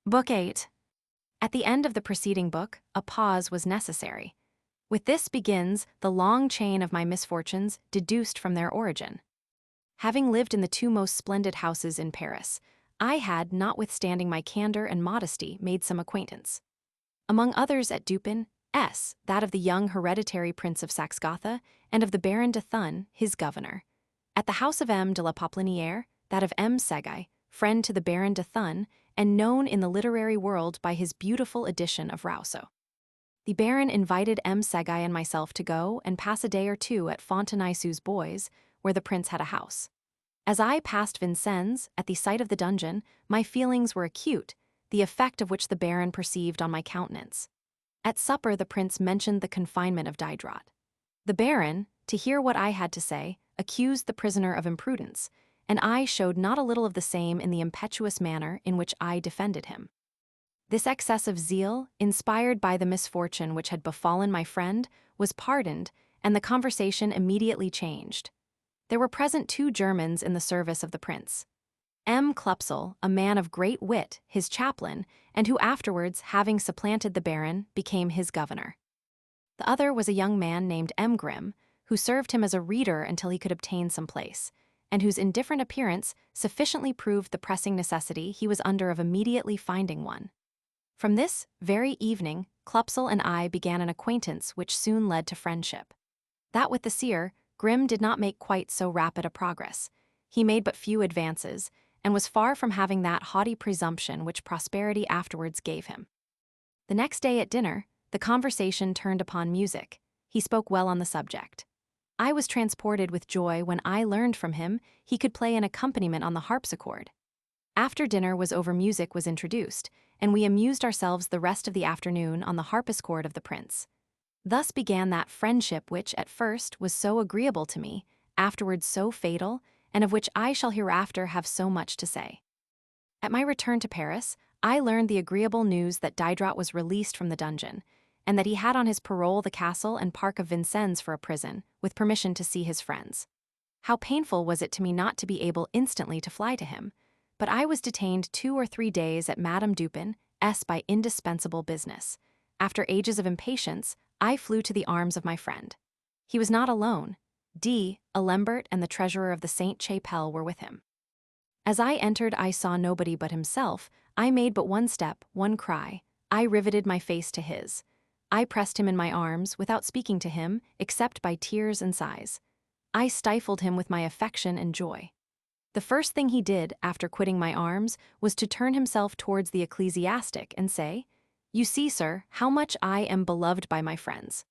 Book 8. At the end of the preceding book, a pause was necessary. With this begins the long chain of my misfortunes deduced from their origin. Having lived in the two most splendid houses in Paris, I had, notwithstanding my candor and modesty, made some acquaintance. Among others at Dupin, that of the young hereditary Prince of Saxe-Gotha, and of the Baron de Thun, his governor. At the house of M. de la Popelinière, that of M. Segui, friend to the Baron de Thun, and known in the literary world by his beautiful edition of Rousseau. The Baron invited M. Segui and myself to go and pass a day or two at Fontenay-sous-Bois, where the prince had a house. As I passed Vincennes, at the sight of the dungeon, my feelings were acute, the effect of which the Baron perceived on my countenance. At supper the prince mentioned the confinement of Diderot. The Baron, to hear what I had to say, accused the prisoner of imprudence, and I showed not a little of the same in the impetuous manner in which I defended him. This excess of zeal, inspired by the misfortune which had befallen my friend, was pardoned, and the conversation immediately changed. There were present 2 Germans in the service of the prince. M. Klupsel, a man of great wit, his chaplain, and who afterwards, having supplanted the Baron, became his governor. The other was a young man named M. Grimm, who served him as a reader until he could obtain some place, and whose indifferent appearance sufficiently proved the pressing necessity he was under of immediately finding one. From this very evening, Klupsel and I began an acquaintance which soon led to friendship. That with the seer, Grimm did not make quite so rapid a progress. He made but few advances, and was far from having that haughty presumption which prosperity afterwards gave him. The next day at dinner, the conversation turned upon music. He spoke well on the subject. I was transported with joy when I learned from him he could play an accompaniment on the harpsichord. After dinner was over, music was introduced, and we amused ourselves the rest of the afternoon on the harpsichord of the prince. Thus began that friendship which at first was so agreeable to me, afterwards so fatal, and of which I shall hereafter have so much to say. At my return to Paris, I learned the agreeable news that Diderot was released from the dungeon, and that he had on his parole the castle and park of Vincennes for a prison, with permission to see his friends. How painful was it to me not to be able instantly to fly to him, but I was detained 2 or 3 days at Madame Dupin's by indispensable business. After ages of impatience, I flew to the arms of my friend. He was not alone. Lambert and the treasurer of the Sainte-Chapelle were with him. As I entered, I saw nobody but himself. I made but one step, one cry. I riveted my face to his. I pressed him in my arms, without speaking to him, except by tears and sighs. I stifled him with my affection and joy. The first thing he did, after quitting my arms, was to turn himself towards the ecclesiastic and say, "You see, sir, how much I am beloved by my friends."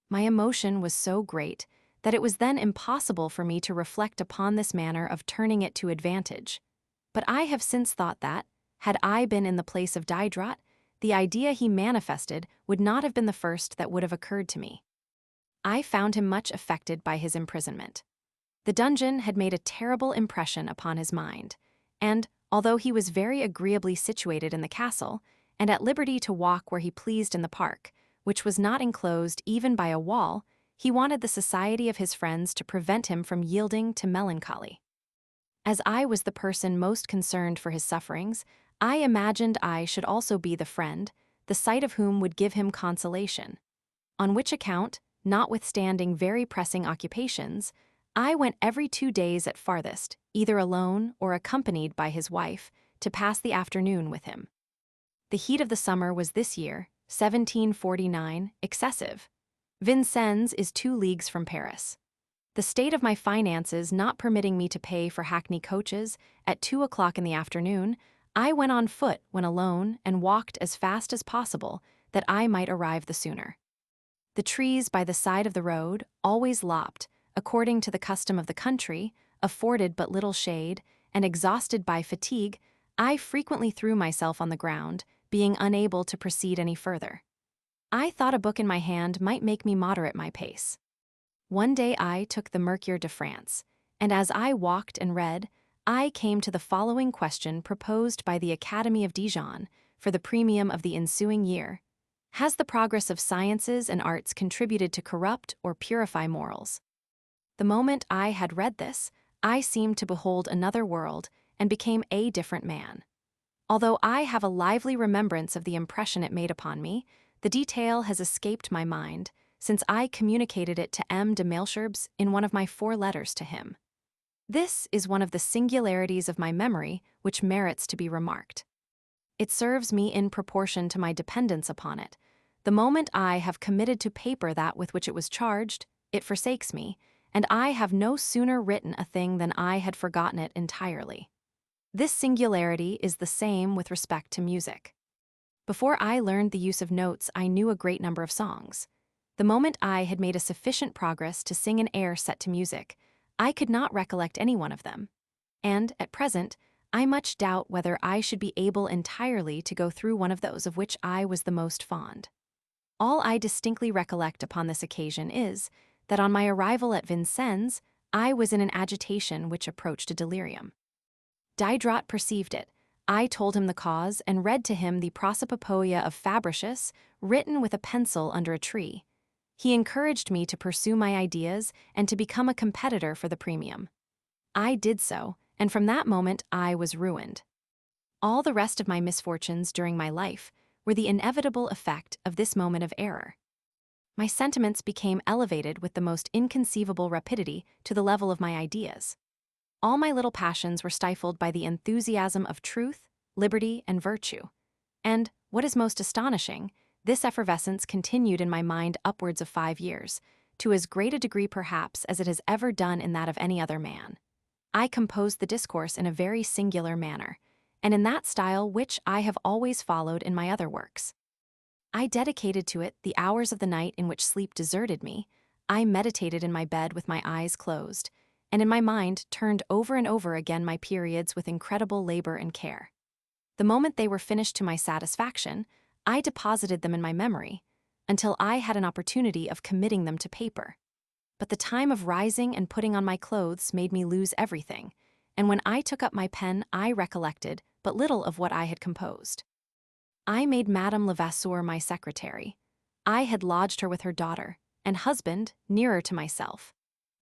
My emotion was so great that it was then impossible for me to reflect upon this manner of turning it to advantage. But I have since thought that, had I been in the place of Diderot, the idea he manifested would not have been the first that would have occurred to me. I found him much affected by his imprisonment. The dungeon had made a terrible impression upon his mind, and, although he was very agreeably situated in the castle, and at liberty to walk where he pleased in the park, which was not enclosed even by a wall, he wanted the society of his friends to prevent him from yielding to melancholy. As I was the person most concerned for his sufferings, I imagined I should also be the friend, the sight of whom would give him consolation. On which account, notwithstanding very pressing occupations, I went every 2 days at farthest, either alone or accompanied by his wife, to pass the afternoon with him. The heat of the summer was this year, 1749, excessive. Vincennes is 2 leagues from Paris. The state of my finances not permitting me to pay for hackney coaches, at 2 o'clock in the afternoon, I went on foot when alone and walked as fast as possible, that I might arrive the sooner. The trees by the side of the road, always lopped, according to the custom of the country, afforded but little shade, and exhausted by fatigue, I frequently threw myself on the ground, being unable to proceed any further. I thought a book in my hand might make me moderate my pace. One day I took the Mercure de France, and as I walked and read, I came to the following question proposed by the Academy of Dijon for the premium of the ensuing year: has the progress of sciences and arts contributed to corrupt or purify morals? The moment I had read this, I seemed to behold another world and became a different man. Although I have a lively remembrance of the impression it made upon me, the detail has escaped my mind, since I communicated it to M. de Malesherbes in one of my 4 letters to him. This is one of the singularities of my memory which merits to be remarked. It serves me in proportion to my dependence upon it. The moment I have committed to paper that with which it was charged, it forsakes me, and I have no sooner written a thing than I had forgotten it entirely. This singularity is the same with respect to music. Before I learned the use of notes, I knew a great number of songs. The moment I had made a sufficient progress to sing an air set to music, I could not recollect any one of them. And, at present, I much doubt whether I should be able entirely to go through one of those of which I was the most fond. All I distinctly recollect upon this occasion is, that on my arrival at Vincennes, I was in an agitation which approached a delirium. Diderot perceived it. I told him the cause, and read to him the Prosopopoeia of Fabricius, written with a pencil under a tree. He encouraged me to pursue my ideas and to become a competitor for the premium. I did so, and from that moment I was ruined. All the rest of my misfortunes during my life were the inevitable effect of this moment of error. My sentiments became elevated with the most inconceivable rapidity to the level of my ideas. All my little passions were stifled by the enthusiasm of truth, liberty, and virtue. And, what is most astonishing, this effervescence continued in my mind upwards of 5 years, to as great a degree perhaps as it has ever done in that of any other man. I composed the discourse in a very singular manner, and in that style which I have always followed in my other works. I dedicated to it the hours of the night in which sleep deserted me. I meditated in my bed with my eyes closed, and in my mind turned over and over again my periods with incredible labor and care. The moment they were finished to my satisfaction, I deposited them in my memory, until I had an opportunity of committing them to paper. But the time of rising and putting on my clothes made me lose everything, and when I took up my pen I recollected but little of what I had composed. I made Madame Levasseur my secretary. I had lodged her with her daughter and husband nearer to myself,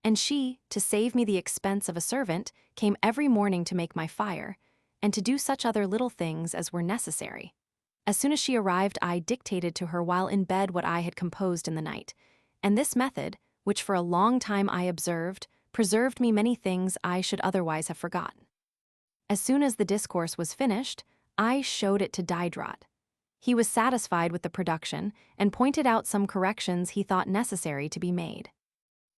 and she, to save me the expense of a servant, came every morning to make my fire, and to do such other little things as were necessary. As soon as she arrived, I dictated to her while in bed what I had composed in the night, and this method, which for a long time I observed, preserved me many things I should otherwise have forgotten. As soon as the discourse was finished, I showed it to Diderot. He was satisfied with the production, and pointed out some corrections he thought necessary to be made.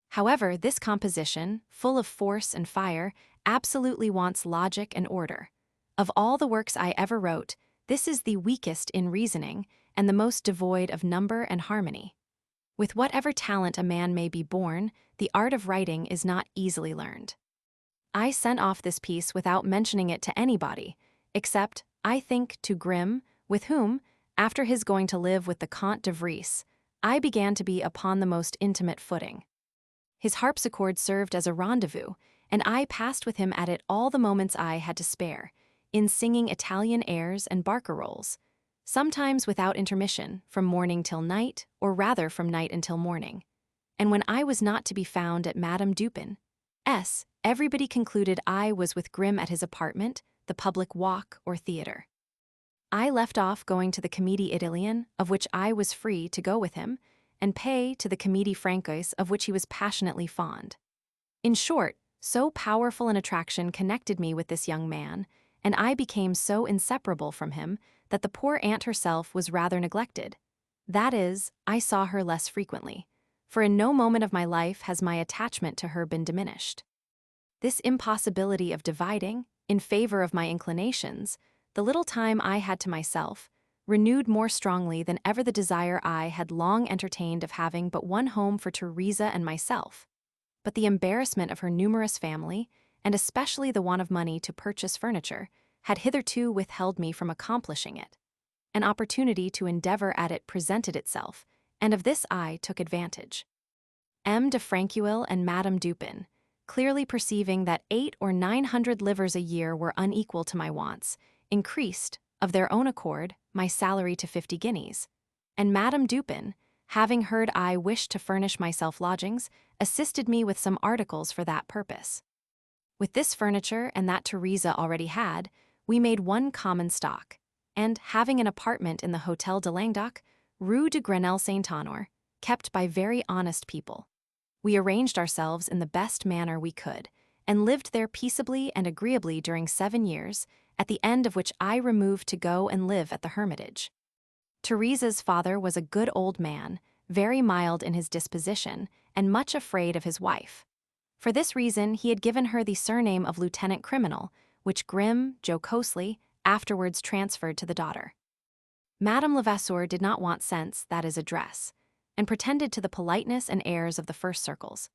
However, this composition, full of force and fire, absolutely wants logic and order. Of all the works I ever wrote, this is the weakest in reasoning, and the most devoid of number and harmony. With whatever talent a man may be born, the art of writing is not easily learned. I sent off this piece without mentioning it to anybody, except, I think, to Grimm, with whom, after his going to live with the Comte de Vries, I began to be upon the most intimate footing. His harpsichord served as a rendezvous, and I passed with him at it all the moments I had to spare, in singing Italian airs and barcarolles, sometimes without intermission, from morning till night, or rather from night until morning. And when I was not to be found at Madame Dupin's, everybody concluded I was with Grimm at his apartment, the public walk, or theatre. I left off going to the Comédie Italienne, of which I was free to go with him, and pay to the Comédie Française, of which he was passionately fond. In short, so powerful an attraction connected me with this young man, and I became so inseparable from him, that the poor aunt herself was rather neglected. That is, I saw her less frequently, for in no moment of my life has my attachment to her been diminished. This impossibility of dividing, in favor of my inclinations, the little time I had to myself, renewed more strongly than ever the desire I had long entertained of having but one home for Teresa and myself. But the embarrassment of her numerous family, and especially the want of money to purchase furniture, had hitherto withheld me from accomplishing it. An opportunity to endeavor at it presented itself, and of this I took advantage. M. de Franqueuil and Madame Dupin, clearly perceiving that 800 or 900 livres a year were unequal to my wants, increased, of their own accord, my salary to 50 guineas, and Madame Dupin, having heard I wished to furnish myself lodgings, assisted me with some articles for that purpose. With this furniture and that Teresa already had, we made one common stock, and having an apartment in the Hotel de Languedoc, Rue de Grenelle-Saint-Honor, kept by very honest people. We arranged ourselves in the best manner we could, and lived there peaceably and agreeably during 7 years, at the end of which I removed to go and live at the Hermitage. Teresa's father was a good old man, very mild in his disposition, and much afraid of his wife. For this reason, he had given her the surname of Lieutenant Criminal, which Grimm, jocosely, afterwards transferred to the daughter. Madame Levasseur did not want sense, that is, address, and pretended to the politeness and airs of the first circles.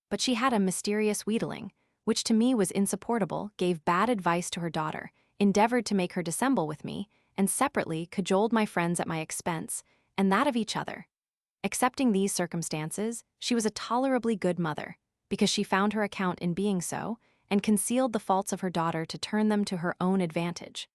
But she had a mysterious wheedling, which to me was insupportable, gave bad advice to her daughter, endeavored to make her dissemble with me, and separately cajoled my friends at my expense, and that of each other. Excepting these circumstances, she was a tolerably good mother, because she found her account in being so, and concealed the faults of her daughter to turn them to her own advantage.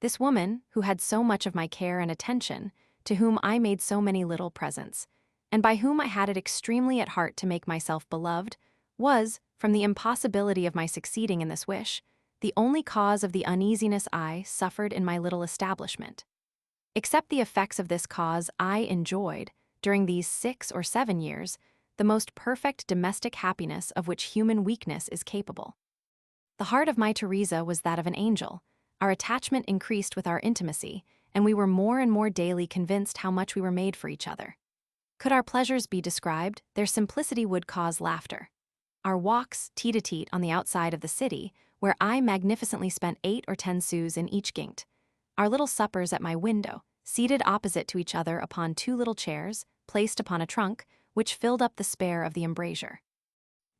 This woman, who had so much of my care and attention, to whom I made so many little presents, and by whom I had it extremely at heart to make myself beloved, was, from the impossibility of my succeeding in this wish, the only cause of the uneasiness I suffered in my little establishment. Except the effects of this cause, I enjoyed, during these 6 or 7 years, the most perfect domestic happiness of which human weakness is capable. The heart of my Teresa was that of an angel. Our attachment increased with our intimacy, and we were more and more daily convinced how much we were made for each other. Could our pleasures be described, their simplicity would cause laughter. Our walks, tete-a-tete on the outside of the city, where I magnificently spent 8 or 10 sous in each guinct. Our little suppers at my window, seated opposite to each other upon 2 little chairs, placed upon a trunk, which filled up the spare of the embrasure.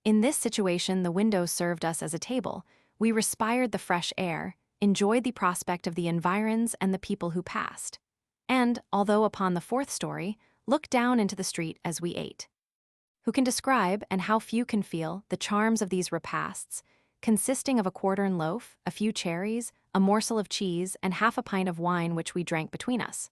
In this situation the window served us as a table. We respired the fresh air, enjoyed the prospect of the environs and the people who passed, and, although upon the 4th story, looked down into the street as we ate. Who can describe, and how few can feel, the charms of these repasts, consisting of a quartern loaf, a few cherries, a morsel of cheese, and half a pint of wine which we drank between us?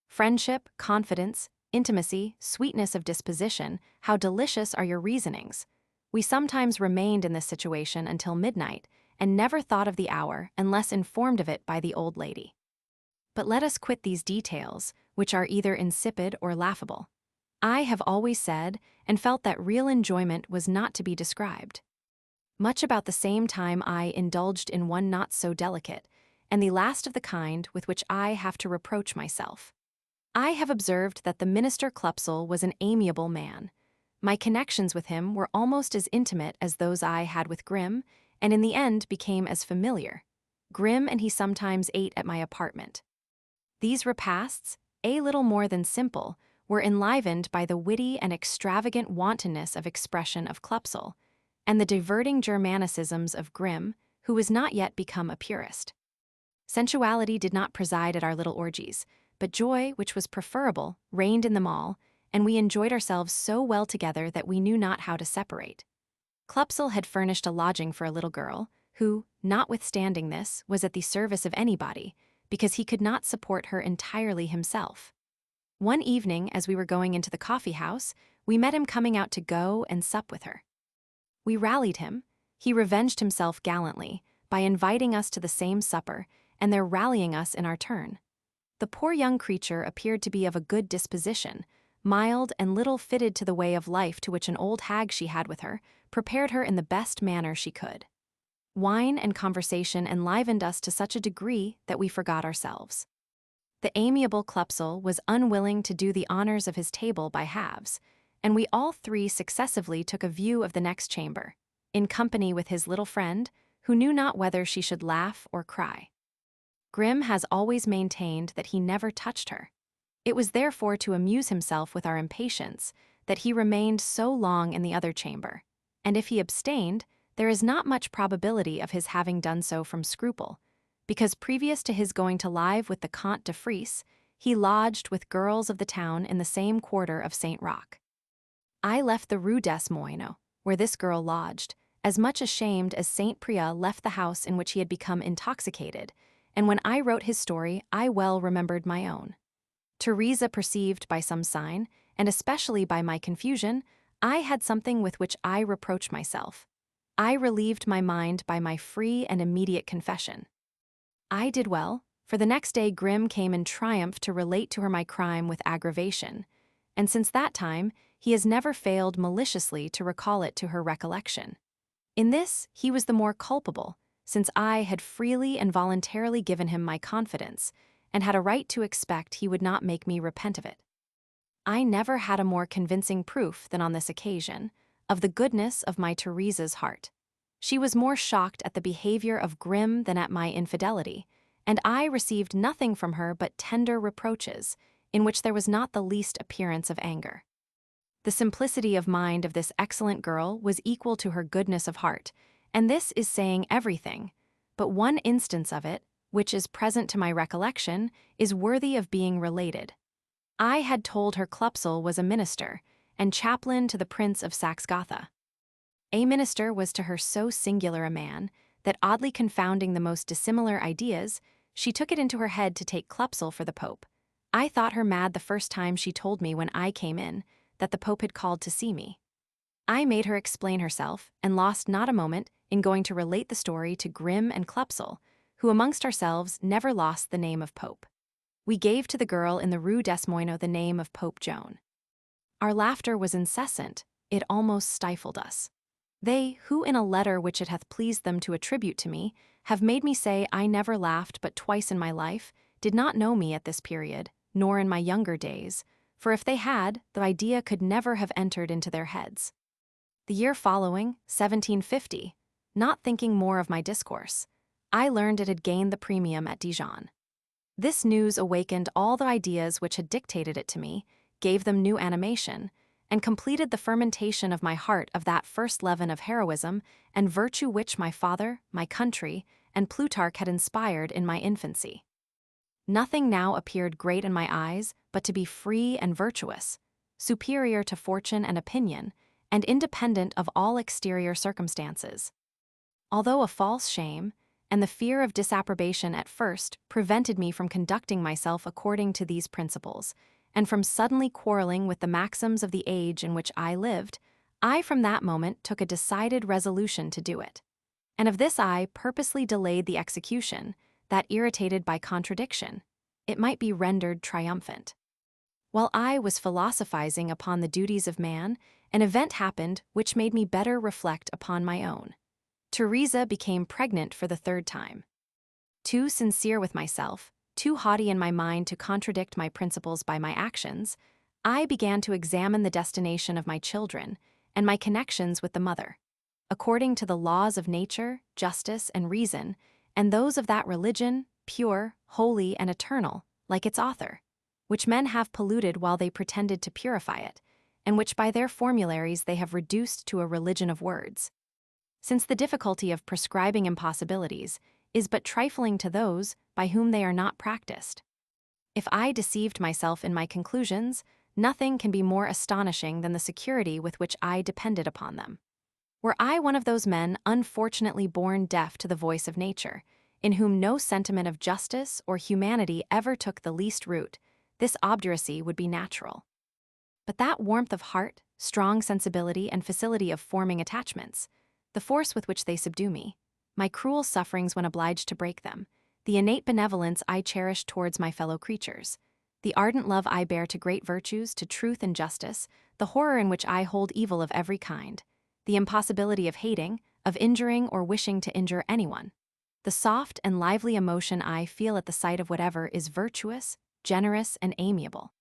Friendship, confidence, intimacy, sweetness of disposition, how delicious are your reasonings! We sometimes remained in this situation until midnight, and never thought of the hour unless informed of it by the old lady. But let us quit these details, which are either insipid or laughable. I have always said and felt that real enjoyment was not to be described. Much about the same time I indulged in one not so delicate, and the last of the kind with which I have to reproach myself. I have observed that the minister Klupsel was an amiable man. My connections with him were almost as intimate as those I had with Grimm, and in the end became as familiar. Grimm and he sometimes ate at my apartment. These repasts, a little more than simple, were enlivened by the witty and extravagant wantonness of expression of Klupsel, and the diverting Germanicisms of Grimm, who was not yet become a purist. Sensuality did not preside at our little orgies, but joy, which was preferable, reigned in them all, and we enjoyed ourselves so well together that we knew not how to separate. Klupsel had furnished a lodging for a little girl, who, notwithstanding this, was at the service of anybody, because he could not support her entirely himself. One evening, as we were going into the coffee-house, we met him coming out to go and sup with her. We rallied him. He revenged himself gallantly, by inviting us to the same supper, and there rallying us in our turn. The poor young creature appeared to be of a good disposition, mild and little fitted to the way of life to which an old hag she had with her prepared her in the best manner she could. Wine and conversation enlivened us to such a degree that we forgot ourselves. The amiable Klupsel was unwilling to do the honors of his table by halves, and we all 3 successively took a view of the next chamber, in company with his little friend, who knew not whether she should laugh or cry. Grimm has always maintained that he never touched her. It was therefore to amuse himself with our impatience that he remained so long in the other chamber, and if he abstained, there is not much probability of his having done so from scruple, because previous to his going to live with the Comte de Frise, he lodged with girls of the town in the same quarter of St. Roch. I left the Rue des Moineaux, where this girl lodged, as much ashamed as St. Priya left the house in which he had become intoxicated, and when I wrote his story, I well remembered my own. Teresa perceived by some sign, and especially by my confusion, I had something with which I reproached myself. I relieved my mind by my free and immediate confession. I did well, for the next day Grimm came in triumph to relate to her my crime with aggravation, and since that time he has never failed maliciously to recall it to her recollection. In this he was the more culpable, since I had freely and voluntarily given him my confidence, and had a right to expect he would not make me repent of it. I never had a more convincing proof than on this occasion, of the goodness of my Teresa's heart. She was more shocked at the behavior of Grimm than at my infidelity, and I received nothing from her but tender reproaches, in which there was not the least appearance of anger. The simplicity of mind of this excellent girl was equal to her goodness of heart, and this is saying everything, but one instance of it, which is present to my recollection, is worthy of being related. I had told her Klupsel was a minister, and chaplain to the Prince of Saxe-Gotha. A minister was to her so singular a man, that oddly confounding the most dissimilar ideas, she took it into her head to take Klupsel for the Pope. I thought her mad the first time she told me when I came in, that the Pope had called to see me. I made her explain herself, and lost not a moment in going to relate the story to Grimm and Klupsel, who amongst ourselves never lost the name of Pope. We gave to the girl in the Rue des Moineaux the name of Pope Joan. Our laughter was incessant, it almost stifled us. They, who in a letter which it hath pleased them to attribute to me, have made me say I never laughed but twice in my life, did not know me at this period, nor in my younger days, for if they had, the idea could never have entered into their heads. The year following, 1750, not thinking more of my discourse, I learned it had gained the premium at Dijon. This news awakened all the ideas which had dictated it to me, gave them new animation, and completed the fermentation of my heart of that first leaven of heroism and virtue which my father, my country, and Plutarch had inspired in my infancy. Nothing now appeared great in my eyes but to be free and virtuous, superior to fortune and opinion, and independent of all exterior circumstances. Although a false shame, and the fear of disapprobation at first prevented me from conducting myself according to these principles, and from suddenly quarreling with the maxims of the age in which I lived, I from that moment took a decided resolution to do it. And of this I purposely delayed the execution, that irritated by contradiction, it might be rendered triumphant. While I was philosophizing upon the duties of man, an event happened which made me better reflect upon my own. Teresa became pregnant for the third time. Too sincere with myself, too haughty in my mind to contradict my principles by my actions, I began to examine the destination of my children and my connections with the mother, according to the laws of nature, justice, and reason, and those of that religion, pure, holy, and eternal, like its author, which men have polluted while they pretended to purify it, and which by their formularies they have reduced to a religion of words. Since the difficulty of prescribing impossibilities is but trifling to those by whom they are not practiced. If I deceived myself in my conclusions, nothing can be more astonishing than the security with which I depended upon them. Were I one of those men unfortunately born deaf to the voice of nature, in whom no sentiment of justice or humanity ever took the least root, this obduracy would be natural. But that warmth of heart, strong sensibility, and facility of forming attachments, the force with which they subdue me, my cruel sufferings when obliged to break them, the innate benevolence I cherish towards my fellow creatures, the ardent love I bear to great virtues, to truth and justice, the horror in which I hold evil of every kind, the impossibility of hating, of injuring or wishing to injure anyone, the soft and lively emotion I feel at the sight of whatever is virtuous, generous, and amiable.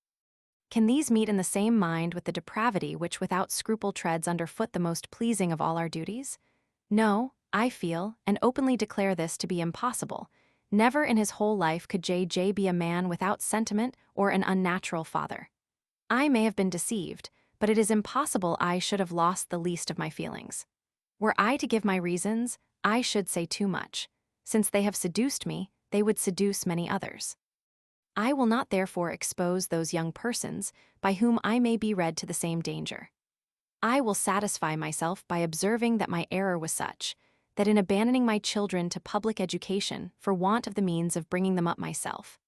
Can these meet in the same mind with the depravity which without scruple treads underfoot the most pleasing of all our duties? No, I feel, and openly declare this to be impossible. Never in his whole life could J.J. be a man without sentiment or an unnatural father. I may have been deceived, but it is impossible I should have lost the least of my feelings. Were I to give my reasons, I should say too much. Since they have seduced me, they would seduce many others. I will not therefore expose those young persons by whom I may be led to the same danger. I will satisfy myself by observing that my error was such, that in abandoning my children to public education for want of the means of bringing them up myself,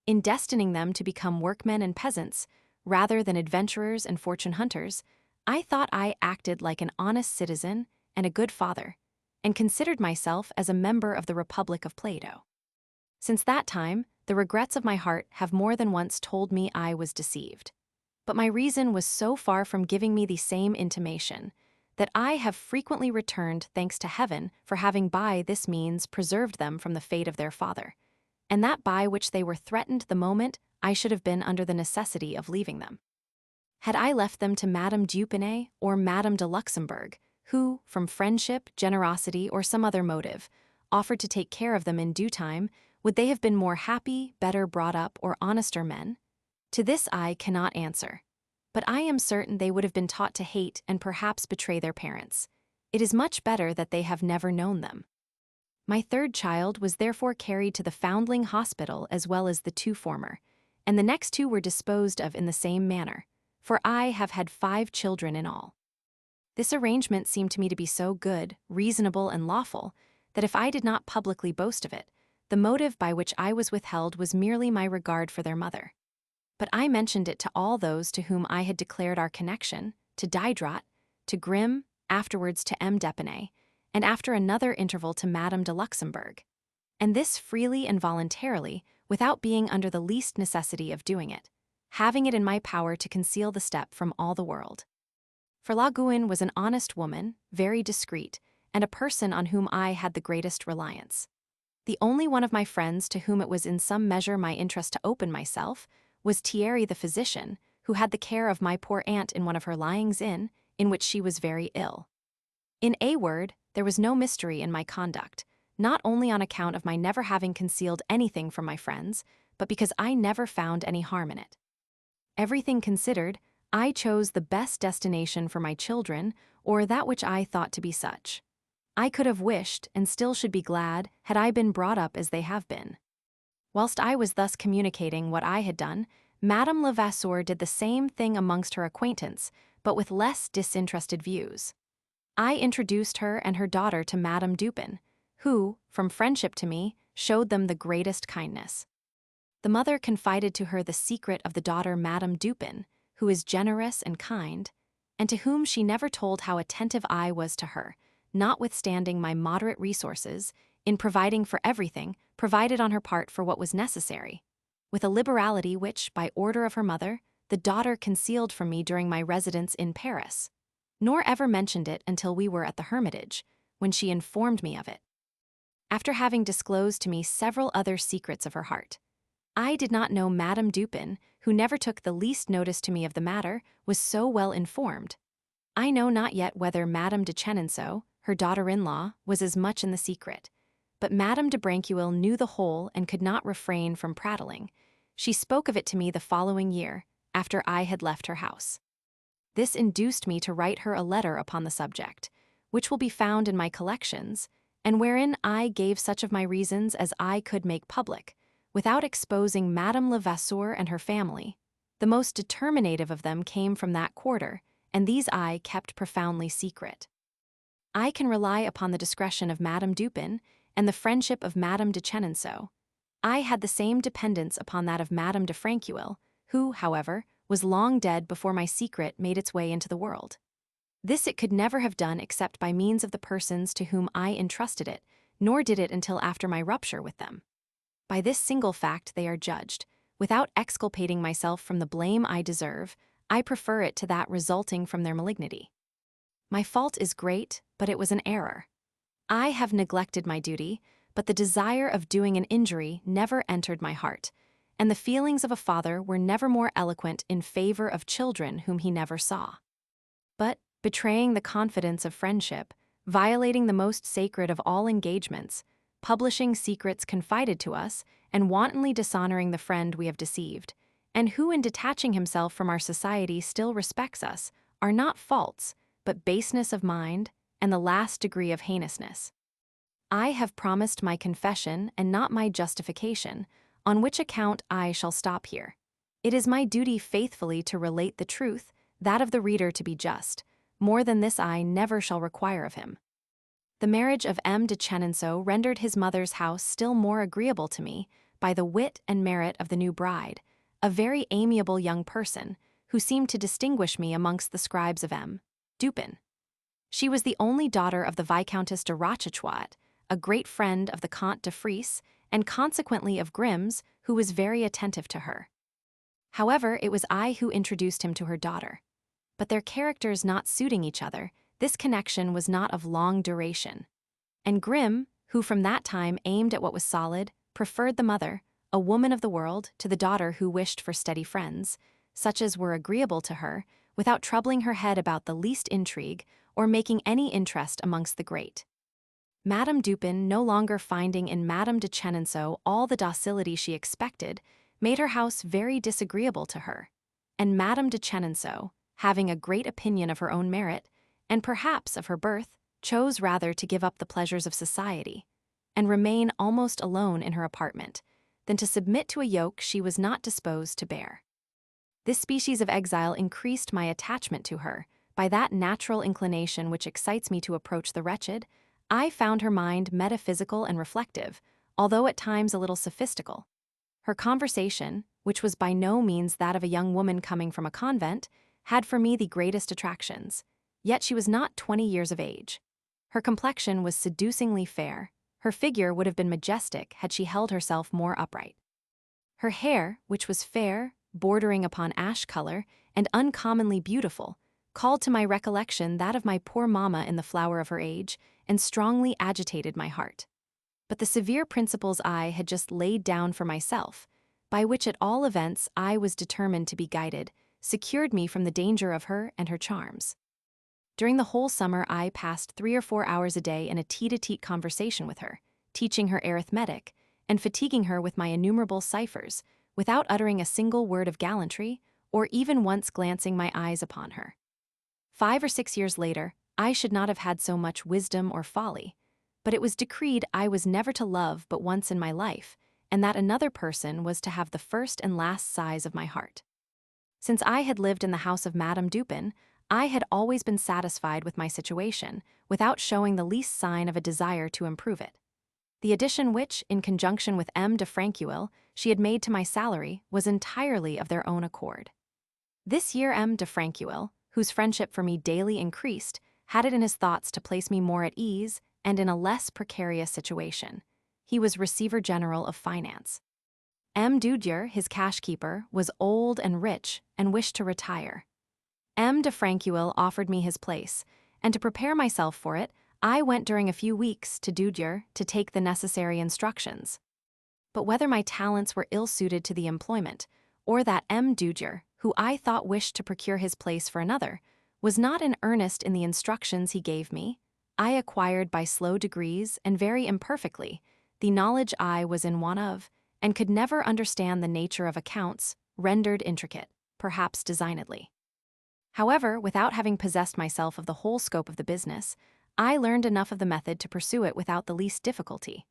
in destining them to become workmen and peasants, rather than adventurers and fortune hunters, I thought I acted like an honest citizen and a good father, and considered myself as a member of the Republic of Plato. Since that time, the regrets of my heart have more than once told me I was deceived. But my reason was so far from giving me the same intimation that I have frequently returned thanks to heaven for having by this means preserved them from the fate of their father, and that by which they were threatened the moment I should have been under the necessity of leaving them. Had I left them to Madame Dupinay or Madame de Luxembourg, who, from friendship, generosity, or some other motive, offered to take care of them in due time, would they have been more happy, better brought up, or honester men? To this I cannot answer. But I am certain they would have been taught to hate and perhaps betray their parents. It is much better that they have never known them. My third child was therefore carried to the Foundling Hospital as well as the two former, and the next two were disposed of in the same manner, for I have had 5 children in all. This arrangement seemed to me to be so good, reasonable, and lawful, that if I did not publicly boast of it, the motive by which I was withheld was merely my regard for their mother. But I mentioned it to all those to whom I had declared our connection, to Diderot, to Grimm, afterwards to M. d'Epinay, and after another interval to Madame de Luxembourg. And this freely and voluntarily, without being under the least necessity of doing it, having it in my power to conceal the step from all the world. For La Gouin was an honest woman, very discreet, and a person on whom I had the greatest reliance. The only one of my friends to whom it was in some measure my interest to open myself was Thierry the physician, who had the care of my poor aunt in one of her lyings-in, in which she was very ill. In a word, there was no mystery in my conduct, not only on account of my never having concealed anything from my friends, but because I never found any harm in it. Everything considered, I chose the best destination for my children, or that which I thought to be such. I could have wished, and still should be glad, had I been brought up as they have been. Whilst I was thus communicating what I had done, Madame Levasseur did the same thing amongst her acquaintance, but with less disinterested views. I introduced her and her daughter to Madame Dupin, who, from friendship to me, showed them the greatest kindness. The mother confided to her the secret of the daughter Madame Dupin, who is generous and kind, and to whom she never told how attentive I was to her, notwithstanding my moderate resources, in providing for everything, provided on her part for what was necessary, with a liberality which, by order of her mother, the daughter concealed from me during my residence in Paris, nor ever mentioned it until we were at the Hermitage, when she informed me of it. After having disclosed to me several other secrets of her heart, I did not know Madame Dupin, who never took the least notice to me of the matter, was so well informed. I know not yet whether Madame de Chenonceau, her daughter-in-law, was as much in the secret, but Madame de Brancuil knew the whole and could not refrain from prattling. She spoke of it to me the following year, after I had left her house. This induced me to write her a letter upon the subject, which will be found in my collections, and wherein I gave such of my reasons as I could make public, without exposing Madame Levasseur and her family. The most determinative of them came from that quarter, and these I kept profoundly secret. I can rely upon the discretion of Madame Dupin and the friendship of Madame de Chenonceau. I had the same dependence upon that of Madame de Franqueuil, who, however, was long dead before my secret made its way into the world. This it could never have done except by means of the persons to whom I entrusted it, nor did it until after my rupture with them. By this single fact they are judged. Without exculpating myself from the blame I deserve, I prefer it to that resulting from their malignity. My fault is great, but it was an error. I have neglected my duty, but the desire of doing an injury never entered my heart, and the feelings of a father were never more eloquent in favor of children whom he never saw. But, betraying the confidence of friendship, violating the most sacred of all engagements, publishing secrets confided to us, and wantonly dishonoring the friend we have deceived, and who in detaching himself from our society still respects us, are not faults, but baseness of mind, and the last degree of heinousness. I have promised my confession and not my justification, on which account I shall stop here. It is my duty faithfully to relate the truth, that of the reader to be just. More than this I never shall require of him. The marriage of M. de Chenonceau rendered his mother's house still more agreeable to me by the wit and merit of the new bride, a very amiable young person, who seemed to distinguish me amongst the scribes of M. Dupin. She was the only daughter of the Viscountess de Rochechouart, a great friend of the Comte de Frise, and consequently of Grimm's, who was very attentive to her. However, it was I who introduced him to her daughter. But their characters not suiting each other, this connection was not of long duration. And Grimm, who from that time aimed at what was solid, preferred the mother, a woman of the world, to the daughter who wished for steady friends, such as were agreeable to her, without troubling her head about the least intrigue or making any interest amongst the great. Madame Dupin, no longer finding in Madame de Chenonceau all the docility she expected, made her house very disagreeable to her, and Madame de Chenonceau, having a great opinion of her own merit, and perhaps of her birth, chose rather to give up the pleasures of society, and remain almost alone in her apartment, than to submit to a yoke she was not disposed to bear. This species of exile increased my attachment to her. By that natural inclination which excites me to approach the wretched, I found her mind metaphysical and reflective, although at times a little sophistical. Her conversation, which was by no means that of a young woman coming from a convent, had for me the greatest attractions, yet she was not 20 years of age. Her complexion was seducingly fair. Her figure would have been majestic had she held herself more upright. Her hair, which was fair, bordering upon ash color, and uncommonly beautiful, called to my recollection that of my poor mamma in the flower of her age, and strongly agitated my heart. But the severe principles I had just laid down for myself, by which at all events I was determined to be guided, secured me from the danger of her and her charms. During the whole summer I passed 3 or 4 hours a day in a tete-a-tete conversation with her, teaching her arithmetic, and fatiguing her with my innumerable ciphers, without uttering a single word of gallantry, or even once glancing my eyes upon her. 5 or 6 years later, I should not have had so much wisdom or folly, but it was decreed I was never to love but once in my life, and that another person was to have the first and last sighs of my heart. Since I had lived in the house of Madame Dupin, I had always been satisfied with my situation, without showing the least sign of a desire to improve it. The addition which, in conjunction with M. de Franqueuil, she had made to my salary was entirely of their own accord. This year M. de Franqueuil, whose friendship for me daily increased, had it in his thoughts to place me more at ease and in a less precarious situation. He was Receiver General of Finance. M. Dudier, his cash-keeper, was old and rich and wished to retire. M. de Franqueuil offered me his place, and to prepare myself for it, I went during a few weeks to Dudier to take the necessary instructions. But whether my talents were ill-suited to the employment, or that M. Dudier, who I thought wished to procure his place for another, was not in earnest in the instructions he gave me, I acquired by slow degrees and very imperfectly the knowledge I was in want of, and could never understand the nature of accounts, rendered intricate, perhaps designedly. However, without having possessed myself of the whole scope of the business, I learned enough of the method to pursue it without the least difficulty.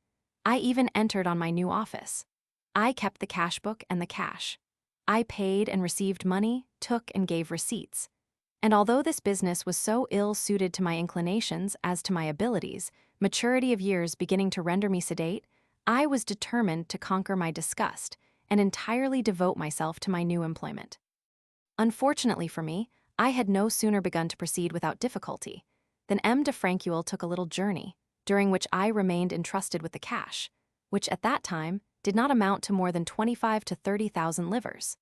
I even entered on my new office. I kept the cash book and the cash. I paid and received money, took and gave receipts. And although this business was so ill-suited to my inclinations as to my abilities, maturity of years beginning to render me sedate, I was determined to conquer my disgust and entirely devote myself to my new employment. Unfortunately for me, I had no sooner begun to proceed without difficulty than M. de Franqueuil took a little journey, during which I remained entrusted with the cash, which at that time did not amount to more than 25 to 30,000 livres.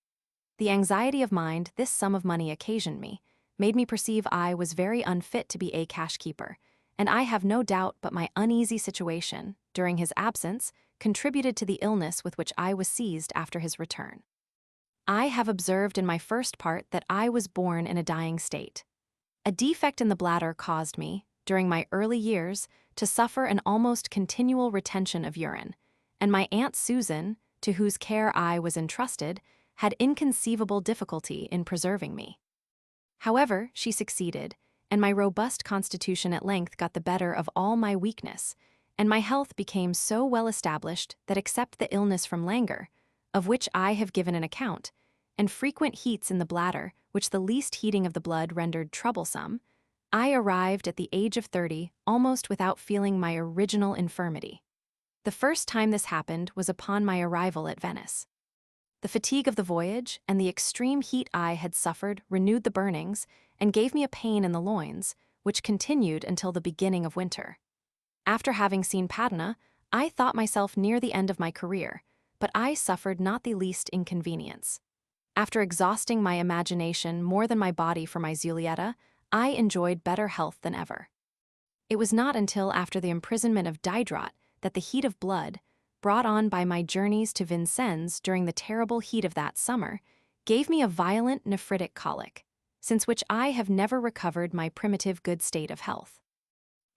The anxiety of mind this sum of money occasioned me made me perceive I was very unfit to be a cash-keeper, and I have no doubt but my uneasy situation, during his absence, contributed to the illness with which I was seized after his return. I have observed in my first part that I was born in a dying state. A defect in the bladder caused me, during my early years, to suffer an almost continual retention of urine, and my Aunt Susan, to whose care I was entrusted, had inconceivable difficulty in preserving me. However, she succeeded, and my robust constitution at length got the better of all my weakness, and my health became so well established that except the illness from languor, of which I have given an account, and frequent heats in the bladder, which the least heating of the blood rendered troublesome, I arrived at the age of 30 almost without feeling my original infirmity. The first time this happened was upon my arrival at Venice. The fatigue of the voyage and the extreme heat I had suffered renewed the burnings and gave me a pain in the loins, which continued until the beginning of winter. After having seen Padua, I thought myself near the end of my career, but I suffered not the least inconvenience. After exhausting my imagination more than my body for my Zulietta, I enjoyed better health than ever. It was not until after the imprisonment of Diderot that the heat of blood, brought on by my journeys to Vincennes during the terrible heat of that summer, gave me a violent nephritic colic, since which I have never recovered my primitive good state of health.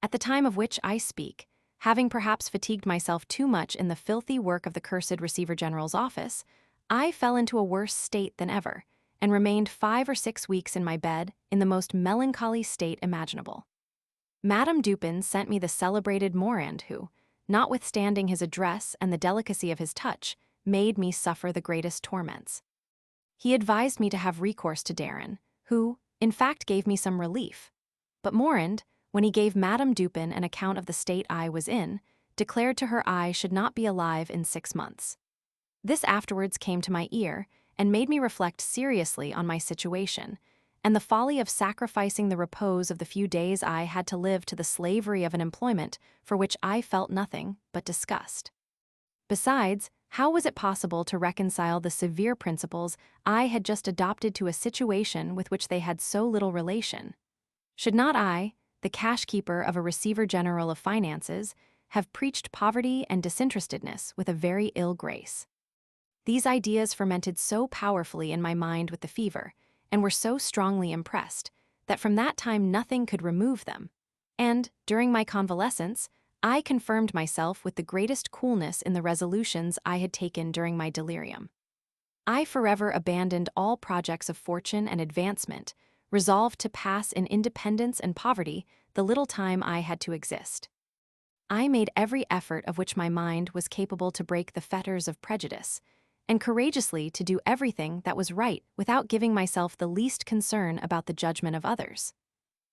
At the time of which I speak, having perhaps fatigued myself too much in the filthy work of the cursed Receiver General's office, I fell into a worse state than ever, and remained 5 or 6 weeks in my bed in the most melancholy state imaginable. Madame Dupin sent me the celebrated Morand who, notwithstanding his address and the delicacy of his touch, made me suffer the greatest torments. He advised me to have recourse to Darren, who, in fact, gave me some relief. But Morand, when he gave Madame Dupin an account of the state I was in, declared to her I should not be alive in 6 months. This afterwards came to my ear and made me reflect seriously on my situation, and the folly of sacrificing the repose of the few days I had to live to the slavery of an employment for which I felt nothing but disgust. Besides, how was it possible to reconcile the severe principles I had just adopted to a situation with which they had so little relation? Should not I, the cash-keeper of a Receiver General of Finances, have preached poverty and disinterestedness with a very ill grace? These ideas fermented so powerfully in my mind with the fever, and were so strongly impressed, that from that time nothing could remove them. And, during my convalescence, I confirmed myself with the greatest coolness in the resolutions I had taken during my delirium. I forever abandoned all projects of fortune and advancement, resolved to pass in independence and poverty the little time I had to exist. I made every effort of which my mind was capable to break the fetters of prejudice, and courageously to do everything that was right without giving myself the least concern about the judgment of others.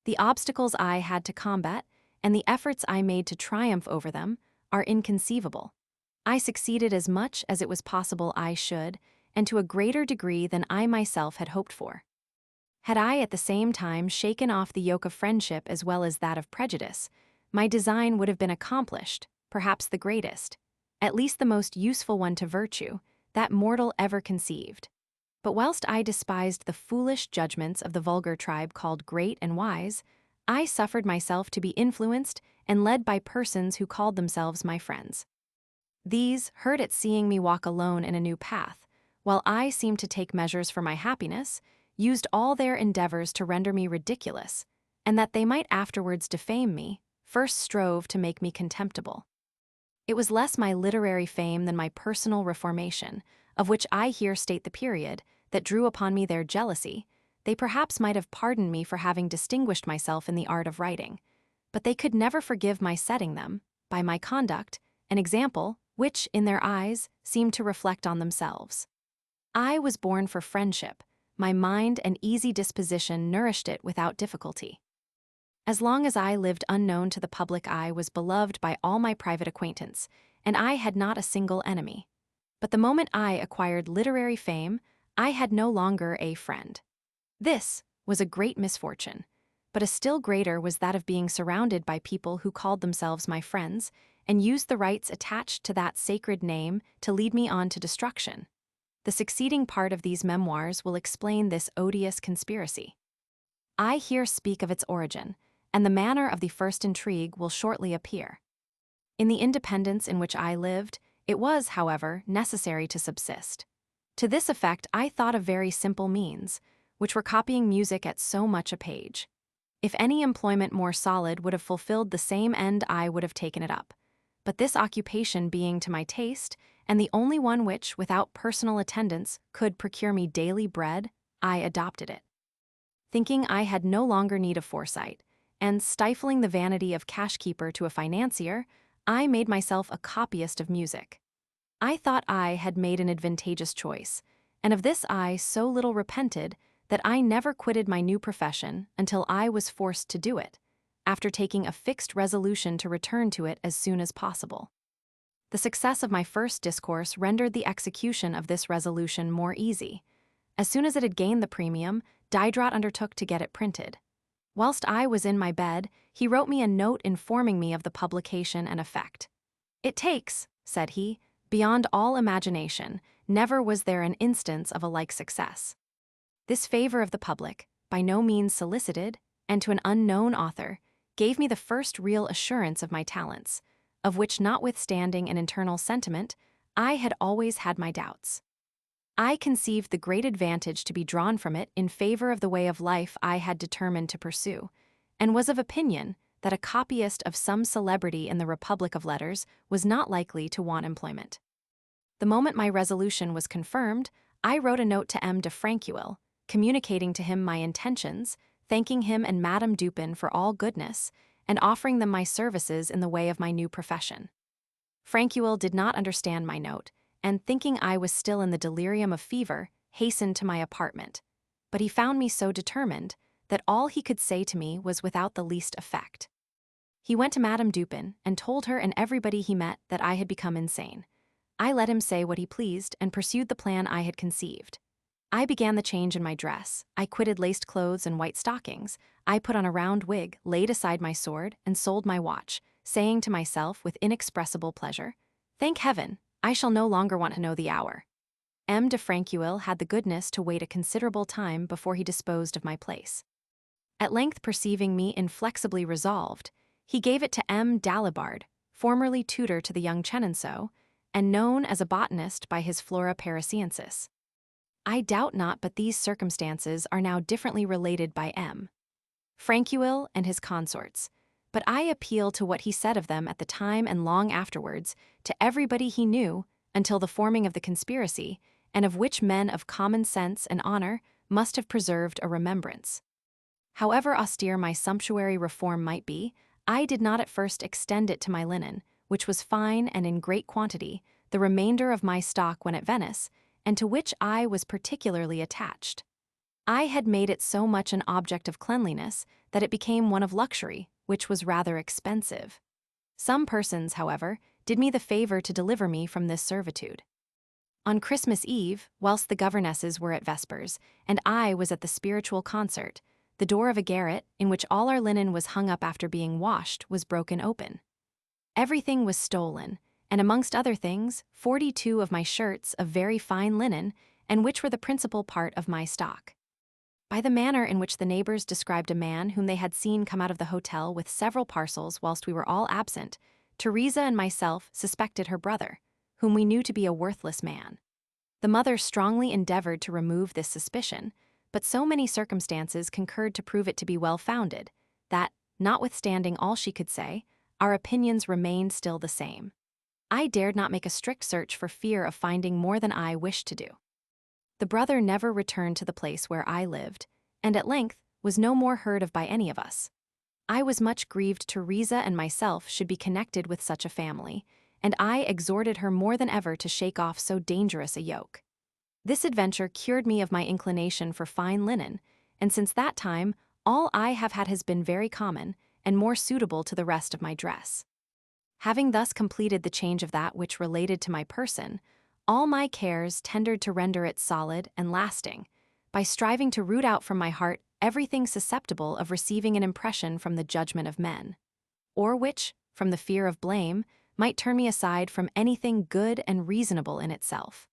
The obstacles I had to combat, and the efforts I made to triumph over them, are inconceivable. I succeeded as much as it was possible I should, and to a greater degree than I myself had hoped for. Had I at the same time shaken off the yoke of friendship as well as that of prejudice, my design would have been accomplished, perhaps the greatest, at least the most useful one to virtue, that mortal ever conceived. But whilst I despised the foolish judgments of the vulgar tribe called great and wise, I suffered myself to be influenced and led by persons who called themselves my friends. These, hurt at seeing me walk alone in a new path, while I seemed to take measures for my happiness, used all their endeavors to render me ridiculous, and that they might afterwards defame me, first strove to make me contemptible. It was less my literary fame than my personal reformation, of which I here state the period, that drew upon me their jealousy. They perhaps might have pardoned me for having distinguished myself in the art of writing, but they could never forgive my setting them, by my conduct, an example which, in their eyes, seemed to reflect on themselves. I was born for friendship. My mind and easy disposition nourished it without difficulty. As long as I lived unknown to the public eye was beloved by all my private acquaintance, and I had not a single enemy. But the moment I acquired literary fame, I had no longer a friend. This was a great misfortune, but a still greater was that of being surrounded by people who called themselves my friends and used the rights attached to that sacred name to lead me on to destruction. The succeeding part of these memoirs will explain this odious conspiracy. I here speak of its origin, and the manner of the first intrigue will shortly appear. In the independence in which I lived, it was, however, necessary to subsist. To this effect I thought of very simple means, which were copying music at so much a page. If any employment more solid would have fulfilled the same end, I would have taken it up. But this occupation being to my taste, and the only one which, without personal attendance, could procure me daily bread, I adopted it. Thinking I had no longer need of foresight, and stifling the vanity of cash-keeper to a financier, I made myself a copyist of music. I thought I had made an advantageous choice, and of this I so little repented that I never quitted my new profession until I was forced to do it, after taking a fixed resolution to return to it as soon as possible. The success of my first discourse rendered the execution of this resolution more easy. As soon as it had gained the premium, Diderot undertook to get it printed. Whilst I was in my bed, he wrote me a note informing me of the publication and effect. "It takes," said he, "beyond all imagination, never was there an instance of a like success." This favor of the public, by no means solicited, and to an unknown author, gave me the first real assurance of my talents, of which, notwithstanding an internal sentiment, I had always had my doubts. I conceived the great advantage to be drawn from it in favor of the way of life I had determined to pursue, and was of opinion that a copyist of some celebrity in the Republic of Letters was not likely to want employment. The moment my resolution was confirmed, I wrote a note to M. de Franqueuil, communicating to him my intentions, thanking him and Madame Dupin for all goodness, and offering them my services in the way of my new profession. Franqueuil did not understand my note, and thinking I was still in the delirium of fever, hastened to my apartment. But he found me so determined that all he could say to me was without the least effect. He went to Madame Dupin and told her and everybody he met that I had become insane. I let him say what he pleased and pursued the plan I had conceived. I began the change in my dress. I quitted laced clothes and white stockings. I put on a round wig, laid aside my sword, and sold my watch, saying to myself with inexpressible pleasure, "Thank heaven, I shall no longer want to know the hour." M. de Franqueuil had the goodness to wait a considerable time before he disposed of my place. At length, perceiving me inflexibly resolved, he gave it to M. d'Alibard, formerly tutor to the young Chenonceau, and known as a botanist by his Flora Parisiensis. I doubt not but these circumstances are now differently related by M. Franqueuil and his consorts, but I appeal to what he said of them at the time and long afterwards, to everybody he knew, until the forming of the conspiracy, and of which men of common sense and honor must have preserved a remembrance. However austere my sumptuary reform might be, I did not at first extend it to my linen, which was fine and in great quantity, the remainder of my stock when at Venice, and to which I was particularly attached. I had made it so much an object of cleanliness that it became one of luxury, which was rather expensive. Some persons, however, did me the favor to deliver me from this servitude. On Christmas Eve, whilst the governesses were at vespers, and I was at the spiritual concert, the door of a garret, in which all our linen was hung up after being washed, was broken open. Everything was stolen, and amongst other things, 42 of my shirts of very fine linen, and which were the principal part of my stock. By the manner in which the neighbors described a man whom they had seen come out of the hotel with several parcels whilst we were all absent, Teresa and myself suspected her brother, whom we knew to be a worthless man. The mother strongly endeavored to remove this suspicion, but so many circumstances concurred to prove it to be well-founded, that, notwithstanding all she could say, our opinions remained still the same. I dared not make a strict search for fear of finding more than I wished to do. The brother never returned to the place where I lived, and at length was no more heard of by any of us. I was much grieved Teresa and myself should be connected with such a family, and I exhorted her more than ever to shake off so dangerous a yoke. This adventure cured me of my inclination for fine linen, and since that time all I have had has been very common, and more suitable to the rest of my dress. Having thus completed the change of that which related to my person, all my cares tendered to render it solid and lasting, by striving to root out from my heart everything susceptible of receiving an impression from the judgment of men, or which, from the fear of blame, might turn me aside from anything good and reasonable in itself.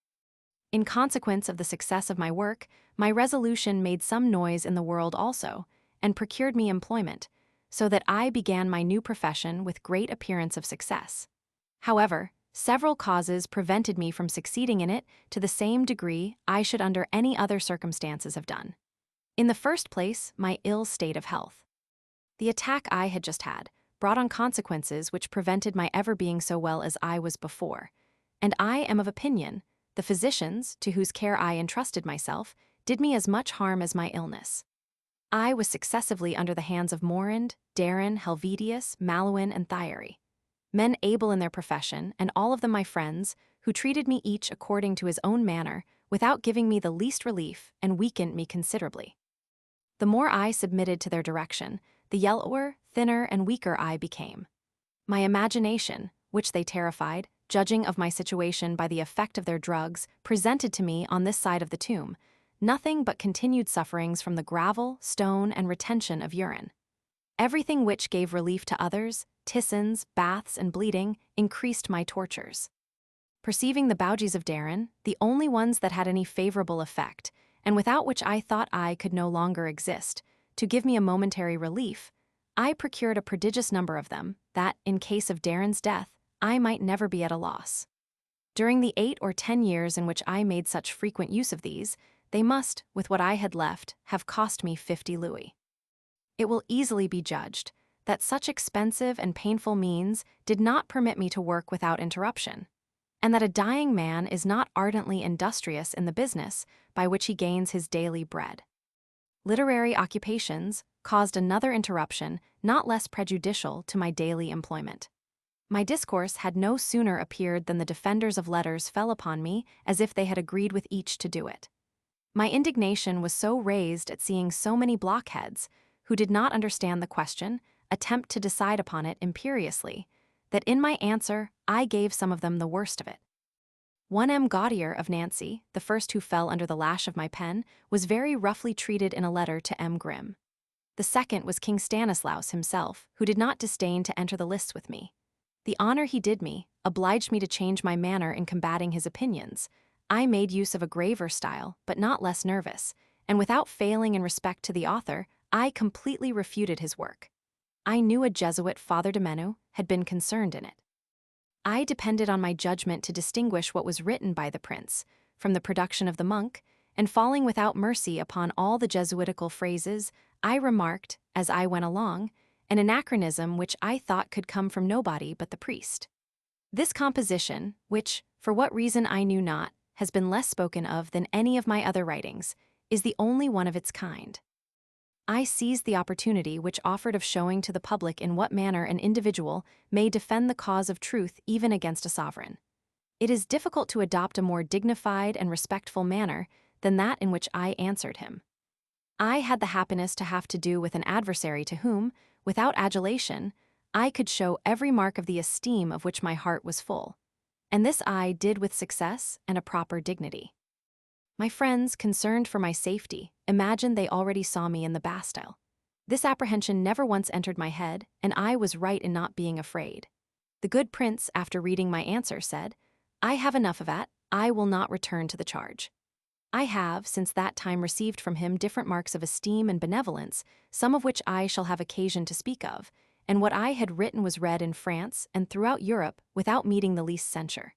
In consequence of the success of my work, my resolution made some noise in the world also, and procured me employment, so that I began my new profession with great appearance of success. However, several causes prevented me from succeeding in it to the same degree I should under any other circumstances have done. In the first place, my ill state of health. The attack I had just had brought on consequences which prevented my ever being so well as I was before, and I am of opinion the physicians, to whose care I entrusted myself, did me as much harm as my illness. I was successively under the hands of Morand, Darren, Helvetius, Malouin, and Thierry, men able in their profession, and all of them my friends, who treated me each according to his own manner, without giving me the least relief, and weakened me considerably. The more I submitted to their direction, the yellower, thinner, and weaker I became. My imagination, which they terrified, judging of my situation by the effect of their drugs, presented to me on this side of the tomb nothing but continued sufferings from the gravel, stone, and retention of urine. Everything which gave relief to others, tisons, baths, and bleeding, increased my tortures. Perceiving the bougies of Darren, the only ones that had any favorable effect, and without which I thought I could no longer exist, to give me a momentary relief, I procured a prodigious number of them, that, in case of Darren's death, I might never be at a loss. During the 8 or 10 years in which I made such frequent use of these, they must, with what I had left, have cost me 50 louis. It will easily be judged that such expensive and painful means did not permit me to work without interruption, and that a dying man is not ardently industrious in the business by which he gains his daily bread. Literary occupations caused another interruption not less prejudicial to my daily employment. My discourse had no sooner appeared than the defenders of letters fell upon me as if they had agreed with each to do it. My indignation was so raised at seeing so many blockheads, who did not understand the question, attempt to decide upon it imperiously, that in my answer I gave some of them the worst of it. One M. Gaudier of Nancy, the first who fell under the lash of my pen, was very roughly treated in a letter to M. Grimm. The second was King Stanislaus himself, who did not disdain to enter the lists with me. The honor he did me obliged me to change my manner in combating his opinions. I made use of a graver style, but not less nervous, and without failing in respect to the author, I completely refuted his work. I knew a Jesuit, Father de Menu, had been concerned in it. I depended on my judgment to distinguish what was written by the prince from the production of the monk, and falling without mercy upon all the Jesuitical phrases, I remarked, as I went along, an anachronism which I thought could come from nobody but the priest. This composition, which, for what reason I knew not, has been less spoken of than any of my other writings, is the only one of its kind. I seized the opportunity which offered of showing to the public in what manner an individual may defend the cause of truth even against a sovereign. It is difficult to adopt a more dignified and respectful manner than that in which I answered him. I had the happiness to have to do with an adversary to whom, without adulation, I could show every mark of the esteem of which my heart was full, and this I did with success and a proper dignity. My friends, concerned for my safety, imagined they already saw me in the Bastille. This apprehension never once entered my head, and I was right in not being afraid. The good prince, after reading my answer, said, "I have enough of that, I will not return to the charge." I have, since that time, received from him different marks of esteem and benevolence, some of which I shall have occasion to speak of, and what I had written was read in France and throughout Europe without meeting the least censure.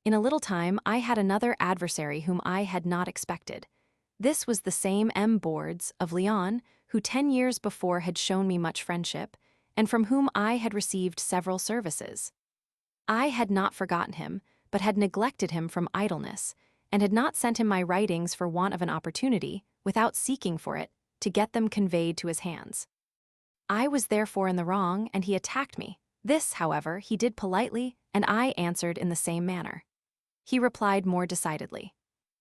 In a little time I had another adversary whom I had not expected. This was the same M. Boards, of Lyon, who 10 years before had shown me much friendship, and from whom I had received several services. I had not forgotten him, but had neglected him from idleness, and had not sent him my writings for want of an opportunity, without seeking for it, to get them conveyed to his hands. I was therefore in the wrong, and he attacked me. This, however, he did politely, and I answered in the same manner. He replied more decidedly.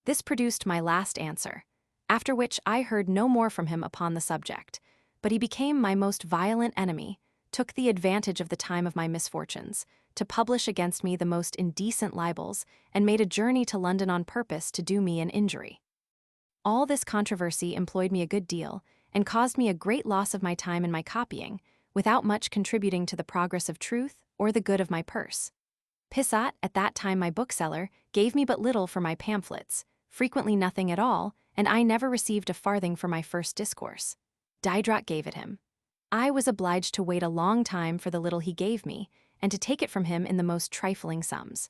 This produced my last answer, after which I heard no more from him upon the subject, but he became my most violent enemy, took the advantage of the time of my misfortunes, to publish against me the most indecent libels, and made a journey to London on purpose to do me an injury. All this controversy employed me a good deal, and caused me a great loss of my time in my copying, without much contributing to the progress of truth or the good of my purse. Pissot, at that time my bookseller, gave me but little for my pamphlets, frequently nothing at all, and I never received a farthing for my first discourse. Diderot gave it him. I was obliged to wait a long time for the little he gave me, and to take it from him in the most trifling sums.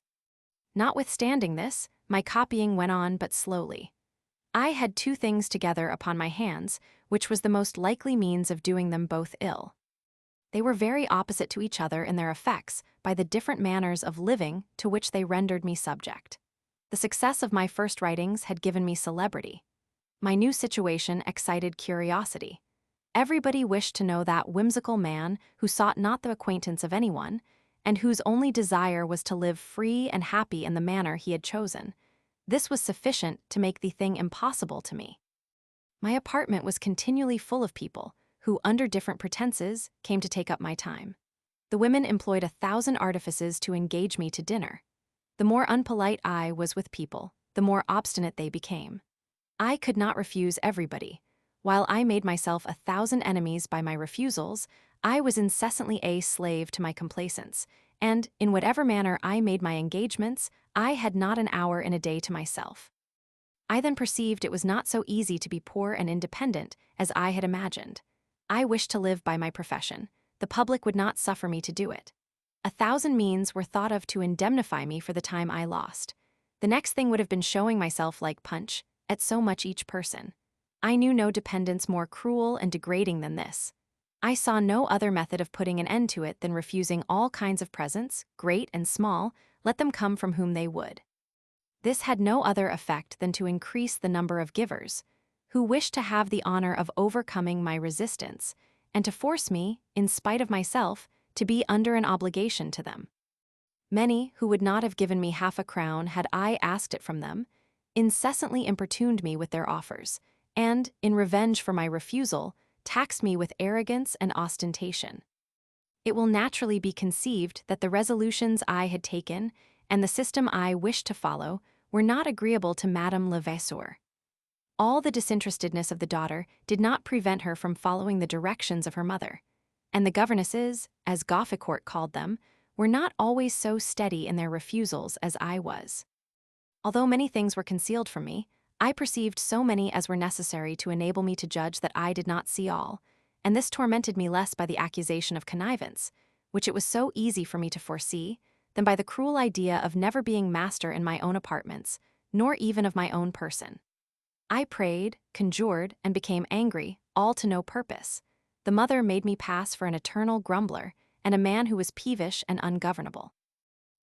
Notwithstanding this, my copying went on but slowly. I had 2 things together upon my hands, which was the most likely means of doing them both ill. They were very opposite to each other in their effects by the different manners of living to which they rendered me subject. The success of my first writings had given me celebrity. My new situation excited curiosity. Everybody wished to know that whimsical man who sought not the acquaintance of anyone, and whose only desire was to live free and happy in the manner he had chosen. This was sufficient to make the thing impossible to me. My apartment was continually full of people, who, under different pretenses, came to take up my time. The women employed 1,000 artifices to engage me to dinner. The more unpolite I was with people, the more obstinate they became. I could not refuse everybody. While I made myself 1,000 enemies by my refusals, I was incessantly a slave to my complacence, and in whatever manner I made my engagements, I had not an hour in a day to myself. I then perceived it was not so easy to be poor and independent as I had imagined. I wished to live by my profession. The public would not suffer me to do it. 1,000 means were thought of to indemnify me for the time I lost. The next thing would have been showing myself like Punch, at so much each person. I knew no dependence more cruel and degrading than this. I saw no other method of putting an end to it than refusing all kinds of presents, great and small, let them come from whom they would. This had no other effect than to increase the number of givers, who wished to have the honor of overcoming my resistance, and to force me, in spite of myself, to be under an obligation to them. Many, who would not have given me half a crown had I asked it from them, incessantly importuned me with their offers, and, in revenge for my refusal, taxed me with arrogance and ostentation. It will naturally be conceived that the resolutions I had taken, and the system I wished to follow, were not agreeable to Madame Levasseur. All the disinterestedness of the daughter did not prevent her from following the directions of her mother, and the governesses, as Gofficourt called them, were not always so steady in their refusals as I was. Although many things were concealed from me, I perceived so many as were necessary to enable me to judge that I did not see all, and this tormented me less by the accusation of connivance, which it was so easy for me to foresee, than by the cruel idea of never being master in my own apartments, nor even of my own person. I prayed, conjured, and became angry, all to no purpose. The mother made me pass for an eternal grumbler, and a man who was peevish and ungovernable.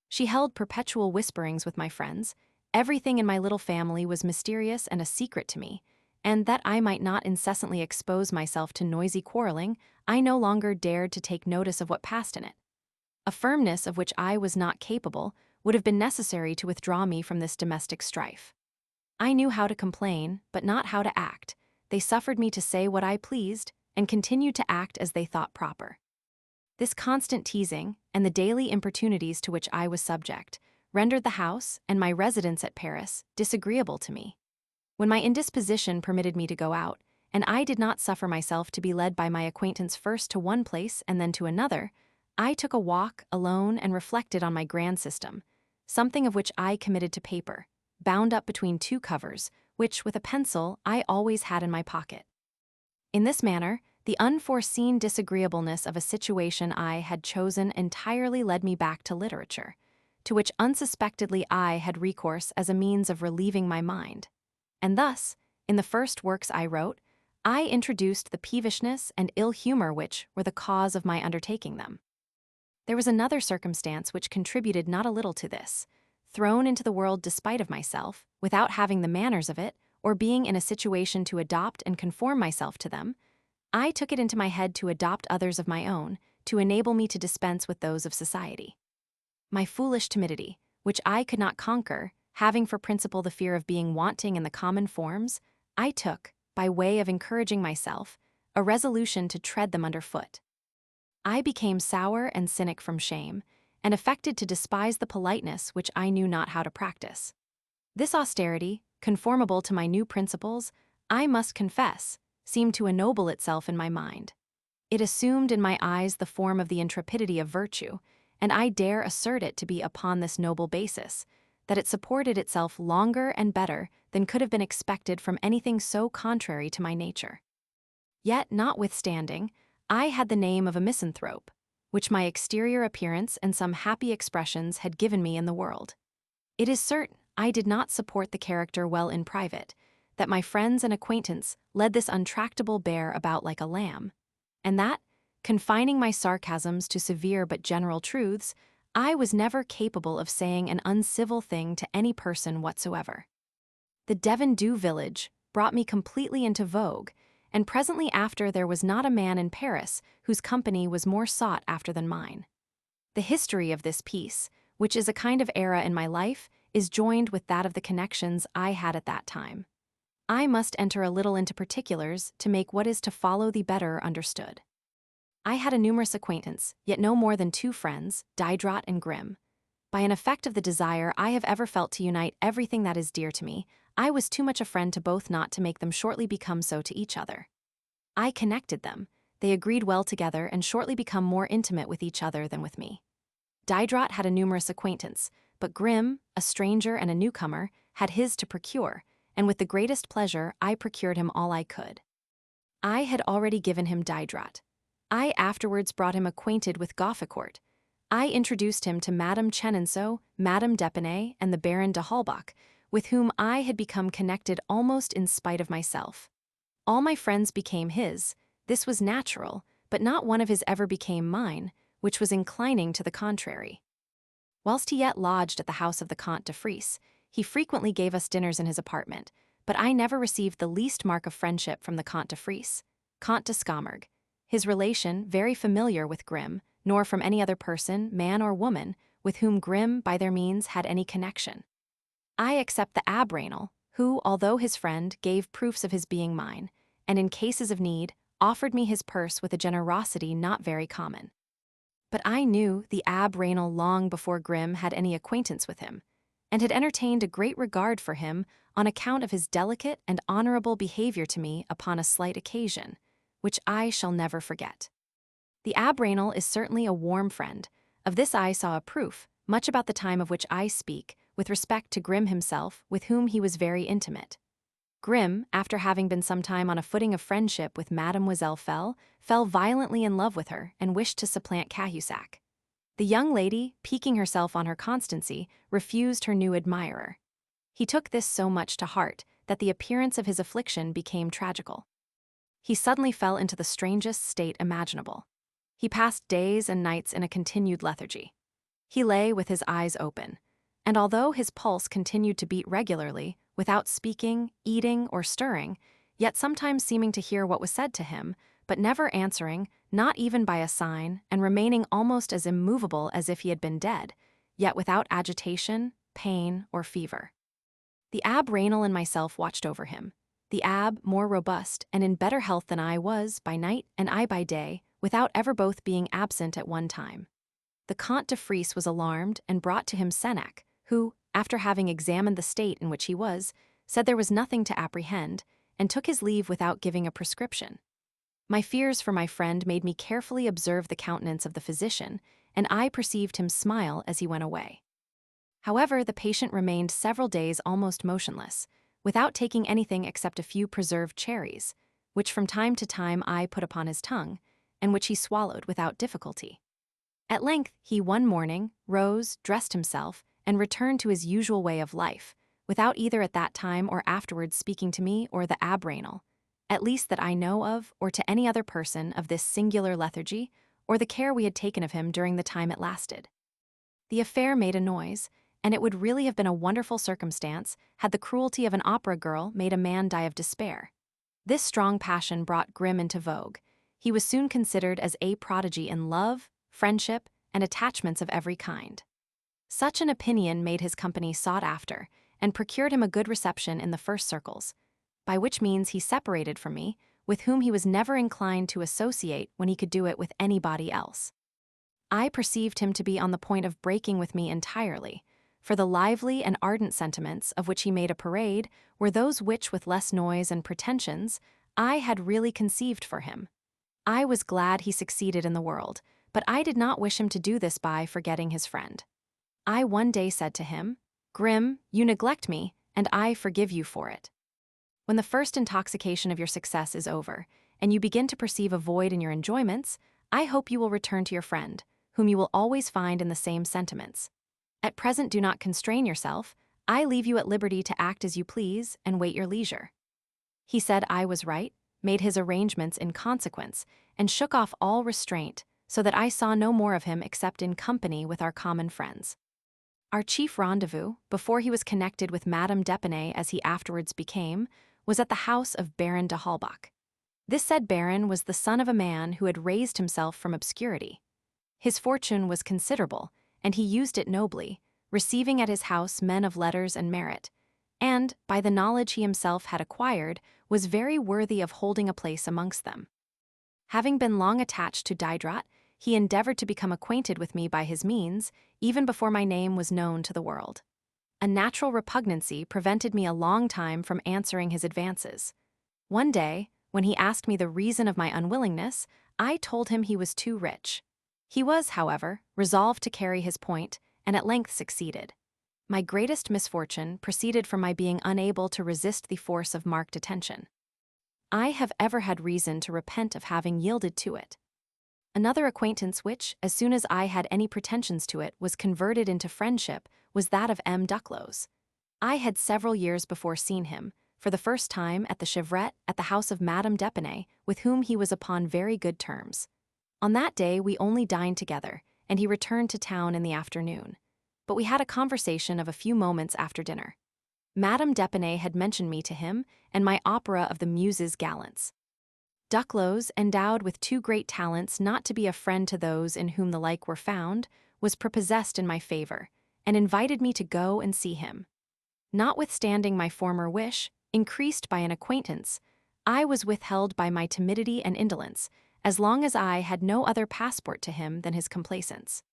She held perpetual whisperings with my friends. Everything in my little family was mysterious and a secret to me, and that I might not incessantly expose myself to noisy quarreling, I no longer dared to take notice of what passed in it. A firmness of which I was not capable would have been necessary to withdraw me from this domestic strife. I knew how to complain, but not how to act. They suffered me to say what I pleased, and continued to act as they thought proper. This constant teasing, and the daily importunities to which I was subject, rendered the house, and my residence at Paris, disagreeable to me. When my indisposition permitted me to go out, and I did not suffer myself to be led by my acquaintance first to one place and then to another, I took a walk alone and reflected on my grand system, something of which I committed to paper, bound up between two covers, which, with a pencil, I always had in my pocket. In this manner, the unforeseen disagreeableness of a situation I had chosen entirely led me back to literature, to which unsuspectedly I had recourse as a means of relieving my mind. And thus, in the first works I wrote, I introduced the peevishness and ill humor which were the cause of my undertaking them. There was another circumstance which contributed not a little to this. Thrown into the world despite of myself, without having the manners of it, or being in a situation to adopt and conform myself to them, I took it into my head to adopt others of my own, to enable me to dispense with those of society. My foolish timidity, which I could not conquer, having for principle the fear of being wanting in the common forms, I took, by way of encouraging myself, a resolution to tread them under foot. I became sour and cynic from shame, and affected to despise the politeness which I knew not how to practice. This austerity, conformable to my new principles, I must confess, seemed to ennoble itself in my mind. It assumed in my eyes the form of the intrepidity of virtue, and I dare assert it to be upon this noble basis, that it supported itself longer and better than could have been expected from anything so contrary to my nature. Yet, notwithstanding, I had the name of a misanthrope, which my exterior appearance and some happy expressions had given me in the world. It is certain I did not support the character well in private, that my friends and acquaintance led this untractable bear about like a lamb, and that, confining my sarcasms to severe but general truths, I was never capable of saying an uncivil thing to any person whatsoever. The Devon-Dew village brought me completely into vogue, and presently after there was not a man in Paris whose company was more sought after than mine. The history of this piece, which is a kind of era in my life, is joined with that of the connections I had at that time. I must enter a little into particulars to make what is to follow the better understood. I had a numerous acquaintance, yet no more than 2 friends, Diderot and Grimm. By an effect of the desire I have ever felt to unite everything that is dear to me, I was too much a friend to both not to make them shortly become so to each other. I connected them, they agreed well together and shortly become more intimate with each other than with me. Diderot had a numerous acquaintance, but Grimm, a stranger and a newcomer, had his to procure, and with the greatest pleasure I procured him all I could. I had already given him Diderot. I afterwards brought him acquainted with Gofficourt. I introduced him to Madame Chenonceau, Madame d'Epinay, and the Baron de Halbach, with whom I had become connected almost in spite of myself. All my friends became his. This was natural, but not one of his ever became mine, which was inclining to the contrary. Whilst he yet lodged at the house of the Comte de Frise, he frequently gave us dinners in his apartment, but I never received the least mark of friendship from the Comte de Frise, Comte de Scaumurg, his relation, very familiar with Grimm, nor from any other person, man or woman, with whom Grimm, by their means, had any connection. I except the Abbé Raynal, who, although his friend, gave proofs of his being mine, and in cases of need, offered me his purse with a generosity not very common. But I knew the Abbé Raynal long before Grimm had any acquaintance with him, and had entertained a great regard for him on account of his delicate and honorable behavior to me upon a slight occasion, which I shall never forget. The Abbé Raynal is certainly a warm friend. Of this I saw a proof, much about the time of which I speak, with respect to Grimm himself, with whom he was very intimate. Grimm, after having been some time on a footing of friendship with Mademoiselle fell violently in love with her and wished to supplant Cahusac. The young lady, piquing herself on her constancy, refused her new admirer. He took this so much to heart that the appearance of his affliction became tragical. He suddenly fell into the strangest state imaginable. He passed days and nights in a continued lethargy. He lay with his eyes open, and although his pulse continued to beat regularly, without speaking, eating, or stirring, yet sometimes seeming to hear what was said to him, but never answering, not even by a sign, and remaining almost as immovable as if he had been dead, yet without agitation, pain, or fever. The Abbé Raynal and myself watched over him. The Abbé, more robust and in better health than I was, by night and I by day, without ever both being absent at one time. The Comte de Frise was alarmed and brought to him Senac, who, after having examined the state in which he was, said there was nothing to apprehend, and took his leave without giving a prescription. My fears for my friend made me carefully observe the countenance of the physician, and I perceived him smile as he went away. However, the patient remained several days almost motionless, without taking anything except a few preserved cherries, which from time to time I put upon his tongue, and which he swallowed without difficulty. At length, he one morning rose, dressed himself, and returned to his usual way of life, without either at that time or afterwards speaking to me or the Abbé Raynal, at least that I know of, or to any other person, of this singular lethargy, or the care we had taken of him during the time it lasted. The affair made a noise, and it would really have been a wonderful circumstance had the cruelty of an opera girl made a man die of despair. This strong passion brought Grimm into vogue. He was soon considered as a prodigy in love, friendship, and attachments of every kind. Such an opinion made his company sought after, and procured him a good reception in the first circles, by which means he separated from me, with whom he was never inclined to associate when he could do it with anybody else. I perceived him to be on the point of breaking with me entirely, for the lively and ardent sentiments of which he made a parade were those which, with less noise and pretensions, I had really conceived for him. I was glad he succeeded in the world, but I did not wish him to do this by forgetting his friend. I one day said to him, "Grimm, you neglect me, and I forgive you for it. When the first intoxication of your success is over, and you begin to perceive a void in your enjoyments, I hope you will return to your friend, whom you will always find in the same sentiments. At present do not constrain yourself. I leave you at liberty to act as you please and wait your leisure." He said I was right, made his arrangements in consequence, and shook off all restraint, so that I saw no more of him except in company with our common friends. Our chief rendezvous, before he was connected with Madame d'Epinay as he afterwards became, was at the house of Baron de Halbach. This said baron was the son of a man who had raised himself from obscurity. His fortune was considerable, and he used it nobly, receiving at his house men of letters and merit, and, by the knowledge he himself had acquired, was very worthy of holding a place amongst them. Having been long attached to Diderot, he endeavored to become acquainted with me by his means, even before my name was known to the world. A natural repugnancy prevented me a long time from answering his advances. One day, when he asked me the reason of my unwillingness, I told him he was too rich. He was, however, resolved to carry his point, and at length succeeded. My greatest misfortune proceeded from my being unable to resist the force of marked attention. I have ever had reason to repent of having yielded to it. Another acquaintance which, as soon as I had any pretensions to it, was converted into friendship, was that of M. Duclos. I had several years before seen him, for the first time at the Chevrette at the house of Madame d'Epinay, with whom he was upon very good terms. On that day we only dined together, and he returned to town in the afternoon. But we had a conversation of a few moments after dinner. Madame d'Epinay had mentioned me to him, and my opera of the Muses' Gallants. Duclos, endowed with too great talents not to be a friend to those in whom the like were found, was prepossessed in my favor, and invited me to go and see him. Notwithstanding my former wish, increased by an acquaintance, I was withheld by my timidity and indolence, as long as I had no other passport to him than his complaisance.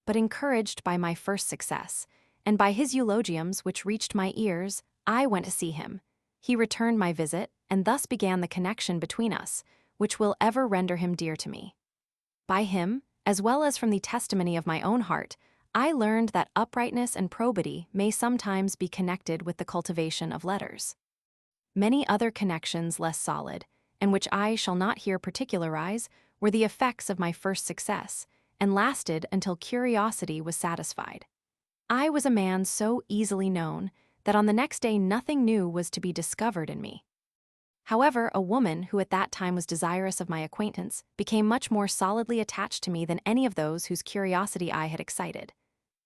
But encouraged by my first success, and by his eulogiums which reached my ears, I went to see him. He returned my visit, and thus began the connection between us, which will ever render him dear to me. By him, as well as from the testimony of my own heart, I learned that uprightness and probity may sometimes be connected with the cultivation of letters. Many other connections less solid, and which I shall not here particularize, were the effects of my first success, and lasted until curiosity was satisfied. I was a man so easily known that on the next day nothing new was to be discovered in me. However, a woman who at that time was desirous of my acquaintance became much more solidly attached to me than any of those whose curiosity I had excited.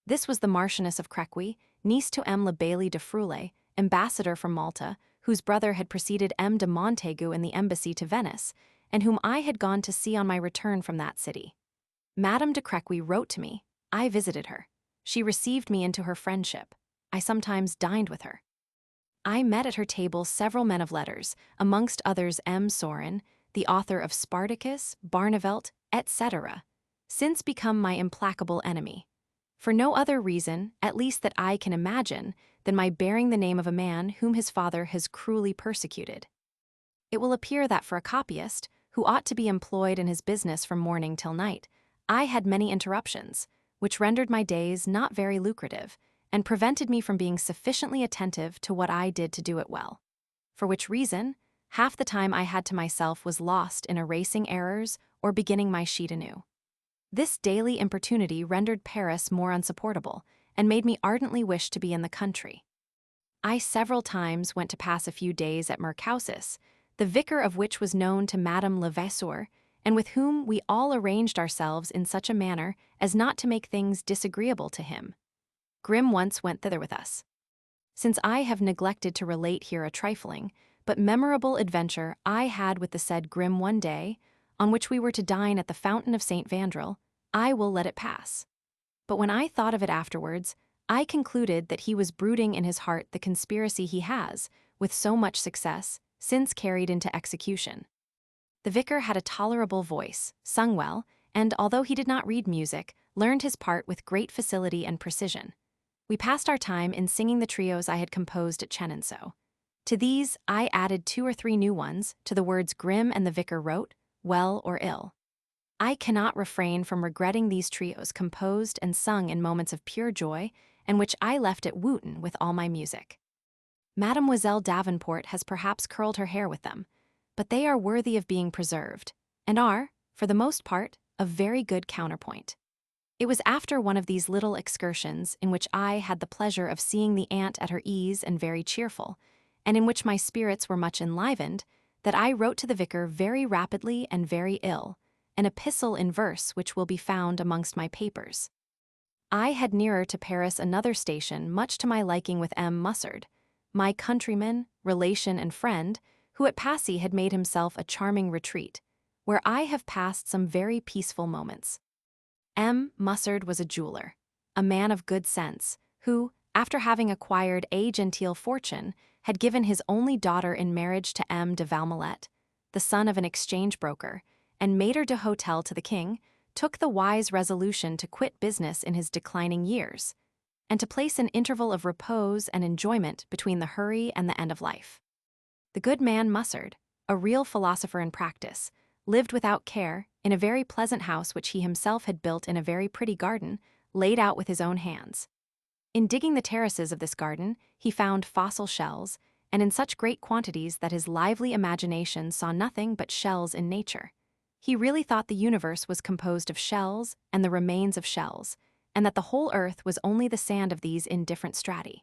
This was the Marchioness of Crequi, niece to M. le Bailly de Froullé, ambassador from Malta, whose brother had preceded M. de Montaigu in the embassy to Venice, and whom I had gone to see on my return from that city. Madame de Crequi wrote to me. I visited her. She received me into her friendship. I sometimes dined with her. I met at her table several men of letters, amongst others M. Sorin, the author of Spartacus, Barnevelt, etc., since become my implacable enemy. For no other reason, at least that I can imagine, than my bearing the name of a man whom his father has cruelly persecuted. It will appear that for a copyist, who ought to be employed in his business from morning till night, I had many interruptions, which rendered my days not very lucrative, and prevented me from being sufficiently attentive to what I did to do it well. For which reason, half the time I had to myself was lost in erasing errors or beginning my sheet anew. This daily importunity rendered Paris more unsupportable, and made me ardently wish to be in the country. I several times went to pass a few days at Mercousis, the vicar of which was known to Madame Levasseur, and with whom we all arranged ourselves in such a manner as not to make things disagreeable to him. Grimm once went thither with us. Since I have neglected to relate here a trifling, but memorable adventure I had with the said Grimm one day, on which we were to dine at the Fountain of St. Vandrel, I will let it pass. But when I thought of it afterwards, I concluded that he was brooding in his heart the conspiracy he has, with so much success, since carried into execution. The vicar had a tolerable voice, sung well, and, although he did not read music, learned his part with great facility and precision. We passed our time in singing the trios I had composed at Chenonceau. To these, I added 2 or 3 new ones, to the words Grimm and the vicar wrote, well or ill. I cannot refrain from regretting these trios composed and sung in moments of pure joy, and which I left at Wooton with all my music. Mademoiselle Davenport has perhaps curled her hair with them, but they are worthy of being preserved, and are, for the most part, of very good counterpoint. It was after one of these little excursions in which I had the pleasure of seeing the aunt at her ease and very cheerful, and in which my spirits were much enlivened, that I wrote to the vicar very rapidly and very ill, an epistle in verse which will be found amongst my papers. I had nearer to Paris another station much to my liking with M. Mussard, my countryman, relation, and friend, who at Passy had made himself a charming retreat, where I have passed some very peaceful moments. M. Mussard was a jeweler, a man of good sense, who, after having acquired a genteel fortune, had given his only daughter in marriage to M. de Valmolet, the son of an exchange broker, and maître d'hôtel to the king, took the wise resolution to quit business in his declining years, and to place an interval of repose and enjoyment between the hurry and the end of life. The good man Mussard, a real philosopher in practice, lived without care in a very pleasant house which he himself had built in a very pretty garden, laid out with his own hands. In digging the terraces of this garden, he found fossil shells, and in such great quantities that his lively imagination saw nothing but shells in nature. He really thought the universe was composed of shells and the remains of shells, and that the whole earth was only the sand of these in different strati.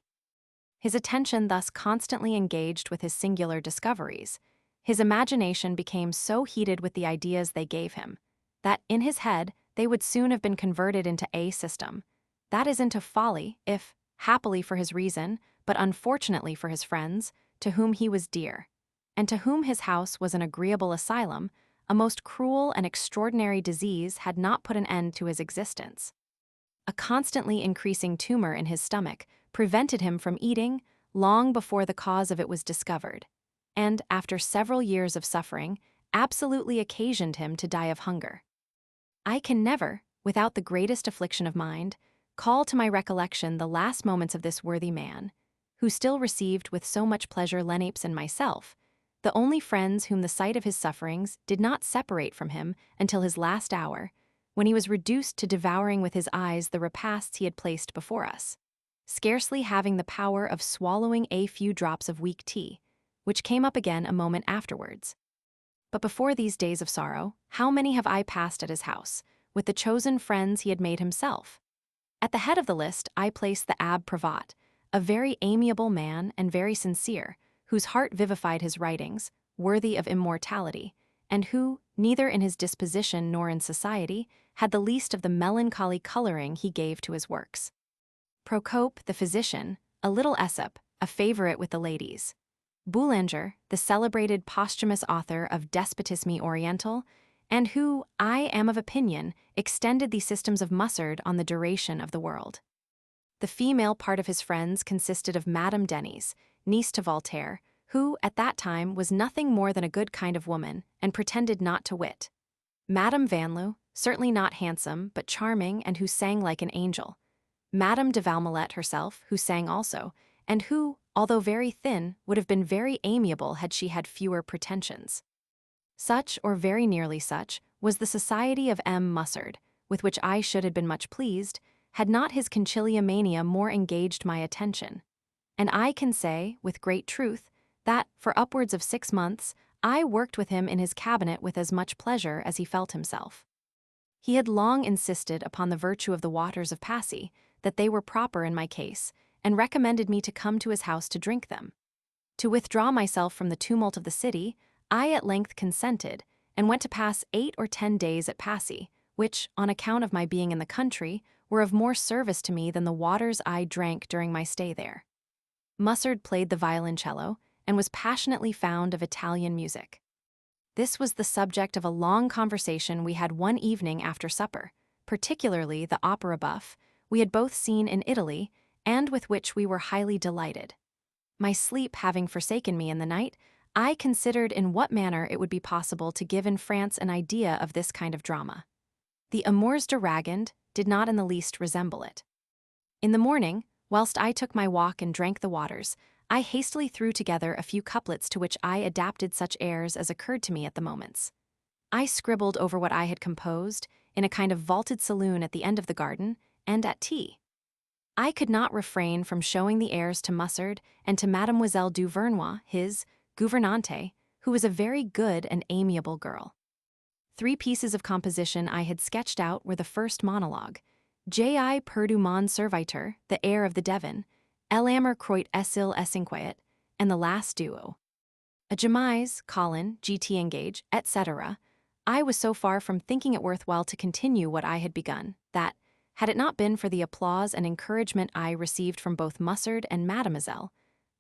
His attention thus constantly engaged with his singular discoveries, his imagination became so heated with the ideas they gave him, that in his head they would soon have been converted into a system, that is into folly, if, happily for his reason, but unfortunately for his friends, to whom he was dear, and to whom his house was an agreeable asylum, a most cruel and extraordinary disease had not put an end to his existence. A constantly increasing tumor in his stomach prevented him from eating long before the cause of it was discovered, and, after several years of suffering, absolutely occasioned him to die of hunger. I can never, without the greatest affliction of mind, call to my recollection the last moments of this worthy man, who still received with so much pleasure Lenapes and myself, the only friends whom the sight of his sufferings did not separate from him until his last hour, when he was reduced to devouring with his eyes the repasts he had placed before us, scarcely having the power of swallowing a few drops of weak tea, which came up again a moment afterwards. But before these days of sorrow, how many have I passed at his house, with the chosen friends he had made himself? At the head of the list I place the Abbé Prévost, a very amiable man and very sincere, whose heart vivified his writings, worthy of immortality, and who, neither in his disposition nor in society, had the least of the melancholy coloring he gave to his works. Procope, the physician, a little Aesop, a favorite with the ladies. Boulanger, the celebrated posthumous author of Despotisme Oriental, and who, I am of opinion, extended the systems of Mussard on the duration of the world. The female part of his friends consisted of Madame Denis, niece to Voltaire, who, at that time, was nothing more than a good kind of woman, and pretended not to wit. Madame Vanloo, certainly not handsome, but charming, and who sang like an angel. Madame de Valmolet herself, who sang also, and who, although very thin, would have been very amiable had she had fewer pretensions. Such, or very nearly such, was the society of M. Mussard, with which I should have been much pleased, had not his conciliomania more engaged my attention. And I can say, with great truth, that, for upwards of 6 months, I worked with him in his cabinet with as much pleasure as he felt himself. He had long insisted upon the virtue of the waters of Passy, that they were proper in my case, and recommended me to come to his house to drink them. To withdraw myself from the tumult of the city, I at length consented, and went to pass 8 or 10 days at Passy, which, on account of my being in the country, were of more service to me than the waters I drank during my stay there. Mussard played the violoncello, and was passionately fond of Italian music. This was the subject of a long conversation we had one evening after supper, particularly the opera buff we had both seen in Italy, and with which we were highly delighted. My sleep having forsaken me in the night, I considered in what manner it would be possible to give in France an idea of this kind of drama. The Amours de Ragand did not in the least resemble it. In the morning, whilst I took my walk and drank the waters, I hastily threw together a few couplets to which I adapted such airs as occurred to me at the moments. I scribbled over what I had composed in a kind of vaulted saloon at the end of the garden, and at tea. I could not refrain from showing the airs to Mussard and to Mademoiselle Duvernois, his gouvernante, who was a very good and amiable girl. 3 pieces of composition I had sketched out were the first monologue, J.I. perdu mon serviteur, the air of the Devon, El amor croit esil esinquet, and the last duo. A Jamise, Colin, G.T. Engage, etc. I was so far from thinking it worthwhile to continue what I had begun, that, had it not been for the applause and encouragement I received from both Mussard and Mademoiselle,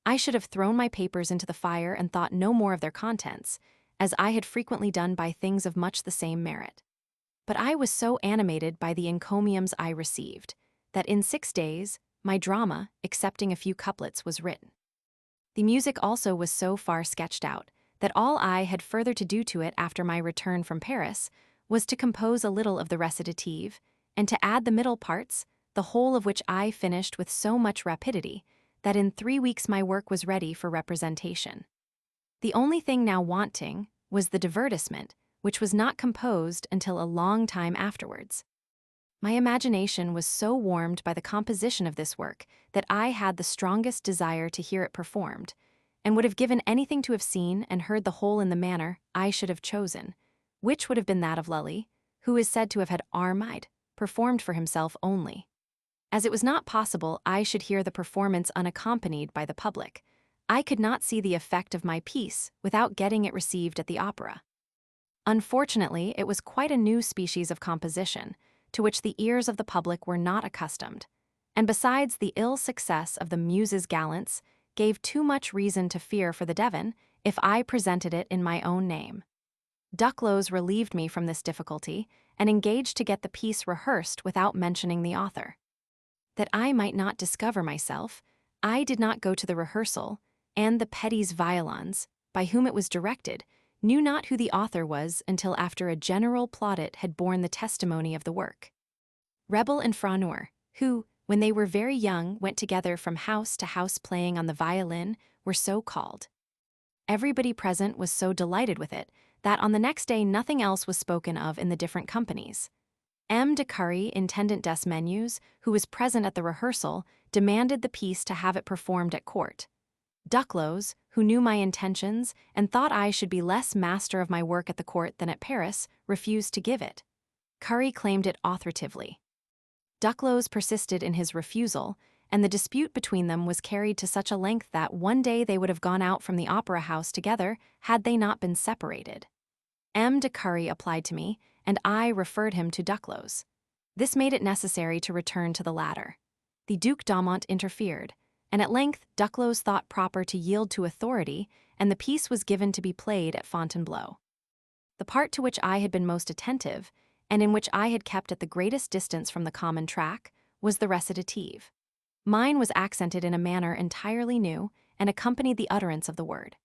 I should have thrown my papers into the fire and thought no more of their contents, as I had frequently done by things of much the same merit. But I was so animated by the encomiums I received, that in 6 days, my drama, excepting a few couplets, was written. The music also was so far sketched out, that all I had further to do to it after my return from Paris was to compose a little of the recitative, and to add the middle parts, the whole of which I finished with so much rapidity that in 3 weeks my work was ready for representation. The only thing now wanting was the divertisement, which was not composed until a long time afterwards. My imagination was so warmed by the composition of this work that I had the strongest desire to hear it performed, and would have given anything to have seen and heard the whole in the manner I should have chosen, which would have been that of Lully, who is said to have had Armide performed for himself only. As it was not possible I should hear the performance unaccompanied by the public, I could not see the effect of my piece without getting it received at the opera. Unfortunately, it was quite a new species of composition, to which the ears of the public were not accustomed, and besides the ill success of the Muses' Gallants, gave too much reason to fear for the Devon if I presented it in my own name. Duclos relieved me from this difficulty, and engaged to get the piece rehearsed without mentioning the author. That I might not discover myself, I did not go to the rehearsal, and the petits violons, by whom it was directed, knew not who the author was until after a general plaudit had borne the testimony of the work. Rebel and Franeur, who, when they were very young, went together from house to house playing on the violin, were so called. Everybody present was so delighted with it that on the next day nothing else was spoken of in the different companies. M. de Curry, intendant des Menus, who was present at the rehearsal, demanded the piece to have it performed at court. Duclos, who knew my intentions and thought I should be less master of my work at the court than at Paris, refused to give it. Curry claimed it authoritatively. Duclos persisted in his refusal, and the dispute between them was carried to such a length that one day they would have gone out from the opera house together had they not been separated. M. de Curry applied to me, and I referred him to Duclos. This made it necessary to return to the latter. The Duc d'Aumont interfered, and at length Duclos thought proper to yield to authority, and the piece was given to be played at Fontainebleau. The part to which I had been most attentive, and in which I had kept at the greatest distance from the common track, was the recitative. Mine was accented in a manner entirely new, and accompanied the utterance of the word.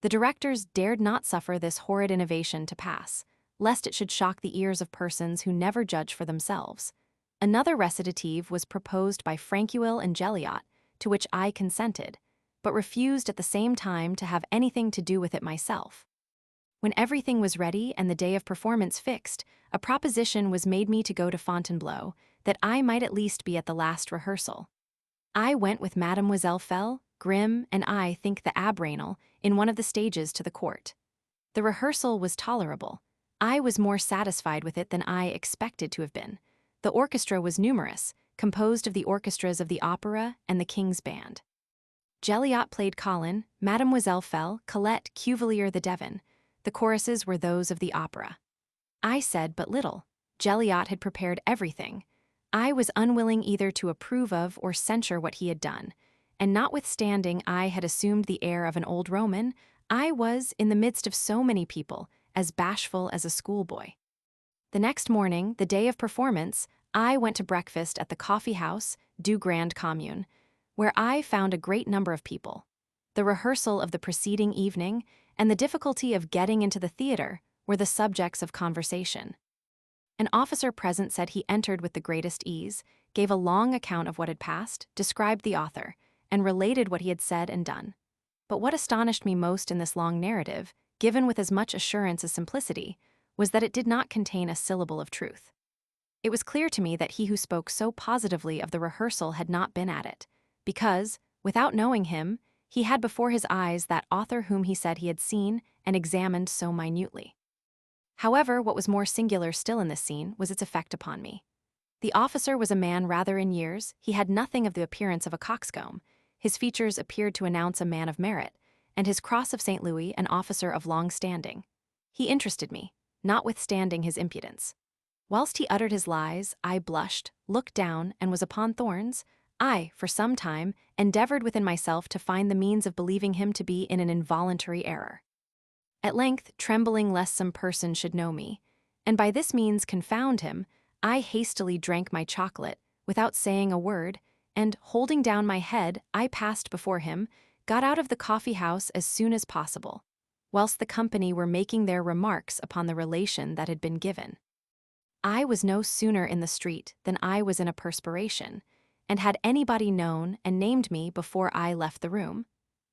The directors dared not suffer this horrid innovation to pass, lest it should shock the ears of persons who never judge for themselves. Another recitative was proposed by Franqueuil and Gelliot, to which I consented, but refused at the same time to have anything to do with it myself. When everything was ready and the day of performance fixed, a proposition was made me to go to Fontainebleau, that I might at least be at the last rehearsal. I went with Mademoiselle Fell, Grimm, and I think the Abrainel, in one of the stages to the court. The rehearsal was tolerable. I was more satisfied with it than I expected to have been. The orchestra was numerous, composed of the orchestras of the opera and the King's Band. Gelliot played Colin, Mademoiselle Fell, Colette, Cuvelier the Devon. The choruses were those of the opera. I said but little. Gelliot had prepared everything. I was unwilling either to approve of or censure what he had done, and notwithstanding I had assumed the air of an old Roman, I was, in the midst of so many people, as bashful as a schoolboy. The next morning, the day of performance, I went to breakfast at the coffee house du Grand Commune, where I found a great number of people. The rehearsal of the preceding evening and the difficulty of getting into the theater were the subjects of conversation. An officer present said he entered with the greatest ease, gave a long account of what had passed, described the author, and related what he had said and done. But what astonished me most in this long narrative, given with as much assurance as simplicity, was that it did not contain a syllable of truth. It was clear to me that he who spoke so positively of the rehearsal had not been at it, because, without knowing him, he had before his eyes that author whom he said he had seen and examined so minutely. However, what was more singular still in this scene was its effect upon me. The officer was a man rather in years, he had nothing of the appearance of a coxcomb, his features appeared to announce a man of merit, and his cross of St. Louis an officer of long standing. He interested me, notwithstanding his impudence. Whilst he uttered his lies, I blushed, looked down, and was upon thorns. I, for some time, endeavored within myself to find the means of believing him to be in an involuntary error. At length, trembling lest some person should know me, and by this means confound him, I hastily drank my chocolate, without saying a word, and, holding down my head, I passed before him, got out of the coffee house as soon as possible, whilst the company were making their remarks upon the relation that had been given. I was no sooner in the street than I was in a perspiration, and had anybody known and named me before I left the room,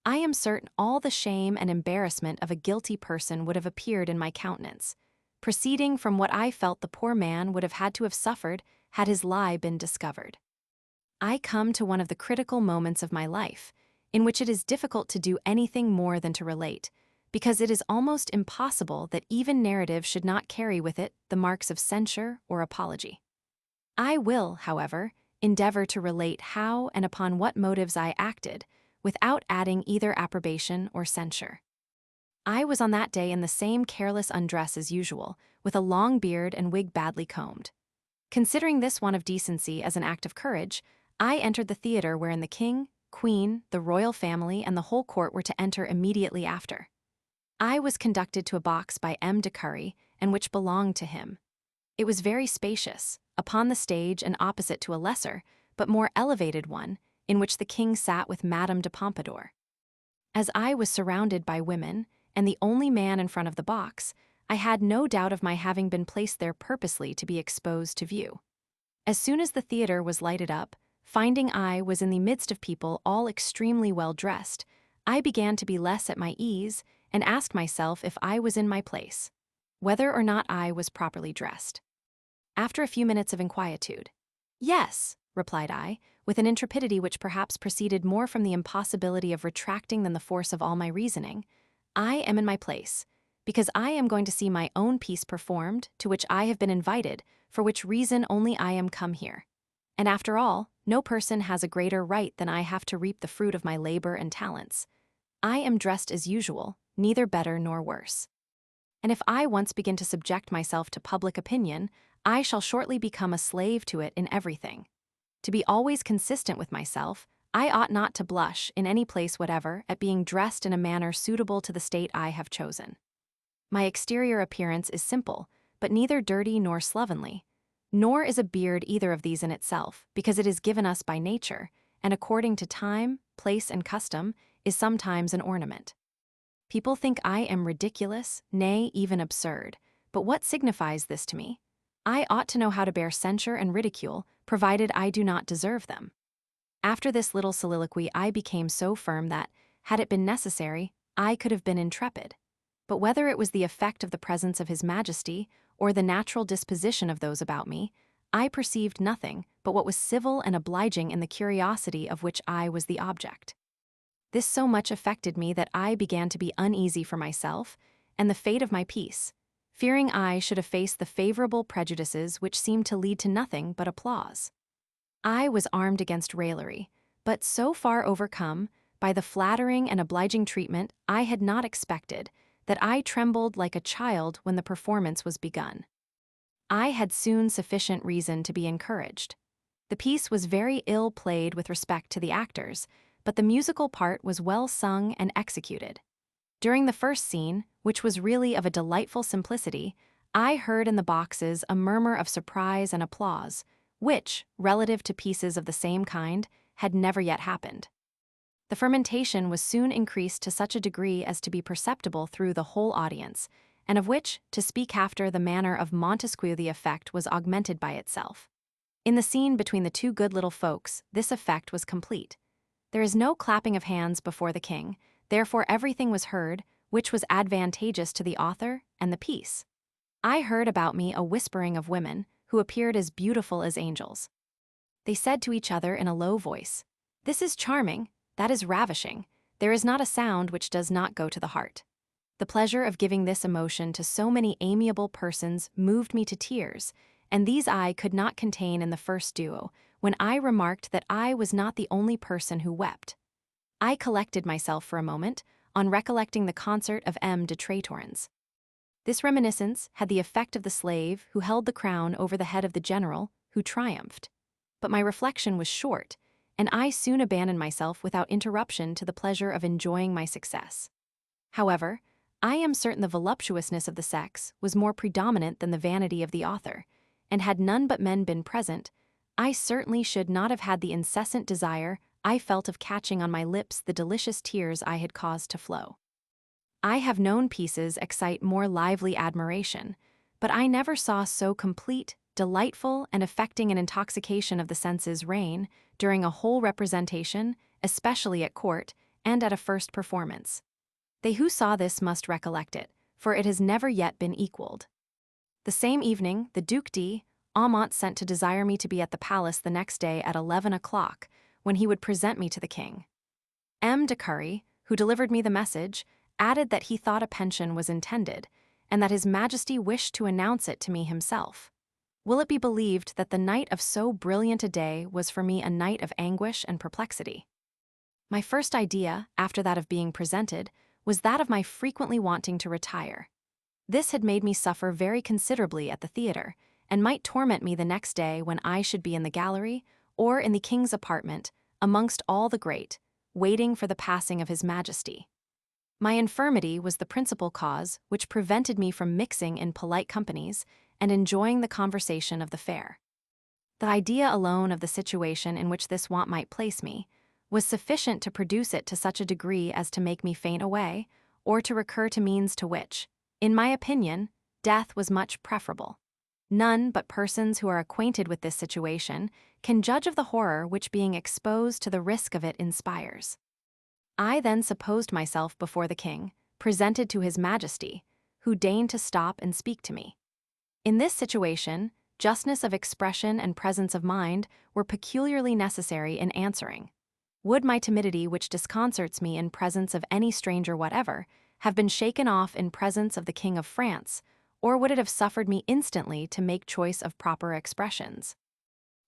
I am certain all the shame and embarrassment of a guilty person would have appeared in my countenance, proceeding from what I felt the poor man would have had to have suffered had his lie been discovered. I come to one of the critical moments of my life, in which it is difficult to do anything more than to relate, because it is almost impossible that even narrative should not carry with it the marks of censure or apology. I will, however, endeavor to relate how and upon what motives I acted, without adding either approbation or censure. I was on that day in the same careless undress as usual, with a long beard and wig badly combed. Considering this want of decency as an act of courage, I entered the theater wherein the king, queen, the royal family, and the whole court were to enter immediately after. I was conducted to a box by M. de Curry, and which belonged to him. It was very spacious, upon the stage and opposite to a lesser, but more elevated one, in which the king sat with Madame de Pompadour. As I was surrounded by women, and the only man in front of the box, I had no doubt of my having been placed there purposely to be exposed to view. As soon as the theater was lighted up, finding I was in the midst of people all extremely well dressed, I began to be less at my ease and asked myself if I was in my place, whether or not I was properly dressed. After a few minutes of inquietude, "Yes," replied I, with an intrepidity which perhaps proceeded more from the impossibility of retracting than the force of all my reasoning, "I am in my place, because I am going to see my own piece performed, to which I have been invited, for which reason only I am come here. And after all, no person has a greater right than I have to reap the fruit of my labor and talents. I am dressed as usual, neither better nor worse. And if I once begin to subject myself to public opinion, I shall shortly become a slave to it in everything. To be always consistent with myself, I ought not to blush in any place whatever at being dressed in a manner suitable to the state I have chosen. My exterior appearance is simple, but neither dirty nor slovenly, nor is a beard either of these in itself, because it is given us by nature, and according to time, place, and custom, is sometimes an ornament. People think I am ridiculous, nay, even absurd, but what signifies this to me? I ought to know how to bear censure and ridicule, provided I do not deserve them. After this little soliloquy I became so firm that, had it been necessary, I could have been intrepid. But whether it was the effect of the presence of His Majesty, or the natural disposition of those about me, I perceived nothing but what was civil and obliging in the curiosity of which I was the object. This so much affected me that I began to be uneasy for myself and the fate of my piece, fearing I should have faced the favorable prejudices which seemed to lead to nothing but applause. I was armed against raillery, but so far overcome by the flattering and obliging treatment I had not expected that I trembled like a child when the performance was begun. I had soon sufficient reason to be encouraged. The piece was very ill played with respect to the actors, but the musical part was well sung and executed. During the first scene, which was really of a delightful simplicity, I heard in the boxes a murmur of surprise and applause, which, relative to pieces of the same kind, had never yet happened. The fermentation was soon increased to such a degree as to be perceptible through the whole audience, and of which, to speak after the manner of Montesquieu, the effect was augmented by itself. In the scene between the two good little folks, this effect was complete. There is no clapping of hands before the king, therefore everything was heard, which was advantageous to the author and the piece. I heard about me a whispering of women, who appeared as beautiful as angels. They said to each other in a low voice, "This is charming, that is ravishing, there is not a sound which does not go to the heart." The pleasure of giving this emotion to so many amiable persons moved me to tears, and these I could not contain in the first duo, when I remarked that I was not the only person who wept. I collected myself for a moment, on recollecting the concert of M. de Trétorens. This reminiscence had the effect of the slave who held the crown over the head of the general who triumphed. But my reflection was short, and I soon abandoned myself without interruption to the pleasure of enjoying my success. However, I am certain the voluptuousness of the sex was more predominant than the vanity of the author, and had none but men been present, I certainly should not have had the incessant desire I felt of catching on my lips the delicious tears I had caused to flow. I have known pieces excite more lively admiration, but I never saw so complete, delightful and affecting an intoxication of the senses reign during a whole representation, especially at court, and at a first performance. They who saw this must recollect it, for it has never yet been equaled. The same evening, the Duc d'Aumont sent to desire me to be at the palace the next day at 11 o'clock, when he would present me to the king. M. de Curry, who delivered me the message, added that he thought a pension was intended, and that His Majesty wished to announce it to me himself. Will it be believed that the night of so brilliant a day was for me a night of anguish and perplexity? My first idea, after that of being presented, was that of my frequently wanting to retire. This had made me suffer very considerably at the theatre, and might torment me the next day when I should be in the gallery, or in the king's apartment, amongst all the great, waiting for the passing of His Majesty. My infirmity was the principal cause which prevented me from mixing in polite companies and enjoying the conversation of the fair. The idea alone of the situation in which this want might place me was sufficient to produce it to such a degree as to make me faint away, or to recur to means to which, in my opinion, death was much preferable. None but persons who are acquainted with this situation can judge of the horror which being exposed to the risk of it inspires. I then supposed myself before the king, presented to His Majesty, who deigned to stop and speak to me. In this situation, justness of expression and presence of mind were peculiarly necessary in answering. Would my timidity, which disconcerts me in presence of any stranger whatever, have been shaken off in presence of the King of France, or would it have suffered me instantly to make choice of proper expressions?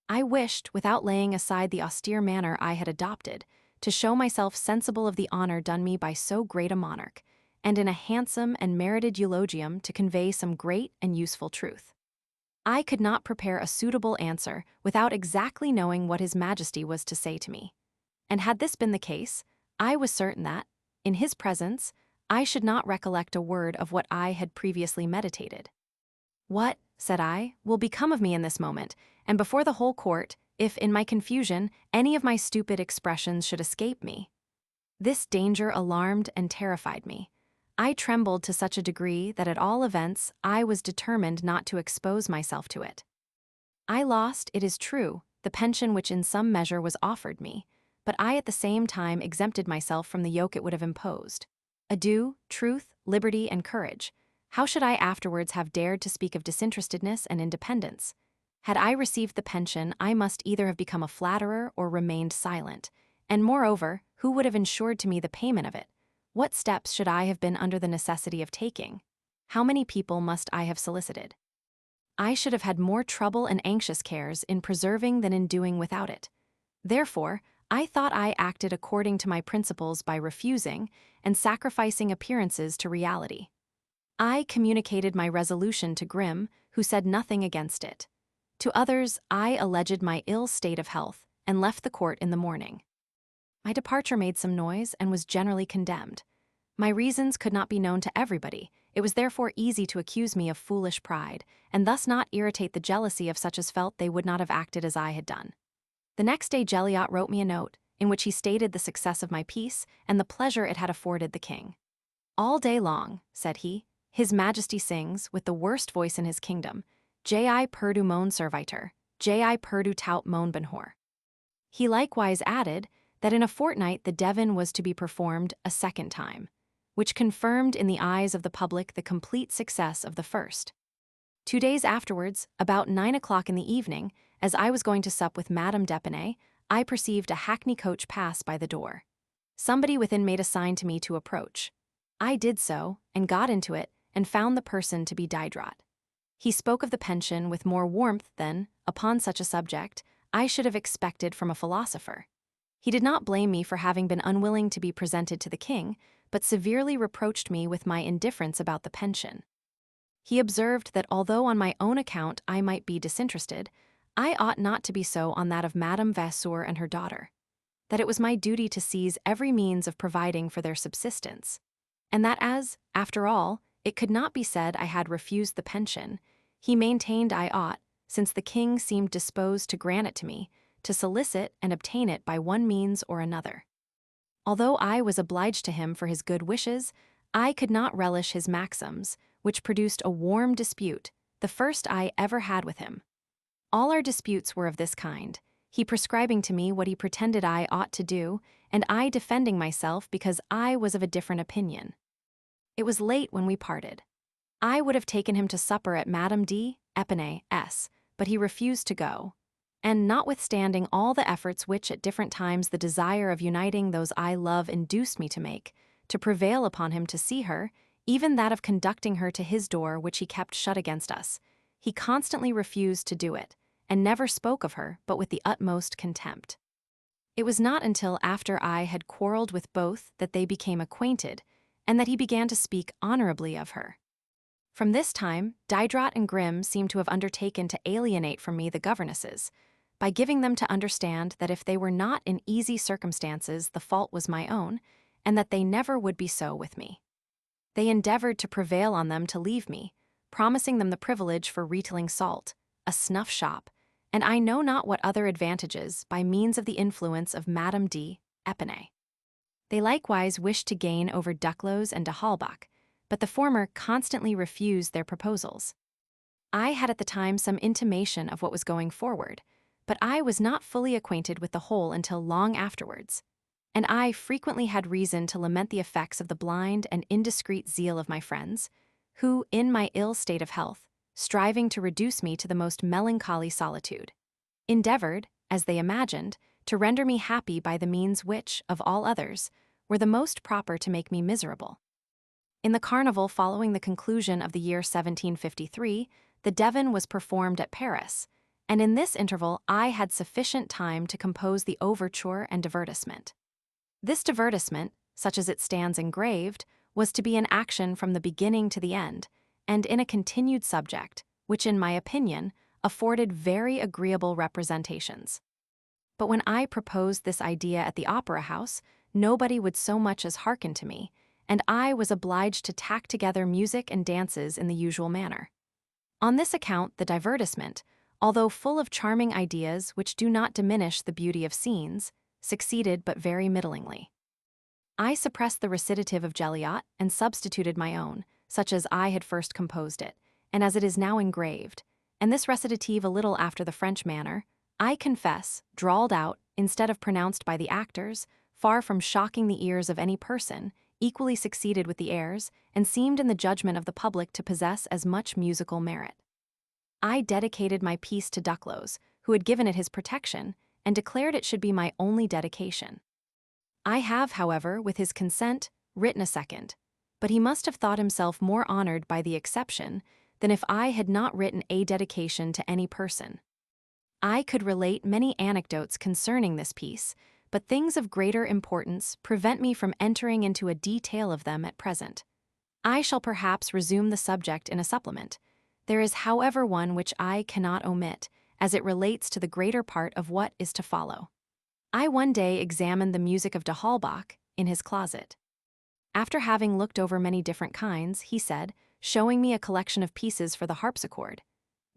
I wished, without laying aside the austere manner I had adopted, to show myself sensible of the honor done me by so great a monarch, and in a handsome and merited eulogium to convey some great and useful truth. I could not prepare a suitable answer without exactly knowing what His Majesty was to say to me. And had this been the case, I was certain that, in his presence, I should not recollect a word of what I had previously meditated. What, said I, will become of me in this moment, and before the whole court, if, in my confusion, any of my stupid expressions should escape me? This danger alarmed and terrified me. I trembled to such a degree that at all events I was determined not to expose myself to it. I lost, it is true, the pension which in some measure was offered me, but I at the same time exempted myself from the yoke it would have imposed. Adieu, truth, liberty, and courage. How should I afterwards have dared to speak of disinterestedness and independence? Had I received the pension, I must either have become a flatterer or remained silent, and moreover, who would have ensured to me the payment of it? What steps should I have been under the necessity of taking? How many people must I have solicited? I should have had more trouble and anxious cares in preserving than in doing without it. Therefore, I thought I acted according to my principles by refusing and sacrificing appearances to reality. I communicated my resolution to Grimm, who said nothing against it. To others, I alleged my ill state of health and left the court in the morning. My departure made some noise and was generally condemned. My reasons could not be known to everybody. It was therefore easy to accuse me of foolish pride, and thus not irritate the jealousy of such as felt they would not have acted as I had done. The next day Jelliot wrote me a note, in which he stated the success of my piece and the pleasure it had afforded the king. All day long, said he, His Majesty sings, with the worst voice in his kingdom, J.I. perdu mon serviteur, J.I. perdu tout mon bonheur. He likewise added that in a fortnight the Devon was to be performed a second time, which confirmed in the eyes of the public the complete success of the first. 2 days afterwards, about 9 o'clock in the evening, as I was going to sup with Madame d'Épinay, I perceived a hackney coach pass by the door. Somebody within made a sign to me to approach. I did so, and got into it, and found the person to be Diderot. He spoke of the pension with more warmth than, upon such a subject, I should have expected from a philosopher. He did not blame me for having been unwilling to be presented to the king, but severely reproached me with my indifference about the pension. He observed that although on my own account I might be disinterested, I ought not to be so on that of Madame Vasseur and her daughter, that it was my duty to seize every means of providing for their subsistence, and that as, after all, it could not be said I had refused the pension, he maintained I ought, since the king seemed disposed to grant it to me, to solicit and obtain it by one means or another. Although I was obliged to him for his good wishes, I could not relish his maxims, which produced a warm dispute, the first I ever had with him. All our disputes were of this kind: he prescribing to me what he pretended I ought to do, and I defending myself because I was of a different opinion. It was late when we parted. I would have taken him to supper at Madame D. Epinay's, but he refused to go. And notwithstanding all the efforts which at different times the desire of uniting those I love induced me to make, to prevail upon him to see her, even that of conducting her to his door which he kept shut against us, he constantly refused to do it, and never spoke of her but with the utmost contempt. It was not until after I had quarreled with both that they became acquainted, and that he began to speak honorably of her. From this time, Diderot and Grimm seemed to have undertaken to alienate from me the governesses, by giving them to understand that if they were not in easy circumstances the fault was my own, and that they never would be so with me. They endeavored to prevail on them to leave me, promising them the privilege for retailing salt, a snuff shop, and I know not what other advantages by means of the influence of Madame D. Epinay. They likewise wished to gain over Duclos and de Halbach, but the former constantly refused their proposals. I had at the time some intimation of what was going forward, but I was not fully acquainted with the whole until long afterwards, and I frequently had reason to lament the effects of the blind and indiscreet zeal of my friends, who, in my ill state of health, striving to reduce me to the most melancholy solitude, endeavored, as they imagined, to render me happy by the means which, of all others, were the most proper to make me miserable. In the carnival following the conclusion of the year 1753, the Devon was performed at Paris, and in this interval I had sufficient time to compose the overture and divertisement. This divertisement, such as it stands engraved, was to be an action from the beginning to the end, and in a continued subject, which in my opinion afforded very agreeable representations. But when I proposed this idea at the Opera House, nobody would so much as hearken to me, and I was obliged to tack together music and dances in the usual manner. On this account the divertisement, although full of charming ideas which do not diminish the beauty of scenes, succeeded but very middlingly. I suppressed the recitative of Gelliot and substituted my own, such as I had first composed it, and as it is now engraved, and this recitative a little after the French manner, I confess, drawled out, instead of pronounced by the actors, far from shocking the ears of any person, equally succeeded with the airs, and seemed in the judgment of the public to possess as much musical merit. I dedicated my piece to Duclos, who had given it his protection, and declared it should be my only dedication. I have, however, with his consent, written a second, but he must have thought himself more honored by the exception than if I had not written a dedication to any person. I could relate many anecdotes concerning this piece, but things of greater importance prevent me from entering into a detail of them at present. I shall perhaps resume the subject in a supplement. There is, however, one which I cannot omit, as it relates to the greater part of what is to follow. I one day examined the music of de Halbach in his closet. After having looked over many different kinds, he said, showing me a collection of pieces for the harpsichord,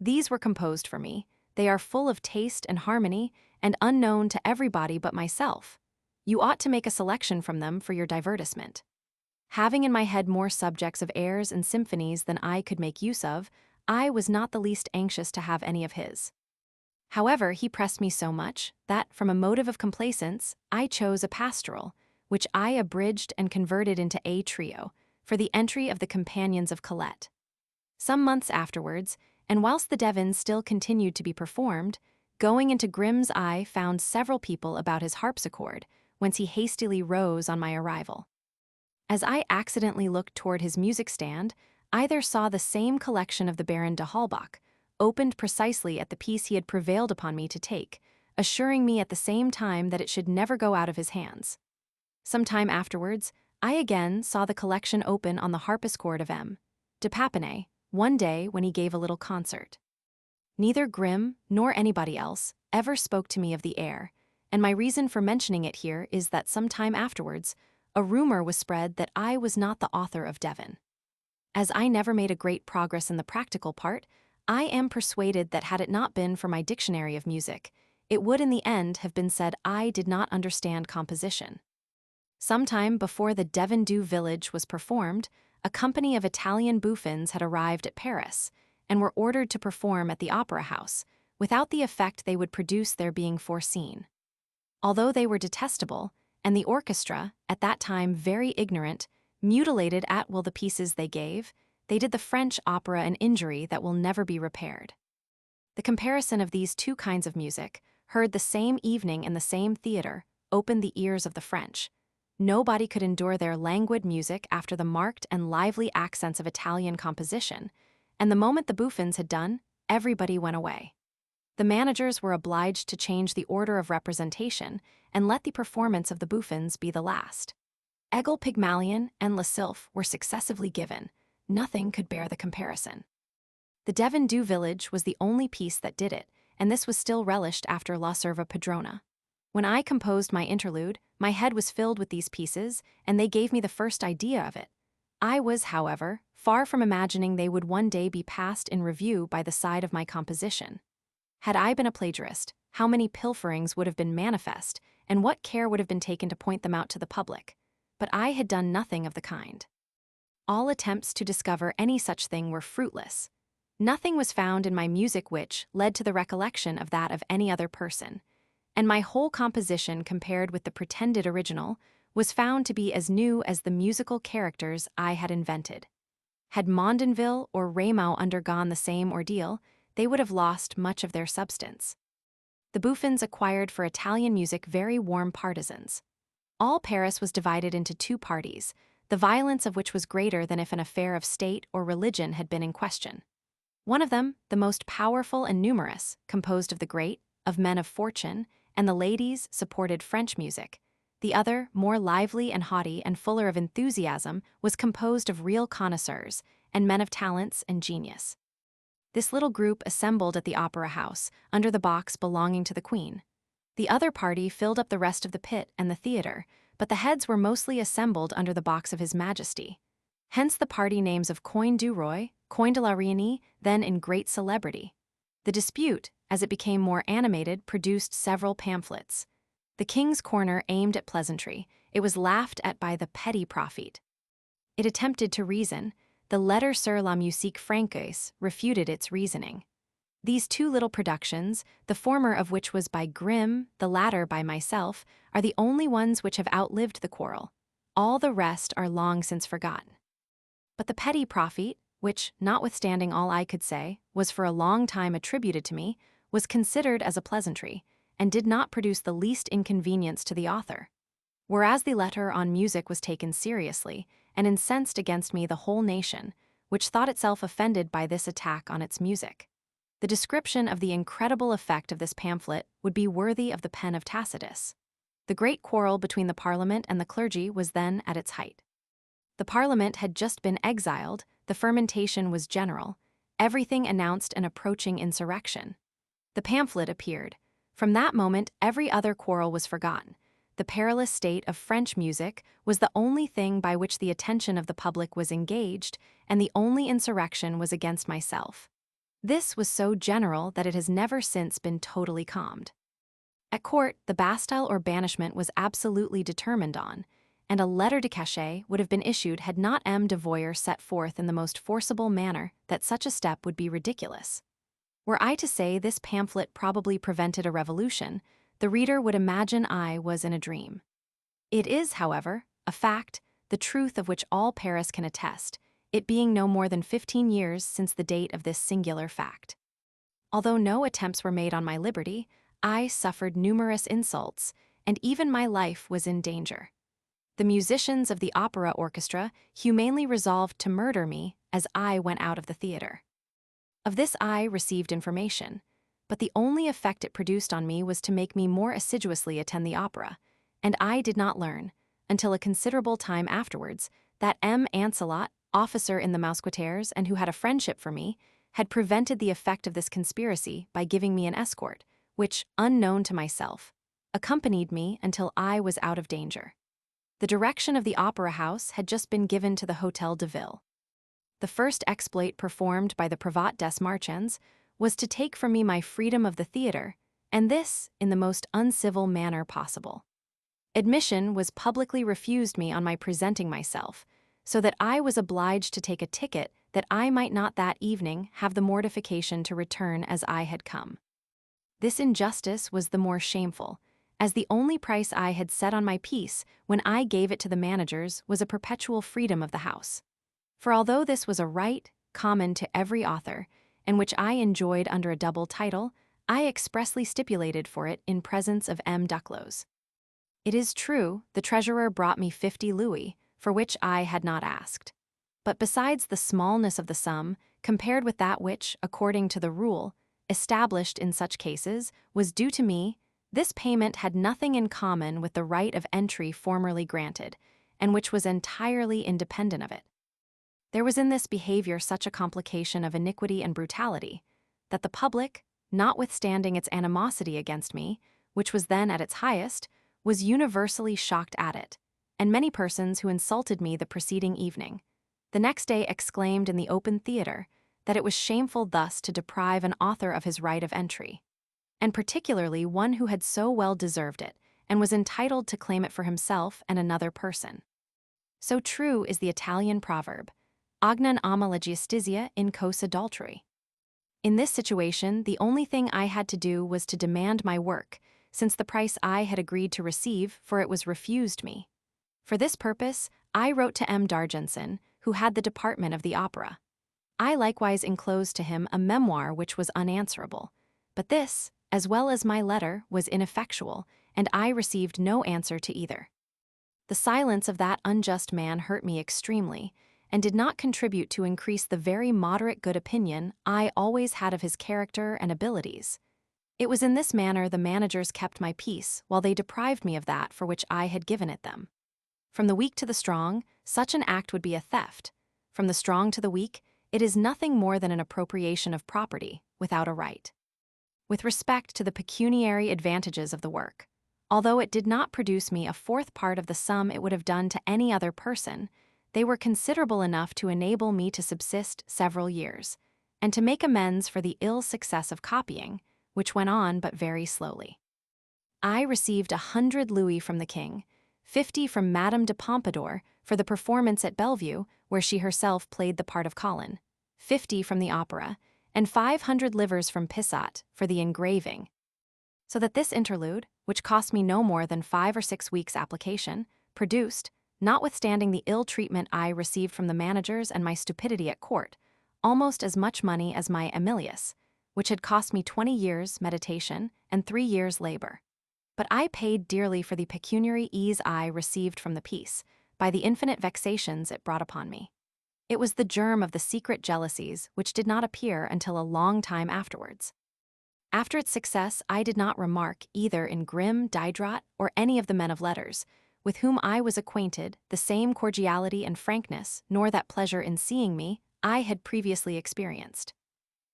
"These were composed for me. They are full of taste and harmony, and unknown to everybody but myself. You ought to make a selection from them for your divertisement." Having in my head more subjects of airs and symphonies than I could make use of, I was not the least anxious to have any of his. However, he pressed me so much that, from a motive of complaisance, I chose a pastoral, which I abridged and converted into a trio, for the entry of the companions of Colette. Some months afterwards, and whilst the Devon still continued to be performed, going into Grimm's I found several people about his harpsichord, whence he hastily rose on my arrival. As I accidentally looked toward his music stand, I there saw the same collection of the Baron de Halbach, opened precisely at the piece he had prevailed upon me to take, assuring me at the same time that it should never go out of his hands. Some time afterwards, I again saw the collection open on the harpsichord of M. de Papinay, one day when he gave a little concert. Neither Grimm nor anybody else ever spoke to me of the air, and my reason for mentioning it here is that some time afterwards, a rumor was spread that I was not the author of Devon. As I never made a great progress in the practical part, I am persuaded that had it not been for my dictionary of music, it would in the end have been said I did not understand composition. Some time before the Devon du Village was performed, a company of Italian bouffons had arrived at Paris, and were ordered to perform at the Opera House, without the effect they would produce their being foreseen. Although they were detestable, and the orchestra, at that time very ignorant, mutilated at will the pieces they gave, they did the French opera an injury that will never be repaired. The comparison of these two kinds of music, heard the same evening in the same theater, opened the ears of the French. Nobody could endure their languid music after the marked and lively accents of Italian composition, and the moment the bouffons had done, everybody went away. The managers were obliged to change the order of representation and let the performance of the bouffons be the last. Aigle Pygmalion and La Sylph were successively given. Nothing could bear the comparison. The Devon Du Village was the only piece that did it, and this was still relished after La Serva Padrona. When I composed my interlude, my head was filled with these pieces, and they gave me the first idea of it. I was, however, far from imagining they would one day be passed in review by the side of my composition. Had I been a plagiarist, how many pilferings would have been manifest, and what care would have been taken to point them out to the public? But I had done nothing of the kind. All attempts to discover any such thing were fruitless. Nothing was found in my music which led to the recollection of that of any other person, and my whole composition compared with the pretended original was found to be as new as the musical characters I had invented. Had Mondinville or Rameau undergone the same ordeal, they would have lost much of their substance. The bouffons acquired for Italian music very warm partisans. All Paris was divided into two parties, the violence of which was greater than if an affair of state or religion had been in question. One of them, the most powerful and numerous, composed of the great, of men of fortune, and the ladies, supported French music. The other, more lively and haughty and fuller of enthusiasm, was composed of real connoisseurs, and men of talents and genius. This little group assembled at the Opera House, under the box belonging to the Queen. The other party filled up the rest of the pit and the theatre, but the heads were mostly assembled under the box of His Majesty. Hence the party names of Coin du Roi, Coin de la Reine, then in great celebrity. The dispute, as it became more animated, produced several pamphlets. The King's Corner aimed at pleasantry. It was laughed at by the petty prophet. It attempted to reason. The Lettre sur la musique francaise refuted its reasoning. These two little productions, the former of which was by Grimm, the latter by myself, are the only ones which have outlived the quarrel. All the rest are long since forgotten. But the petty prophet, which, notwithstanding all I could say, was for a long time attributed to me, was considered as a pleasantry, and did not produce the least inconvenience to the author. Whereas the letter on music was taken seriously, and incensed against me the whole nation, which thought itself offended by this attack on its music. The description of the incredible effect of this pamphlet would be worthy of the pen of Tacitus. The great quarrel between the Parliament and the clergy was then at its height. The Parliament had just been exiled, the fermentation was general, everything announced an approaching insurrection. The pamphlet appeared. From that moment every other quarrel was forgotten. The perilous state of French music was the only thing by which the attention of the public was engaged, and the only insurrection was against myself. This was so general that it has never since been totally calmed. At court, the Bastille or banishment was absolutely determined on, and a lettre de cachet would have been issued had not M. de Voyer set forth in the most forcible manner that such a step would be ridiculous. Were I to say this pamphlet probably prevented a revolution, the reader would imagine I was in a dream. It is, however, a fact, the truth of which all Paris can attest, it being no more than 15 years since the date of this singular fact. Although no attempts were made on my liberty, I suffered numerous insults, and even my life was in danger. The musicians of the opera orchestra humanely resolved to murder me as I went out of the theater. Of this I received information, but the only effect it produced on me was to make me more assiduously attend the opera, and I did not learn, until a considerable time afterwards, that M. Ancelot, officer in the Mousquetaires and who had a friendship for me, had prevented the effect of this conspiracy by giving me an escort, which, unknown to myself, accompanied me until I was out of danger. The direction of the opera house had just been given to the Hôtel de Ville. The first exploit performed by the Prévôt des Marchands was to take from me my freedom of the theater, and this in the most uncivil manner possible. Admission was publicly refused me on my presenting myself, so that I was obliged to take a ticket that I might not that evening have the mortification to return as I had come. This injustice was the more shameful, as the only price I had set on my peace when I gave it to the managers was a perpetual freedom of the house. For although this was a right common to every author, and which I enjoyed under a double title, I expressly stipulated for it in presence of M. Duclos. It is true, the treasurer brought me 50 louis, for which I had not asked. But besides the smallness of the sum, compared with that which, according to the rule, established in such cases, was due to me, this payment had nothing in common with the right of entry formerly granted, and which was entirely independent of it. There was in this behavior such a complication of iniquity and brutality, that the public, notwithstanding its animosity against me, which was then at its highest, was universally shocked at it, and many persons who insulted me the preceding evening, the next day exclaimed in the open theatre that it was shameful thus to deprive an author of his right of entry, and particularly one who had so well deserved it and was entitled to claim it for himself and another person. So true is the Italian proverb, "Agnan ama la giustizia in causa adulteri." In this situation, the only thing I had to do was to demand my work, since the price I had agreed to receive for it was refused me. For this purpose, I wrote to M. D'Argenson, who had the department of the opera. I likewise enclosed to him a memoir which was unanswerable, but this, as well as my letter, was ineffectual, and I received no answer to either. The silence of that unjust man hurt me extremely, and did not contribute to increase the very moderate good opinion I always had of his character and abilities. It was in this manner the managers kept my peace while they deprived me of that for which I had given it them. From the weak to the strong, such an act would be a theft. From the strong to the weak, it is nothing more than an appropriation of property without a right. With respect to the pecuniary advantages of the work, although it did not produce me a fourth part of the sum it would have done to any other person, they were considerable enough to enable me to subsist several years, and to make amends for the ill success of copying, which went on but very slowly. I received 100 louis from the king, 50 from Madame de Pompadour for the performance at Bellevue, where she herself played the part of Colin, 50 from the opera, and 500 livres from Pissot for the engraving. So that this interlude, which cost me no more than 5 or 6 weeks' application, produced, notwithstanding the ill treatment I received from the managers and my stupidity at court, almost as much money as my Emilius, which had cost me 20 years' meditation and 3 years' labor. But I paid dearly for the pecuniary ease I received from the piece, by the infinite vexations it brought upon me. It was the germ of the secret jealousies which did not appear until a long time afterwards. After its success, I did not remark either in Grimm, Diderot, or any of the men of letters, with whom I was acquainted, the same cordiality and frankness, nor that pleasure in seeing me I had previously experienced.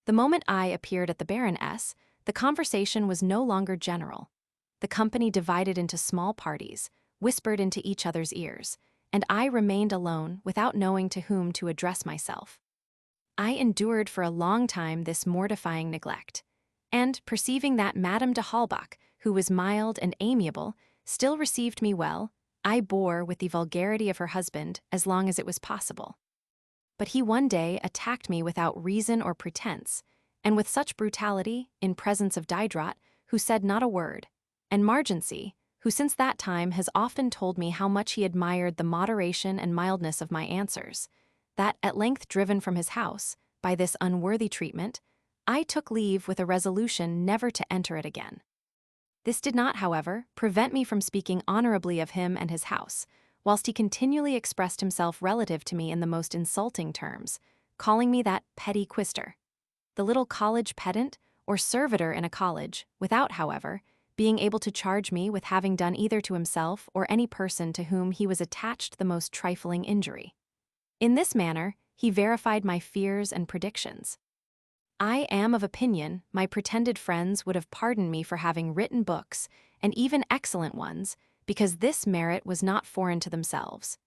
The moment I appeared at the Baroness, the conversation was no longer general. The company divided into small parties, whispered into each other's ears, and I remained alone without knowing to whom to address myself. I endured for a long time this mortifying neglect, and, perceiving that Madame de Halbach, who was mild and amiable, still received me well, I bore with the vulgarity of her husband as long as it was possible. But he one day attacked me without reason or pretense, and with such brutality, in presence of Diderot, who said not a word, and Margency, who since that time has often told me how much he admired the moderation and mildness of my answers, that, at length driven from his house, by this unworthy treatment, I took leave with a resolution never to enter it again. This did not, however, prevent me from speaking honorably of him and his house, whilst he continually expressed himself relative to me in the most insulting terms, calling me that petty quistor, the little college pedant or servitor in a college, without, however, being able to charge me with having done either to himself or any person to whom he was attached the most trifling injury. In this manner, he verified my fears and predictions. I am of opinion my pretended friends would have pardoned me for having written books, and even excellent ones, because this merit was not foreign to themselves,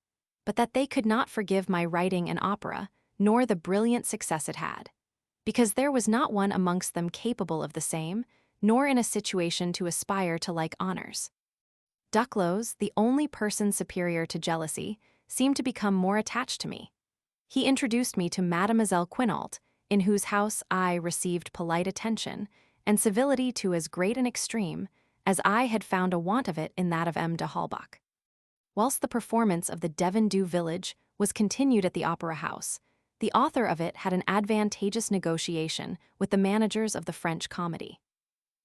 but that they could not forgive my writing an opera, nor the brilliant success it had, because there was not one amongst them capable of the same, nor in a situation to aspire to like honors. Duclos, the only person superior to jealousy, seemed to become more attached to me. He introduced me to Mademoiselle Quinault, in whose house I received polite attention, and civility to as great an extreme as I had found a want of it in that of M. de Halbach. Whilst the performance of the Devon-Dew Village was continued at the Opera House, the author of it had an advantageous negotiation with the managers of the French comedy.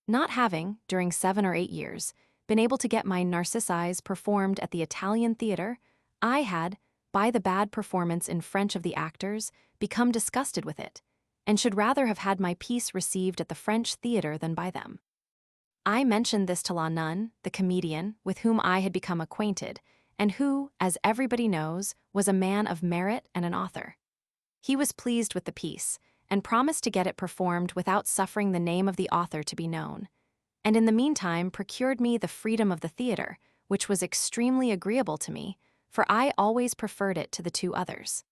Not having, during 7 or 8 years, been able to get my Narcissi performed at the Italian theatre, I had, by the bad performance in French of the actors, become disgusted with it, and should rather have had my piece received at the French theatre than by them. I mentioned this to La Nun, the comedian, with whom I had become acquainted, and who, as everybody knows, was a man of merit and an author. He was pleased with the piece, and promised to get it performed without suffering the name of the author to be known, and in the meantime procured me the freedom of the theatre, which was extremely agreeable to me, for I always preferred it to the 2 others.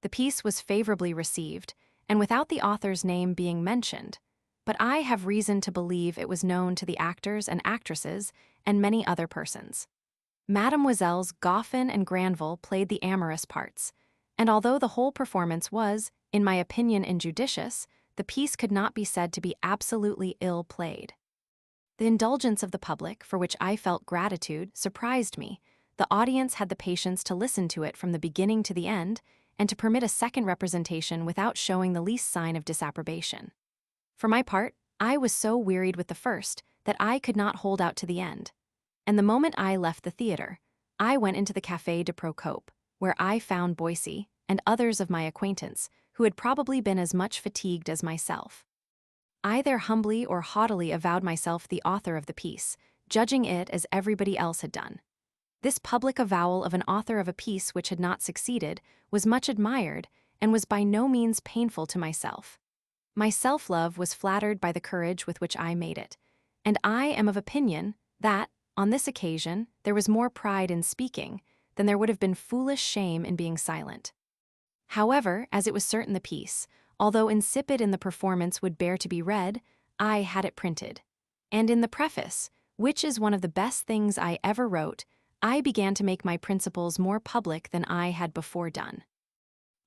The piece was favorably received, and without the author's name being mentioned, but I have reason to believe it was known to the actors and actresses and many other persons. Mademoiselles Goffin and Granville played the amorous parts, and although the whole performance was, in my opinion, injudicious, the piece could not be said to be absolutely ill played. The indulgence of the public, for which I felt gratitude, surprised me. The audience had the patience to listen to it from the beginning to the end, and to permit a second representation without showing the least sign of disapprobation. For my part, I was so wearied with the first that I could not hold out to the end, and the moment I left the theatre, I went into the Café de Procope, where I found Boissy and others of my acquaintance who had probably been as much fatigued as myself. I there humbly or haughtily avowed myself the author of the piece, judging it as everybody else had done. This public avowal of an author of a piece which had not succeeded was much admired and was by no means painful to myself. My self-love was flattered by the courage with which I made it, and I am of opinion that, on this occasion, there was more pride in speaking than there would have been foolish shame in being silent. However, as it was certain the piece, although insipid in the performance, would bear to be read, I had it printed. And in the preface, which is one of the best things I ever wrote, I began to make my principles more public than I had before done.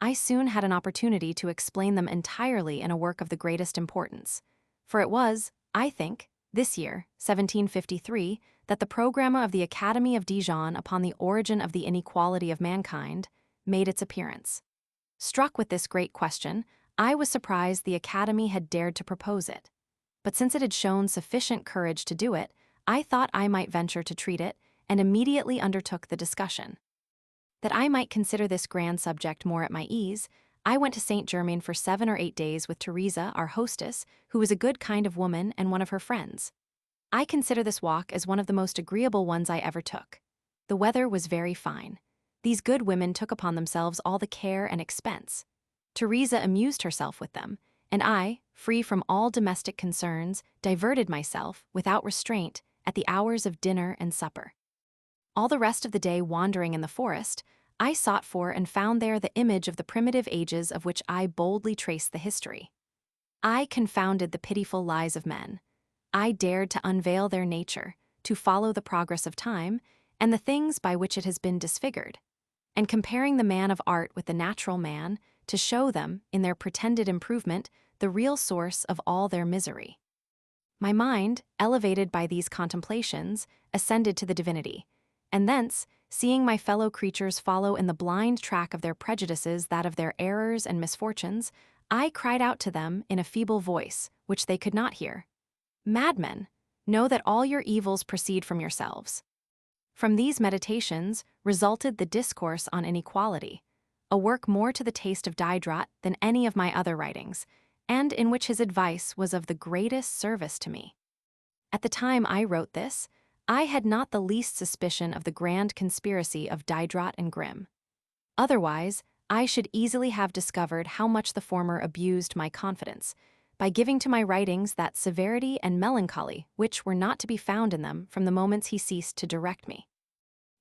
I soon had an opportunity to explain them entirely in a work of the greatest importance, for it was, I think, this year, 1753, that the programme of the Academy of Dijon upon the origin of the inequality of mankind made its appearance. Struck with this great question, I was surprised the Academy had dared to propose it. But since it had shown sufficient courage to do it, I thought I might venture to treat it, and immediately undertook the discussion. That I might consider this grand subject more at my ease, I went to St. Germain for 7 or 8 days with Teresa, our hostess, who was a good kind of woman and one of her friends. I consider this walk as one of the most agreeable ones I ever took. The weather was very fine. These good women took upon themselves all the care and expense. Teresa amused herself with them, and I, free from all domestic concerns, diverted myself, without restraint, at the hours of dinner and supper. All the rest of the day wandering in the forest, I sought for and found there the image of the primitive ages of which I boldly traced the history. I confounded the pitiful lies of men. I dared to unveil their nature, to follow the progress of time, and the things by which it has been disfigured, and comparing the man of art with the natural man, to show them, in their pretended improvement, the real source of all their misery. My mind, elevated by these contemplations, ascended to the divinity, and thence, seeing my fellow creatures follow in the blind track of their prejudices that of their errors and misfortunes, I cried out to them in a feeble voice, which they could not hear, "Madmen, know that all your evils proceed from yourselves." From these meditations resulted the Discourse on Inequality, a work more to the taste of Diderot than any of my other writings, and in which his advice was of the greatest service to me. At the time I wrote this, I had not the least suspicion of the grand conspiracy of Diderot and Grimm. Otherwise, I should easily have discovered how much the former abused my confidence, by giving to my writings that severity and melancholy which were not to be found in them from the moments he ceased to direct me.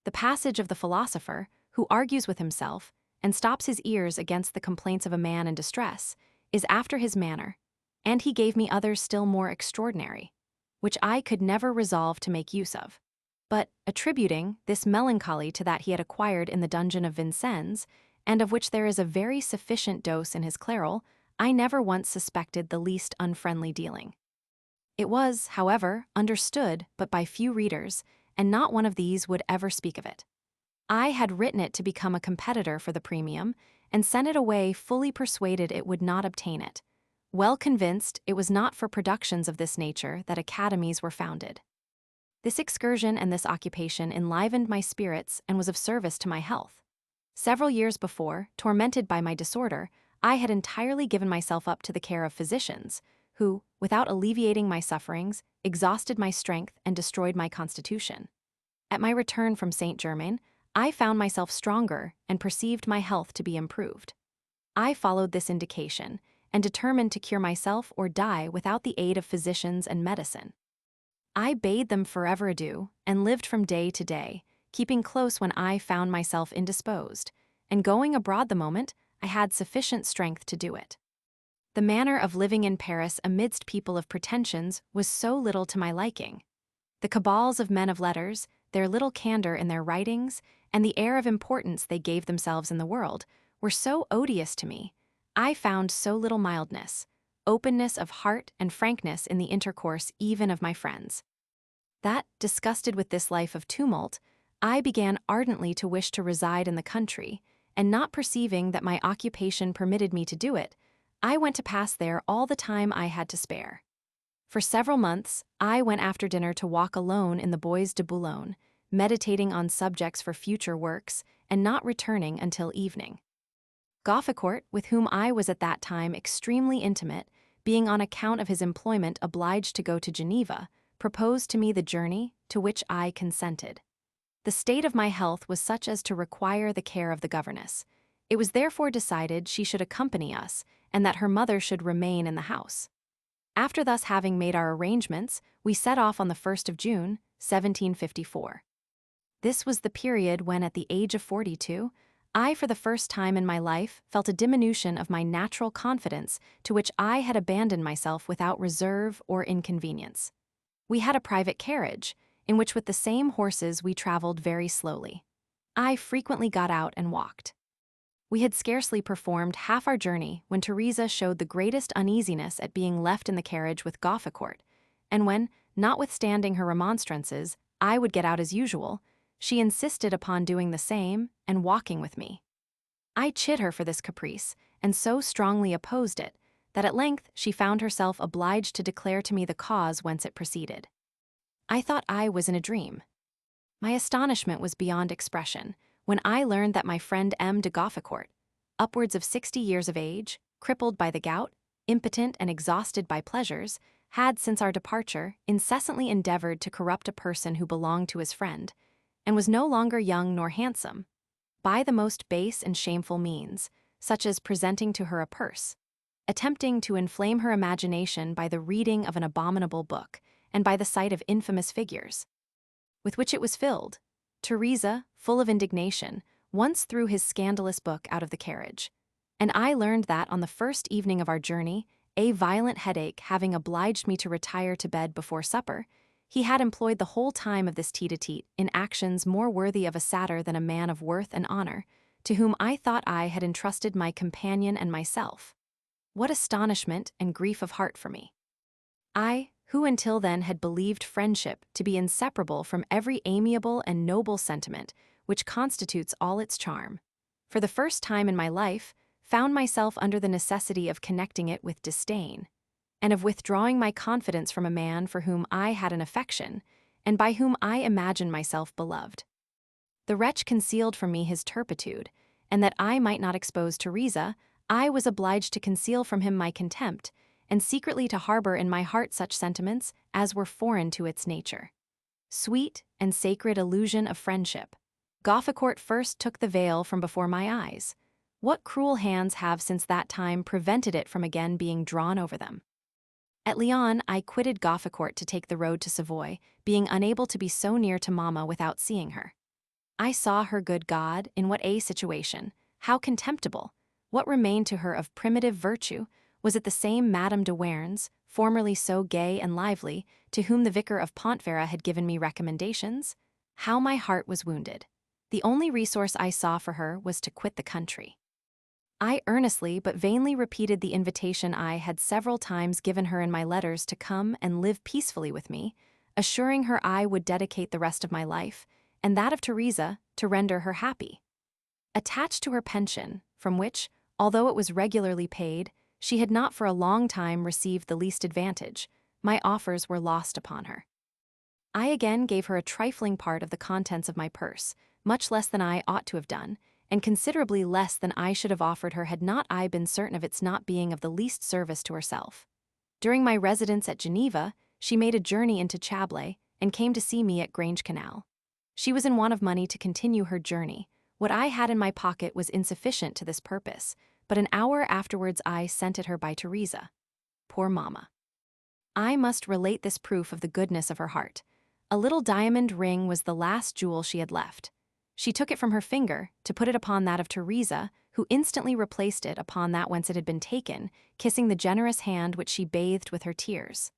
The passage of the philosopher, who argues with himself, and stops his ears against the complaints of a man in distress, is after his manner, and he gave me others still more extraordinary, which I could never resolve to make use of. But, attributing this melancholy to that he had acquired in the dungeon of Vincennes, and of which there is a very sufficient dose in his Clairol, I never once suspected the least unfriendly dealing. It was, however, understood but by few readers, and not one of these would ever speak of it. I had written it to become a competitor for the premium, and sent it away fully persuaded it would not obtain it, well convinced it was not for productions of this nature that academies were founded. This excursion and this occupation enlivened my spirits and was of service to my health. Several years before, tormented by my disorder, I had entirely given myself up to the care of physicians, who, without alleviating my sufferings, exhausted my strength and destroyed my constitution. At my return from Saint Germain, I found myself stronger and perceived my health to be improved. I followed this indication and determined to cure myself or die without the aid of physicians and medicine. I bade them forever adieu and lived from day to day, keeping close when I found myself indisposed, and going abroad the moment I had sufficient strength to do it. The manner of living in Paris amidst people of pretensions was so little to my liking. The cabals of men of letters, their little candor in their writings, and the air of importance they gave themselves in the world, were so odious to me. I found so little mildness, openness of heart and frankness in the intercourse even of my friends, that, disgusted with this life of tumult, I began ardently to wish to reside in the country, and not perceiving that my occupation permitted me to do it, I went to pass there all the time I had to spare. For several months, I went after dinner to walk alone in the Bois de Boulogne, meditating on subjects for future works, and not returning until evening. Gauffecourt, with whom I was at that time extremely intimate, being on account of his employment obliged to go to Geneva, proposed to me the journey, to which I consented. The state of my health was such as to require the care of the governess. It was therefore decided she should accompany us, and that her mother should remain in the house. After thus having made our arrangements, we set off on the 1st of June, 1754. This was the period when, at the age of 42, I for the first time in my life felt a diminution of my natural confidence to which I had abandoned myself without reserve or inconvenience. We had a private carriage, in which with the same horses we traveled very slowly. I frequently got out and walked. We had scarcely performed half our journey when Teresa showed the greatest uneasiness at being left in the carriage with Gauffecourt, and when, notwithstanding her remonstrances, I would get out as usual, she insisted upon doing the same and walking with me. I chid her for this caprice, and so strongly opposed it, that at length she found herself obliged to declare to me the cause whence it proceeded. I thought I was in a dream. My astonishment was beyond expression when I learned that my friend M. de Gauffecourt, upwards of 60 years of age, crippled by the gout, impotent and exhausted by pleasures, had since our departure incessantly endeavored to corrupt a person who belonged to his friend, and was no longer young nor handsome, by the most base and shameful means, such as presenting to her a purse, attempting to inflame her imagination by the reading of an abominable book, and by the sight of infamous figures, with which it was filled. Teresa, full of indignation, once threw his scandalous book out of the carriage, and I learned that on the first evening of our journey, a violent headache having obliged me to retire to bed before supper, he had employed the whole time of this tete-a-tete in actions more worthy of a satyr than a man of worth and honor, to whom I thought I had entrusted my companion and myself. What astonishment and grief of heart for me! I, who until then had believed friendship to be inseparable from every amiable and noble sentiment which constitutes all its charm, for the first time in my life found myself under the necessity of connecting it with disdain, and of withdrawing my confidence from a man for whom I had an affection, and by whom I imagined myself beloved. The wretch concealed from me his turpitude, and that I might not expose Teresa, I was obliged to conceal from him my contempt, and secretly to harbor in my heart such sentiments as were foreign to its nature. Sweet and sacred illusion of friendship! Gauffecourt first took the veil from before my eyes. What cruel hands have since that time prevented it from again being drawn over them? At Lyons, I quitted Gauffecourt to take the road to Savoy, being unable to be so near to Mamma without seeing her. I saw her, good God, in what a situation, how contemptible! What remained to her of primitive virtue? Was it the same Madame de Warens, formerly so gay and lively, to whom the vicar of Pontverra had given me recommendations? How my heart was wounded! The only resource I saw for her was to quit the country. I earnestly but vainly repeated the invitation I had several times given her in my letters to come and live peacefully with me, assuring her I would dedicate the rest of my life, and that of Teresa, to render her happy. Attached to her pension, from which, although it was regularly paid, she had not for a long time received the least advantage, my offers were lost upon her. I again gave her a trifling part of the contents of my purse, much less than I ought to have done, and considerably less than I should have offered her had not I been certain of its not being of the least service to herself. During my residence at Geneva, she made a journey into Chablais and came to see me at Grange Canal. She was in want of money to continue her journey. What I had in my pocket was insufficient to this purpose, but an hour afterwards I sent it her by Teresa. Poor mamma. I must relate this proof of the goodness of her heart. A little diamond ring was the last jewel she had left. She took it from her finger to put it upon that of Teresa, who instantly replaced it upon that whence it had been taken, kissing the generous hand which she bathed with her tears.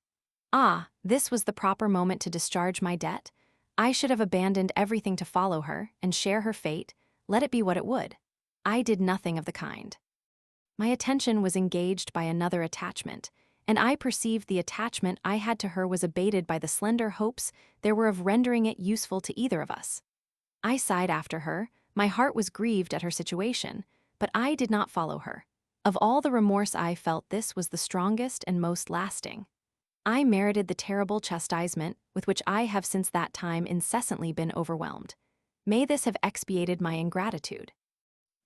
Ah, this was the proper moment to discharge my debt. I should have abandoned everything to follow her and share her fate, let it be what it would. I did nothing of the kind. My attention was engaged by another attachment, and I perceived the attachment I had to her was abated by the slender hopes there were of rendering it useful to either of us. I sighed after her, my heart was grieved at her situation, but I did not follow her. Of all the remorse I felt, this was the strongest and most lasting. I merited the terrible chastisement with which I have since that time incessantly been overwhelmed. May this have expiated my ingratitude.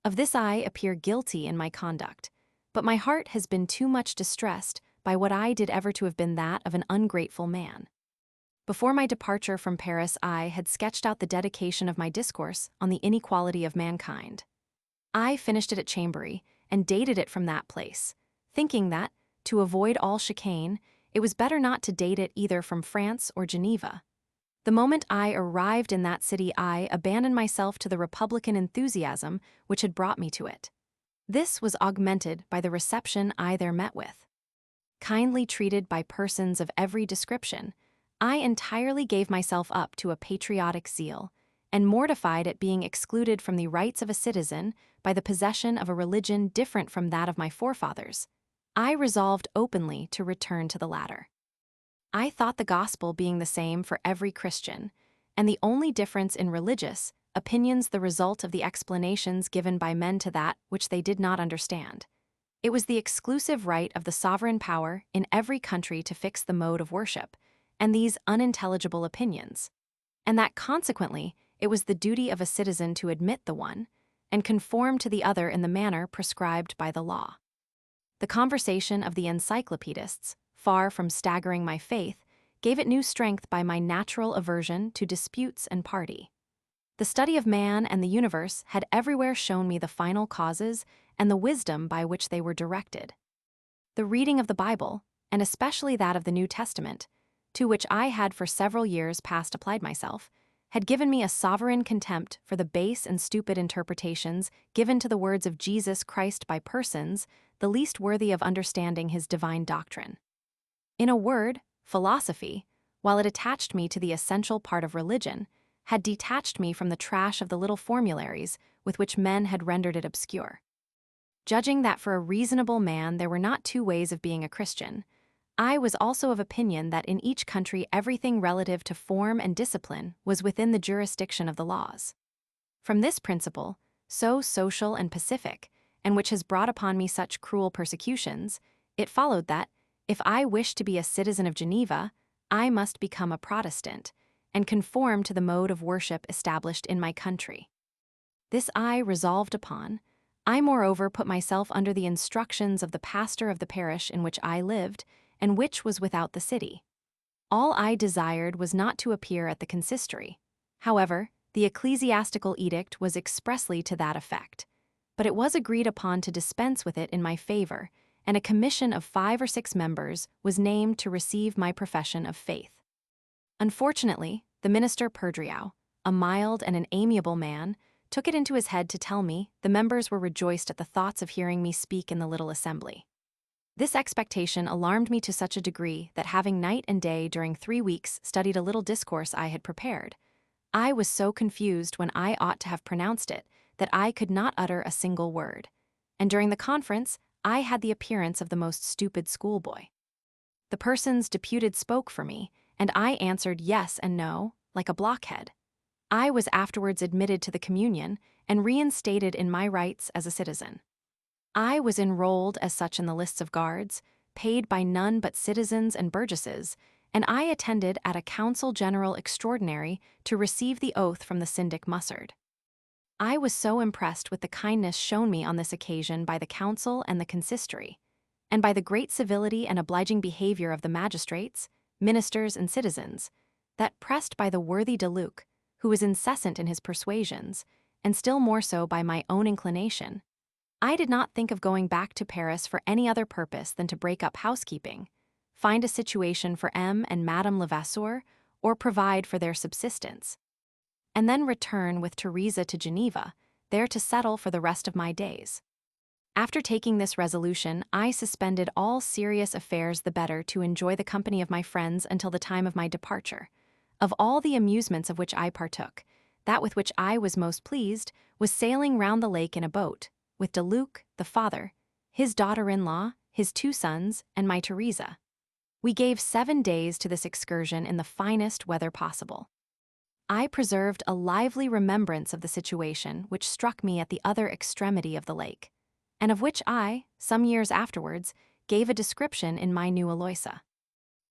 Of this I appear guilty in my conduct, but my heart has been too much distressed by what I did ever to have been that of an ungrateful man. Before my departure from Paris, I had sketched out the dedication of my discourse on the inequality of mankind. I finished it at Chambéry and dated it from that place, thinking that, to avoid all chicane, it was better not to date it either from France or Geneva. The moment I arrived in that city, I abandoned myself to the republican enthusiasm which had brought me to it. This was augmented by the reception I there met with. Kindly treated by persons of every description, I entirely gave myself up to a patriotic zeal, and mortified at being excluded from the rights of a citizen by the possession of a religion different from that of my forefathers, I resolved openly to return to the latter. I thought the gospel being the same for every Christian, and the only difference in religious opinions the result of the explanations given by men to that which they did not understand. It was the exclusive right of the sovereign power in every country to fix the mode of worship, and these unintelligible opinions, and that consequently it was the duty of a citizen to admit the one, and conform to the other in the manner prescribed by the law. The conversation of the encyclopedists, far from staggering my faith, gave it new strength by my natural aversion to disputes and party. The study of man and the universe had everywhere shown me the final causes and the wisdom by which they were directed. The reading of the Bible, and especially that of the New Testament, to which I had for several years past applied myself, had given me a sovereign contempt for the base and stupid interpretations given to the words of Jesus Christ by persons the least worthy of understanding his divine doctrine. In a word, philosophy, while it attached me to the essential part of religion, had detached me from the trash of the little formularies with which men had rendered it obscure. Judging that for a reasonable man there were not two ways of being a Christian, I was also of opinion that in each country everything relative to form and discipline was within the jurisdiction of the laws. From this principle, so social and pacific, and which has brought upon me such cruel persecutions, it followed that, if I wished to be a citizen of Geneva, I must become a Protestant, and conform to the mode of worship established in my country. This I resolved upon. I moreover put myself under the instructions of the pastor of the parish in which I lived, and which was without the city. All I desired was not to appear at the consistory. However, the ecclesiastical edict was expressly to that effect, but it was agreed upon to dispense with it in my favor, and a commission of 5 or 6 members was named to receive my profession of faith. Unfortunately, the minister Perdriau, a mild and an amiable man, took it into his head to tell me the members were rejoiced at the thoughts of hearing me speak in the little assembly. This expectation alarmed me to such a degree that, having night and day during 3 weeks studied a little discourse I had prepared, I was so confused when I ought to have pronounced it that I could not utter a single word, and during the conference, I had the appearance of the most stupid schoolboy. The persons deputed spoke for me, and I answered yes and no, like a blockhead. I was afterwards admitted to the communion and reinstated in my rights as a citizen. I was enrolled as such in the lists of guards, paid by none but citizens and burgesses, and I attended at a council general extraordinary to receive the oath from the syndic Mussard. I was so impressed with the kindness shown me on this occasion by the council and the consistory, and by the great civility and obliging behavior of the magistrates, ministers, and citizens, that pressed by the worthy Deluc, who was incessant in his persuasions, and still more so by my own inclination, I did not think of going back to Paris for any other purpose than to break up housekeeping, find a situation for M. and Madame Levasseur, or provide for their subsistence, and then return with Teresa to Geneva, there to settle for the rest of my days. After taking this resolution, I suspended all serious affairs the better to enjoy the company of my friends until the time of my departure. Of all the amusements of which I partook, that with which I was most pleased was sailing round the lake in a boat, with Deluc, the father, his daughter-in-law, his 2 sons, and my Teresa. We gave 7 days to this excursion in the finest weather possible. I preserved a lively remembrance of the situation which struck me at the other extremity of the lake, and of which I, some years afterwards, gave a description in my New Aloysia.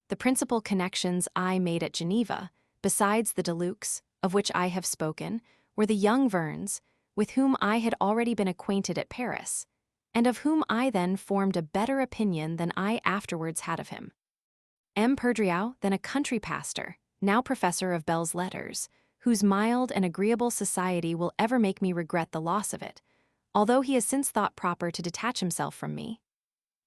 The principal connections I made at Geneva, besides the Delucs, of which I have spoken, were the young Vernes, with whom I had already been acquainted at Paris, and of whom I then formed a better opinion than I afterwards had of him. M. Perdriau, then a country pastor, now professor of belles lettres, whose mild and agreeable society will ever make me regret the loss of it, although he has since thought proper to detach himself from me.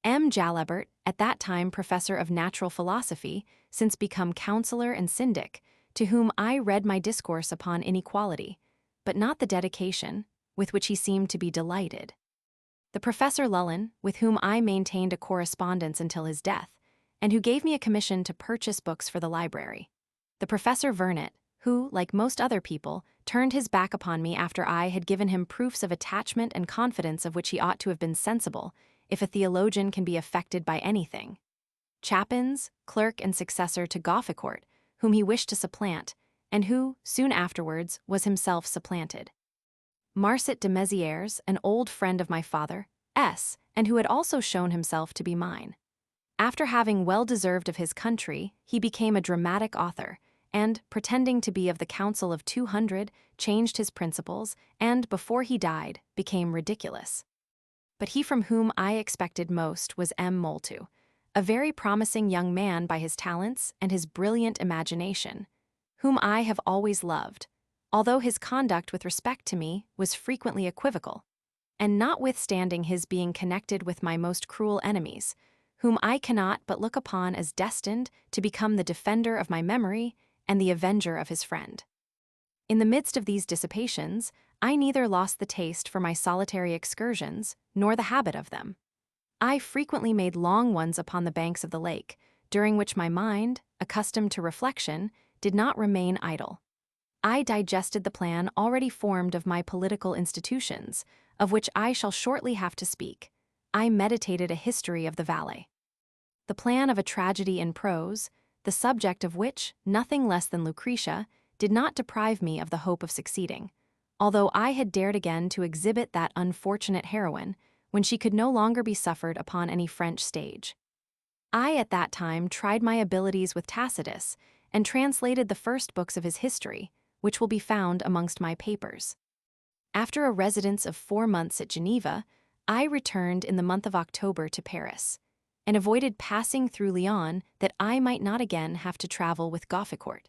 M. Jalabert, at that time professor of natural philosophy, since become counselor and syndic, to whom I read my discourse upon inequality, but not the dedication, with which he seemed to be delighted. The Professor Lullin, with whom I maintained a correspondence until his death, and who gave me a commission to purchase books for the library. The Professor Vernet, who, like most other people, turned his back upon me after I had given him proofs of attachment and confidence of which he ought to have been sensible, if a theologian can be affected by anything. Chapins, clerk and successor to Gofficourt, whom he wished to supplant, and who, soon afterwards, was himself supplanted. Marcet de Mézières, an old friend of my father, S., and who had also shown himself to be mine. After having well deserved of his country, he became a dramatic author, and, pretending to be of the Council of 200, changed his principles, and, before he died, became ridiculous. But he from whom I expected most was M. Moltu, a very promising young man by his talents and his brilliant imagination, whom I have always loved, although his conduct with respect to me was frequently equivocal, and notwithstanding his being connected with my most cruel enemies, whom I cannot but look upon as destined to become the defender of my memory and the avenger of his friend. In the midst of these dissipations, I neither lost the taste for my solitary excursions nor the habit of them. I frequently made long ones upon the banks of the lake, during which my mind, accustomed to reflection, did not remain idle. I digested the plan already formed of my political institutions, of which I shall shortly have to speak. I meditated a history of the Valais. The plan of a tragedy in prose, the subject of which, nothing less than Lucretia, did not deprive me of the hope of succeeding, although I had dared again to exhibit that unfortunate heroine when she could no longer be suffered upon any French stage. I at that time tried my abilities with Tacitus and translated the first books of his history, which will be found amongst my papers. After a residence of 4 months at Geneva, I returned in the month of October to Paris, and avoided passing through Lyon that I might not again have to travel with Gofficourt.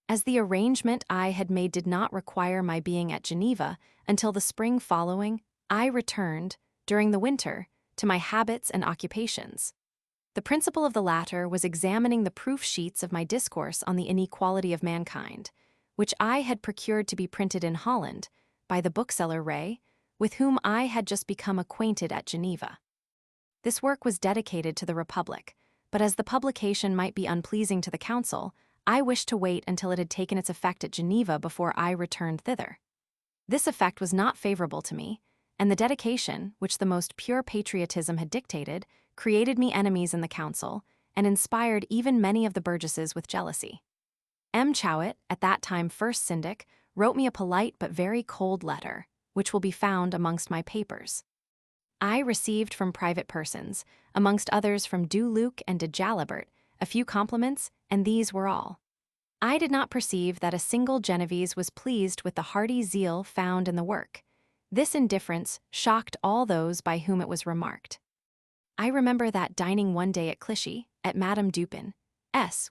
As the arrangement I had made did not require my being at Geneva until the spring following, I returned, during the winter, to my habits and occupations. The principal of the latter was examining the proof sheets of my discourse on the inequality of mankind, which I had procured to be printed in Holland by the bookseller Ray, with whom I had just become acquainted at Geneva. This work was dedicated to the Republic, but as the publication might be unpleasing to the Council, I wished to wait until it had taken its effect at Geneva before I returned thither. This effect was not favorable to me, and the dedication, which the most pure patriotism had dictated, created me enemies in the council, and inspired even many of the burgesses with jealousy. M. Chowett, at that time first syndic, wrote me a polite but very cold letter, which will be found amongst my papers. I received from private persons, amongst others from Du Luc and de Jalabert, a few compliments, and these were all. I did not perceive that a single Genovese was pleased with the hearty zeal found in the work. This indifference shocked all those by whom it was remarked. I remember that dining one day at Clichy, at Madame Dupin's,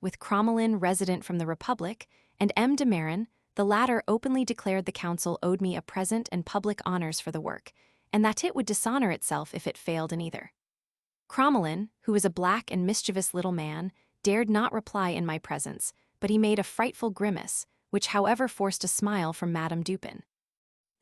with Crommelin, resident from the Republic, and M. de Marin, the latter openly declared the council owed me a present and public honors for the work, and that it would dishonor itself if it failed in either. Crommelin, who was a black and mischievous little man, dared not reply in my presence, but he made a frightful grimace, which however forced a smile from Madame Dupin.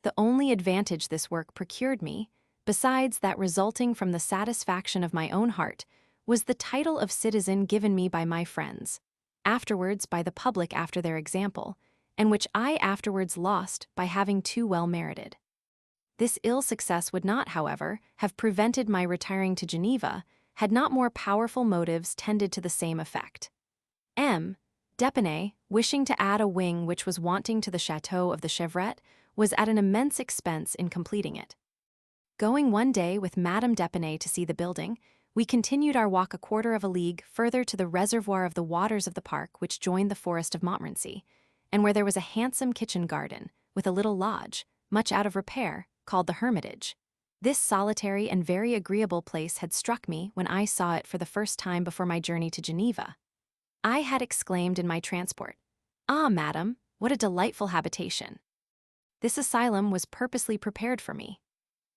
The only advantage this work procured me, besides that resulting from the satisfaction of my own heart, was the title of citizen given me by my friends, afterwards by the public after their example, and which I afterwards lost by having too well merited. This ill success would not, however, have prevented my retiring to Geneva, had not more powerful motives tended to the same effect. M. d'Épinay, wishing to add a wing which was wanting to the chateau of the Chevrette, was at an immense expense in completing it. Going one day with Madame d'Épinay to see the building, we continued our walk a quarter of a league further to the reservoir of the waters of the park which joined the forest of Montmorency, and where there was a handsome kitchen garden, with a little lodge, much out of repair, called the Hermitage. This solitary and very agreeable place had struck me when I saw it for the first time before my journey to Geneva. I had exclaimed in my transport, "Ah, madam, what a delightful habitation!" This asylum was purposely prepared for me.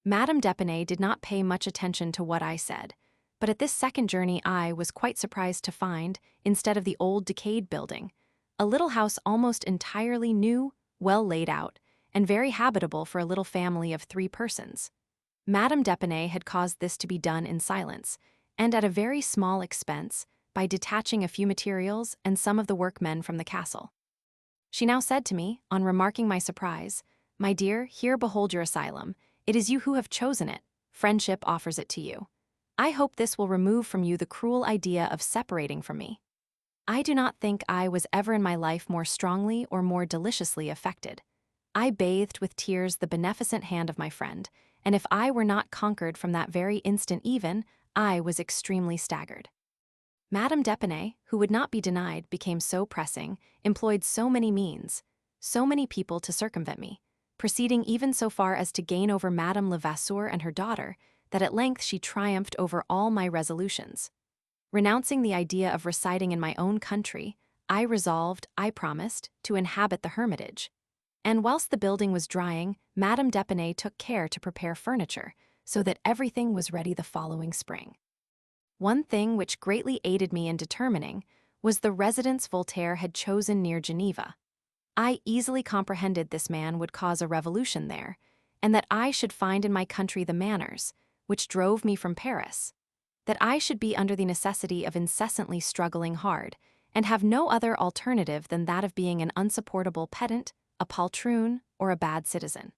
Madame d'Épinay did not pay much attention to what I said, but at this second journey I was quite surprised to find, instead of the old decayed building, a little house almost entirely new, well laid out, and very habitable for a little family of 3 persons. Madame d'Épinay had caused this to be done in silence, and at a very small expense, by detaching a few materials and some of the workmen from the castle. She now said to me, on remarking my surprise, "My dear, here behold your asylum. It is you who have chosen it. Friendship offers it to you. I hope this will remove from you the cruel idea of separating from me." I do not think I was ever in my life more strongly or more deliciously affected. I bathed with tears the beneficent hand of my friend, and if I were not conquered from that very instant even, I was extremely staggered. Madame d'Épinay, who would not be denied, became so pressing, employed so many means, so many people to circumvent me, proceeding even so far as to gain over Madame Levasseur and her daughter, that at length she triumphed over all my resolutions. Renouncing the idea of residing in my own country, I resolved, I promised, to inhabit the Hermitage. And whilst the building was drying, Madame d'Épinay took care to prepare furniture, so that everything was ready the following spring. One thing which greatly aided me in determining was the residence Voltaire had chosen near Geneva. I easily comprehended this man would cause a revolution there, and that I should find in my country the manners, which drove me from Paris, that I should be under the necessity of incessantly struggling hard, and have no other alternative than that of being an unsupportable pedant, a poltroon, or a bad citizen.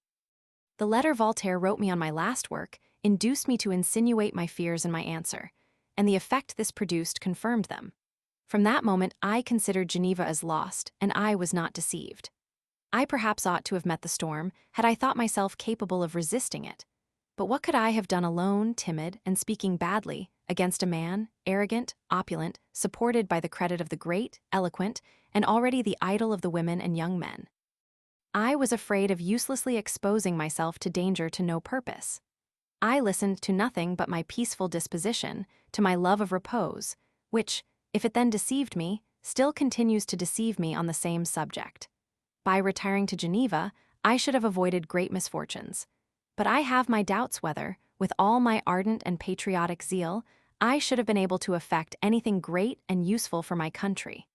The letter Voltaire wrote me on my last work induced me to insinuate my fears in my answer, and the effect this produced confirmed them. From that moment I considered Geneva as lost, and I was not deceived. I perhaps ought to have met the storm, had I thought myself capable of resisting it. But what could I have done alone, timid, and speaking badly, against a man, arrogant, opulent, supported by the credit of the great, eloquent, and already the idol of the women and young men? I was afraid of uselessly exposing myself to danger to no purpose. I listened to nothing but my peaceful disposition, to my love of repose, which, if it then deceived me, still continues to deceive me on the same subject. By retiring to Geneva, I should have avoided great misfortunes. But I have my doubts whether, with all my ardent and patriotic zeal, I should have been able to effect anything great and useful for my country.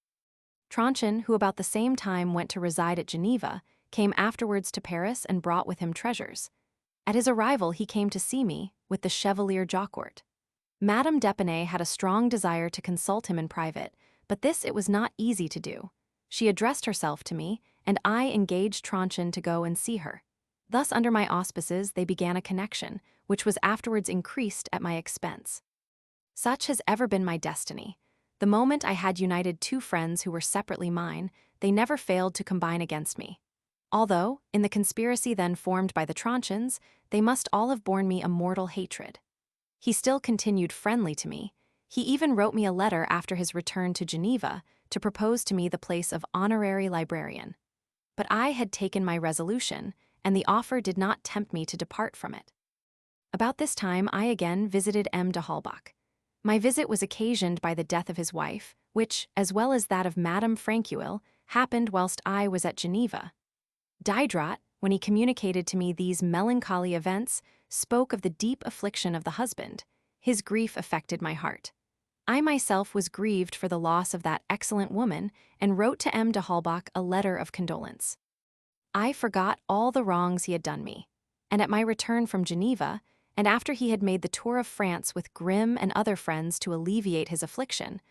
Tronchin, who about the same time went to reside at Geneva, came afterwards to Paris and brought with him treasures. At his arrival he came to see me, with the Chevalier Jaucourt. Madame d'Épinay had a strong desire to consult him in private, but this it was not easy to do. She addressed herself to me, and I engaged Tronchin to go and see her. Thus, under my auspices, they began a connection, which was afterwards increased at my expense. Such has ever been my destiny. The moment I had united two friends who were separately mine, they never failed to combine against me. Although, in the conspiracy then formed by the truncheons, they must all have borne me a mortal hatred. He still continued friendly to me. He even wrote me a letter after his return to Geneva to propose to me the place of honorary librarian. But I had taken my resolution, and the offer did not tempt me to depart from it. About this time I again visited M. de Halbach. My visit was occasioned by the death of his wife, which, as well as that of Madame Francuil, happened whilst I was at Geneva. Diderot, when he communicated to me these melancholy events, spoke of the deep affliction of the husband. His grief affected my heart. I myself was grieved for the loss of that excellent woman, and wrote to M. de Halbach a letter of condolence. I forgot all the wrongs he had done me, and at my return from Geneva, and after he had made the tour of France with Grimm and other friends to alleviate his affliction,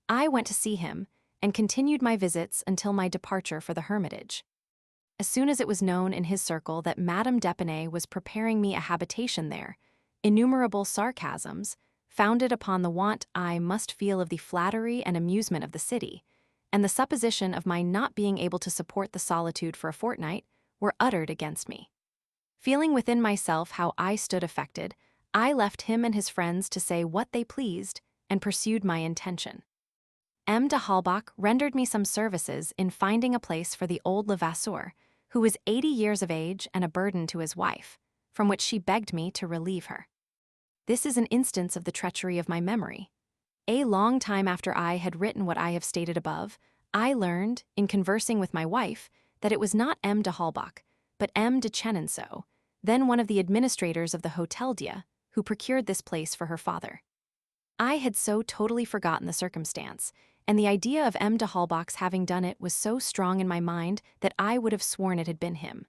I went to see him, and continued my visits until my departure for the Hermitage. As soon as it was known in his circle that Madame d'Épinay was preparing me a habitation there, innumerable sarcasms, founded upon the want I must feel of the flattery and amusement of the city, and the supposition of my not being able to support the solitude for a fortnight, were uttered against me. Feeling within myself how I stood affected, I left him and his friends to say what they pleased, and pursued my intention. M. de Halbach rendered me some services in finding a place for the old Levasseur, who was 80 years of age and a burden to his wife, from which she begged me to relieve her. This is an instance of the treachery of my memory. A long time after I had written what I have stated above, I learned, in conversing with my wife, that it was not M. de Halbach, but M. de Chenonceau, then one of the administrators of the Hôtel Dieu, who procured this place for her father. I had so totally forgotten the circumstance, and the idea of M. de Halbach's having done it was so strong in my mind that I would have sworn it had been him.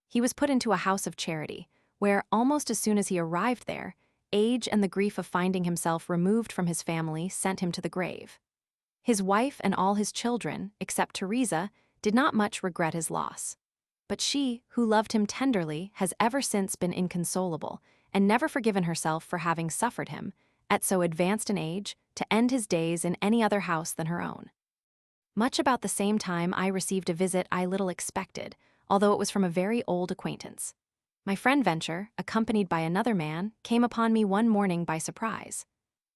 He was put into a house of charity, where, almost as soon as he arrived there, age and the grief of finding himself removed from his family sent him to the grave. His wife and all his children, except Teresa, did not much regret his loss. But she, who loved him tenderly, has ever since been inconsolable, and never forgiven herself for having suffered him, at so advanced an age, to end his days in any other house than her own. Much about the same time I received a visit I little expected, although it was from a very old acquaintance. My friend Venture, accompanied by another man, came upon me one morning by surprise.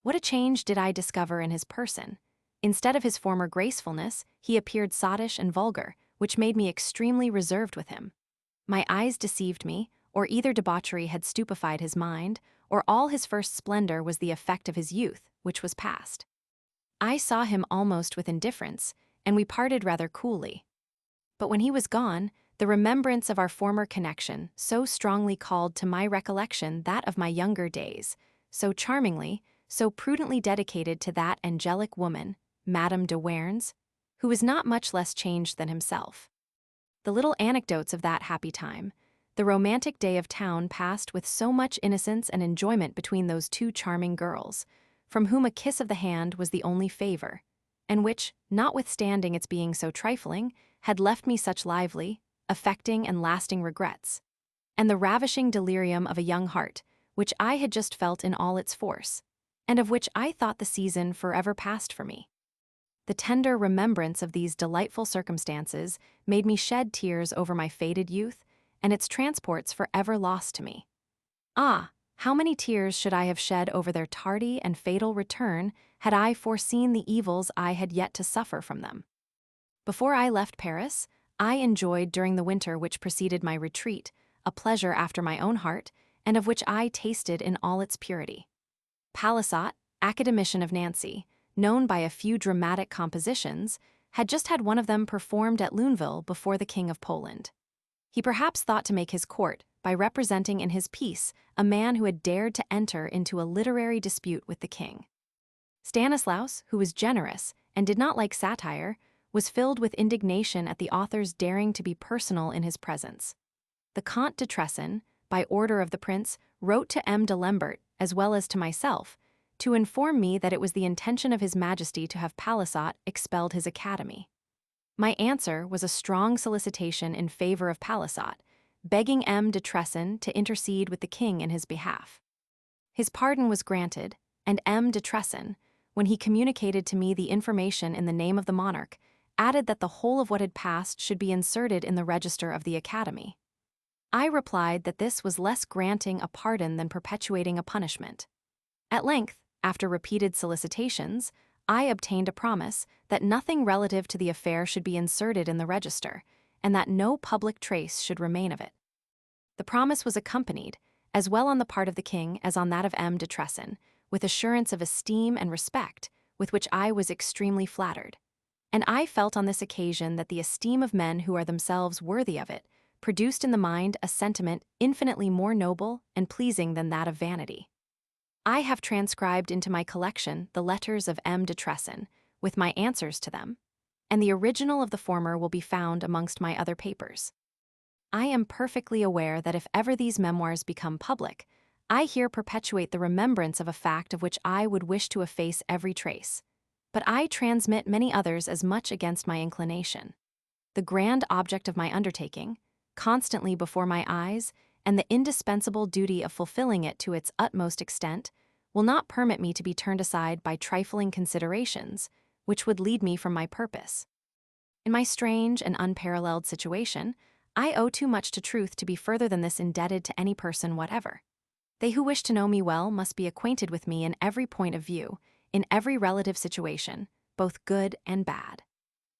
What a change did I discover in his person! Instead of his former gracefulness, he appeared sottish and vulgar, which made me extremely reserved with him. My eyes deceived me, or either debauchery had stupefied his mind, or all his first splendor was the effect of his youth, which was past. I saw him almost with indifference, and we parted rather coolly. But when he was gone, the remembrance of our former connection so strongly called to my recollection that of my younger days, so charmingly, so prudently dedicated to that angelic woman, Madame de Werns, who was not much less changed than himself. The little anecdotes of that happy time, the romantic day of town passed with so much innocence and enjoyment between those two charming girls, from whom a kiss of the hand was the only favor, and which, notwithstanding its being so trifling, had left me such lively, affecting and lasting regrets, and the ravishing delirium of a young heart, which I had just felt in all its force, and of which I thought the season forever passed for me. The tender remembrance of these delightful circumstances made me shed tears over my faded youth, and its transports forever lost to me. Ah, how many tears should I have shed over their tardy and fatal return had I foreseen the evils I had yet to suffer from them. Before I left Paris, I enjoyed during the winter which preceded my retreat a pleasure after my own heart, and of which I tasted in all its purity. Palissot, academician of Nancy, known by a few dramatic compositions, had just had one of them performed at Luneville before the King of Poland. He perhaps thought to make his court by representing in his piece a man who had dared to enter into a literary dispute with the king. Stanislaus, who was generous and did not like satire, was filled with indignation at the author's daring to be personal in his presence. The Comte de Tresson, by order of the prince, wrote to M. de Lambert, as well as to myself, to inform me that it was the intention of His Majesty to have Palissot expelled his academy. My answer was a strong solicitation in favor of Palissot, begging M. de Tresson to intercede with the king in his behalf. His pardon was granted, and M. de Tresson, when he communicated to me the information in the name of the monarch, added that the whole of what had passed should be inserted in the register of the Academy. I replied that this was less granting a pardon than perpetuating a punishment. At length, after repeated solicitations, I obtained a promise that nothing relative to the affair should be inserted in the register, and that no public trace should remain of it. The promise was accompanied, as well on the part of the king as on that of M. de Tresson, with assurance of esteem and respect, with which I was extremely flattered. And I felt on this occasion that the esteem of men who are themselves worthy of it produced in the mind a sentiment infinitely more noble and pleasing than that of vanity. I have transcribed into my collection the letters of M. de Tresson, with my answers to them, and the original of the former will be found amongst my other papers. I am perfectly aware that if ever these memoirs become public, I here perpetuate the remembrance of a fact of which I would wish to efface every trace. But I transmit many others as much against my inclination. The grand object of my undertaking, constantly before my eyes, and the indispensable duty of fulfilling it to its utmost extent, will not permit me to be turned aside by trifling considerations, which would lead me from my purpose. In my strange and unparalleled situation, I owe too much to truth to be further than this indebted to any person whatever. They who wish to know me well must be acquainted with me in every point of view, in every relative situation, both good and bad.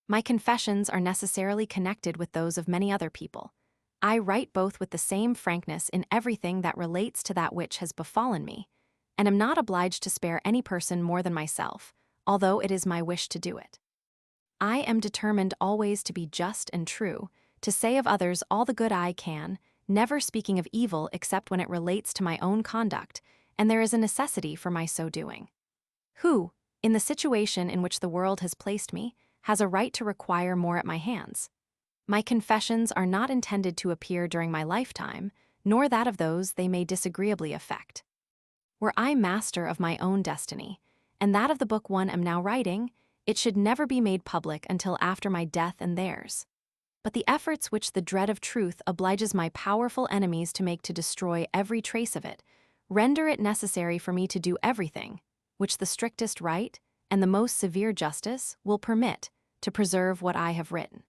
My confessions are necessarily connected with those of many other people. I write both with the same frankness in everything that relates to that which has befallen me, and am not obliged to spare any person more than myself, although it is my wish to do it. I am determined always to be just and true, to say of others all the good I can, never speaking of evil except when it relates to my own conduct, and there is a necessity for my so doing. Who, in the situation in which the world has placed me, has a right to require more at my hands? My confessions are not intended to appear during my lifetime, nor that of those they may disagreeably affect. Were I master of my own destiny, and that of the book one am now writing, it should never be made public until after my death and theirs. But the efforts which the dread of truth obliges my powerful enemies to make to destroy every trace of it, render it necessary for me to do everything, which the strictest right and the most severe justice will permit, to preserve what I have written.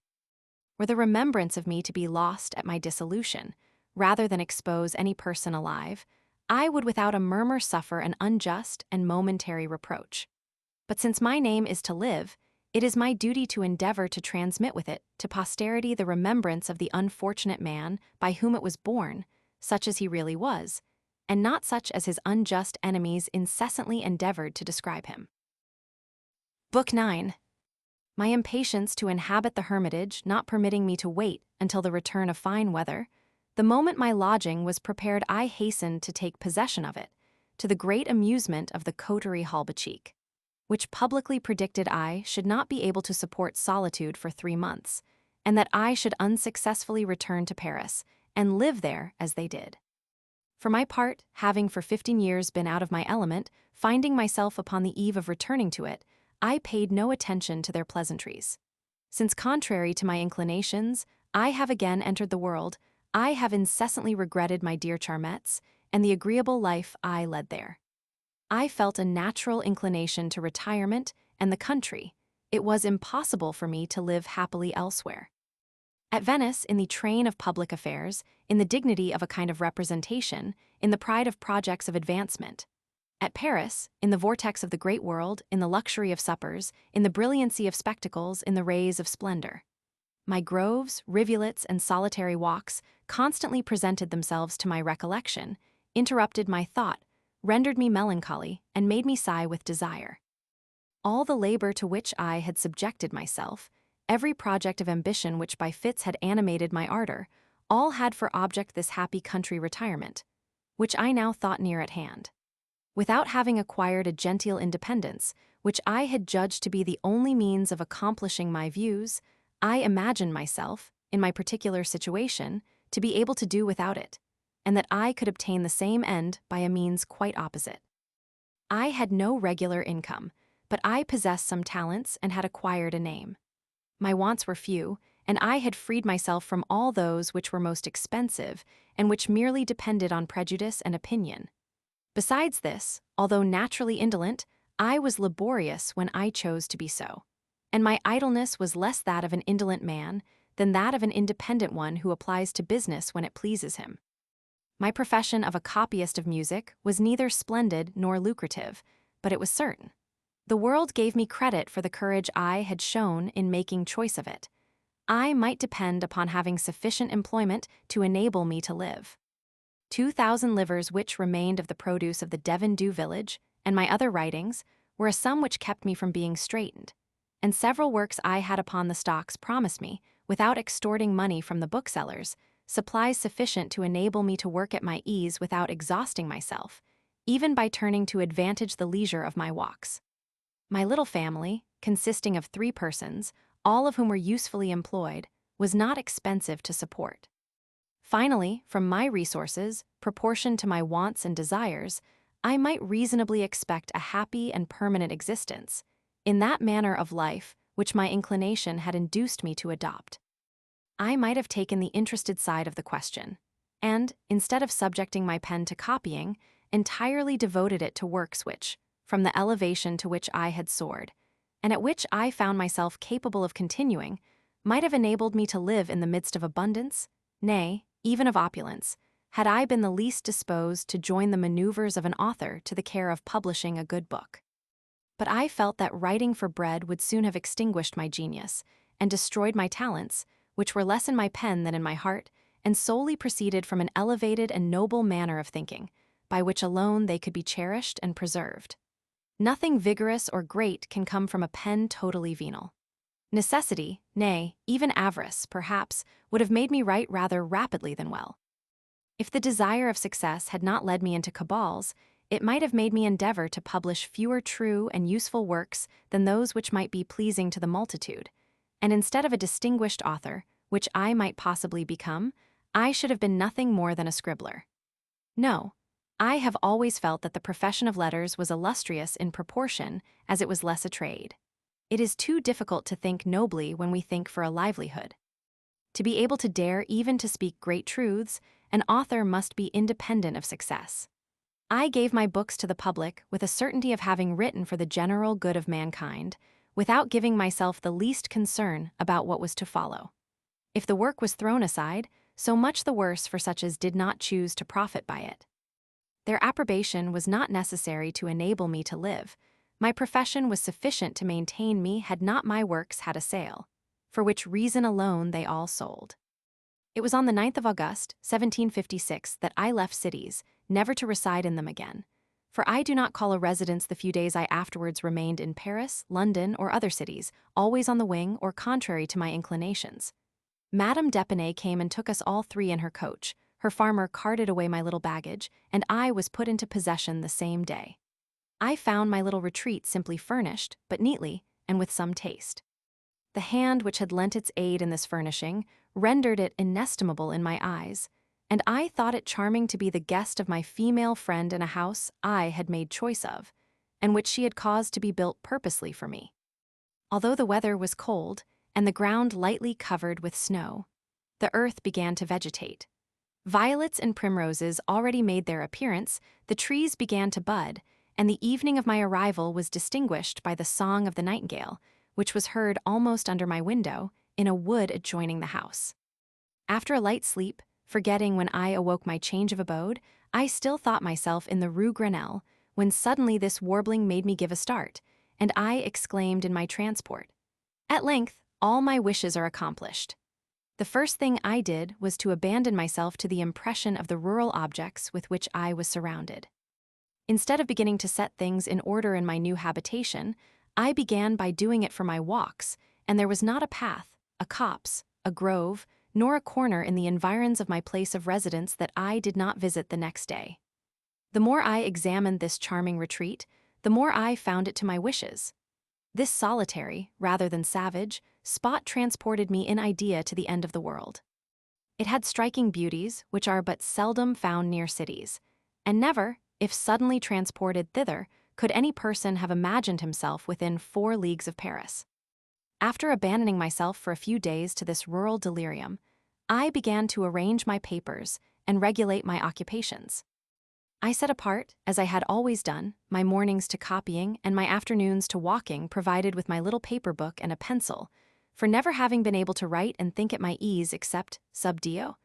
Were the remembrance of me to be lost at my dissolution, rather than expose any person alive, I would without a murmur suffer an unjust and momentary reproach. But since my name is to live, it is my duty to endeavor to transmit with it to posterity the remembrance of the unfortunate man by whom it was born, such as he really was, and not such as his unjust enemies incessantly endeavored to describe him. Book 9. My impatience to inhabit the hermitage not permitting me to wait until the return of fine weather, the moment my lodging was prepared I hastened to take possession of it, to the great amusement of the coterie Halbachik, which publicly predicted I should not be able to support solitude for 3 months, and that I should unsuccessfully return to Paris, and live there as they did. For my part, having for 15 years been out of my element, finding myself upon the eve of returning to it, I paid no attention to their pleasantries. Since contrary to my inclinations, I have again entered the world, I have incessantly regretted my dear Charmettes, and the agreeable life I led there. I felt a natural inclination to retirement and the country. It was impossible for me to live happily elsewhere. At Venice, in the train of public affairs, in the dignity of a kind of representation, in the pride of projects of advancement. At Paris, in the vortex of the great world, in the luxury of suppers, in the brilliancy of spectacles, in the rays of splendor. My groves, rivulets, and solitary walks constantly presented themselves to my recollection, interrupted my thought, rendered me melancholy, and made me sigh with desire. All the labor to which I had subjected myself, every project of ambition which by fits had animated my ardor, all had for object this happy country retirement, which I now thought near at hand. Without having acquired a genteel independence, which I had judged to be the only means of accomplishing my views, I imagined myself, in my particular situation, to be able to do without it, and that I could obtain the same end by a means quite opposite. I had no regular income, but I possessed some talents and had acquired a name. My wants were few, and I had freed myself from all those which were most expensive and which merely depended on prejudice and opinion. Besides this, although naturally indolent, I was laborious when I chose to be so, and my idleness was less that of an indolent man than that of an independent one who applies to business when it pleases him. My profession of a copyist of music was neither splendid nor lucrative, but it was certain. The world gave me credit for the courage I had shown in making choice of it. I might depend upon having sufficient employment to enable me to live. 2,000 livres which remained of the produce of the Devon Dew village, and my other writings, were a sum which kept me from being straitened, and several works I had upon the stocks promised me, without extorting money from the booksellers, supplies sufficient to enable me to work at my ease without exhausting myself, even by turning to advantage the leisure of my walks. My little family, consisting of 3 persons, all of whom were usefully employed, was not expensive to support. Finally, from my resources, proportioned to my wants and desires, I might reasonably expect a happy and permanent existence, in that manner of life which my inclination had induced me to adopt. I might have taken the interested side of the question, and, instead of subjecting my pen to copying, entirely devoted it to works which, from the elevation to which I had soared, and at which I found myself capable of continuing, might have enabled me to live in the midst of abundance, nay, even of opulence, had I been the least disposed to join the maneuvers of an author to the care of publishing a good book. But I felt that writing for bread would soon have extinguished my genius, and destroyed my talents, which were less in my pen than in my heart, and solely proceeded from an elevated and noble manner of thinking, by which alone they could be cherished and preserved. Nothing vigorous or great can come from a pen totally venal. Necessity, nay, even avarice, perhaps, would have made me write rather rapidly than well. If the desire of success had not led me into cabals, it might have made me endeavor to publish fewer true and useful works than those which might be pleasing to the multitude, and instead of a distinguished author, which I might possibly become, I should have been nothing more than a scribbler. No, I have always felt that the profession of letters was illustrious in proportion as it was less a trade. It is too difficult to think nobly when we think for a livelihood. To be able to dare even to speak great truths, an author must be independent of success. I gave my books to the public with a certainty of having written for the general good of mankind, without giving myself the least concern about what was to follow. If the work was thrown aside, so much the worse for such as did not choose to profit by it. Their approbation was not necessary to enable me to live. My profession was sufficient to maintain me had not my works had a sale, for which reason alone they all sold. It was on the 9th of August, 1756, that I left cities, never to reside in them again. For I do not call a residence the few days I afterwards remained in Paris, London, or other cities, always on the wing or contrary to my inclinations. Madame d'Epinay came and took us all 3 in her coach, her farmer carted away my little baggage, and I was put into possession the same day. I found my little retreat simply furnished, but neatly, and with some taste. The hand which had lent its aid in this furnishing rendered it inestimable in my eyes, and I thought it charming to be the guest of my female friend in a house I had made choice of, and which she had caused to be built purposely for me. Although the weather was cold, and the ground lightly covered with snow, the earth began to vegetate. Violets and primroses already made their appearance, the trees began to bud, and the evening of my arrival was distinguished by the song of the nightingale, which was heard almost under my window, in a wood adjoining the house. After a light sleep, forgetting when I awoke my change of abode, I still thought myself in the Rue Grenelle, when suddenly this warbling made me give a start, and I exclaimed in my transport, "At length, all my wishes are accomplished." The first thing I did was to abandon myself to the impression of the rural objects with which I was surrounded. Instead of beginning to set things in order in my new habitation, I began by doing it for my walks, and there was not a path, a copse, a grove, nor a corner in the environs of my place of residence that I did not visit the next day. The more I examined this charming retreat, the more I found it to my wishes. This solitary, rather than savage, spot transported me in idea to the end of the world. It had striking beauties which are but seldom found near cities, and never, if suddenly transported thither, could any person have imagined himself within 4 leagues of Paris. After abandoning myself for a few days to this rural delirium, I began to arrange my papers and regulate my occupations. I set apart, as I had always done, my mornings to copying and my afternoons to walking, provided with my little paper book and a pencil, for never having been able to write and think at my ease except sub dio.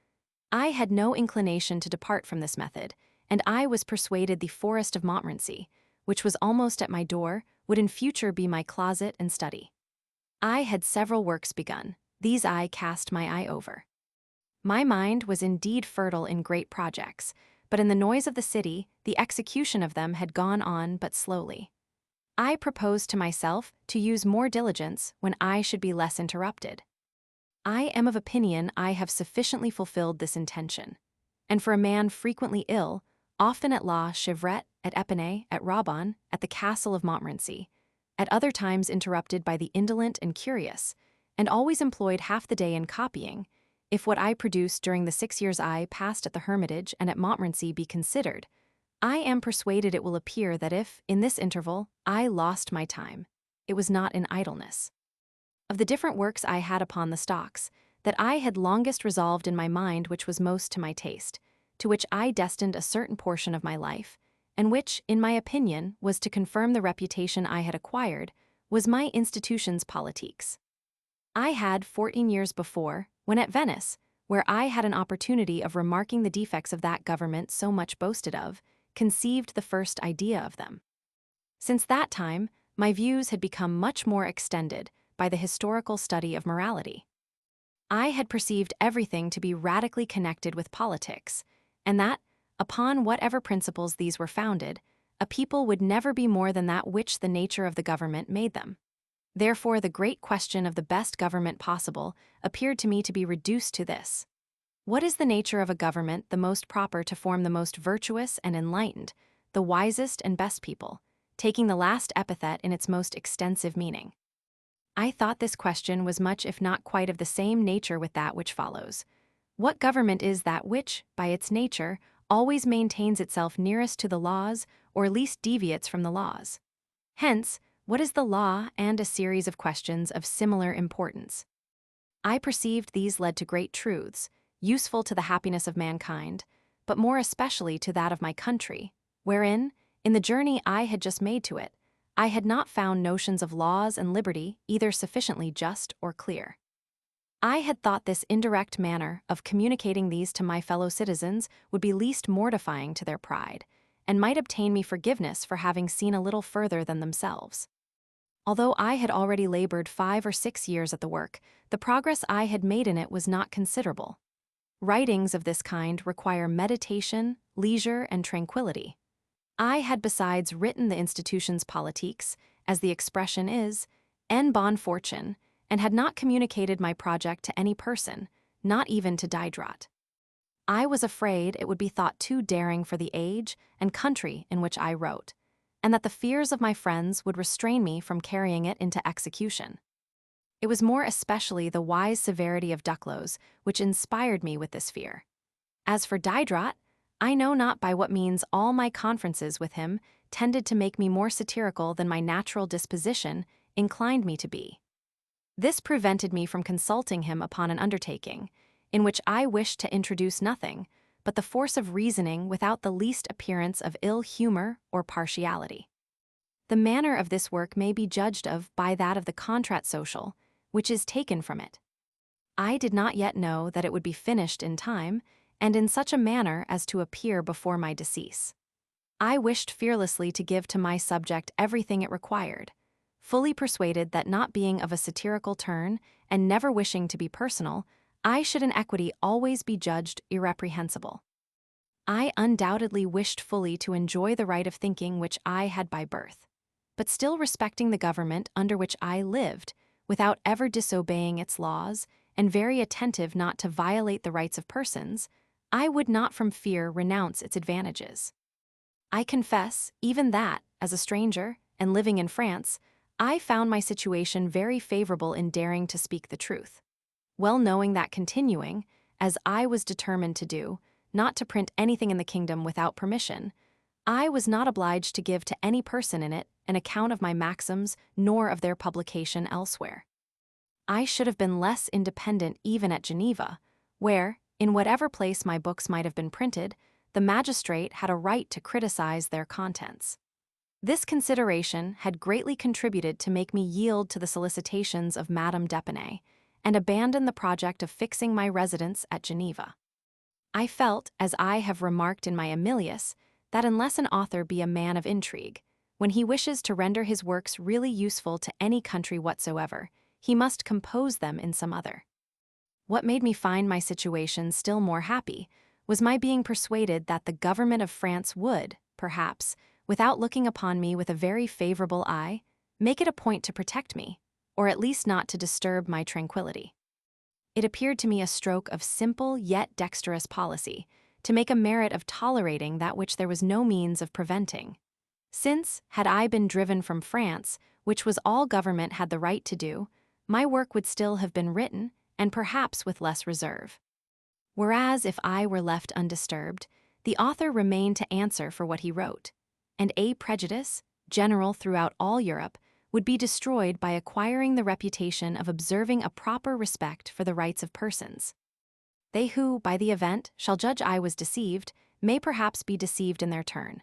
I had no inclination to depart from this method, and I was persuaded the forest of Montmorency, which was almost at my door, would in future be my closet and study. I had several works begun. These I cast my eye over. My mind was indeed fertile in great projects, but in the noise of the city, the execution of them had gone on but slowly. I proposed to myself to use more diligence when I should be less interrupted. I am of opinion I have sufficiently fulfilled this intention. And for a man frequently ill, often at La Chevrette, at Epinay, at Raubon, at the castle of Montmorency, at other times interrupted by the indolent and curious, and always employed half the day in copying, if what I produced during the 6 years I passed at the Hermitage and at Montmorency be considered, I am persuaded it will appear that if, in this interval, I lost my time, it was not in idleness. Of the different works I had upon the stocks, that I had longest resolved in my mind which was most to my taste, to which I destined a certain portion of my life, and which, in my opinion, was to confirm the reputation I had acquired, was my institutions politiques. I had 14 years before, when at Venice, where I had an opportunity of remarking the defects of that government so much boasted of, conceived the first idea of them. Since that time, my views had become much more extended by the historical study of morality. I had perceived everything to be radically connected with politics, and that, upon whatever principles these were founded, a people would never be more than that which the nature of the government made them. Therefore, the great question of the best government possible appeared to me to be reduced to this: what is the nature of a government the most proper to form the most virtuous and enlightened, the wisest and best people, taking the last epithet in its most extensive meaning? I thought this question was much if not quite of the same nature with that which follows. What government is that which, by its nature, always maintains itself nearest to the laws or least deviates from the laws? Hence, what is the law, and a series of questions of similar importance. I perceived these led to great truths, useful to the happiness of mankind, but more especially to that of my country, wherein, in the journey I had just made to it, I had not found notions of laws and liberty either sufficiently just or clear. I had thought this indirect manner of communicating these to my fellow citizens would be least mortifying to their pride, and might obtain me forgiveness for having seen a little further than themselves. Although I had already labored 5 or 6 years at the work, the progress I had made in it was not considerable. Writings of this kind require meditation, leisure, and tranquility. I had besides written the institutions politiques, as the expression is, en bonne fortune, and had not communicated my project to any person, not even to Diderot. I was afraid it would be thought too daring for the age and country in which I wrote, and that the fears of my friends would restrain me from carrying it into execution. It was more especially the wise severity of Duclos which inspired me with this fear. As for Diderot, I know not by what means all my conferences with him tended to make me more satirical than my natural disposition inclined me to be. This prevented me from consulting him upon an undertaking, in which I wished to introduce nothing but the force of reasoning without the least appearance of ill humor or partiality. The manner of this work may be judged of by that of the Contrat Social, which is taken from it. I did not yet know that it would be finished in time, and in such a manner as to appear before my decease. I wished fearlessly to give to my subject everything it required, fully persuaded that not being of a satirical turn, and never wishing to be personal, I should in equity always be judged irreprehensible. I undoubtedly wished fully to enjoy the right of thinking which I had by birth, but still respecting the government under which I lived, without ever disobeying its laws, and very attentive not to violate the rights of persons, I would not from fear renounce its advantages. I confess, even that, as a stranger, and living in France, I found my situation very favorable in daring to speak the truth, well knowing that continuing, as I was determined to do, not to print anything in the kingdom without permission, I was not obliged to give to any person in it an account of my maxims nor of their publication elsewhere. I should have been less independent even at Geneva, where, in whatever place my books might have been printed, the magistrate had a right to criticize their contents. This consideration had greatly contributed to make me yield to the solicitations of Madame d'Épinay and abandon the project of fixing my residence at Geneva. I felt, as I have remarked in my Emilius, that unless an author be a man of intrigue, when he wishes to render his works really useful to any country whatsoever, he must compose them in some other. What made me find my situation still more happy was my being persuaded that the government of France would, perhaps, without looking upon me with a very favorable eye, make it a point to protect me, or at least not to disturb my tranquillity. It appeared to me a stroke of simple yet dexterous policy to make a merit of tolerating that which there was no means of preventing. Since, had I been driven from France, which was all government had the right to do, my work would still have been written, and perhaps with less reserve. Whereas if I were left undisturbed, the author remained to answer for what he wrote, and a prejudice, general throughout all Europe, would be destroyed by acquiring the reputation of observing a proper respect for the rights of persons. They who, by the event, shall judge I was deceived, may perhaps be deceived in their turn.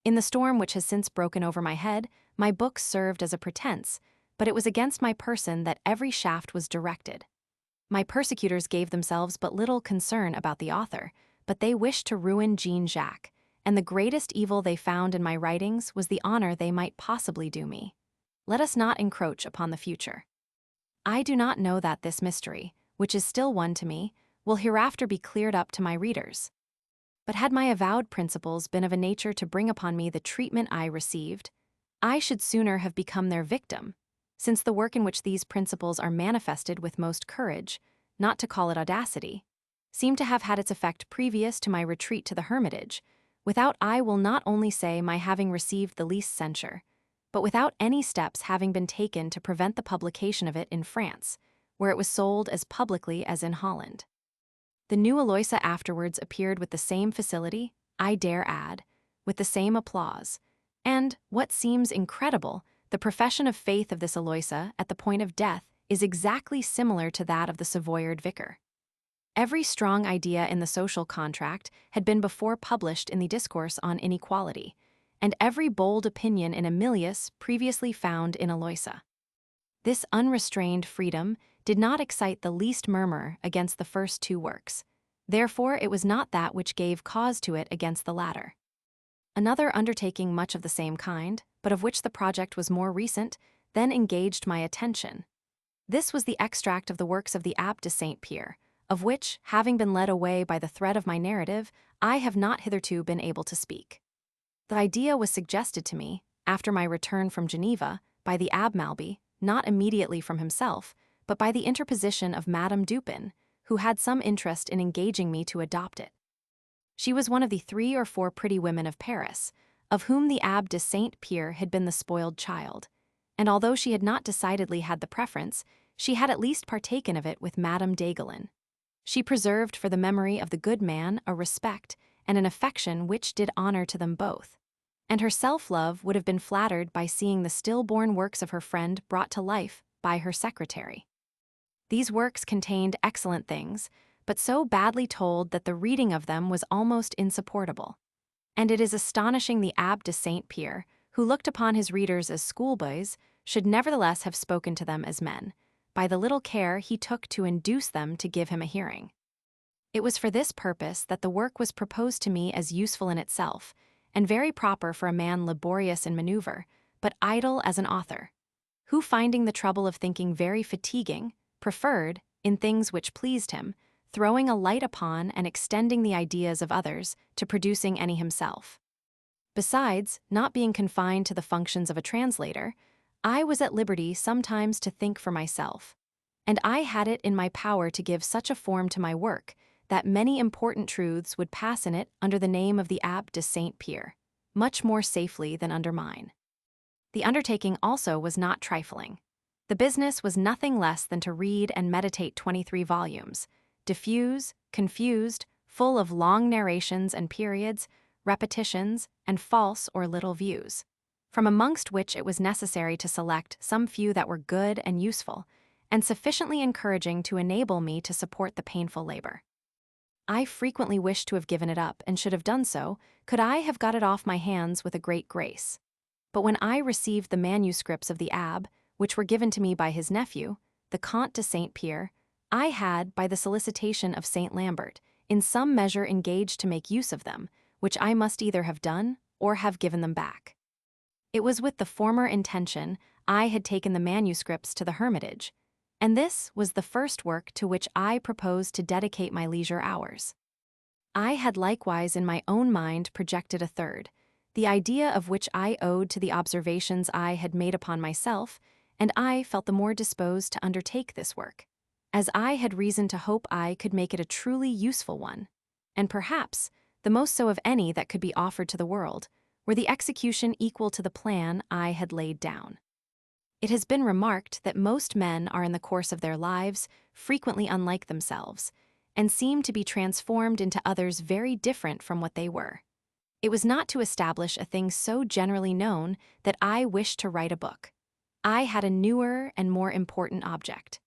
In the storm which has since broken over my head, my books served as a pretense, but it was against my person that every shaft was directed. My persecutors gave themselves but little concern about the author, but they wished to ruin Jean-Jacques, and the greatest evil they found in my writings was the honor they might possibly do me. Let us not encroach upon the future. I do not know that this mystery, which is still one to me, will hereafter be cleared up to my readers. But had my avowed principles been of a nature to bring upon me the treatment I received, I should sooner have become their victim, since the work in which these principles are manifested with most courage, not to call it audacity, seemed to have had its effect previous to my retreat to the hermitage, without I will not only say my having received the least censure, but without any steps having been taken to prevent the publication of it in France, where it was sold as publicly as in Holland. The new Eloisa afterwards appeared with the same facility, I dare add, with the same applause, and, what seems incredible, the profession of faith of this Eloisa at the point of death is exactly similar to that of the Savoyard vicar. Every strong idea in the social contract had been before published in the Discourse on Inequality, and every bold opinion in Emilius previously found in Eloisa. This unrestrained freedom did not excite the least murmur against the first two works, therefore it was not that which gave cause to it against the latter. Another undertaking much of the same kind, but of which the project was more recent, then engaged my attention. This was the extract of the works of the Abbé de Saint-Pierre, of which, having been led away by the thread of my narrative, I have not hitherto been able to speak. The idea was suggested to me, after my return from Geneva, by the Abbé Malby, not immediately from himself, but by the interposition of Madame Dupin, who had some interest in engaging me to adopt it. She was one of the 3 or 4 pretty women of Paris, of whom the Abbé de Saint-Pierre had been the spoiled child, and although she had not decidedly had the preference, she had at least partaken of it with Madame d'Aiguillon. She preserved for the memory of the good man a respect and an affection which did honor to them both, and her self-love would have been flattered by seeing the stillborn works of her friend brought to life by her secretary. These works contained excellent things, but so badly told that the reading of them was almost insupportable. And it is astonishing the Abbé de Saint-Pierre, who looked upon his readers as schoolboys, should nevertheless have spoken to them as men, by the little care he took to induce them to give him a hearing. It was for this purpose that the work was proposed to me as useful in itself, and very proper for a man laborious in maneuver, but idle as an author, who, finding the trouble of thinking very fatiguing, preferred, in things which pleased him, throwing a light upon and extending the ideas of others to producing any himself. Besides, not being confined to the functions of a translator, I was at liberty sometimes to think for myself, and I had it in my power to give such a form to my work that many important truths would pass in it under the name of the Abbé de Saint-Pierre, much more safely than under mine. The undertaking also was not trifling. The business was nothing less than to read and meditate 23 volumes, diffuse, confused, full of long narrations and periods, repetitions, and false or little views, from amongst which it was necessary to select some few that were good and useful, and sufficiently encouraging to enable me to support the painful labor. I frequently wished to have given it up, and should have done so, could I have got it off my hands with a great grace. But when I received the manuscripts of the Abb, which were given to me by his nephew, the Comte de Saint-Pierre, I had, by the solicitation of Saint Lambert, in some measure engaged to make use of them, which I must either have done or have given them back. It was with the former intention I had taken the manuscripts to the Hermitage, and this was the first work to which I proposed to dedicate my leisure hours. I had likewise in my own mind projected a third, the idea of which I owed to the observations I had made upon myself, and I felt the more disposed to undertake this work, as I had reason to hope I could make it a truly useful one, and perhaps the most so of any that could be offered to the world, were the execution equal to the plan I had laid down. It has been remarked that most men are in the course of their lives frequently unlike themselves, and seem to be transformed into others very different from what they were. It was not to establish a thing so generally known that I wished to write a book. I had a newer and more important object.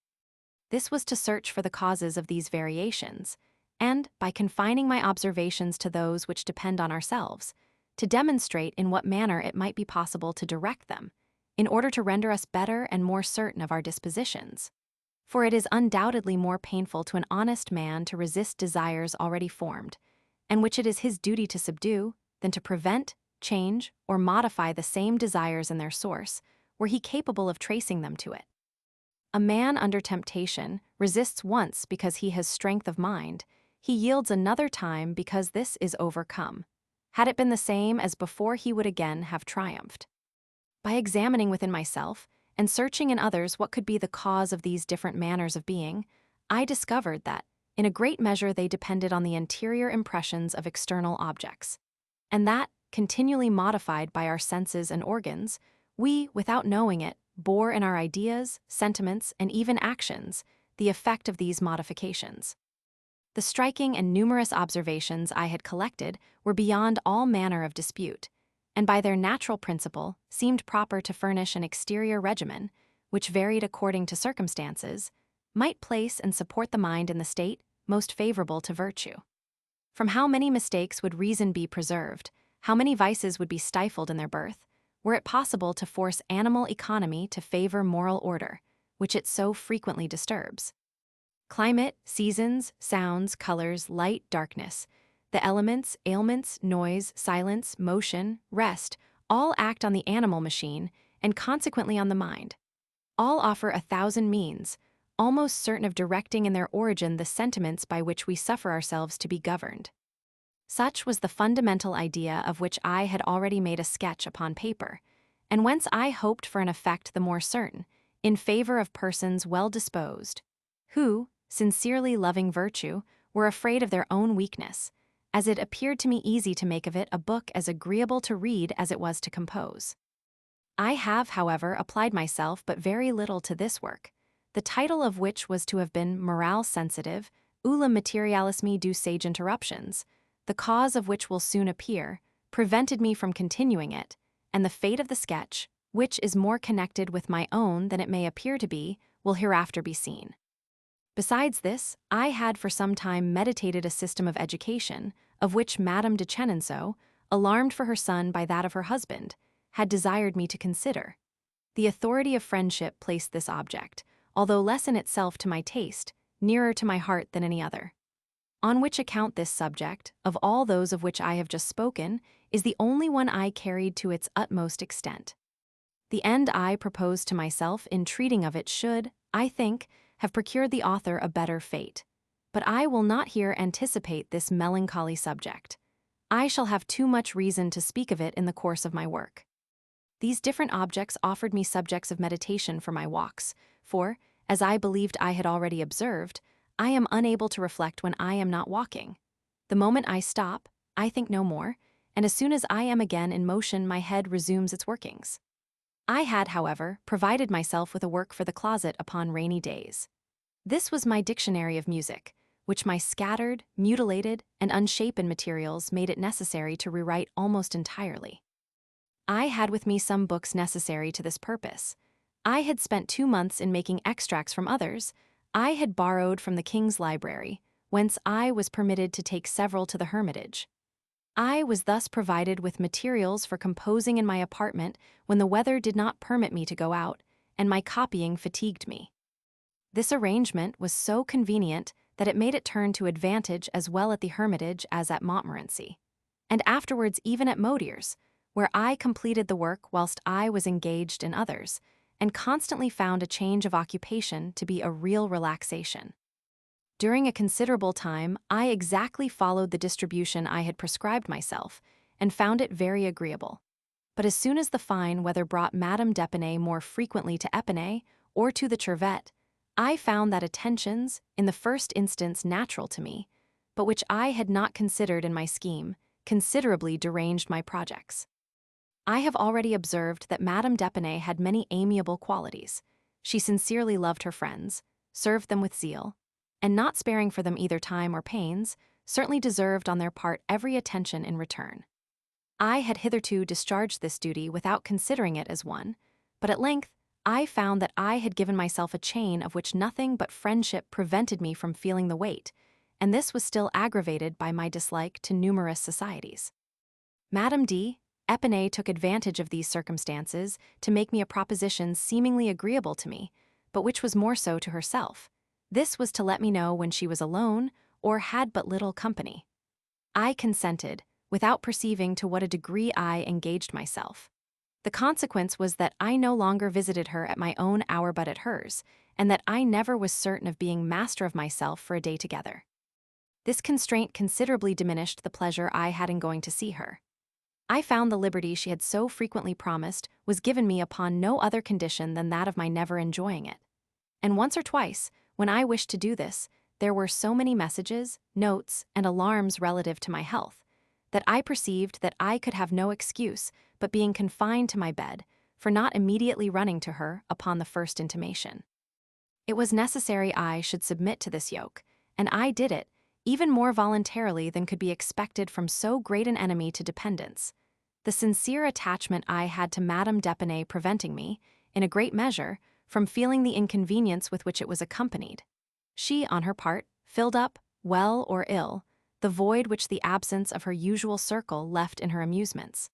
This was to search for the causes of these variations, and, by confining my observations to those which depend on ourselves, to demonstrate in what manner it might be possible to direct them, in order to render us better and more certain of our dispositions. For it is undoubtedly more painful to an honest man to resist desires already formed, and which it is his duty to subdue, than to prevent, change, or modify the same desires in their source, were he capable of tracing them to it. A man under temptation resists once because he has strength of mind, he yields another time because this is overcome. Had it been the same as before, he would again have triumphed. By examining within myself, and searching in others what could be the cause of these different manners of being, I discovered that, in a great measure, they depended on the interior impressions of external objects, and that, continually modified by our senses and organs, we, without knowing it, bore in our ideas, sentiments, and even actions, the effect of these modifications. The striking and numerous observations I had collected were beyond all manner of dispute, and by their natural principle seemed proper to furnish an exterior regimen, which, varied according to circumstances, might place and support the mind in the state most favorable to virtue. From how many mistakes would reason be preserved, how many vices would be stifled in their birth, were it possible to force animal economy to favor moral order, which it so frequently disturbs. Climate, seasons, sounds, colors, light, darkness, the elements, ailments, noise, silence, motion, rest, all act on the animal machine and consequently on the mind. All offer 1,000 means, almost certain of directing in their origin the sentiments by which we suffer ourselves to be governed. Such was the fundamental idea of which I had already made a sketch upon paper, and whence I hoped for an effect the more certain, in favor of persons well disposed, who, sincerely loving virtue, were afraid of their own weakness, as it appeared to me easy to make of it a book as agreeable to read as it was to compose. I have, however, applied myself but very little to this work, the title of which was to have been Morale Sensitive, ou le Materialisme du Sage Interruptions, the cause of which will soon appear, prevented me from continuing it, and the fate of the sketch, which is more connected with my own than it may appear to be, will hereafter be seen. Besides this, I had for some time meditated a system of education, of which Madame de Chenonceau, alarmed for her son by that of her husband, had desired me to consider. The authority of friendship placed this object, although less in itself to my taste, nearer to my heart than any other. On which account this subject, of all those of which I have just spoken, is the only one I carried to its utmost extent. The end I proposed to myself in treating of it should, I think, have procured the author a better fate. But I will not here anticipate this melancholy subject. I shall have too much reason to speak of it in the course of my work. These different objects offered me subjects of meditation for my walks, for, as I believed I had already observed, I am unable to reflect when I am not walking. The moment I stop, I think no more, and as soon as I am again in motion, my head resumes its workings. I had, however, provided myself with a work for the closet upon rainy days. This was my dictionary of music, which my scattered, mutilated, and unshapen materials made it necessary to rewrite almost entirely. I had with me some books necessary to this purpose. I had spent 2 months in making extracts from others. I had borrowed from the king's library, whence I was permitted to take several to the hermitage. I was thus provided with materials for composing in my apartment when the weather did not permit me to go out, and my copying fatigued me. This arrangement was so convenient that it made it turn to advantage as well at the hermitage as at Montmorency, and afterwards even at Modier's, where I completed the work whilst I was engaged in others, and constantly found a change of occupation to be a real relaxation. During a considerable time, I exactly followed the distribution I had prescribed myself, and found it very agreeable. But as soon as the fine weather brought Madame d'Épinay more frequently to Épinay or to the Curvette, I found that attentions, in the first instance natural to me, but which I had not considered in my scheme, considerably deranged my projects. I have already observed that Madame d'Épinay had many amiable qualities. She sincerely loved her friends, served them with zeal, and not sparing for them either time or pains, certainly deserved on their part every attention in return. I had hitherto discharged this duty without considering it as one, but at length I found that I had given myself a chain of which nothing but friendship prevented me from feeling the weight, and this was still aggravated by my dislike to numerous societies. Madame d'Épinay took advantage of these circumstances to make me a proposition seemingly agreeable to me, but which was more so to herself. This was to let me know when she was alone or had but little company. I consented, without perceiving to what a degree I engaged myself. The consequence was that I no longer visited her at my own hour but at hers, and that I never was certain of being master of myself for a day together. This constraint considerably diminished the pleasure I had in going to see her. I found the liberty she had so frequently promised was given me upon no other condition than that of my never enjoying it. And once or twice, when I wished to do this, there were so many messages, notes, and alarms relative to my health, that I perceived that I could have no excuse but being confined to my bed for not immediately running to her upon the first intimation. It was necessary I should submit to this yoke, and I did it, even more voluntarily than could be expected from so great an enemy to dependence, the sincere attachment I had to Madame d'Épinay preventing me, in a great measure, from feeling the inconvenience with which it was accompanied. She, on her part, filled up, well or ill, the void which the absence of her usual circle left in her amusements.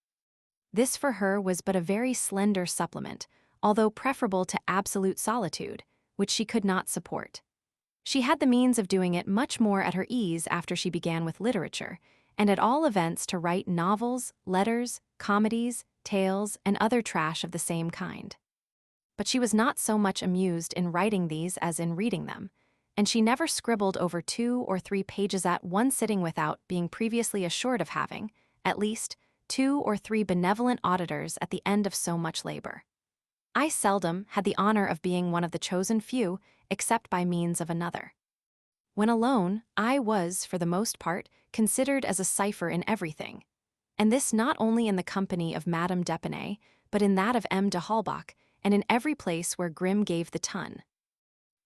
This for her was but a very slender supplement, although preferable to absolute solitude, which she could not support. She had the means of doing it much more at her ease after she began with literature, and at all events to write novels, letters, comedies, tales, and other trash of the same kind. But she was not so much amused in writing these as in reading them, and she never scribbled over 2 or 3 pages at one sitting without being previously assured of having, at least, 2 or 3 benevolent auditors at the end of so much labor. I seldom had the honor of being one of the chosen few, except by means of another. When alone, I was, for the most part, considered as a cipher in everything, and this not only in the company of Madame d'Épinay, but in that of M. de Halbach, and in every place where Grimm gave the ton.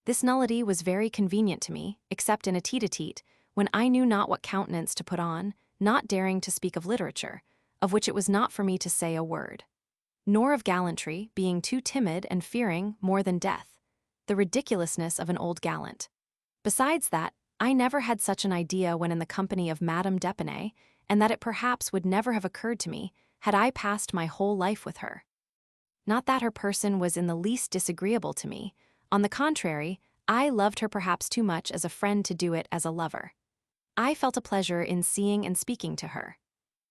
This nullity was very convenient to me, except in a tete-a-tete, when I knew not what countenance to put on, not daring to speak of literature, of which it was not for me to say a word, nor of gallantry, being too timid and fearing more than death, the ridiculousness of an old gallant. Besides that, I never had such an idea when in the company of Madame d'Épinay, and that it perhaps would never have occurred to me had I passed my whole life with her. Not that her person was in the least disagreeable to me. On the contrary, I loved her perhaps too much as a friend to do it as a lover. I felt a pleasure in seeing and speaking to her.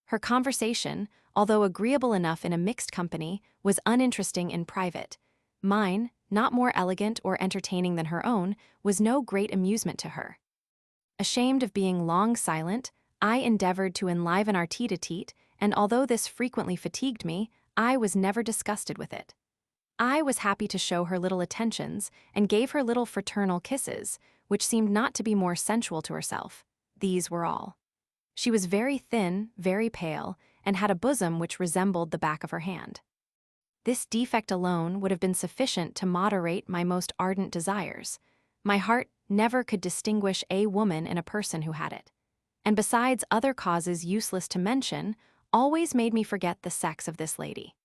Her conversation, although agreeable enough in a mixed company, was uninteresting in private. Mine, not more elegant or entertaining than her own, was no great amusement to her. Ashamed of being long silent, I endeavored to enliven our tete-a-tete, and although this frequently fatigued me, I was never disgusted with it. I was happy to show her little attentions, and gave her little fraternal kisses, which seemed not to be more sensual to herself. These were all. She was very thin, very pale, and had a bosom which resembled the back of her hand. This defect alone would have been sufficient to moderate my most ardent desires. My heart never could distinguish a woman in a person who had it, and besides other causes useless to mention, always made me forget the sex of this lady.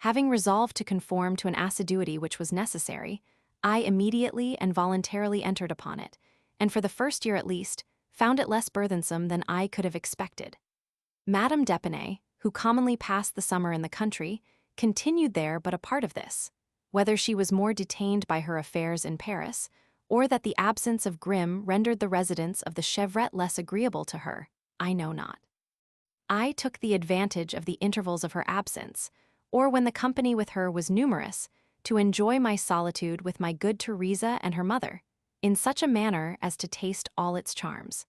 Having resolved to conform to an assiduity which was necessary, I immediately and voluntarily entered upon it, and for the first year at least, found it less burthensome than I could have expected. Madame d'Épinay, who commonly passed the summer in the country, continued there but a part of this. Whether she was more detained by her affairs in Paris, or that the absence of Grimm rendered the residence of the chevrette less agreeable to her, I know not. I took the advantage of the intervals of her absence, or when the company with her was numerous, to enjoy my solitude with my good Teresa and her mother, in such a manner as to taste all its charms.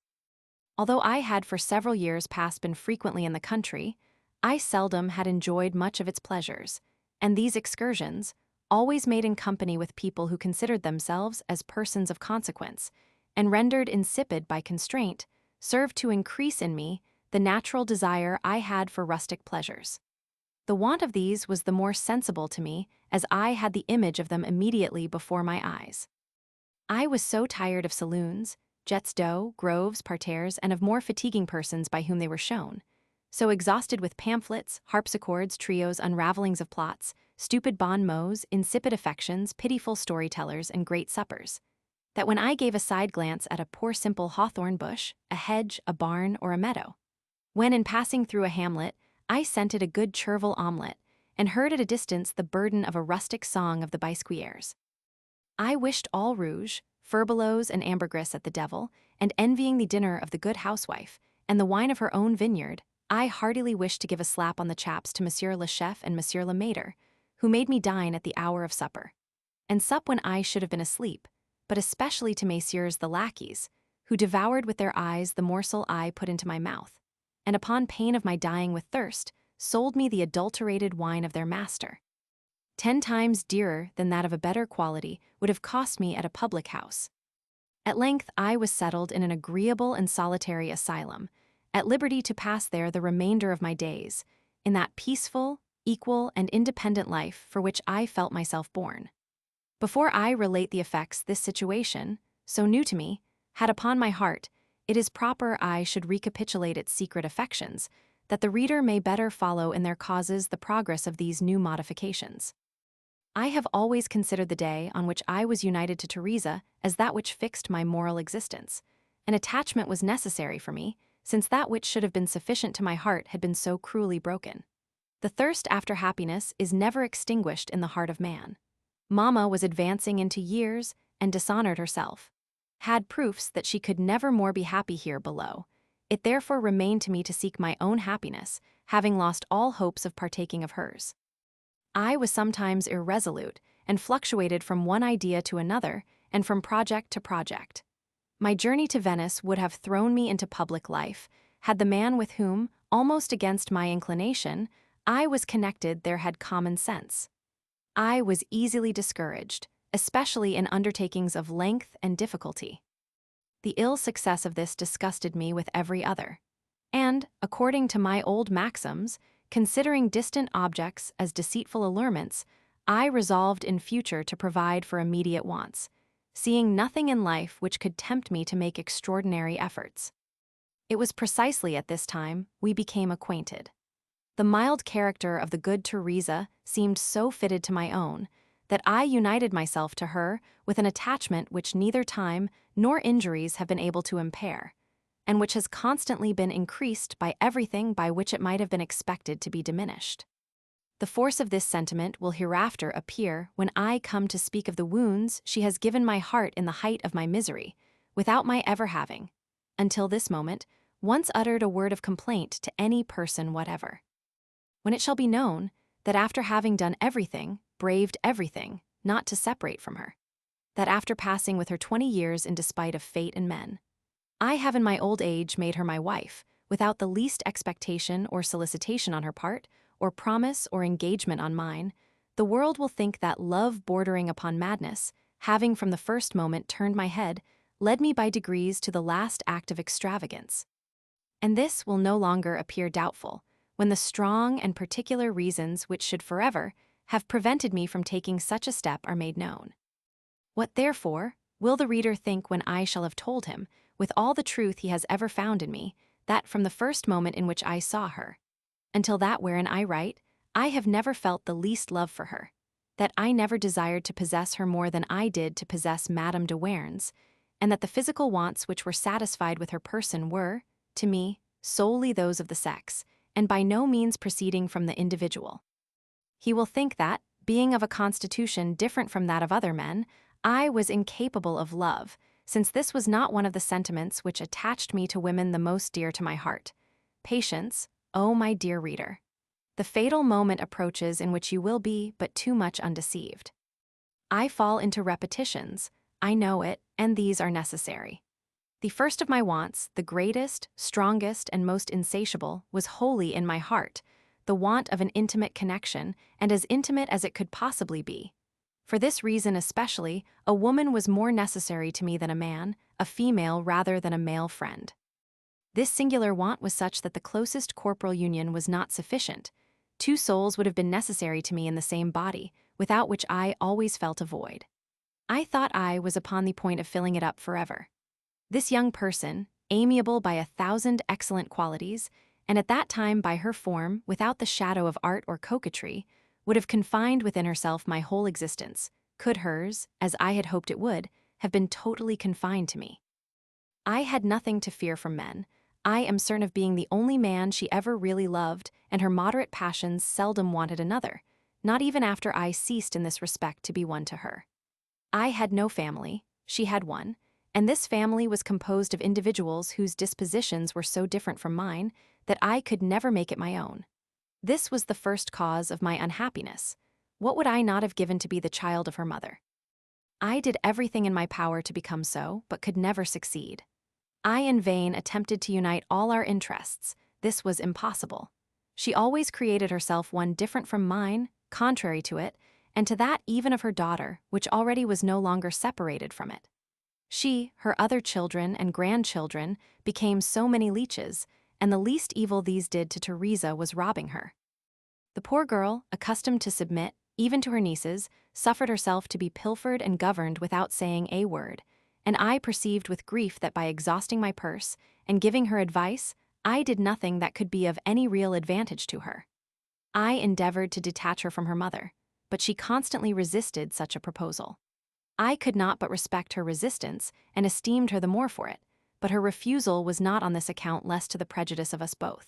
Although I had for several years past been frequently in the country, I seldom had enjoyed much of its pleasures, and these excursions, always made in company with people who considered themselves as persons of consequence, and rendered insipid by constraint, served to increase in me the natural desire I had for rustic pleasures. The want of these was the more sensible to me, as I had the image of them immediately before my eyes. I was so tired of saloons, jets d'eau, groves, parterres, and of more fatiguing persons by whom they were shown, so exhausted with pamphlets, harpsichords, trios, unravellings of plots, stupid bon mots, insipid affections, pitiful storytellers, and great suppers, that when I gave a side glance at a poor simple hawthorn bush, a hedge, a barn, or a meadow, when in passing through a hamlet, I scented a good chervil omelette, and heard at a distance the burden of a rustic song of the Biscuiers, I wished all rouge, furbelows, and ambergris at the devil, and envying the dinner of the good housewife, and the wine of her own vineyard, I heartily wished to give a slap on the chaps to Monsieur le Chef and Monsieur le Maître, who made me dine at the hour of supper, and sup when I should have been asleep, but especially to Messieurs the lackeys, who devoured with their eyes the morsel I put into my mouth, and upon pain of my dying with thirst, sold me the adulterated wine of their master. 10 times dearer than that of a better quality would have cost me at a public house. At length I was settled in an agreeable and solitary asylum, at liberty to pass there the remainder of my days, in that peaceful, equal, and independent life for which I felt myself born. Before I relate the effects this situation, so new to me, had upon my heart, it is proper I should recapitulate its secret affections, that the reader may better follow in their causes the progress of these new modifications. I have always considered the day on which I was united to Teresa as that which fixed my moral existence. An attachment was necessary for me, since that which should have been sufficient to my heart had been so cruelly broken. The thirst after happiness is never extinguished in the heart of man. Mamma was advancing into years and dishonored herself, had proofs that she could never more be happy here below. It therefore remained to me to seek my own happiness, having lost all hopes of partaking of hers. I was sometimes irresolute, and fluctuated from one idea to another, and from project to project. My journey to Venice would have thrown me into public life, had the man with whom, almost against my inclination, I was connected there had common sense. I was easily discouraged, especially in undertakings of length and difficulty. The ill success of this disgusted me with every other, and, according to my old maxims, considering distant objects as deceitful allurements, I resolved in future to provide for immediate wants, seeing nothing in life which could tempt me to make extraordinary efforts. It was precisely at this time we became acquainted. The mild character of the good Teresa seemed so fitted to my own, that I united myself to her with an attachment which neither time nor injuries have been able to impair, and which has constantly been increased by everything by which it might have been expected to be diminished. The force of this sentiment will hereafter appear when I come to speak of the wounds she has given my heart in the height of my misery, without my ever having, until this moment, once uttered a word of complaint to any person whatever. When it shall be known that after having done everything, braved everything, not to separate from her, that after passing with her 20 years in despite of fate and men, I have in my old age made her my wife, without the least expectation or solicitation on her part, or promise or engagement on mine, the world will think that love bordering upon madness, having from the first moment turned my head, led me by degrees to the last act of extravagance. And this will no longer appear doubtful, when the strong and particular reasons which should forever have prevented me from taking such a step are made known. What, therefore, will the reader think when I shall have told him, with all the truth he has ever found in me, that from the first moment in which I saw her, until that wherein I write, I have never felt the least love for her, that I never desired to possess her more than I did to possess Madame de Warens, and that the physical wants which were satisfied with her person were, to me, solely those of the sex, and by no means proceeding from the individual. He will think that, being of a constitution different from that of other men, I was incapable of love, since this was not one of the sentiments which attached me to women the most dear to my heart. Patience, oh my dear reader. The fatal moment approaches in which you will be but too much undeceived. I fall into repetitions, I know it, and these are necessary. The first of my wants, the greatest, strongest, and most insatiable, was wholly in my heart, the want of an intimate connection, and as intimate as it could possibly be. For this reason especially, a woman was more necessary to me than a man, a female rather than a male friend. This singular want was such that the closest corporal union was not sufficient. Two souls would have been necessary to me in the same body, without which I always felt a void. I thought I was upon the point of filling it up forever. This young person, amiable by 1,000 excellent qualities, and at that time by her form, without the shadow of art or coquetry, would have confined within herself my whole existence, could hers, as I had hoped it would, have been totally confined to me. I had nothing to fear from men. I am certain of being the only man she ever really loved, and her moderate passions seldom wanted another, not even after I ceased in this respect to be one to her. I had no family, she had one, and this family was composed of individuals whose dispositions were so different from mine that I could never make it my own. This was the first cause of my unhappiness. What would I not have given to be the child of her mother? I did everything in my power to become so, but could never succeed. I in vain attempted to unite all our interests. This was impossible. She always created herself one different from mine, contrary to it, and to that even of her daughter, which already was no longer separated from it. She, her other children and grandchildren, became so many leeches, and the least evil these did to Teresa was robbing her. The poor girl, accustomed to submit, even to her nieces, suffered herself to be pilfered and governed without saying a word, and I perceived with grief that by exhausting my purse and giving her advice, I did nothing that could be of any real advantage to her. I endeavored to detach her from her mother, but she constantly resisted such a proposal. I could not but respect her resistance and esteemed her the more for it, but her refusal was not on this account less to the prejudice of us both.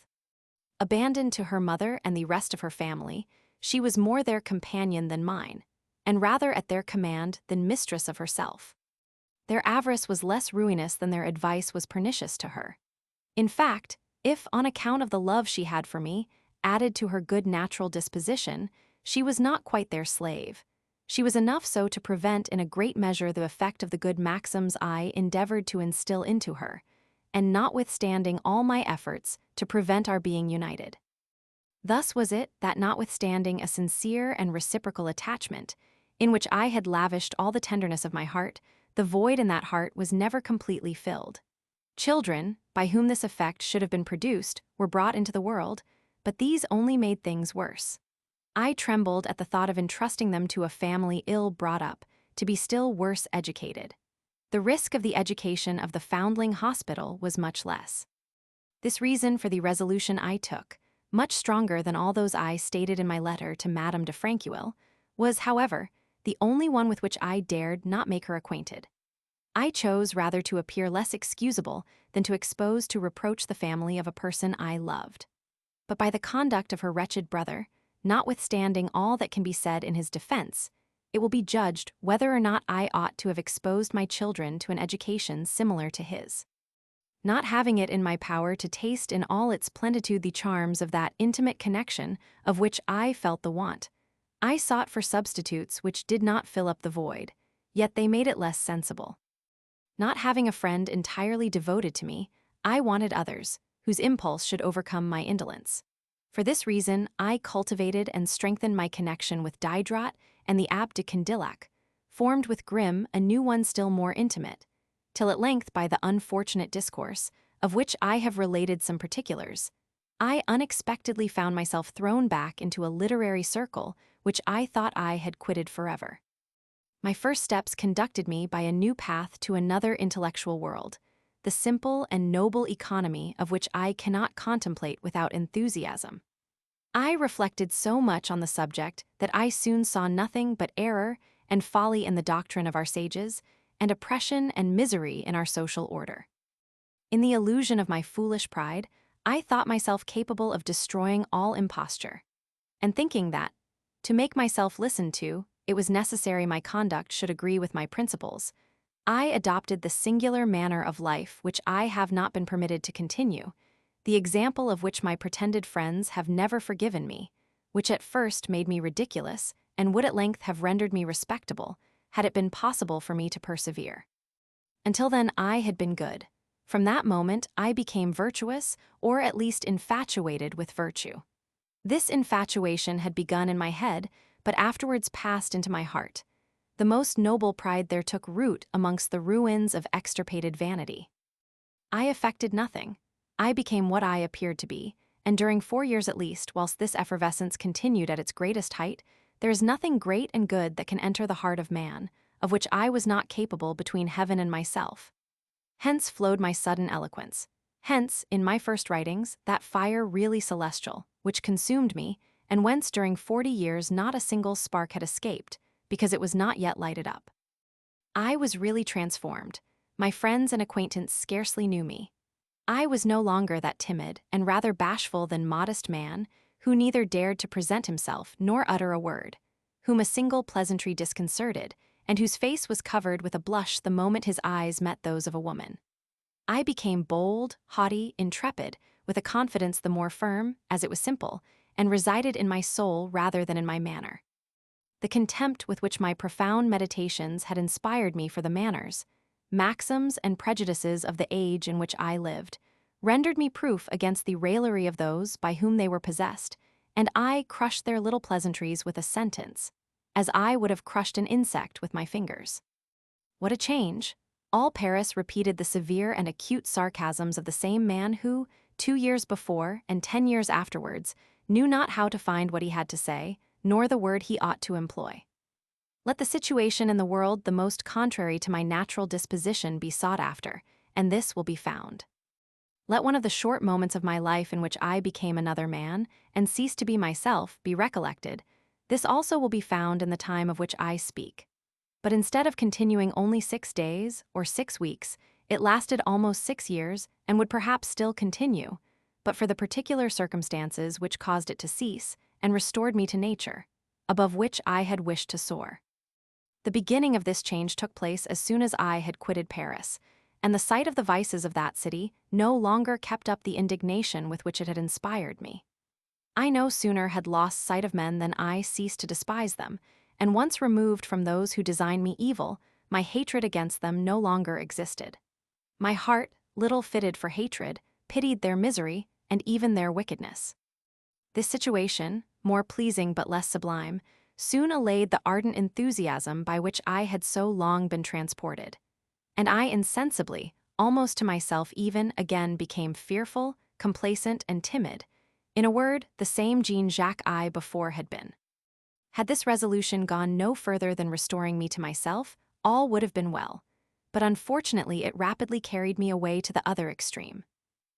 Abandoned to her mother and the rest of her family, she was more their companion than mine, and rather at their command than mistress of herself. Their avarice was less ruinous than their advice was pernicious to her. In fact, if, on account of the love she had for me, added to her good natural disposition, she was not quite their slave. She was enough so to prevent in a great measure the effect of the good maxims I endeavored to instill into her, and notwithstanding all my efforts, to prevent our being united. Thus was it that notwithstanding a sincere and reciprocal attachment, in which I had lavished all the tenderness of my heart, the void in that heart was never completely filled. Children, by whom this effect should have been produced, were brought into the world, but these only made things worse. I trembled at the thought of entrusting them to a family ill brought up, to be still worse educated. The risk of the education of the foundling hospital was much less. This reason for the resolution I took, much stronger than all those I stated in my letter to Madame de Franqueuil, was, however, the only one with which I dared not make her acquainted. I chose rather to appear less excusable than to expose to reproach the family of a person I loved. But by the conduct of her wretched brother, notwithstanding all that can be said in his defense, it will be judged whether or not I ought to have exposed my children to an education similar to his. Not having it in my power to taste in all its plenitude the charms of that intimate connection of which I felt the want, I sought for substitutes which did not fill up the void, yet they made it less sensible. Not having a friend entirely devoted to me, I wanted others, whose impulse should overcome my indolence. For this reason, I cultivated and strengthened my connection with Diderot and the Abbé de Candillac, formed with Grimm a new one still more intimate, till at length by the unfortunate discourse, of which I have related some particulars, I unexpectedly found myself thrown back into a literary circle which I thought I had quitted forever. My first steps conducted me by a new path to another intellectual world, the simple and noble economy of which I cannot contemplate without enthusiasm. I reflected so much on the subject that I soon saw nothing but error and folly in the doctrine of our sages, and oppression and misery in our social order. In the illusion of my foolish pride, I thought myself capable of destroying all imposture, and thinking that, to make myself listened to, it was necessary my conduct should agree with my principles, I adopted the singular manner of life which I have not been permitted to continue, the example of which my pretended friends have never forgiven me, which at first made me ridiculous, and would at length have rendered me respectable, had it been possible for me to persevere. Until then I had been good. From that moment I became virtuous, or at least infatuated with virtue. This infatuation had begun in my head, but afterwards passed into my heart. The most noble pride there took root amongst the ruins of extirpated vanity. I affected nothing. I became what I appeared to be, and during 4 years at least, whilst this effervescence continued at its greatest height, there is nothing great and good that can enter the heart of man, of which I was not capable between heaven and myself. Hence flowed my sudden eloquence. Hence, in my first writings, that fire really celestial, which consumed me, and whence during 40 years not a single spark had escaped, because it was not yet lighted up. I was really transformed. My friends and acquaintance scarcely knew me. I was no longer that timid and rather bashful than modest man, who neither dared to present himself nor utter a word, whom a single pleasantry disconcerted, and whose face was covered with a blush the moment his eyes met those of a woman. I became bold, haughty, intrepid, with a confidence the more firm, as it was simple, and resided in my soul rather than in my manner. The contempt with which my profound meditations had inspired me for the manners, maxims, and prejudices of the age in which I lived, rendered me proof against the raillery of those by whom they were possessed, and I crushed their little pleasantries with a sentence, as I would have crushed an insect with my fingers. What a change! All Paris repeated the severe and acute sarcasms of the same man who, 2 years before and 10 years afterwards, knew not how to find what he had to say, nor the word he ought to employ. Let the situation in the world the most contrary to my natural disposition be sought after, and this will be found. Let one of the short moments of my life in which I became another man, and ceased to be myself, be recollected. This also will be found in the time of which I speak. But instead of continuing only 6 days or 6 weeks, it lasted almost 6 years, and would perhaps still continue, but for the particular circumstances which caused it to cease, and restored me to nature, above which I had wished to soar. The beginning of this change took place as soon as I had quitted Paris, and the sight of the vices of that city no longer kept up the indignation with which it had inspired me. I no sooner had lost sight of men than I ceased to despise them, and once removed from those who designed me evil, my hatred against them no longer existed. My heart, little fitted for hatred, pitied their misery and even their wickedness. This situation, more pleasing but less sublime, soon allayed the ardent enthusiasm by which I had so long been transported, and I insensibly, almost to myself even, again became fearful, complacent, and timid, in a word, the same Jean-Jacques I before had been. Had this resolution gone no further than restoring me to myself, all would have been well, but unfortunately it rapidly carried me away to the other extreme.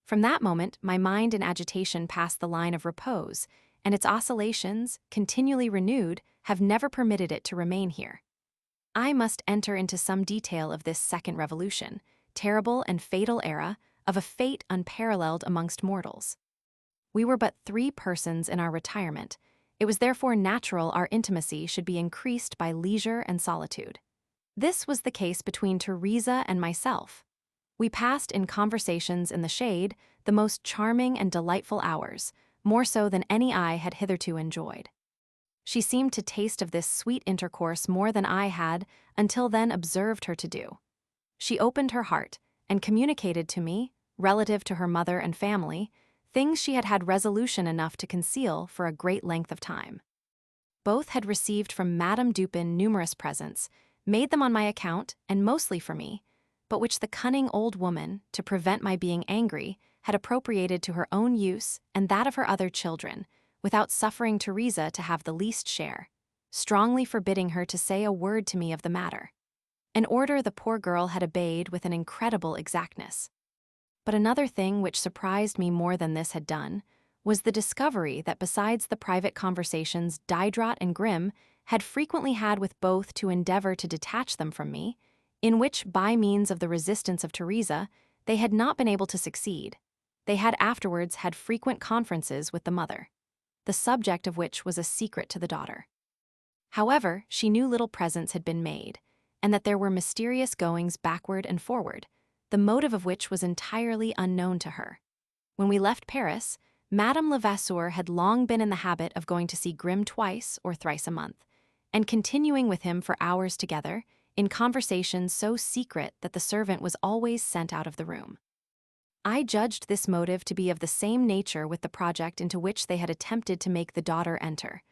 From that moment, my mind in agitation passed the line of repose, and its oscillations, continually renewed, have never permitted it to remain here. I must enter into some detail of this second revolution, terrible and fatal era, of a fate unparalleled amongst mortals. We were but 3 persons in our retirement. It was therefore natural our intimacy should be increased by leisure and solitude. This was the case between Teresa and myself. We passed in conversations in the shade the most charming and delightful hours, more so than any I had hitherto enjoyed. She seemed to taste of this sweet intercourse more than I had until then observed her to do. She opened her heart and communicated to me, relative to her mother and family, things she had had resolution enough to conceal for a great length of time. Both had received from Madame Dupin numerous presents, made them on my account and mostly for me, but which the cunning old woman, to prevent my being angry, had appropriated to her own use and that of her other children, without suffering Teresa to have the least share, strongly forbidding her to say a word to me of the matter, an order the poor girl had obeyed with an incredible exactness. But another thing which surprised me more than this had done, was the discovery that besides the private conversations Diderot and Grimm had frequently had with both to endeavor to detach them from me, in which, by means of the resistance of Teresa, they had not been able to succeed, they had afterwards had frequent conferences with the mother, the subject of which was a secret to the daughter. However, she knew little presents had been made, and that there were mysterious goings backward and forward, the motive of which was entirely unknown to her. When we left Paris, Madame Levasseur had long been in the habit of going to see Grimm twice or thrice a month, and continuing with him for hours together, in conversations so secret that the servant was always sent out of the room. I judged this motive to be of the same nature with the project into which they had attempted to make the daughter enter,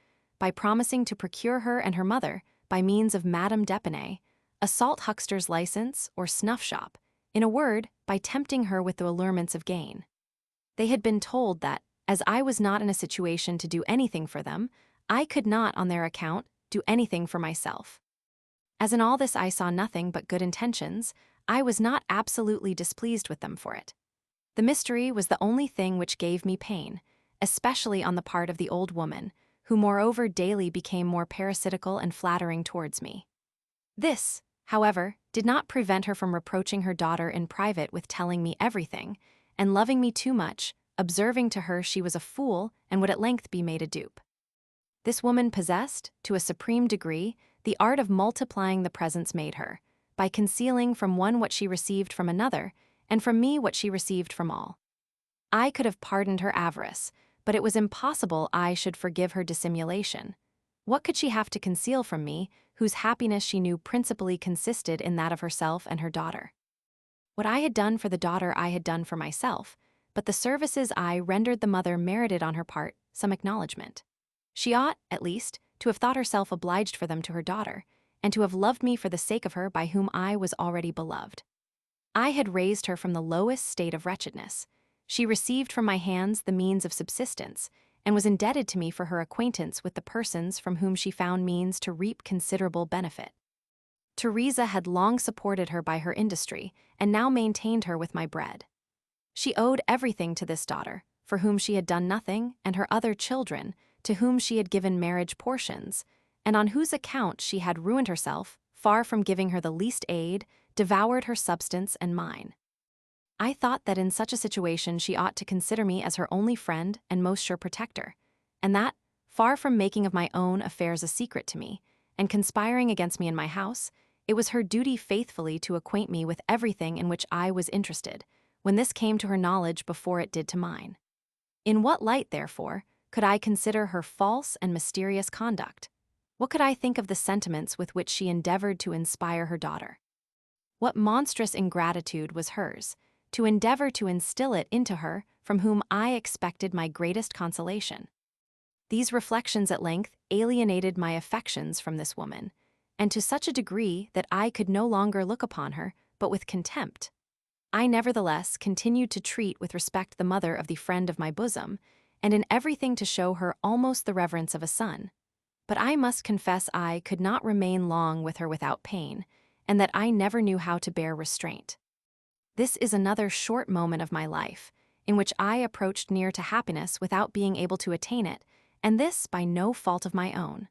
by promising to procure her and her mother, by means of Madame d'Epinay, a salt huckster's license or snuff shop, in a word, by tempting her with the allurements of gain. They had been told that, as I was not in a situation to do anything for them, I could not, on their account, do anything for myself. As in all this I saw nothing but good intentions, I was not absolutely displeased with them for it. The mystery was the only thing which gave me pain, especially on the part of the old woman, who moreover daily became more parasitical and flattering towards me. This, however, did not prevent her from reproaching her daughter in private with telling me everything, and loving me too much, observing to her she was a fool and would at length be made a dupe. This woman possessed, to a supreme degree, the art of multiplying the presents made her, by concealing from one what she received from another, and from me what she received from all. I could have pardoned her avarice, but it was impossible I should forgive her dissimulation. What could she have to conceal from me, whose happiness she knew principally consisted in that of herself and her daughter? What I had done for the daughter I had done for myself, but the services I rendered the mother merited on her part some acknowledgment. She ought, at least, to have thought herself obliged for them to her daughter, and to have loved me for the sake of her by whom I was already beloved. I had raised her from the lowest state of wretchedness. She received from my hands the means of subsistence, and was indebted to me for her acquaintance with the persons from whom she found means to reap considerable benefit. Teresa had long supported her by her industry, and now maintained her with my bread. She owed everything to this daughter, for whom she had done nothing, and her other children, to whom she had given marriage portions, and on whose account she had ruined herself, far from giving her the least aid, devoured her substance and mine. I thought that in such a situation she ought to consider me as her only friend and most sure protector, and that, far from making of my own affairs a secret to me, and conspiring against me in my house, it was her duty faithfully to acquaint me with everything in which I was interested, when this came to her knowledge before it did to mine. In what light, therefore, could I consider her false and mysterious conduct? What could I think of the sentiments with which she endeavored to inspire her daughter? What monstrous ingratitude was hers, to endeavor to instill it into her from whom I expected my greatest consolation. These reflections at length alienated my affections from this woman, and to such a degree that I could no longer look upon her but with contempt. I nevertheless continued to treat with respect the mother of the friend of my bosom, and in everything to show her almost the reverence of a son. But I must confess I could not remain long with her without pain, and that I never knew how to bear restraint. This is another short moment of my life, in which I approached near to happiness without being able to attain it, and this by no fault of my own.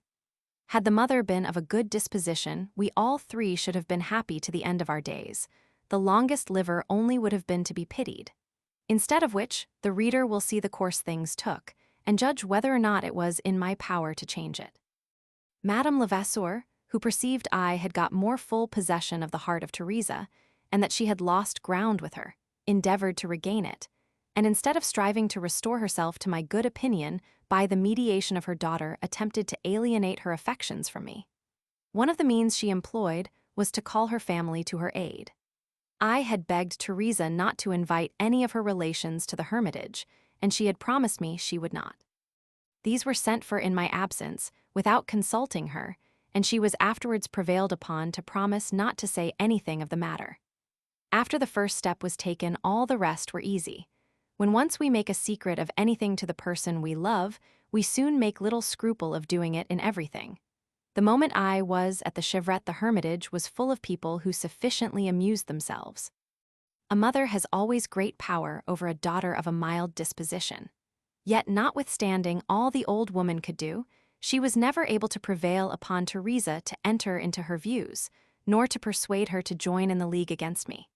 Had the mother been of a good disposition, we all three should have been happy to the end of our days. The longest liver only would have been to be pitied. Instead of which, the reader will see the course things took, and judge whether or not it was in my power to change it. Madame Levasseur, who perceived I had got more full possession of the heart of Teresa, and that she had lost ground with her, endeavored to regain it, and instead of striving to restore herself to my good opinion by the mediation of her daughter, attempted to alienate her affections from me. One of the means she employed was to call her family to her aid. I had begged Teresa not to invite any of her relations to the hermitage, and she had promised me she would not. These were sent for in my absence, without consulting her, and she was afterwards prevailed upon to promise not to say anything of the matter. After the first step was taken, all the rest were easy. When once we make a secret of anything to the person we love, we soon make little scruple of doing it in everything. The moment I was at the Chevrette, the hermitage was full of people who sufficiently amused themselves. A mother has always great power over a daughter of a mild disposition. Yet notwithstanding all the old woman could do, she was never able to prevail upon Teresa to enter into her views, nor to persuade her to join in the league against me.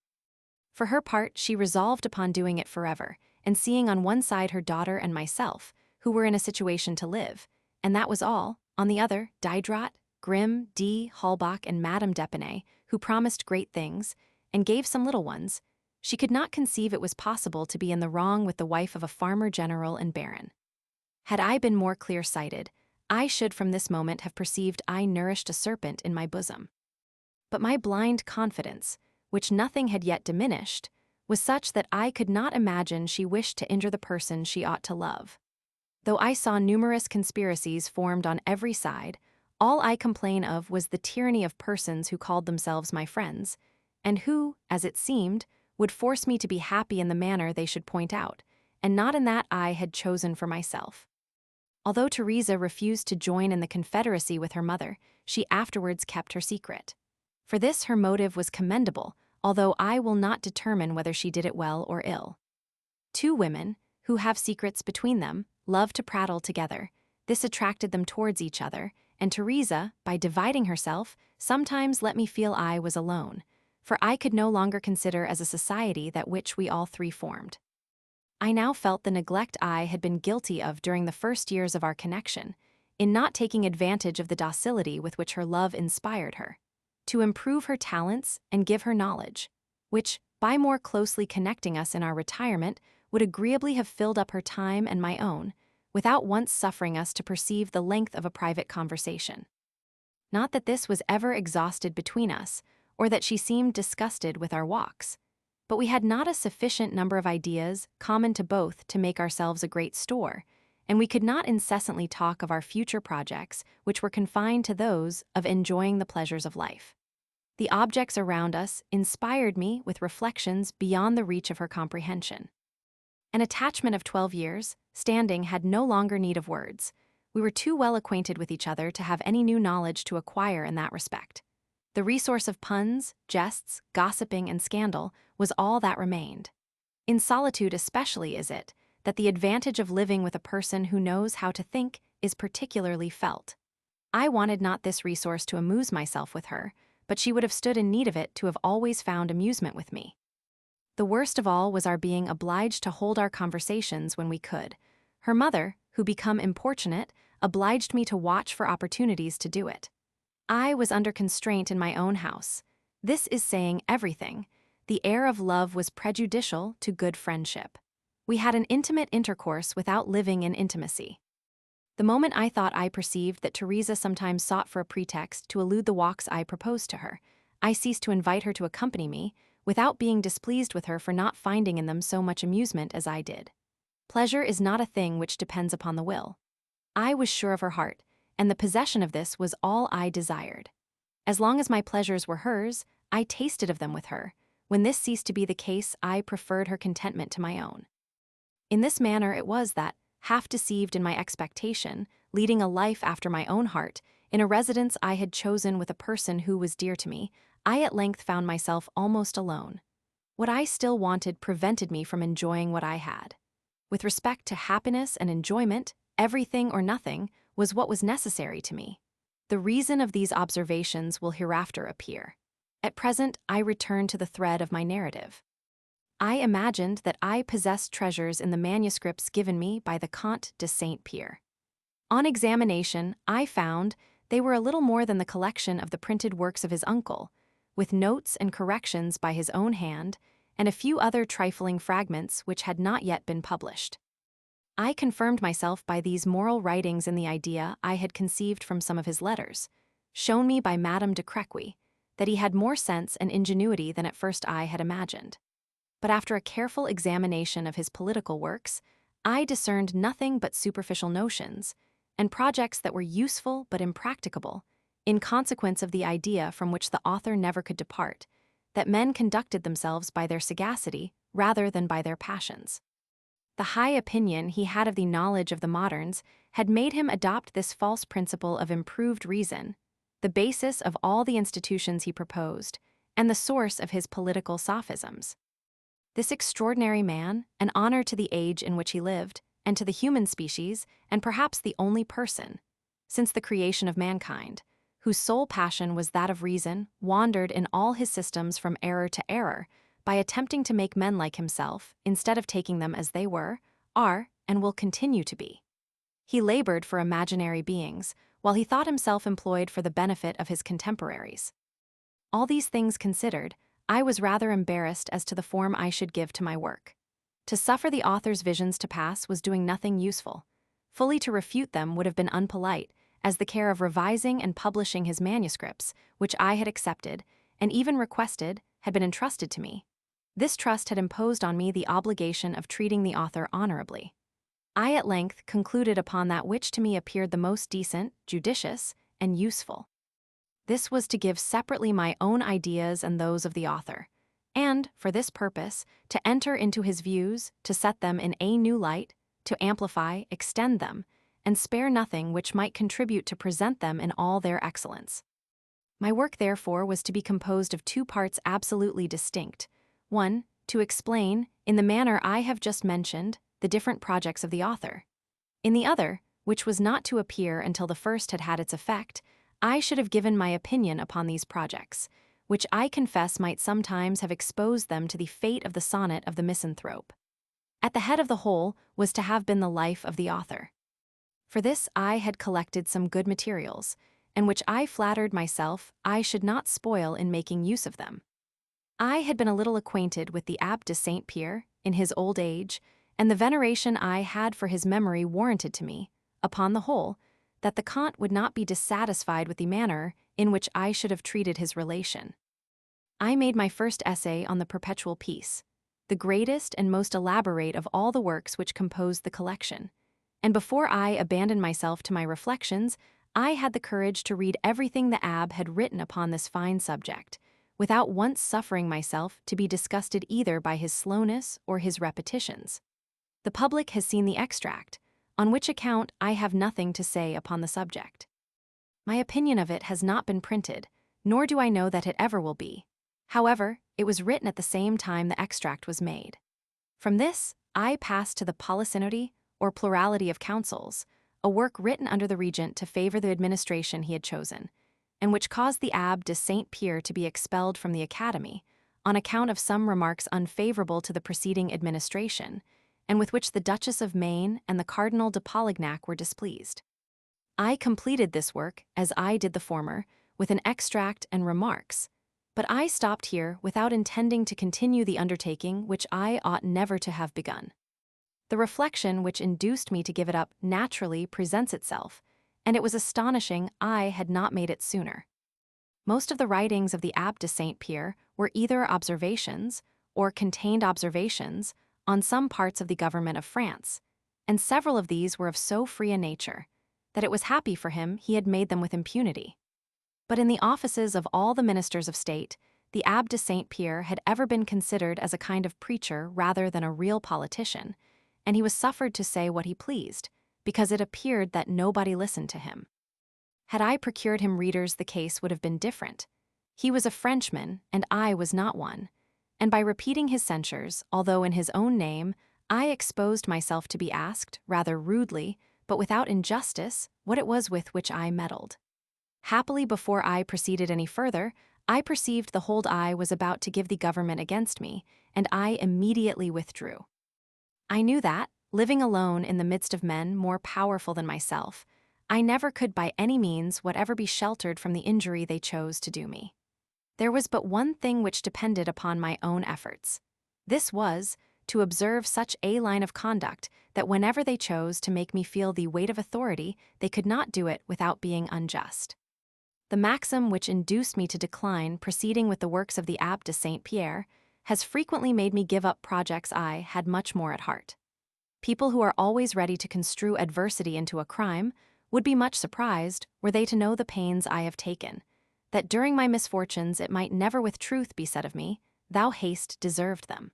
For her part, she resolved upon doing it forever, and seeing on one side her daughter and myself, who were in a situation to live, and that was all, on the other, Diderot, Grimm, D. Halbach, and Madame d'Epinay, who promised great things, and gave some little ones, she could not conceive it was possible to be in the wrong with the wife of a farmer general and baron. Had I been more clear-sighted, I should from this moment have perceived I nourished a serpent in my bosom. But my blind confidence, which nothing had yet diminished, was such that I could not imagine she wished to injure the person she ought to love. Though I saw numerous conspiracies formed on every side, all I complain of was the tyranny of persons who called themselves my friends, and who, as it seemed, would force me to be happy in the manner they should point out, and not in that I had chosen for myself. Although Teresa refused to join in the confederacy with her mother, she afterwards kept her secret. For this her motive was commendable, although I will not determine whether she did it well or ill. Two women, who have secrets between them, love to prattle together. This attracted them towards each other, and Teresa, by dividing herself, sometimes let me feel I was alone, for I could no longer consider as a society that which we all three formed. I now felt the neglect I had been guilty of during the first years of our connection, in not taking advantage of the docility with which her love inspired her, to improve her talents and give her knowledge, which, by more closely connecting us in our retirement, would agreeably have filled up her time and my own, without once suffering us to perceive the length of a private conversation. Not that this was ever exhausted between us, or that she seemed disgusted with our walks, but we had not a sufficient number of ideas common to both to make ourselves a great store, and we could not incessantly talk of our future projects, which were confined to those of enjoying the pleasures of life. The objects around us inspired me with reflections beyond the reach of her comprehension. An attachment of 12 years, standing, had no longer need of words. We were too well acquainted with each other to have any new knowledge to acquire in that respect. The resource of puns, jests, gossiping, and scandal was all that remained. In solitude especially is it that the advantage of living with a person who knows how to think is particularly felt. I wanted not this resource to amuse myself with her, but she would have stood in need of it to have always found amusement with me. The worst of all was our being obliged to hold our conversations when we could. Her mother, who become importunate, obliged me to watch for opportunities to do it. I was under constraint in my own house. This is saying everything. The air of love was prejudicial to good friendship. We had an intimate intercourse without living in intimacy. The moment I thought I perceived that Teresa sometimes sought for a pretext to elude the walks I proposed to her, I ceased to invite her to accompany me, without being displeased with her for not finding in them so much amusement as I did. Pleasure is not a thing which depends upon the will. I was sure of her heart, and the possession of this was all I desired. As long as my pleasures were hers, I tasted of them with her. When this ceased to be the case, I preferred her contentment to my own. In this manner it was that, half deceived in my expectation, leading a life after my own heart, in a residence I had chosen with a person who was dear to me, I at length found myself almost alone. What I still wanted prevented me from enjoying what I had. With respect to happiness and enjoyment, everything or nothing was what was necessary to me. The reason of these observations will hereafter appear. At present, I return to the thread of my narrative. I imagined that I possessed treasures in the manuscripts given me by the Comte de Saint-Pierre. On examination, I found they were a little more than the collection of the printed works of his uncle, with notes and corrections by his own hand, and a few other trifling fragments which had not yet been published. I confirmed myself by these moral writings in the idea I had conceived from some of his letters, shown me by Madame de Crequy, that he had more sense and ingenuity than at first I had imagined. But after a careful examination of his political works, I discerned nothing but superficial notions, and projects that were useful but impracticable, in consequence of the idea from which the author never could depart, that men conducted themselves by their sagacity rather than by their passions. The high opinion he had of the knowledge of the moderns had made him adopt this false principle of improved reason, the basis of all the institutions he proposed, and the source of his political sophisms. This extraordinary man, an honor to the age in which he lived, and to the human species, and perhaps the only person, since the creation of mankind, whose sole passion was that of reason, wandered in all his systems from error to error, by attempting to make men like himself, instead of taking them as they were, are, and will continue to be. He labored for imaginary beings, while he thought himself employed for the benefit of his contemporaries. All these things considered, I was rather embarrassed as to the form I should give to my work. To suffer the author's visions to pass was doing nothing useful. Fully to refute them would have been unpolite, as the care of revising and publishing his manuscripts, which I had accepted, and even requested, had been entrusted to me. This trust had imposed on me the obligation of treating the author honorably. I at length concluded upon that which to me appeared the most decent, judicious, and useful. This was to give separately my own ideas and those of the author, and, for this purpose, to enter into his views, to set them in a new light, to amplify, extend them, and spare nothing which might contribute to present them in all their excellence. My work, therefore, was to be composed of two parts absolutely distinct. One, to explain, in the manner I have just mentioned, the different projects of the author. In the other, which was not to appear until the first had had its effect, I should have given my opinion upon these projects, which I confess might sometimes have exposed them to the fate of the sonnet of the misanthrope. At the head of the whole was to have been the life of the author. For this I had collected some good materials, and which I flattered myself I should not spoil in making use of them. I had been a little acquainted with the Abbé de Saint-Pierre, in his old age, and the veneration I had for his memory warranted to me, upon the whole, that the Comte would not be dissatisfied with the manner in which I should have treated his relation. I made my first essay on the Perpetual Peace, the greatest and most elaborate of all the works which composed the collection, and before I abandoned myself to my reflections, I had the courage to read everything the Abbé had written upon this fine subject, without once suffering myself to be disgusted either by his slowness or his repetitions. The public has seen the extract, on which account I have nothing to say upon the subject. My opinion of it has not been printed, nor do I know that it ever will be. However, it was written at the same time the extract was made. From this, I passed to the Polysynody, or Plurality of Councils, a work written under the regent to favor the administration he had chosen, and which caused the Abbé de Saint-Pierre to be expelled from the Academy, on account of some remarks unfavorable to the preceding administration, and with which the Duchess of Maine and the Cardinal de Polignac were displeased. I completed this work, as I did the former, with an extract and remarks, but I stopped here without intending to continue the undertaking which I ought never to have begun. The reflection which induced me to give it up naturally presents itself, and it was astonishing I had not made it sooner. Most of the writings of the Abbé de Saint-Pierre were either observations, or contained observations, on some parts of the government of France, and several of these were of so free a nature, that it was happy for him he had made them with impunity. But in the offices of all the ministers of state, the Abbé de Saint-Pierre had ever been considered as a kind of preacher rather than a real politician, and he was suffered to say what he pleased, because it appeared that nobody listened to him. Had I procured him readers, the case would have been different. He was a Frenchman, and I was not one, and by repeating his censures, although in his own name, I exposed myself to be asked, rather rudely, but without injustice, what it was with which I meddled. Happily, before I proceeded any further, I perceived the hold I was about to give the government against me, and I immediately withdrew. I knew that, living alone in the midst of men more powerful than myself, I never could by any means whatever be sheltered from the injury they chose to do me. There was but one thing which depended upon my own efforts. This was, to observe such a line of conduct that whenever they chose to make me feel the weight of authority, they could not do it without being unjust. The maxim which induced me to decline proceeding with the works of the Abbé de Saint-Pierre has frequently made me give up projects I had much more at heart. People who are always ready to construe adversity into a crime would be much surprised, were they to know the pains I have taken, that during my misfortunes it might never with truth be said of me, "Thou hast deserved them."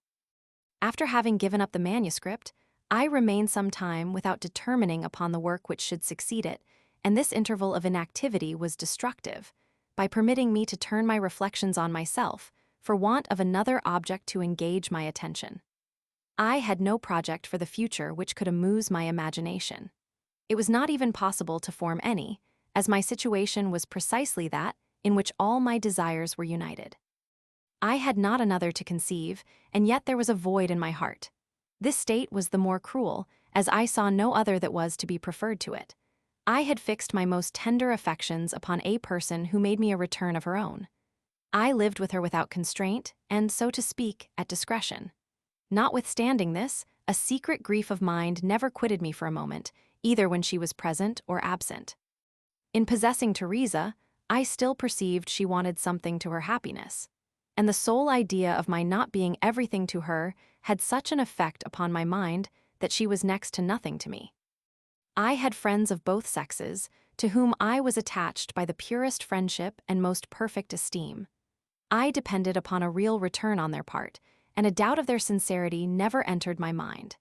After having given up the manuscript, I remained some time without determining upon the work which should succeed it, and this interval of inactivity was destructive, by permitting me to turn my reflections on myself, for want of another object to engage my attention. I had no project for the future which could amuse my imagination. It was not even possible to form any, as my situation was precisely that in which all my desires were united. I had not another to conceive, and yet there was a void in my heart. This state was the more cruel, as I saw no other that was to be preferred to it. I had fixed my most tender affections upon a person who made me a return of her own. I lived with her without constraint, and, so to speak, at discretion. Notwithstanding this, a secret grief of mind never quitted me for a moment, either when she was present or absent. In possessing Teresa, I still perceived she wanted something to her happiness, and the sole idea of my not being everything to her had such an effect upon my mind that she was next to nothing to me. I had friends of both sexes, to whom I was attached by the purest friendship and most perfect esteem. I depended upon a real return on their part, and a doubt of their sincerity never entered my mind.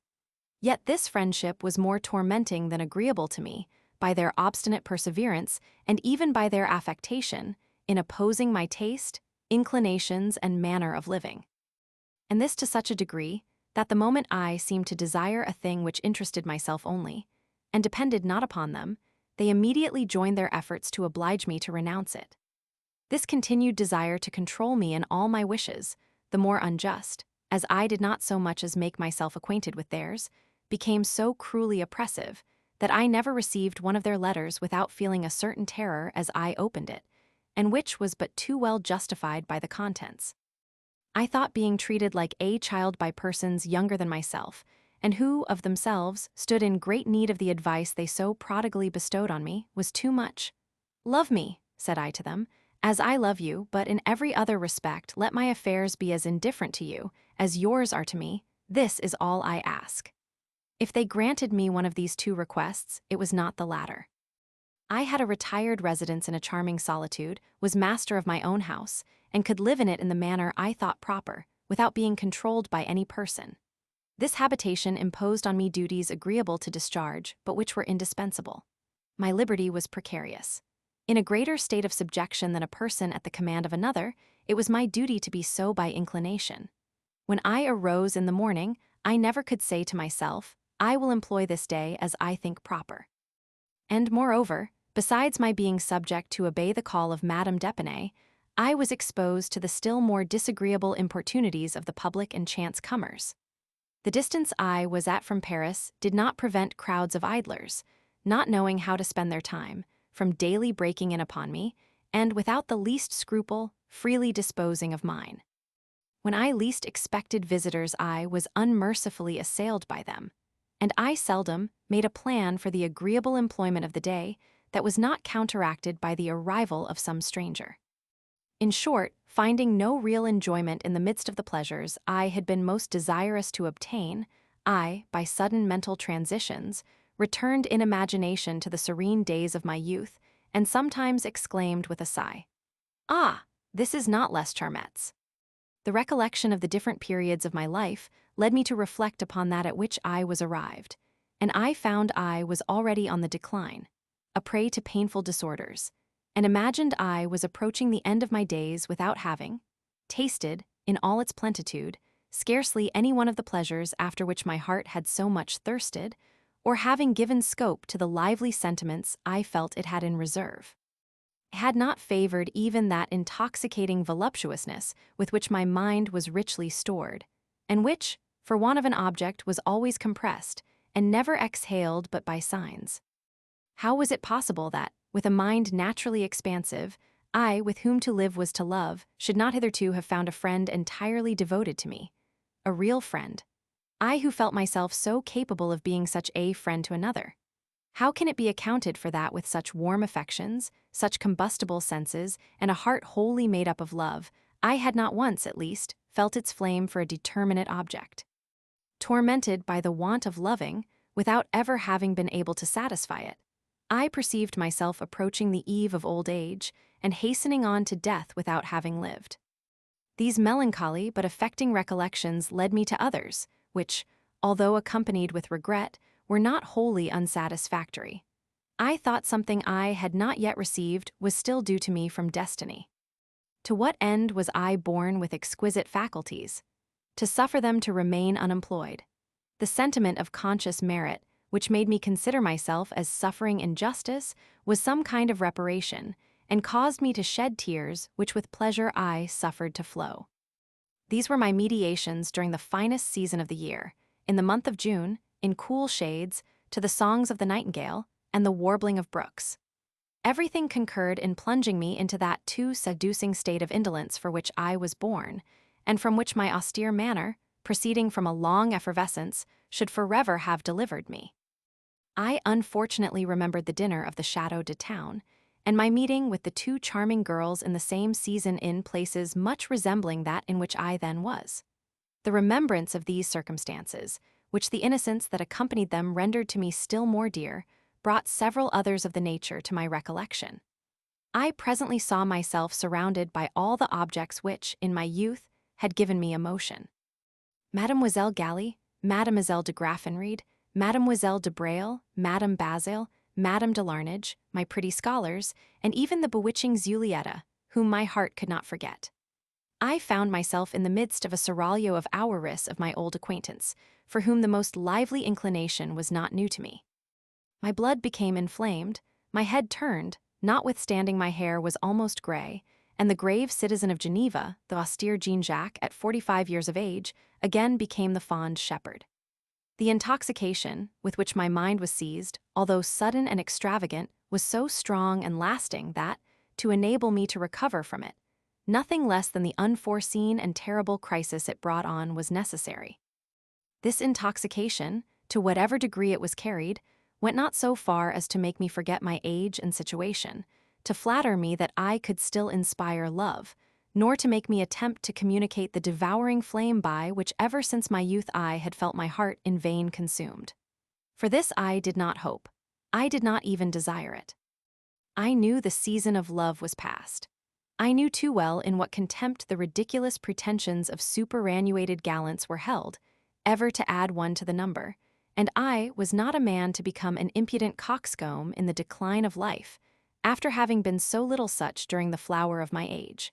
Yet this friendship was more tormenting than agreeable to me, by their obstinate perseverance, and even by their affectation, in opposing my taste, inclinations, and manner of living. And this to such a degree, that the moment I seemed to desire a thing which interested myself only, and depended not upon them, they immediately joined their efforts to oblige me to renounce it. This continued desire to control me in all my wishes, the more unjust, as I did not so much as make myself acquainted with theirs, became so cruelly oppressive that I never received one of their letters without feeling a certain terror as I opened it, and which was but too well justified by the contents. I thought being treated like a child by persons younger than myself, and who, of themselves, stood in great need of the advice they so prodigally bestowed on me, was too much. "Love me," said I to them, "as I love you, but in every other respect let my affairs be as indifferent to you as yours are to me. This is all I ask." If they granted me one of these two requests, it was not the latter. I had a retired residence in a charming solitude, was master of my own house, and could live in it in the manner I thought proper, without being controlled by any person. This habitation imposed on me duties agreeable to discharge, but which were indispensable. My liberty was precarious. In a greater state of subjection than a person at the command of another, it was my duty to be so by inclination. When I arose in the morning, I never could say to myself, "I will employ this day as I think proper." And moreover, besides my being subject to obey the call of Madame d'Épinay, I was exposed to the still more disagreeable importunities of the public and chance comers. The distance I was at from Paris did not prevent crowds of idlers, not knowing how to spend their time, from daily breaking in upon me, and without the least scruple, freely disposing of mine. When I least expected visitors, I was unmercifully assailed by them, and I seldom made a plan for the agreeable employment of the day that was not counteracted by the arrival of some stranger. In short, finding no real enjoyment in the midst of the pleasures I had been most desirous to obtain, I, by sudden mental transitions, returned in imagination to the serene days of my youth, and sometimes exclaimed with a sigh, "Ah, this is not Les Charmettes." The recollection of the different periods of my life led me to reflect upon that at which I was arrived, and I found I was already on the decline, a prey to painful disorders, and imagined I was approaching the end of my days without having tasted, in all its plenitude, scarcely any one of the pleasures after which my heart had so much thirsted, or having given scope to the lively sentiments I felt it had in reserve. It had not favored even that intoxicating voluptuousness with which my mind was richly stored, and which, for want of an object, was always compressed, and never exhaled but by signs. How was it possible that, with a mind naturally expansive, I, with whom to live was to love, should not hitherto have found a friend entirely devoted to me? A real friend. I who felt myself so capable of being such a friend to another. How can it be accounted for that with such warm affections, such combustible senses, and a heart wholly made up of love, I had not once, at least, felt its flame for a determinate object? Tormented by the want of loving, without ever having been able to satisfy it, I perceived myself approaching the eve of old age, and hastening on to death without having lived. These melancholy but affecting recollections led me to others, which, although accompanied with regret, were not wholly unsatisfactory. I thought something I had not yet received was still due to me from destiny. To what end was I born with exquisite faculties? to suffer them to remain unemployed. The sentiment of conscious merit, which made me consider myself as suffering injustice, was some kind of reparation, and caused me to shed tears which with pleasure I suffered to flow. These were my mediations during the finest season of the year, in the month of June, in cool shades, to the songs of the nightingale and the warbling of brooks. Everything concurred in plunging me into that too seducing state of indolence for which I was born, and from which my austere manner, proceeding from a long effervescence, should forever have delivered me. I unfortunately remembered the dinner of the Château de Town, and my meeting with the two charming girls in the same season in places much resembling that in which I then was. The remembrance of these circumstances, which the innocence that accompanied them rendered to me still more dear, brought several others of the nature to my recollection. I presently saw myself surrounded by all the objects which, in my youth, had given me emotion. Mademoiselle Galley, Mademoiselle de Graffenried, Mademoiselle de Braille, Madame Basil, Madame de Larnage, my pretty scholars, and even the bewitching Zulietta, whom my heart could not forget. I found myself in the midst of a seraglio of hourists of my old acquaintance, for whom the most lively inclination was not new to me. My blood became inflamed, my head turned, notwithstanding my hair was almost gray, and the grave citizen of Geneva, the austere Jean-Jacques, at 45 years of age, again became the fond shepherd. The intoxication, with which my mind was seized, although sudden and extravagant, was so strong and lasting that, to enable me to recover from it, nothing less than the unforeseen and terrible crisis it brought on was necessary. This intoxication, to whatever degree it was carried, went not so far as to make me forget my age and situation, to flatter me that I could still inspire love, nor to make me attempt to communicate the devouring flame by which ever since my youth I had felt my heart in vain consumed. For this I did not hope. I did not even desire it. I knew the season of love was past. I knew too well in what contempt the ridiculous pretensions of superannuated gallants were held, ever to add one to the number, and I was not a man to become an impudent coxcomb in the decline of life, after having been so little such during the flower of my age.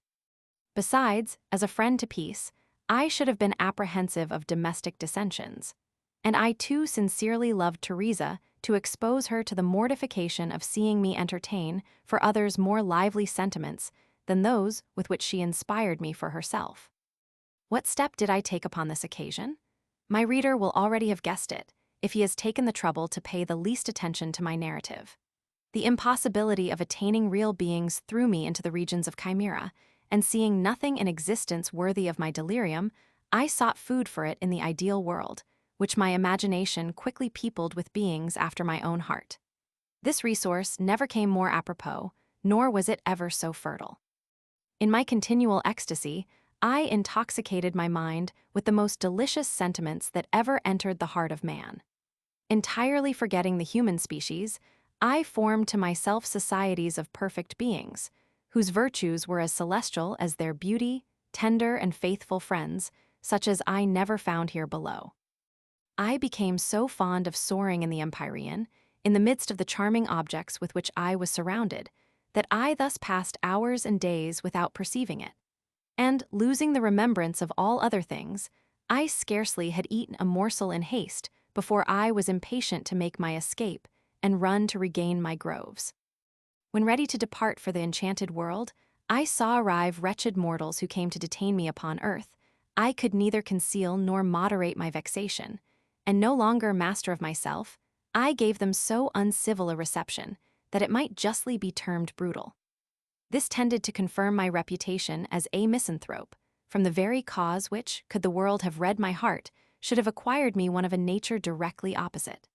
Besides, as a friend to peace, I should have been apprehensive of domestic dissensions, and I too sincerely loved Teresa to expose her to the mortification of seeing me entertain for others more lively sentiments than those with which she inspired me for herself. What step did I take upon this occasion? My reader will already have guessed it, if he has taken the trouble to pay the least attention to my narrative. The impossibility of attaining real beings threw me into the regions of chimera, and seeing nothing in existence worthy of my delirium, I sought food for it in the ideal world, which my imagination quickly peopled with beings after my own heart. This resource never came more apropos, nor was it ever so fertile. In my continual ecstasy, I intoxicated my mind with the most delicious sentiments that ever entered the heart of man. Entirely forgetting the human species, I formed to myself societies of perfect beings, whose virtues were as celestial as their beauty, tender and faithful friends, such as I never found here below. I became so fond of soaring in the empyrean, in the midst of the charming objects with which I was surrounded, that I thus passed hours and days without perceiving it. And, losing the remembrance of all other things, I scarcely had eaten a morsel in haste before I was impatient to make my escape and run to regain my groves. When ready to depart for the enchanted world, I saw arrive wretched mortals who came to detain me upon earth. I could neither conceal nor moderate my vexation, and no longer master of myself, I gave them so uncivil a reception that it might justly be termed brutal. This tended to confirm my reputation as a misanthrope, from the very cause which, could the world have read my heart, should have acquired me one of a nature directly opposite.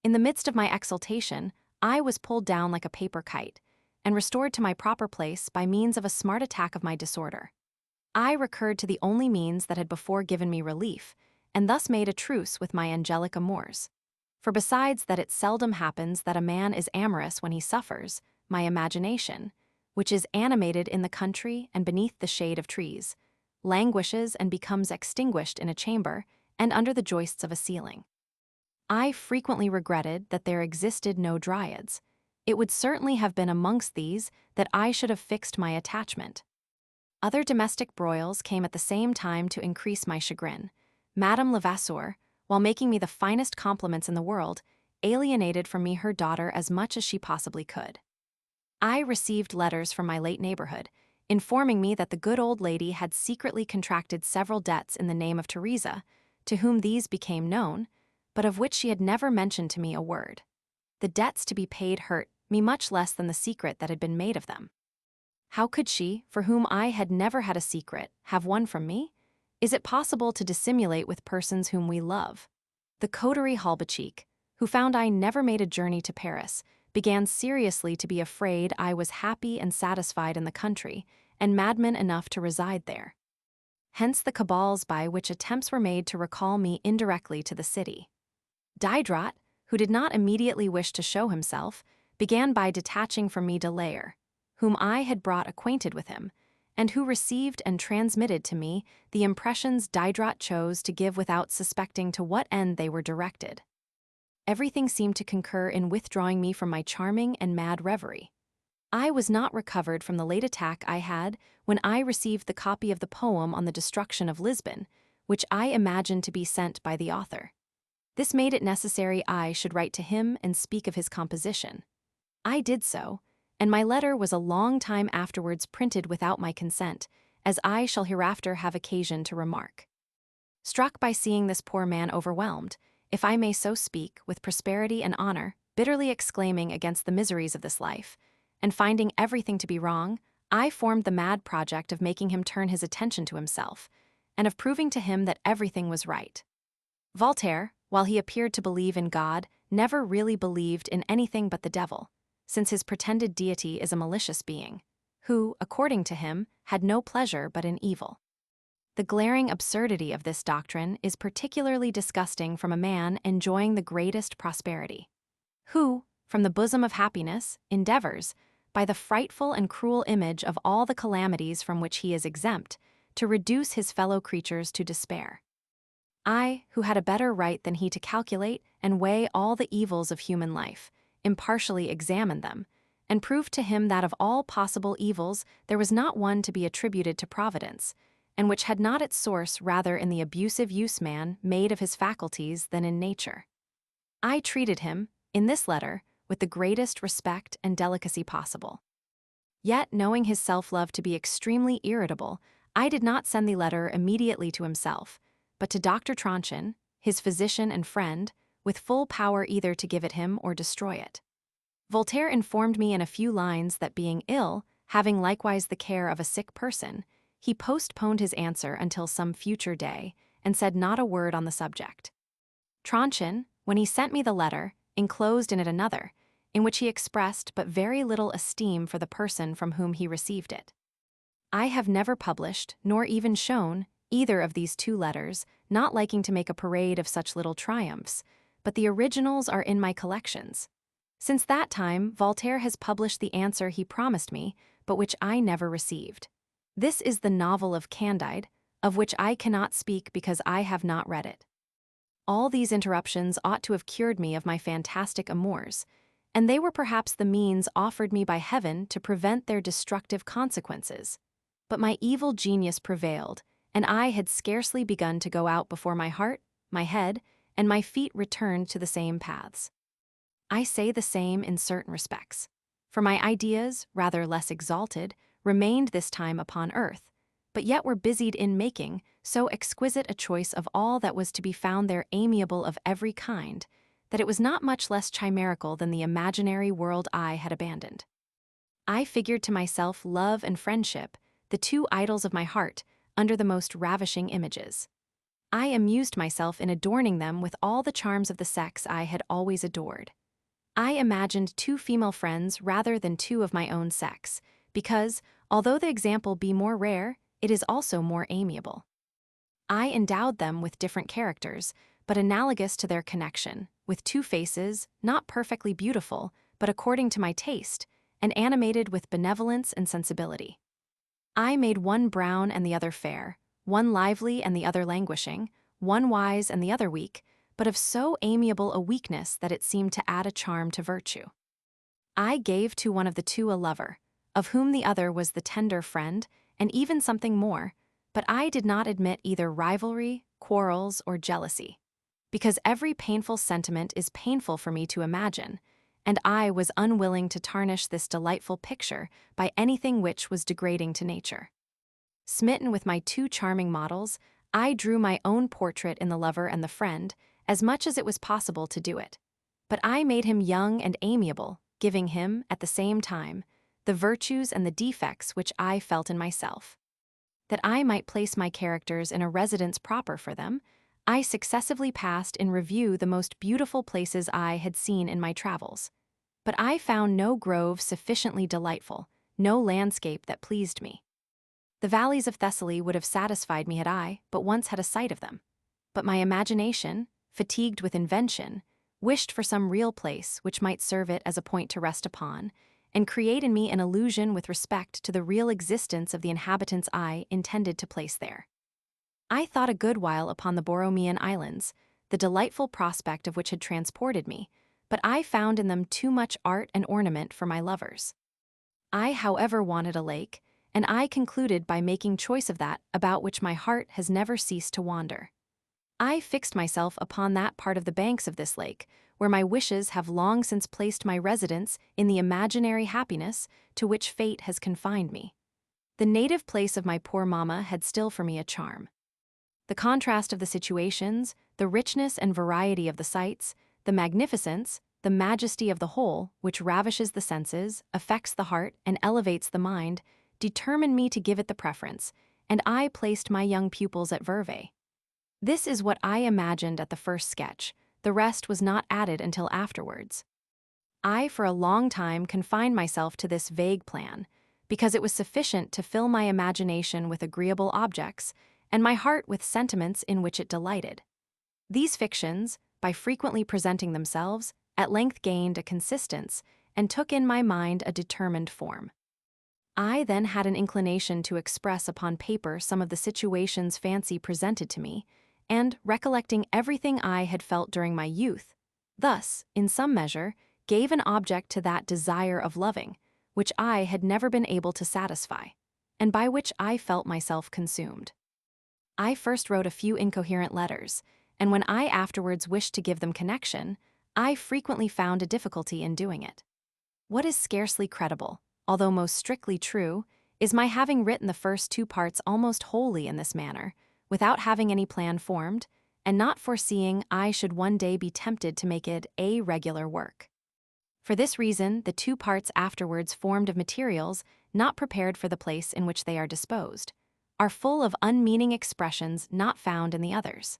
In the midst of my exultation, I was pulled down like a paper kite, and restored to my proper place by means of a smart attack of my disorder. I recurred to the only means that had before given me relief, and thus made a truce with my angelic amours. For besides that it seldom happens that a man is amorous when he suffers, my imagination, which is animated in the country and beneath the shade of trees, languishes and becomes extinguished in a chamber and under the joists of a ceiling. I frequently regretted that there existed no dryads. It would certainly have been amongst these that I should have fixed my attachment. Other domestic broils came at the same time to increase my chagrin. Madame Levasseur, while making me the finest compliments in the world, alienated from me her daughter as much as she possibly could. I received letters from my late neighborhood, informing me that the good old lady had secretly contracted several debts in the name of Teresa, to whom these became known, but of which she had never mentioned to me a word. The debts to be paid hurt me much less than the secret that had been made of them. How could she, for whom I had never had a secret, have one from me? Is it possible to dissimulate with persons whom we love? The coterie Halbachik, who found I never made a journey to Paris, began seriously to be afraid I was happy and satisfied in the country, and madman enough to reside there. Hence the cabals by which attempts were made to recall me indirectly to the city. Diderot, who did not immediately wish to show himself, began by detaching from me de Layer, whom I had brought acquainted with him, and who received and transmitted to me the impressions Diderot chose to give without suspecting to what end they were directed. Everything seemed to concur in withdrawing me from my charming and mad reverie. I was not recovered from the late attack I had when I received the copy of the poem on the destruction of Lisbon, which I imagined to be sent by the author. This made it necessary I should write to him and speak of his composition. I did so, and my letter was a long time afterwards printed without my consent, as I shall hereafter have occasion to remark. Struck by seeing this poor man overwhelmed, if I may so speak, with prosperity and honor, bitterly exclaiming against the miseries of this life, and finding everything to be wrong, I formed the mad project of making him turn his attention to himself, and of proving to him that everything was right. Voltaire, while he appeared to believe in God, never really believed in anything but the devil, since his pretended deity is a malicious being, who, according to him, had no pleasure but in evil. The glaring absurdity of this doctrine is particularly disgusting from a man enjoying the greatest prosperity, who, from the bosom of happiness, endeavors, by the frightful and cruel image of all the calamities from which he is exempt, to reduce his fellow creatures to despair. I, who had a better right than he to calculate and weigh all the evils of human life, impartially examined them, and proved to him that of all possible evils there was not one to be attributed to Providence, and which had not its source rather in the abusive use man made of his faculties than in nature. I treated him, in this letter, with the greatest respect and delicacy possible. Yet, knowing his self-love to be extremely irritable, I did not send the letter immediately to himself, but to Dr. Tronchin, his physician and friend, with full power either to give it him or destroy it. Voltaire informed me in a few lines that being ill, having likewise the care of a sick person, he postponed his answer until some future day, and said not a word on the subject. Tronchin, when he sent me the letter, enclosed in it another, in which he expressed but very little esteem for the person from whom he received it. I have never published, nor even shown, either of these two letters, not liking to make a parade of such little triumphs, but the originals are in my collections. Since that time, Voltaire has published the answer he promised me, but which I never received. This is the novel of Candide, of which I cannot speak because I have not read it. All these interruptions ought to have cured me of my fantastic amours, and they were perhaps the means offered me by heaven to prevent their destructive consequences. But my evil genius prevailed, and I had scarcely begun to go out before my heart, my head, and my feet returned to the same paths. I say the same in certain respects, for my ideas, rather less exalted, remained this time upon earth, but yet were busied in making so exquisite a choice of all that was to be found there amiable of every kind, that it was not much less chimerical than the imaginary world I had abandoned. I figured to myself love and friendship, the two idols of my heart, under the most ravishing images. I amused myself in adorning them with all the charms of the sex I had always adored. I imagined two female friends rather than two of my own sex, because, although the example be more rare, it is also more amiable. I endowed them with different characters, but analogous to their connection, with two faces, not perfectly beautiful, but according to my taste, and animated with benevolence and sensibility. I made one brown and the other fair, one lively and the other languishing, one wise and the other weak, but of so amiable a weakness that it seemed to add a charm to virtue. I gave to one of the two a lover, of whom the other was the tender friend, and even something more, but I did not admit either rivalry, quarrels, or jealousy. Because every painful sentiment is painful for me to imagine, and I was unwilling to tarnish this delightful picture by anything which was degrading to nature. Smitten with my two charming models, I drew my own portrait in the lover and the friend, as much as it was possible to do it. But I made him young and amiable, giving him, at the same time, the virtues and the defects which I felt in myself. That I might place my characters in a residence proper for them, I successively passed in review the most beautiful places I had seen in my travels. But I found no grove sufficiently delightful, no landscape that pleased me. The valleys of Thessaly would have satisfied me had I but once had a sight of them. But my imagination, fatigued with invention, wished for some real place which might serve it as a point to rest upon, and create in me an illusion with respect to the real existence of the inhabitants I intended to place there. I thought a good while upon the Borromean Islands, the delightful prospect of which had transported me, but I found in them too much art and ornament for my lovers. I, however, wanted a lake, and I concluded by making choice of that about which my heart has never ceased to wander. I fixed myself upon that part of the banks of this lake, where my wishes have long since placed my residence in the imaginary happiness to which fate has confined me. The native place of my poor mamma had still for me a charm. The contrast of the situations, the richness and variety of the sights, the magnificence, the majesty of the whole, which ravishes the senses, affects the heart, and elevates the mind, determined me to give it the preference, and I placed my young pupils at Vevey. This is what I imagined at the first sketch, the rest was not added until afterwards. I for a long time confined myself to this vague plan, because it was sufficient to fill my imagination with agreeable objects, and my heart with sentiments in which it delighted. These fictions, by frequently presenting themselves, at length gained a consistence, and took in my mind a determined form. I then had an inclination to express upon paper some of the situations fancy presented to me, and, recollecting everything I had felt during my youth, thus, in some measure, gave an object to that desire of loving, which I had never been able to satisfy, and by which I felt myself consumed. I first wrote a few incoherent letters, and when I afterwards wished to give them connection, I frequently found a difficulty in doing it. What is scarcely credible, although most strictly true, is my having written the first two parts almost wholly in this manner, without having any plan formed, and not foreseeing I should one day be tempted to make it a regular work. For this reason, the two parts afterwards formed of materials not prepared for the place in which they are disposed, are full of unmeaning expressions not found in the others.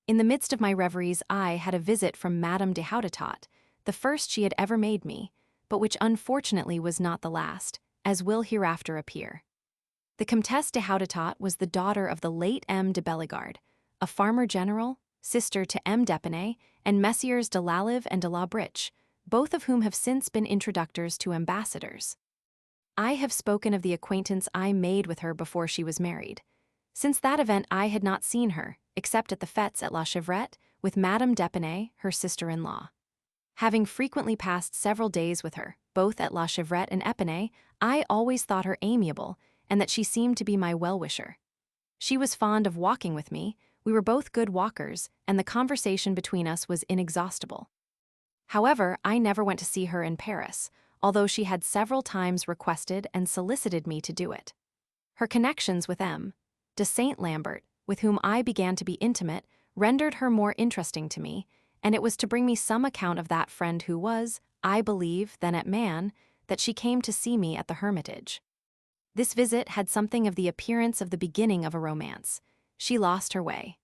In the midst of my reveries I had a visit from Madame de Houdetot, the first she had ever made me, but which unfortunately was not the last, as will hereafter appear. The Comtesse de Houdetot was the daughter of the late M. de Bellegarde, a farmer general, sister to M. d'Epinay, and Messieurs de Lalive and de la Briche, both of whom have since been introductors to ambassadors. I have spoken of the acquaintance I made with her before she was married. Since that event I had not seen her, except at the fêtes at La Chevrette, with Madame d'Epinay, her sister-in-law. Having frequently passed several days with her, both at La Chevrette and Epinay, I always thought her amiable, and that she seemed to be my well-wisher. She was fond of walking with me, we were both good walkers, and the conversation between us was inexhaustible. However, I never went to see her in Paris, although she had several times requested and solicited me to do it. Her connections with M. de Saint Lambert, with whom I began to be intimate, rendered her more interesting to me, and it was to bring me some account of that friend who was, I believe, then at Man, that she came to see me at the Hermitage. This visit had something of the appearance of the beginning of a romance. She lost her way.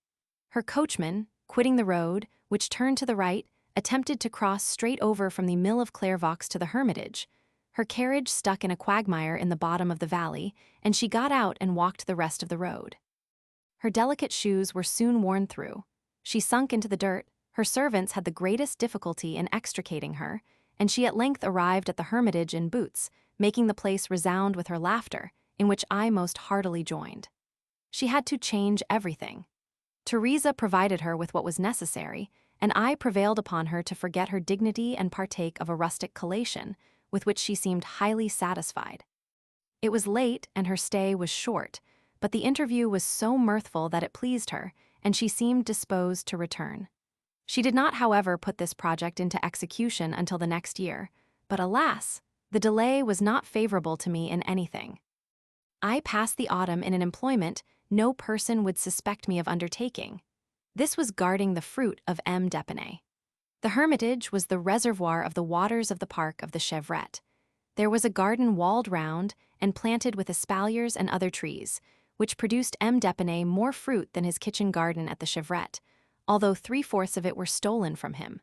Her coachman, quitting the road, which turned to the right, attempted to cross straight over from the Mill of Clairvaux to the Hermitage. Her carriage stuck in a quagmire in the bottom of the valley, and she got out and walked the rest of the road. Her delicate shoes were soon worn through. She sunk into the dirt, her servants had the greatest difficulty in extricating her, and she at length arrived at the Hermitage in boots, making the place resound with her laughter, in which I most heartily joined. She had to change everything. Teresa provided her with what was necessary, and I prevailed upon her to forget her dignity and partake of a rustic collation, with which she seemed highly satisfied. It was late and her stay was short, but the interview was so mirthful that it pleased her, and she seemed disposed to return. She did not, however, put this project into execution until the next year, but alas, the delay was not favorable to me in anything. I passed the autumn in an employment no person would suspect me of undertaking. This was guarding the fruit of M. d'Epinay. The Hermitage was the reservoir of the waters of the park of the Chevrette. There was a garden walled round and planted with espaliers and other trees, which produced M. d'Epinay more fruit than his kitchen garden at the Chevrette, although 3/4 of it were stolen from him.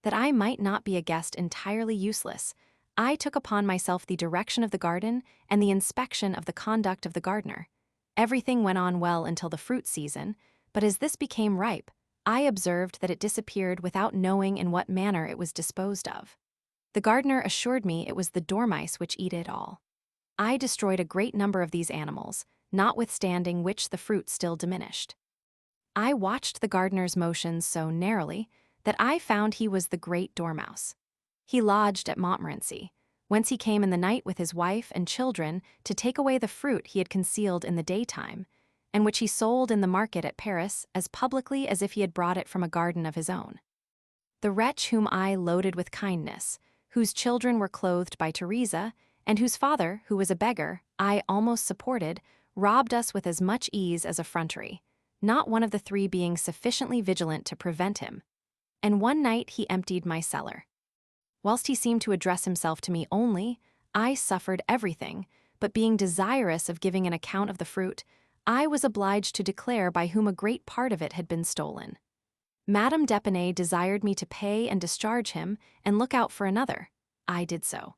That I might not be a guest entirely useless, I took upon myself the direction of the garden and the inspection of the conduct of the gardener. Everything went on well until the fruit season, but as this became ripe, I observed that it disappeared without knowing in what manner it was disposed of. The gardener assured me it was the dormice which eat it all. I destroyed a great number of these animals, notwithstanding which the fruit still diminished. I watched the gardener's motions so narrowly that I found he was the great dormouse. He lodged at Montmorency, whence he came in the night with his wife and children to take away the fruit he had concealed in the daytime, and which he sold in the market at Paris as publicly as if he had brought it from a garden of his own. The wretch whom I loaded with kindness, whose children were clothed by Teresa, and whose father, who was a beggar, I almost supported, robbed us with as much ease as effrontery, not one of the three being sufficiently vigilant to prevent him. And one night he emptied my cellar. Whilst he seemed to address himself to me only, I suffered everything, but being desirous of giving an account of the fruit, I was obliged to declare by whom a great part of it had been stolen. Madame d'Epinay desired me to pay and discharge him and look out for another. I did so.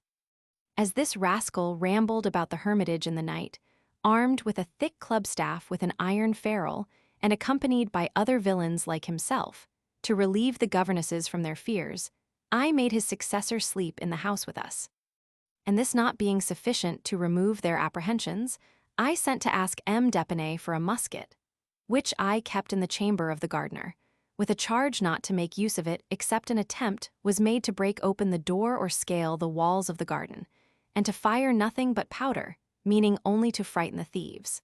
As this rascal rambled about the Hermitage in the night, armed with a thick club staff with an iron ferrule and accompanied by other villains like himself, to relieve the governesses from their fears, I made his successor sleep in the house with us. And this not being sufficient to remove their apprehensions, I sent to ask M. d'Epinay for a musket, which I kept in the chamber of the gardener, with a charge not to make use of it except an attempt was made to break open the door or scale the walls of the garden, and to fire nothing but powder, meaning only to frighten the thieves.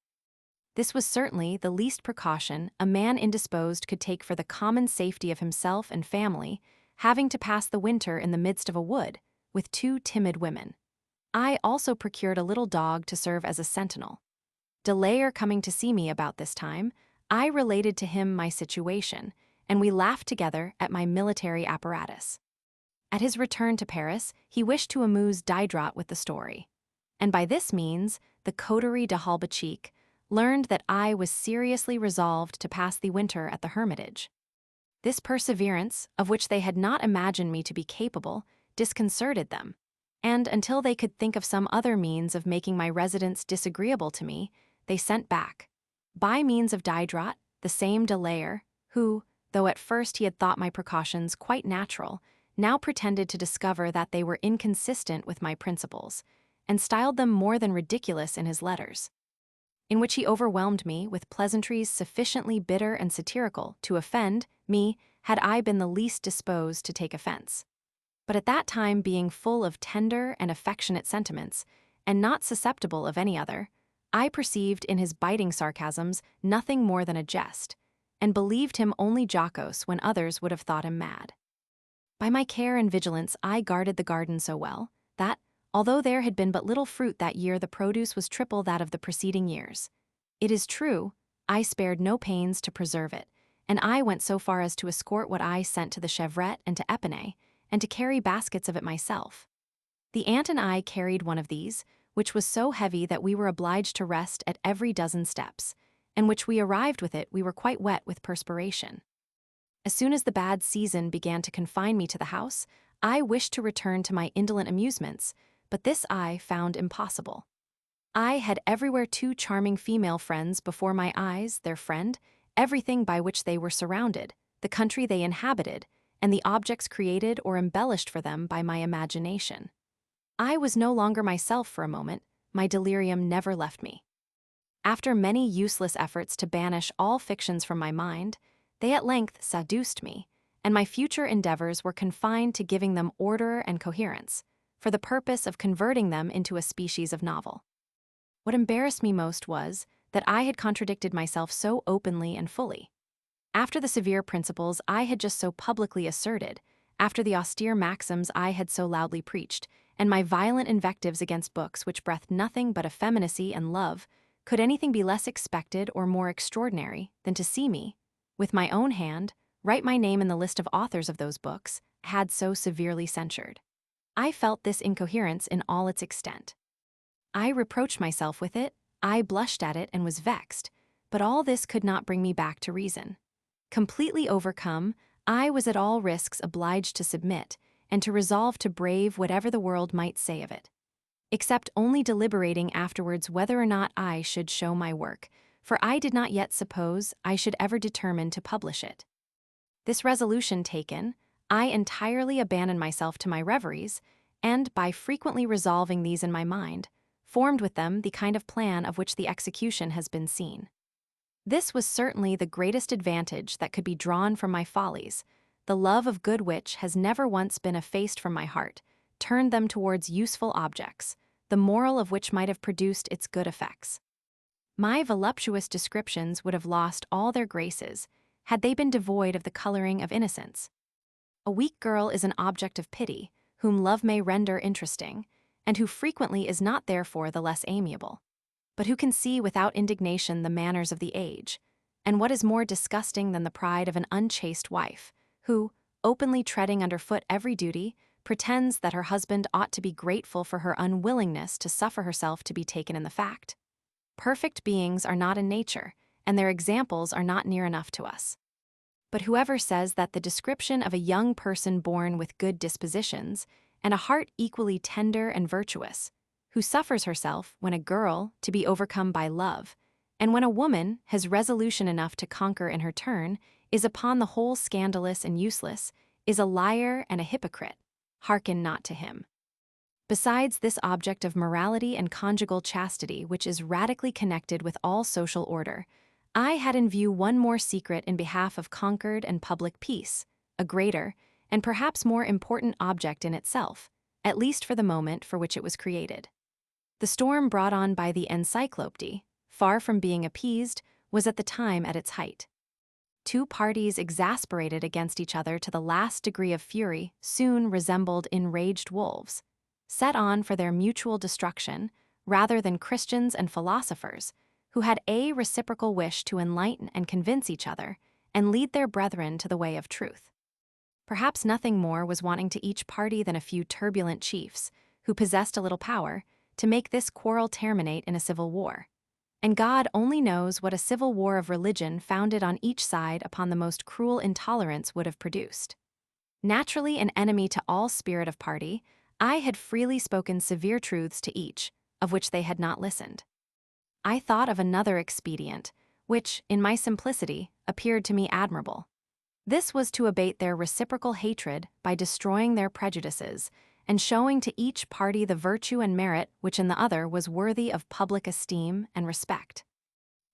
This was certainly the least precaution a man indisposed could take for the common safety of himself and family, having to pass the winter in the midst of a wood, with 2 timid women. I also procured a little dog to serve as a sentinel. Delayer coming to see me about this time, I related to him my situation, and we laughed together at my military apparatus. At his return to Paris, he wished to amuse Diderot with the story. And by this means, the coterie de Halbachique learned that I was seriously resolved to pass the winter at the Hermitage. This perseverance, of which they had not imagined me to be capable, disconcerted them, and until they could think of some other means of making my residence disagreeable to me, they sent back, by means of Diderot, the same Delayer, who, though at first he had thought my precautions quite natural, now pretended to discover that they were inconsistent with my principles, and styled them more than ridiculous in his letters, in which he overwhelmed me with pleasantries sufficiently bitter and satirical to offend me had I been the least disposed to take offense. But at that time, being full of tender and affectionate sentiments, and not susceptible of any other, I perceived in his biting sarcasms nothing more than a jest, and believed him only jocose when others would have thought him mad. By my care and vigilance I guarded the garden so well, that, although there had been but little fruit that year, the produce was triple that of the preceding years. It is true, I spared no pains to preserve it, and I went so far as to escort what I sent to the Chevrette and to Epinay, and to carry baskets of it myself. The aunt and I carried one of these, which was so heavy that we were obliged to rest at every dozen steps, and which we arrived with it we were quite wet with perspiration. As soon as the bad season began to confine me to the house, I wished to return to my indolent amusements, but this I found impossible. I had everywhere 2 charming female friends before my eyes, their friend, everything by which they were surrounded, the country they inhabited, and the objects created or embellished for them by my imagination. I was no longer myself for a moment, my delirium never left me. After many useless efforts to banish all fictions from my mind, they at length seduced me, and my future endeavors were confined to giving them order and coherence, for the purpose of converting them into a species of novel. What embarrassed me most was that I had contradicted myself so openly and fully. After the severe principles I had just so publicly asserted, after the austere maxims I had so loudly preached, and my violent invectives against books which breathed nothing but effeminacy and love, could anything be less expected or more extraordinary than to see me, with my own hand, write my name in the list of authors of those books had so severely censured? I felt this incoherence in all its extent. I reproached myself with it, I blushed at it and was vexed, but all this could not bring me back to reason. Completely overcome, I was at all risks obliged to submit, and to resolve to brave whatever the world might say of it, except only deliberating afterwards whether or not I should show my work, for I did not yet suppose I should ever determine to publish it. This resolution taken, I entirely abandoned myself to my reveries, and, by frequently resolving these in my mind, formed with them the kind of plan of which the execution has been seen. This was certainly the greatest advantage that could be drawn from my follies. The love of good which has never once been effaced from my heart turned them towards useful objects, the moral of which might have produced its good effects. My voluptuous descriptions would have lost all their graces had they been devoid of the coloring of innocence. A weak girl is an object of pity, whom love may render interesting, and who frequently is not therefore the less amiable, but who can see without indignation the manners of the age, and what is more disgusting than the pride of an unchaste wife, who, openly treading under foot every duty, pretends that her husband ought to be grateful for her unwillingness to suffer herself to be taken in the fact. Perfect beings are not in nature, and their examples are not near enough to us. But whoever says that the description of a young person born with good dispositions, and a heart equally tender and virtuous, who suffers herself, when a girl, to be overcome by love, and when a woman has resolution enough to conquer in her turn, is upon the whole scandalous and useless, is a liar and a hypocrite, hearken not to him. Besides this object of morality and conjugal chastity which is radically connected with all social order, I had in view one more secret in behalf of concord and public peace, a greater, and perhaps more important object in itself, at least for the moment for which it was created. The storm brought on by the encyclopédie, far from being appeased, was at the time at its height. Two parties exasperated against each other to the last degree of fury soon resembled enraged wolves, set on for their mutual destruction, rather than Christians and philosophers, who had a reciprocal wish to enlighten and convince each other, and lead their brethren to the way of truth. Perhaps nothing more was wanting to each party than a few turbulent chiefs, who possessed a little power, to make this quarrel terminate in a civil war. And God only knows what a civil war of religion founded on each side upon the most cruel intolerance would have produced. Naturally an enemy to all spirit of party, I had freely spoken severe truths to each, of which they had not listened. I thought of another expedient, which, in my simplicity, appeared to me admirable. This was to abate their reciprocal hatred by destroying their prejudices, and showing to each party the virtue and merit which in the other was worthy of public esteem and respect.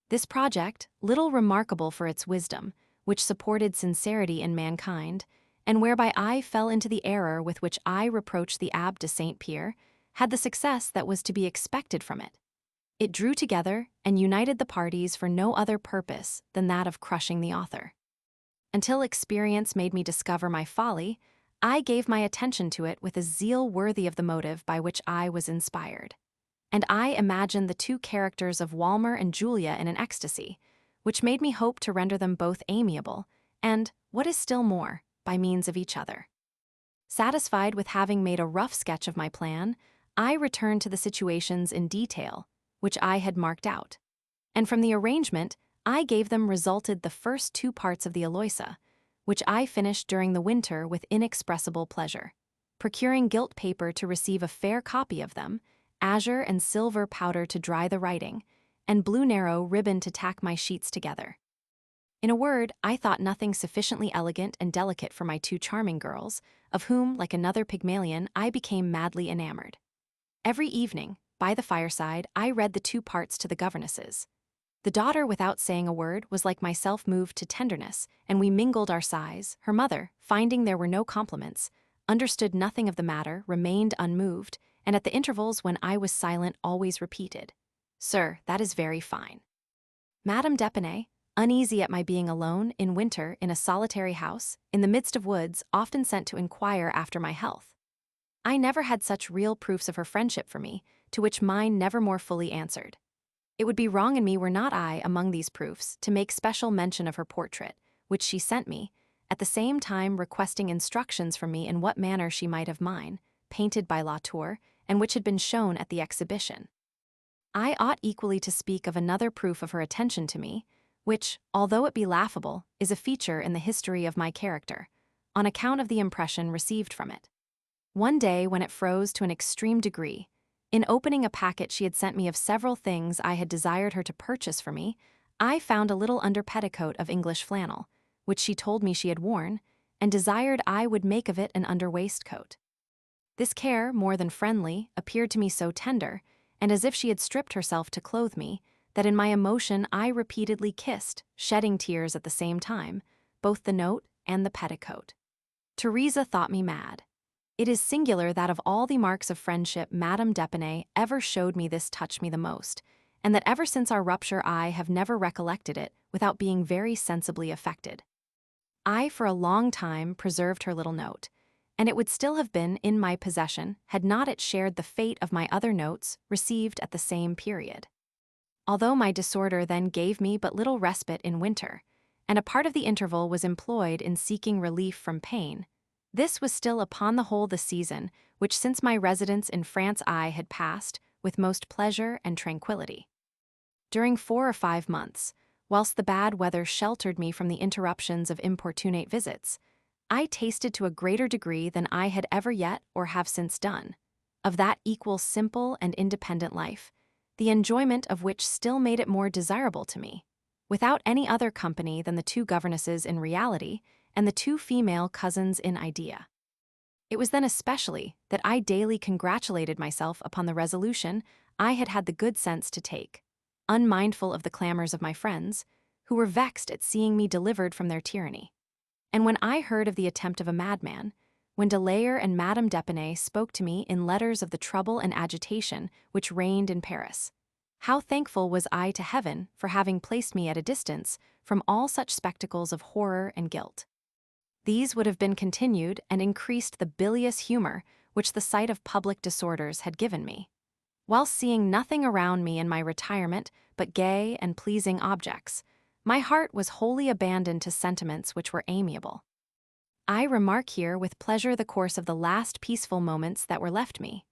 This project, little remarkable for its wisdom, which supported sincerity in mankind, and whereby I fell into the error with which I reproached the Abbé de Saint-Pierre, had the success that was to be expected from it. It drew together and united the parties for no other purpose than that of crushing the author. Until experience made me discover my folly, I gave my attention to it with a zeal worthy of the motive by which I was inspired. And I imagined the two characters of Walmer and Julia in an ecstasy, which made me hope to render them both amiable, and, what is still more, by means of each other. Satisfied with having made a rough sketch of my plan, I returned to the situations in detail, which I had marked out. And from the arrangement, I gave them resulted the first two parts of the Eloisa, which I finished during the winter with inexpressible pleasure, procuring gilt paper to receive a fair copy of them, azure and silver powder to dry the writing, and blue narrow ribbon to tack my sheets together. In a word, I thought nothing sufficiently elegant and delicate for my two charming girls, of whom, like another Pygmalion, I became madly enamored. Every evening, by the fireside, I read the two parts to the governesses. The daughter, without saying a word, was like myself moved to tenderness, and we mingled our sighs. Her mother, finding there were no compliments, understood nothing of the matter, remained unmoved, and at the intervals when I was silent always repeated, Sir, that is very fine. Madame d'Epinay, uneasy at my being alone in winter in a solitary house, in the midst of woods, often sent to inquire after my health. I never had such real proofs of her friendship for me, to which mine never more fully answered. It would be wrong in me were not I, among these proofs, to make special mention of her portrait, which she sent me, at the same time requesting instructions from me in what manner she might have mine, painted by Latour, and which had been shown at the exhibition. I ought equally to speak of another proof of her attention to me, which, although it be laughable, is a feature in the history of my character, on account of the impression received from it. One day, when it froze to an extreme degree, in opening a packet she had sent me of several things I had desired her to purchase for me, I found a little under petticoat of English flannel, which she told me she had worn, and desired I would make of it an under waistcoat. This care, more than friendly, appeared to me so tender, and as if she had stripped herself to clothe me, that in my emotion I repeatedly kissed, shedding tears at the same time, both the note and the petticoat. Teresa thought me mad. It is singular that of all the marks of friendship Madame d'Epinay ever showed me this touched me the most, and that ever since our rupture I have never recollected it without being very sensibly affected. I for a long time preserved her little note, and it would still have been in my possession had not it shared the fate of my other notes received at the same period. Although my disorder then gave me but little respite in winter, and a part of the interval was employed in seeking relief from pain, this was still upon the whole the season which since my residence in France I had passed with most pleasure and tranquillity. During 4 or 5 months, whilst the bad weather sheltered me from the interruptions of importunate visits, I tasted to a greater degree than I had ever yet or have since done, of that equal simple and independent life, the enjoyment of which still made it more desirable to me, without any other company than the 2 governesses in reality and the 2 female cousins in idea. It was then especially that I daily congratulated myself upon the resolution I had had the good sense to take, unmindful of the clamors of my friends, who were vexed at seeing me delivered from their tyranny. And when I heard of the attempt of a madman, when de Layer and Madame d'Epinay spoke to me in letters of the trouble and agitation which reigned in Paris, how thankful was I to heaven for having placed me at a distance from all such spectacles of horror and guilt. These would have been continued and increased the bilious humor which the sight of public disorders had given me, whilst seeing nothing around me in my retirement but gay and pleasing objects. My heart was wholly abandoned to sentiments which were amiable. I remark here with pleasure the course of the last peaceful moments that were left me.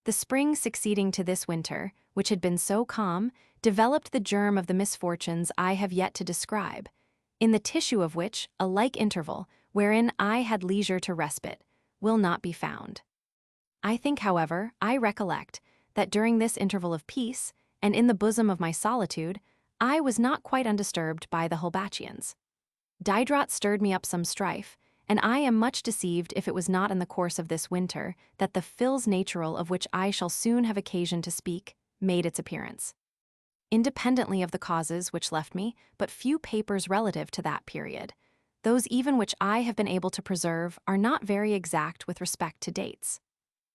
The spring succeeding to this winter, which had been so calm, developed the germ of the misfortunes I have yet to describe, in the tissue of which a like interval, wherein I had leisure to respite, will not be found. I think, however, I recollect that during this interval of peace, and in the bosom of my solitude, I was not quite undisturbed by the Holbachians. Diderot stirred me up some strife, and I am much deceived if it was not in the course of this winter that the fils natural of which I shall soon have occasion to speak made its appearance. Independently of the causes which left me but few papers relative to that period, those even which I have been able to preserve are not very exact with respect to dates.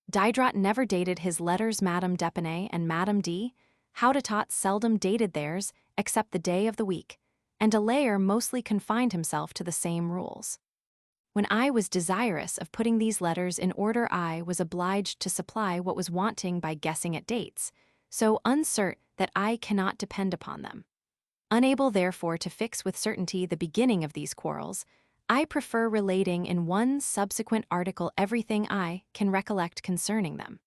Diderot never dated his letters Madame d'Epinay and Madame D. Houdetot seldom dated theirs except the day of the week, and de Layer mostly confined himself to the same rules. When I was desirous of putting these letters in order, I was obliged to supply what was wanting by guessing at dates, so uncertain that I cannot depend upon them. Unable therefore to fix with certainty the beginning of these quarrels, I prefer relating in one subsequent article everything I can recollect concerning them.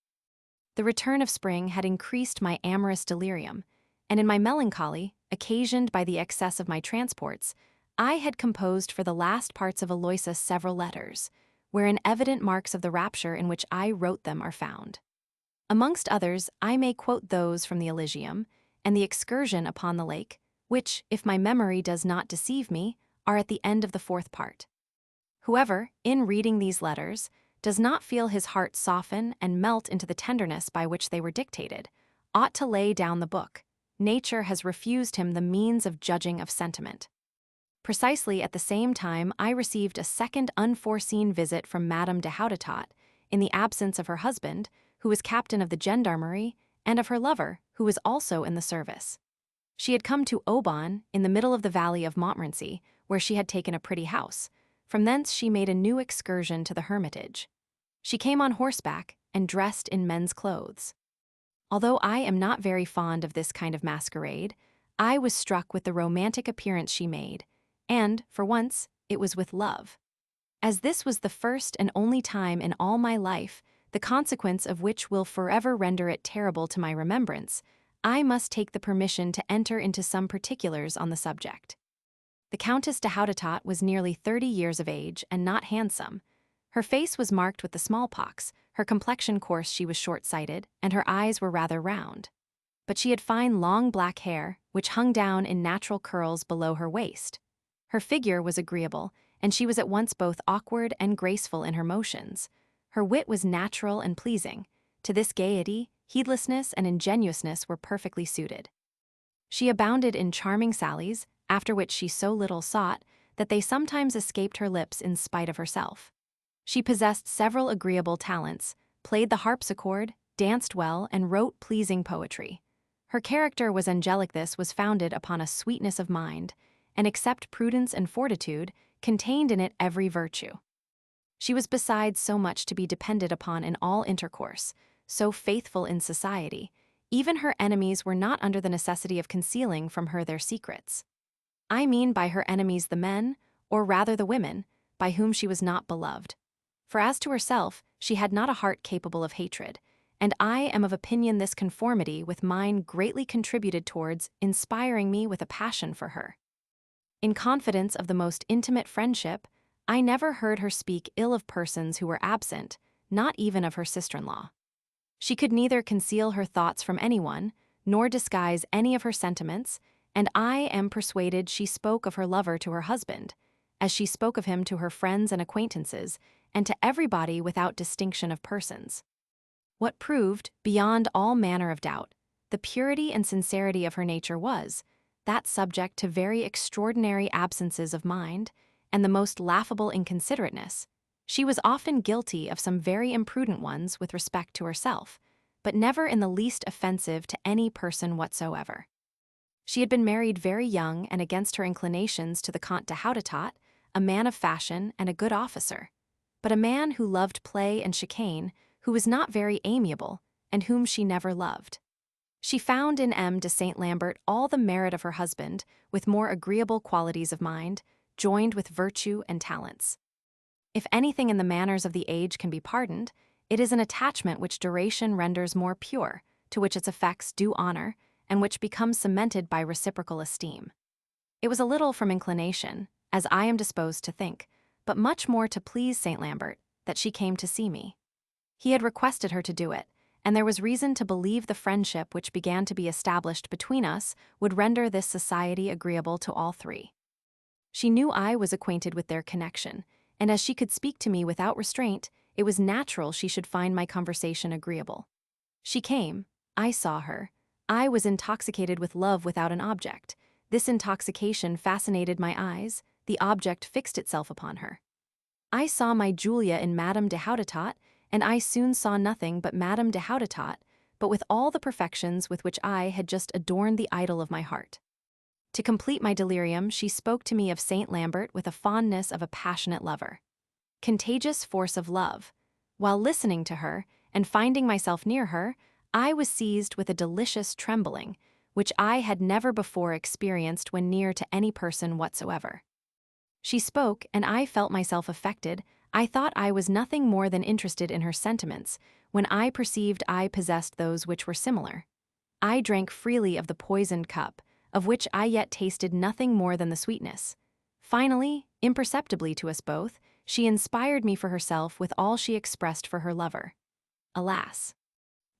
The return of spring had increased my amorous delirium, and in my melancholy, occasioned by the excess of my transports, I had composed for the last parts of Aloysia several letters, wherein evident marks of the rapture in which I wrote them are found. Amongst others, I may quote those from the Elysium and the excursion upon the lake, which, if my memory does not deceive me, are at the end of the 4th part. Whoever, in reading these letters, does not feel his heart soften and melt into the tenderness by which they were dictated, ought to lay down the book. Nature has refused him the means of judging of sentiment. Precisely at the same time I received a second unforeseen visit from Madame de Houdetot, in the absence of her husband, who was captain of the gendarmerie, and of her lover, who who was also in the service. She had come to Aubonne, in the middle of the valley of Montmorency, where she had taken a pretty house. From thence she made a new excursion to the Hermitage. She came on horseback and dressed in men's clothes. Although I am not very fond of this kind of masquerade, I was struck with the romantic appearance she made, and, for once, it was with love. As this was the first and only time in all my life, the consequence of which will forever render it terrible to my remembrance, I must take the permission to enter into some particulars on the subject. The Countess de Houdetot was nearly 30 years of age and not handsome. Her face was marked with the smallpox, her complexion coarse, she was short-sighted, and her eyes were rather round. But she had fine long black hair, which hung down in natural curls below her waist. Her figure was agreeable, and she was at once both awkward and graceful in her motions. Her wit was natural and pleasing. To this gaiety, heedlessness and ingenuousness were perfectly suited. She abounded in charming sallies, after which she so little sought, that they sometimes escaped her lips in spite of herself. She possessed several agreeable talents, played the harpsichord, danced well, and wrote pleasing poetry. Her character was angelic. This was founded upon a sweetness of mind, and except prudence and fortitude, contained in it every virtue. She was besides so much to be depended upon in all intercourse, so faithful in society, even her enemies were not under the necessity of concealing from her their secrets. I mean by her enemies the men, or rather the women, by whom she was not beloved. For as to herself, she had not a heart capable of hatred, and I am of opinion this conformity with mine greatly contributed towards inspiring me with a passion for her. In confidence of the most intimate friendship, I never heard her speak ill of persons who were absent, not even of her sister-in-law. She could neither conceal her thoughts from anyone, nor disguise any of her sentiments, and I am persuaded she spoke of her lover to her husband, as she spoke of him to her friends and acquaintances, and to everybody without distinction of persons. What proved, beyond all manner of doubt, the purity and sincerity of her nature was, that subject to very extraordinary absences of mind, and the most laughable inconsiderateness, she was often guilty of some very imprudent ones with respect to herself, but never in the least offensive to any person whatsoever. She had been married very young and against her inclinations to the Comte de Houdetot, a man of fashion and a good officer, but a man who loved play and chicane, who was not very amiable, and whom she never loved. She found in M. de Saint Lambert all the merit of her husband, with more agreeable qualities of mind, joined with virtue and talents. If anything in the manners of the age can be pardoned, it is an attachment which duration renders more pure, to which its effects do honor, and which becomes cemented by reciprocal esteem. It was a little from inclination, as I am disposed to think, but much more to please Saint Lambert, that she came to see me. He had requested her to do it, and there was reason to believe the friendship which began to be established between us would render this society agreeable to all three. She knew I was acquainted with their connection, and as she could speak to me without restraint, it was natural she should find my conversation agreeable. She came, I saw her, I was intoxicated with love without an object. This intoxication fascinated my eyes, the object fixed itself upon her. I saw my Julia in Madame de Houdetot, and I soon saw nothing but Madame de Houdetot, but with all the perfections with which I had just adorned the idol of my heart. To complete my delirium, she spoke to me of Saint Lambert with the fondness of a passionate lover. Contagious force of love. While listening to her, and finding myself near her, I was seized with a delicious trembling, which I had never before experienced when near to any person whatsoever. She spoke, and I felt myself affected. I thought I was nothing more than interested in her sentiments, when I perceived I possessed those which were similar. I drank freely of the poisoned cup, of which I yet tasted nothing more than the sweetness. Finally, imperceptibly to us both, she inspired me for herself with all she expressed for her lover. Alas!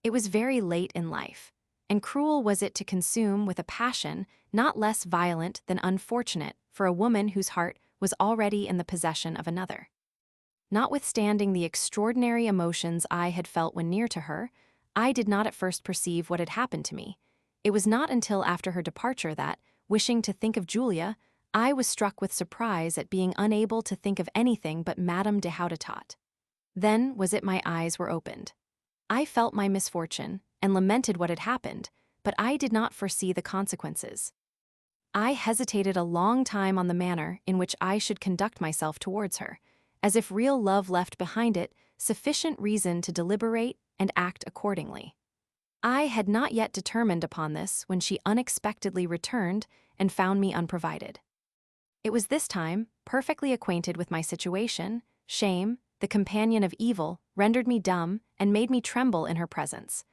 It was very late in life, and cruel was it to consume with a passion not less violent than unfortunate for a woman whose heart was already in the possession of another. Notwithstanding the extraordinary emotions I had felt when near to her, I did not at first perceive what had happened to me. It was not until after her departure that, wishing to think of Julia, I was struck with surprise at being unable to think of anything but Madame de Houdetot. Then was it my eyes were opened. I felt my misfortune, and lamented what had happened, but I did not foresee the consequences. I hesitated a long time on the manner in which I should conduct myself towards her, as if real love left behind it sufficient reason to deliberate and act accordingly. I had not yet determined upon this when she unexpectedly returned and found me unprovided. It was this time, perfectly acquainted with my situation, shame, the companion of evil, rendered me dumb and made me tremble in her presence.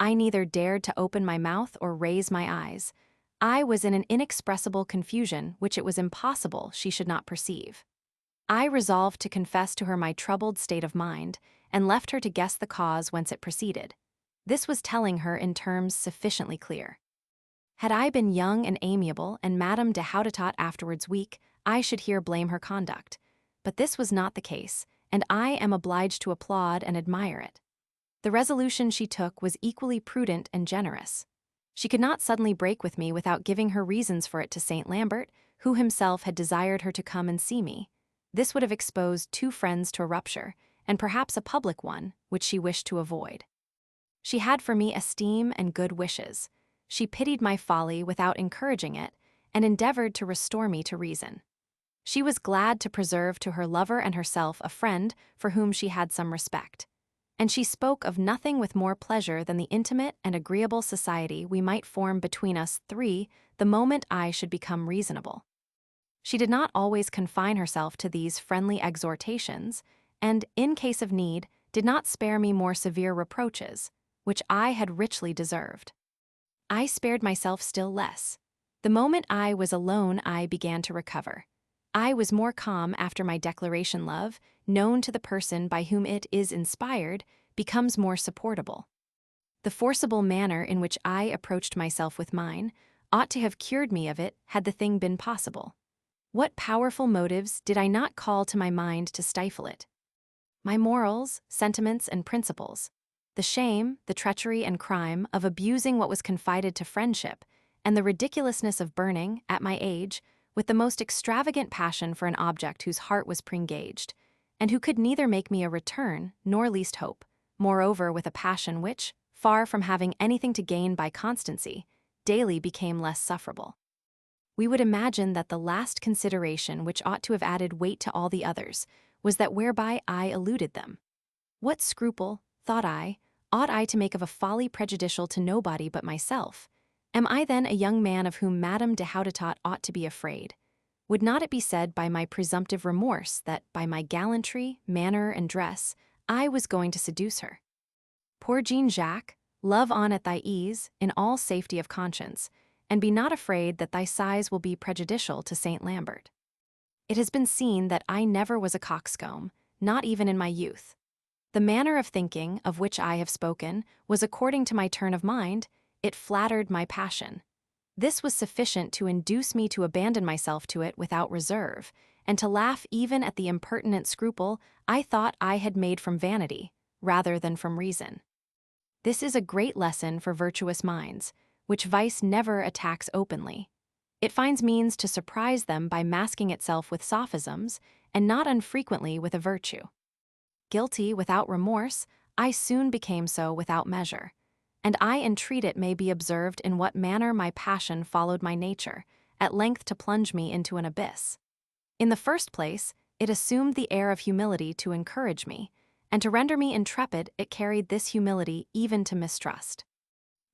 I neither dared to open my mouth or raise my eyes. I was in an inexpressible confusion which it was impossible she should not perceive. I resolved to confess to her my troubled state of mind, and left her to guess the cause whence it proceeded. This was telling her in terms sufficiently clear. Had I been young and amiable, and Madame de Houdetot afterwards weak, I should here blame her conduct. But this was not the case, and I am obliged to applaud and admire it. The resolution she took was equally prudent and generous. She could not suddenly break with me without giving her reasons for it to Saint Lambert, who himself had desired her to come and see me. This would have exposed two friends to a rupture, and perhaps a public one, which she wished to avoid. She had for me esteem and good wishes. She pitied my folly without encouraging it, and endeavored to restore me to reason. She was glad to preserve to her lover and herself a friend for whom she had some respect, and she spoke of nothing with more pleasure than the intimate and agreeable society we might form between us three the moment I should become reasonable. She did not always confine herself to these friendly exhortations, and, in case of need, did not spare me more severe reproaches, which I had richly deserved. I spared myself still less. The moment I was alone I began to recover. I was more calm after my declaration. Love, known to the person by whom it is inspired, becomes more supportable. The forcible manner in which I approached myself with mine ought to have cured me of it had the thing been possible. What powerful motives did I not call to my mind to stifle it? My morals, sentiments, and principles, the shame, the treachery, and crime of abusing what was confided to friendship, and the ridiculousness of burning, at my age, with the most extravagant passion for an object whose heart was pre-engaged, and who could neither make me a return nor least hope, moreover with a passion which, far from having anything to gain by constancy, daily became less sufferable. We would imagine that the last consideration which ought to have added weight to all the others was that whereby I eluded them. What scruple, thought I, ought I to make of a folly prejudicial to nobody but myself? Am I then a young man of whom Madame de Houdetot ought to be afraid? Would not it be said by my presumptive remorse that by my gallantry, manner, and dress, I was going to seduce her? Poor Jean-Jacques, love on at thy ease, in all safety of conscience, and be not afraid that thy sighs will be prejudicial to Saint Lambert. It has been seen that I never was a coxcomb, not even in my youth. The manner of thinking, of which I have spoken, was according to my turn of mind. It flattered my passion. This was sufficient to induce me to abandon myself to it without reserve, and to laugh even at the impertinent scruple I thought I had made from vanity, rather than from reason. This is a great lesson for virtuous minds, which vice never attacks openly. It finds means to surprise them by masking itself with sophisms, and not unfrequently with a virtue. Guilty without remorse, I soon became so without measure, and I entreat it may be observed in what manner my passion followed my nature, at length to plunge me into an abyss. In the first place, it assumed the air of humility to encourage me, and to render me intrepid it carried this humility even to mistrust.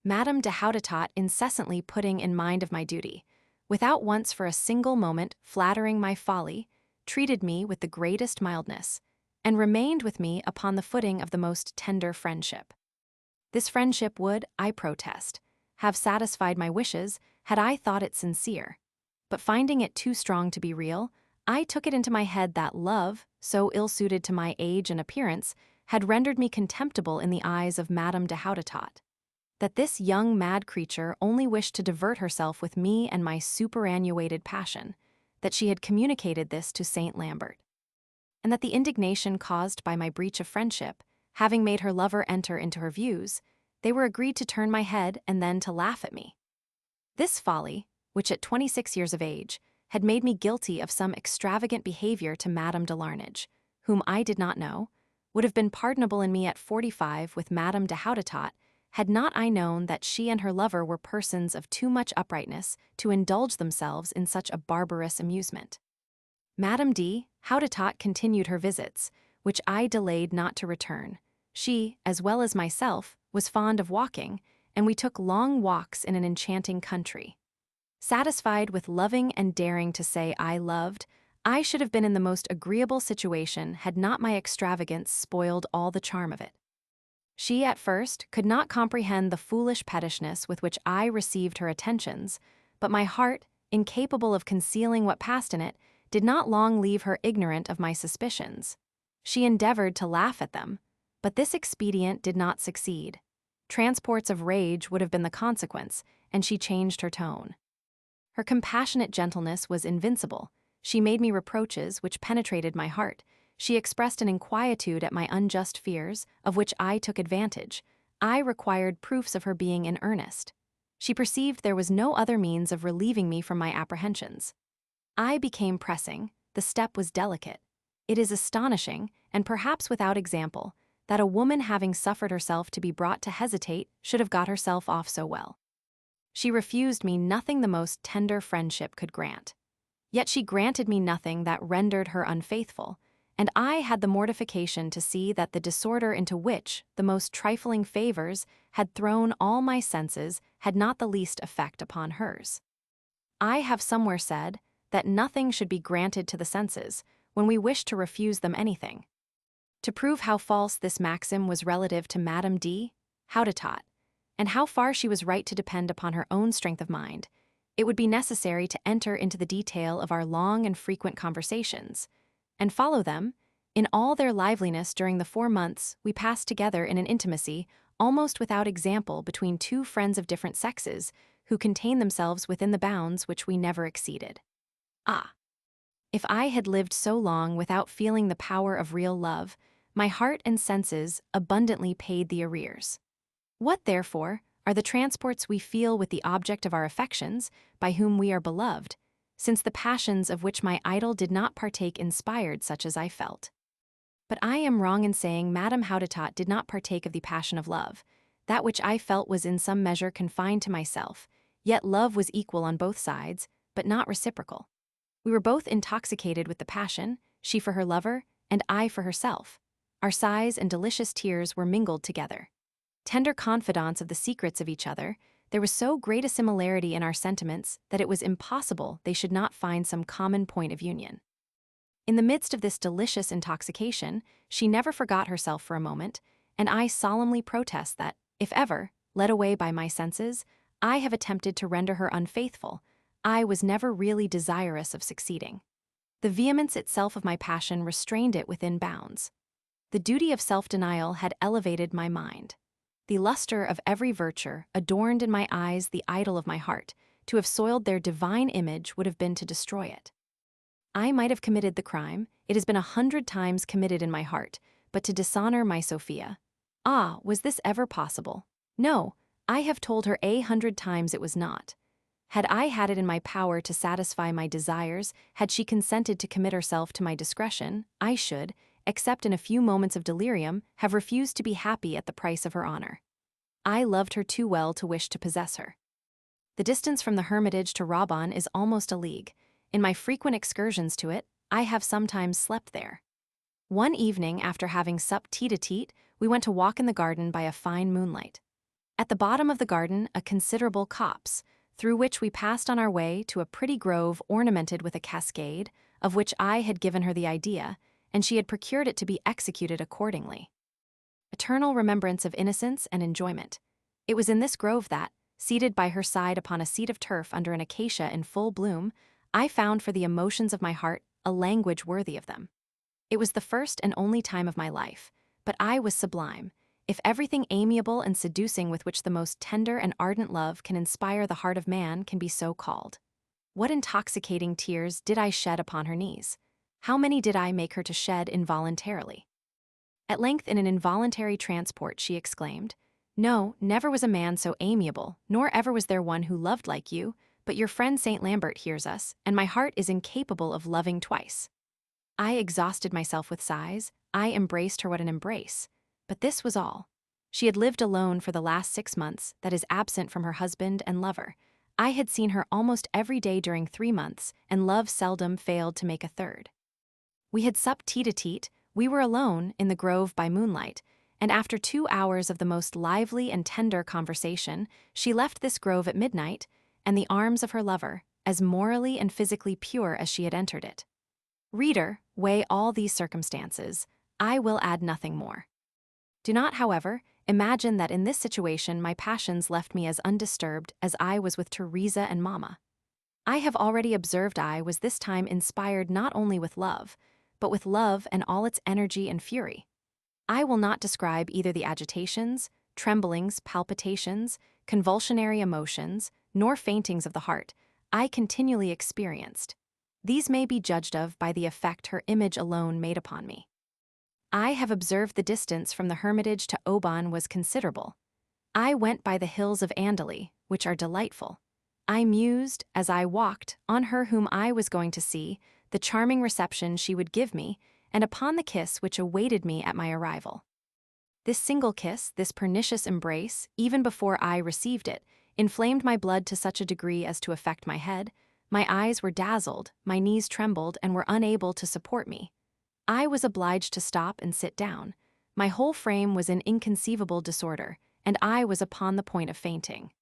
Madame de Houdetot incessantly putting in mind of my duty, without once for a single moment flattering my folly, treated me with the greatest mildness, and remained with me upon the footing of the most tender friendship. This friendship would, I protest, have satisfied my wishes had I thought it sincere, but finding it too strong to be real, I took it into my head that love, so ill-suited to my age and appearance, had rendered me contemptible in the eyes of Madame de Houdetot, that this young mad creature only wished to divert herself with me and my superannuated passion, that she had communicated this to Saint Lambert, and that the indignation caused by my breach of friendship, having made her lover enter into her views, they were agreed to turn my head and then to laugh at me. This folly, which at 26 years of age, had made me guilty of some extravagant behavior to Madame de Larnage, whom I did not know, would have been pardonable in me at 45 with Madame de Houdetot, had not I known that she and her lover were persons of too much uprightness to indulge themselves in such a barbarous amusement. Madame D. Houdetot continued her visits, which I delayed not to return. She, as well as myself, was fond of walking, and we took long walks in an enchanting country. Satisfied with loving and daring to say I loved, I should have been in the most agreeable situation had not my extravagance spoiled all the charm of it. She at first could not comprehend the foolish pettishness with which I received her attentions, but my heart, incapable of concealing what passed in it, did not long leave her ignorant of my suspicions. She endeavored to laugh at them, but this expedient did not succeed. Transports of rage would have been the consequence, and she changed her tone. Her compassionate gentleness was invincible. She made me reproaches which penetrated my heart. She expressed an inquietude at my unjust fears, of which I took advantage. I required proofs of her being in earnest. She perceived there was no other means of relieving me from my apprehensions. I became pressing. The step was delicate. It is astonishing, and perhaps without example, that a woman having suffered herself to be brought to hesitate should have got herself off so well. She refused me nothing the most tender friendship could grant. Yet she granted me nothing that rendered her unfaithful, and I had the mortification to see that the disorder into which the most trifling favors had thrown all my senses had not the least effect upon hers. I have somewhere said that nothing should be granted to the senses when we wish to refuse them anything. To prove how false this maxim was relative to Madame D. Houdetot, and how far she was right to depend upon her own strength of mind, it would be necessary to enter into the detail of our long and frequent conversations, and follow them in all their liveliness during the 4 months we passed together in an intimacy almost without example between two friends of different sexes who contained themselves within the bounds which we never exceeded. Ah! If I had lived so long without feeling the power of real love, my heart and senses abundantly paid the arrears. What, therefore, are the transports we feel with the object of our affections, by whom we are beloved, since the passions of which my idol did not partake inspired such as I felt? But I am wrong in saying Madame Houdetot did not partake of the passion of love. That which I felt was in some measure confined to myself, yet love was equal on both sides, but not reciprocal. We were both intoxicated with the passion, she for her lover, and I for herself. Our sighs and delicious tears were mingled together. Tender confidants of the secrets of each other, there was so great a similarity in our sentiments that it was impossible they should not find some common point of union. In the midst of this delicious intoxication, she never forgot herself for a moment, and I solemnly protest that, if ever, led away by my senses, I have attempted to render her unfaithful, I was never really desirous of succeeding. The vehemence itself of my passion restrained it within bounds. The duty of self-denial had elevated my mind. The luster of every virtue adorned in my eyes the idol of my heart. To have soiled their divine image would have been to destroy it. I might have committed the crime, it has been 100 times committed in my heart, but to dishonor my Sophia. Ah, was this ever possible? No, I have told her 100 times it was not. Had I had it in my power to satisfy my desires, had she consented to commit herself to my discretion, I should, except in a few moments of delirium, have refused to be happy at the price of her honor. I loved her too well to wish to possess her. The distance from the hermitage to Raban is almost a league. In my frequent excursions to it, I have sometimes slept there. One evening, after having supped tete-a-tete, we went to walk in the garden by a fine moonlight. At the bottom of the garden, a considerable copse, through which we passed on our way to a pretty grove ornamented with a cascade, of which I had given her the idea, and she had procured it to be executed accordingly. Eternal remembrance of innocence and enjoyment. It was in this grove that, seated by her side upon a seat of turf under an acacia in full bloom, I found for the emotions of my heart a language worthy of them. It was the first and only time of my life, but I was sublime, if everything amiable and seducing with which the most tender and ardent love can inspire the heart of man can be so called. What intoxicating tears did I shed upon her knees? How many did I make her to shed involuntarily? At length, in an involuntary transport, she exclaimed, "No, never was a man so amiable, nor ever was there one who loved like you, but your friend Saint Lambert hears us, and my heart is incapable of loving twice." I exhausted myself with sighs, I embraced her what an embrace. But this was all. She had lived alone for the last 6 months, that is, absent from her husband and lover. I had seen her almost every day during 3 months, and love seldom failed to make a third. We had supped tete-a-tete, we were alone in the grove by moonlight, and after 2 hours of the most lively and tender conversation, she left this grove at midnight, and the arms of her lover, as morally and physically pure as she had entered it. Reader, weigh all these circumstances. I will add nothing more. Do not, however, imagine that in this situation my passions left me as undisturbed as I was with Teresa and Mamma. I have already observed I was this time inspired not only with love, but with love and all its energy and fury. I will not describe either the agitations, tremblings, palpitations, convulsionary emotions, nor faintings of the heart I continually experienced. These may be judged of by the effect her image alone made upon me. I have observed the distance from the hermitage to Oban was considerable. I went by the hills of Andely, which are delightful. I mused, as I walked, on her whom I was going to see, the charming reception she would give me, and upon the kiss which awaited me at my arrival. This single kiss, this pernicious embrace, even before I received it, inflamed my blood to such a degree as to affect my head. My eyes were dazzled, my knees trembled and were unable to support me. I was obliged to stop and sit down. My whole frame was in inconceivable disorder, and I was upon the point of fainting.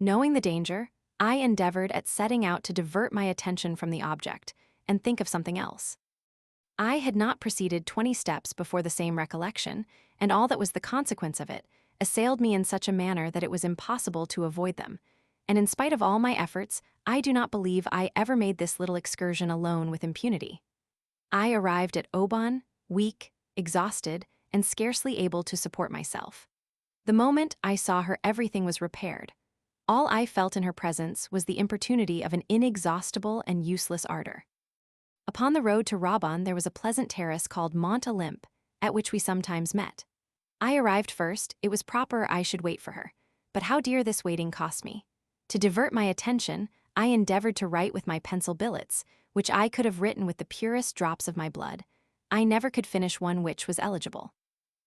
Knowing the danger, I endeavored at setting out to divert my attention from the object, and think of something else. I had not proceeded 20 steps before the same recollection, and all that was the consequence of it, assailed me in such a manner that it was impossible to avoid them, and in spite of all my efforts, I do not believe I ever made this little excursion alone with impunity. I arrived at Oban, weak, exhausted, and scarcely able to support myself. The moment I saw her, everything was repaired. All I felt in her presence was the importunity of an inexhaustible and useless ardor. Upon the road to Raban there was a pleasant terrace called Mont Olympe, at which we sometimes met. I arrived first, it was proper I should wait for her, but how dear this waiting cost me. To divert my attention, I endeavored to write with my pencil billets, which I could have written with the purest drops of my blood. I never could finish one which was eligible.